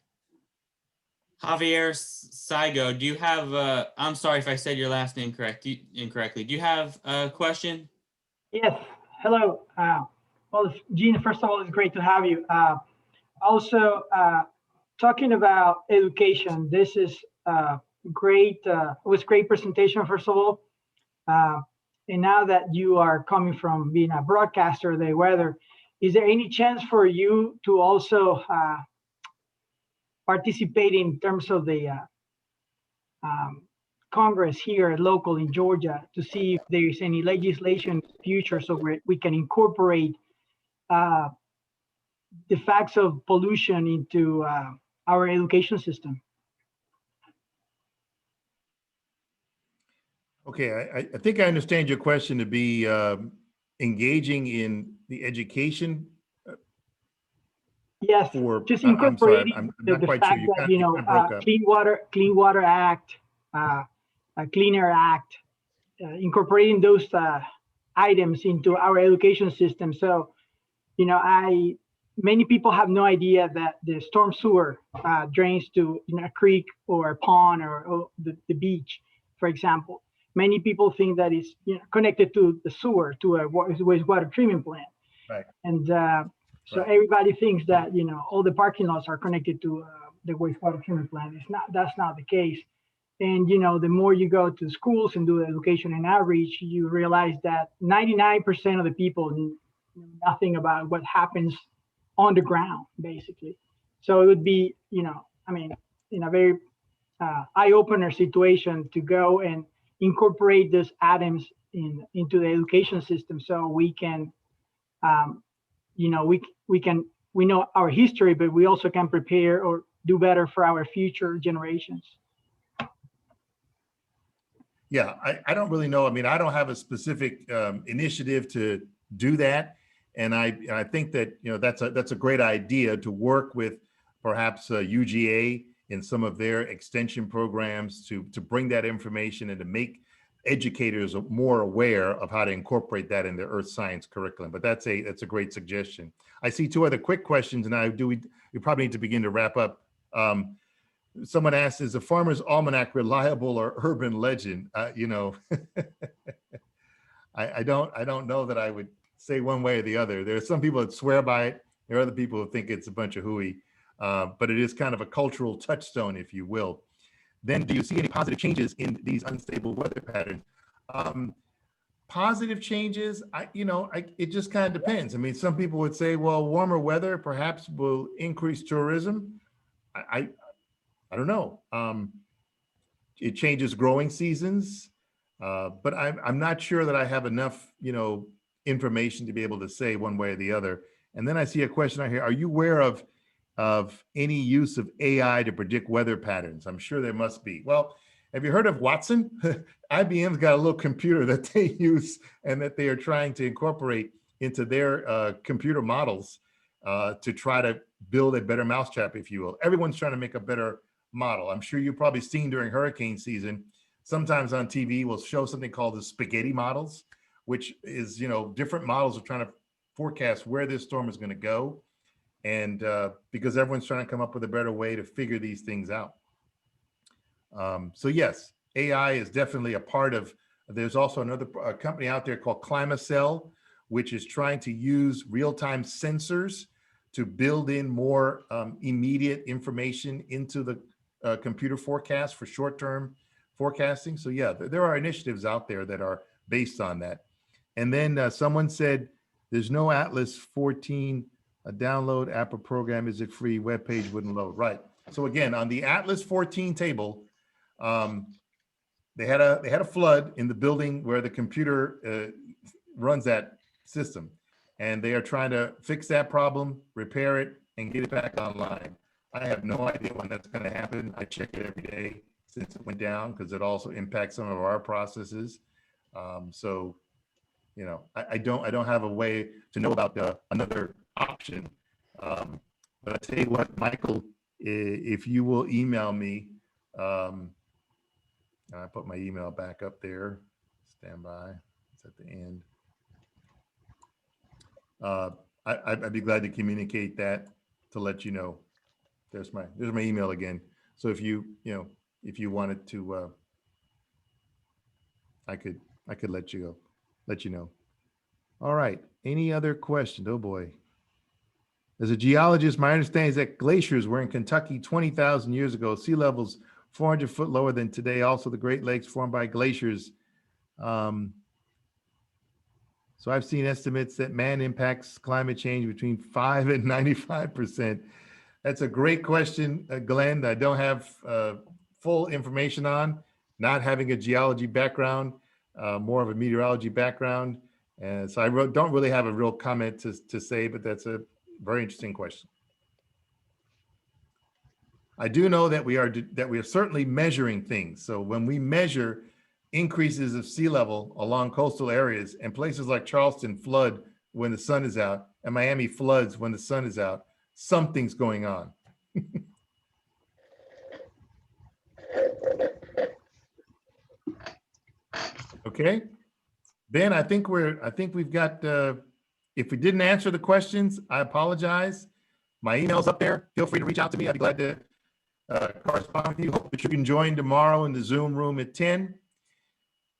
Javier Saigo, do you have, I'm sorry if I said your last name incorrectly. Do you have a question? Yes. Hello. Well, Gene, first of all, it's great to have you. Also, talking about education, this is great. It was great presentation, first of all. And now that you are coming from being a broadcaster of the weather, is there any chance for you to also participate in terms of the Congress here local in Georgia to see if there is any legislation in the future so we can incorporate the facts of pollution into our education system? Okay, I think I understand your question to be engaging in the education. Yes, just incorporating I'm not quite fact sure. that, you know, Clean Water Act, Clean Air Act, incorporating those items into our education system. So, you know, many people have no idea that the storm sewer drains to a creek or a pond or the beach, for example. Many people think that it's connected to the sewer, to a wastewater treatment plant. Right. And so everybody thinks that, all the parking lots are connected to the wastewater treatment plant. That's not the case. And, the more you go to schools and do education and outreach, you realize that 99% of the people know nothing about what happens on the ground, basically. So it would be, in a very eye-opener situation to go and incorporate these items into the education system so we can, we know our history, but we also can prepare or do better for our future generations. Yeah, I don't really know. I mean, I don't have a specific initiative to do that. And I think that, that's a great idea to work with perhaps UGA in some of their extension programs to bring that information and to make educators more aware of how to incorporate that in their earth science curriculum. But that's a great suggestion. I see two other quick questions, and we probably need to begin to wrap up. Someone asked, is the Farmer's Almanac reliable or urban legend? I don't know that I would say one way or the other. There are some people that swear by it. There are other people who think it's a bunch of hooey, but it is kind of a cultural touchstone, if you will. Then do you see any positive changes in these unstable weather patterns? Positive changes, it just kind of depends. I mean, some people would say, well, warmer weather perhaps will increase tourism. I don't know. It changes growing seasons, but I'm not sure that I have enough, information to be able to say one way or the other. And then I see a question out here. Are you aware of any use of AI to predict weather patterns? I'm sure there must be. Well, have you heard of Watson? IBM's got a little computer that they use and that they are trying to incorporate into their computer models to try to build a better mousetrap, if you will. Everyone's trying to make a better model. I'm sure you've probably seen during hurricane season, sometimes on TV, we'll show something called the spaghetti models, which is, different models are trying to forecast where this storm is going to go. And because everyone's trying to come up with a better way to figure these things out. So yes, AI is definitely a part of, there's also another company out there called Climacell, which is trying to use real-time sensors to build in more immediate information into the computer forecast for short-term forecasting. So yeah, there are initiatives out there that are based on that. And then someone said, there's no Atlas 14 a download app or program. Is it free? Web page wouldn't load. Right. So again, on the Atlas 14 table, they had a flood in the building where the computer runs that system, and they are trying to fix that problem, repair it, and get it back online. I have no idea when that's going to happen. I check it every day since it went down because it also impacts some of our processes. I don't have a way to know about another option But I tell you what, Michael, if you will email me, and I put my email back up there, stand by, it's at the end. I'd be glad to communicate that to let you know. There's my email again. So if you wanted to, I could let you know. All right. Any other questions? Oh boy. As a geologist, my understanding is that glaciers were in Kentucky 20,000 years ago. Sea levels 400 foot lower than today. Also, the Great Lakes formed by glaciers. So I've seen estimates that man impacts climate change between 5 and 95%. That's a great question, Glenn. I don't have full information on, not having a geology background, more of a meteorology background. And so I don't really have a real comment to say, but that's a very interesting question. I do know that we are certainly measuring things. So when we measure increases of sea level along coastal areas, and places like Charleston flood when the sun is out, and Miami floods when the sun is out, something's going on. Okay, Ben, I think we've got, if we didn't answer the questions, I apologize. My email's up there. Feel free to reach out to me. I'd be glad to correspond with you. Hope that you can join tomorrow in the Zoom room at 10.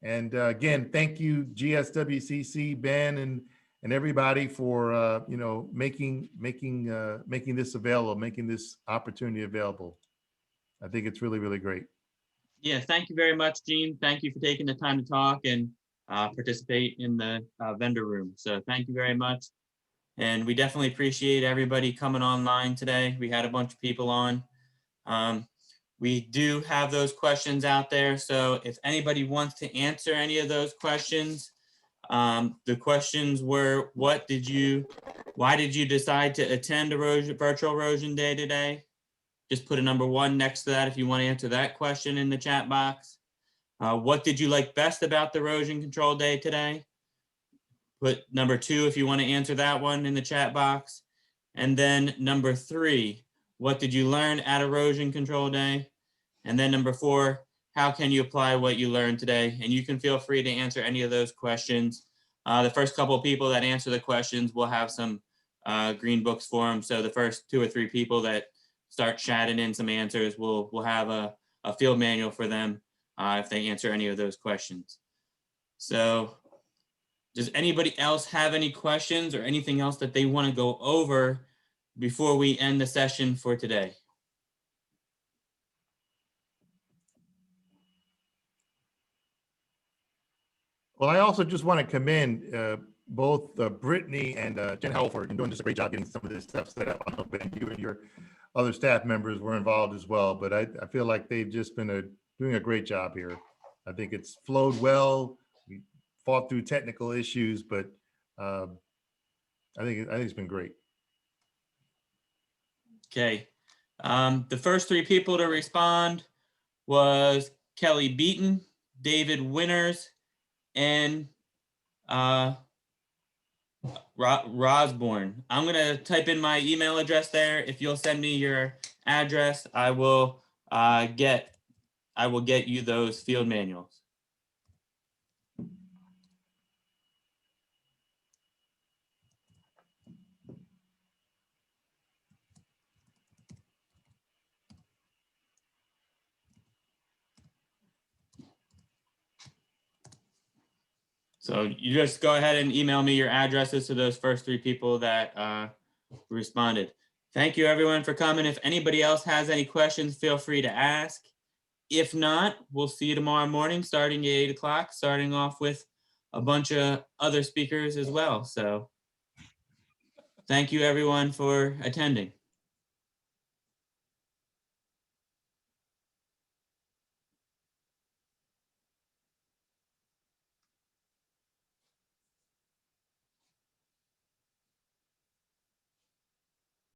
And again, thank you, GSWCC, Ben, and everybody for making this available, making this opportunity available. I think it's really, really great. Yeah, thank you very much, Gene. Thank you for taking the time to talk and participate in the vendor room. So thank you very much. And we definitely appreciate everybody coming online today. We had a bunch of people on. We do have those questions out there. So if anybody wants to answer any of those questions, the questions were, why did you decide to attend Virtual Erosion Day today? Just put a number 1 next to that if you want to answer that question in the chat box. What did you like best about the Erosion Control Day today? Put number 2 if you want to answer that one in the chat box. And then number 3, what did you learn at Erosion Control Day? And then number 4, how can you apply what you learned today? And you can feel free to answer any of those questions. The first couple of people that answer the questions will have some green books for them. So the first 2 or 3 people that start chatting in some answers, we'll have a field manual for them if they answer any of those questions. So does anybody else have any questions or anything else that they want to go over before we end the session for today? Well, I also just want to commend both Brittany and Jen Howell for doing just a great job getting some of this stuff set up. I know Ben, you and your other staff members were involved as well, but I feel like they've just been doing a great job here. I think it's flowed well. We fought through technical issues, but I think it's been great. Okay. The first 3 people to respond was Kelly Beaton, David Winters, and Rosborn. I'm going to type in my email address there. If you'll send me your address, I will get you those field manuals. So you just go ahead and email me your addresses to those first 3 people that responded. Thank you everyone for coming. If anybody else has any questions, feel free to ask. If not, we'll see you tomorrow morning starting at 8 o'clock, starting off with a bunch of other speakers as well. So thank you everyone for attending.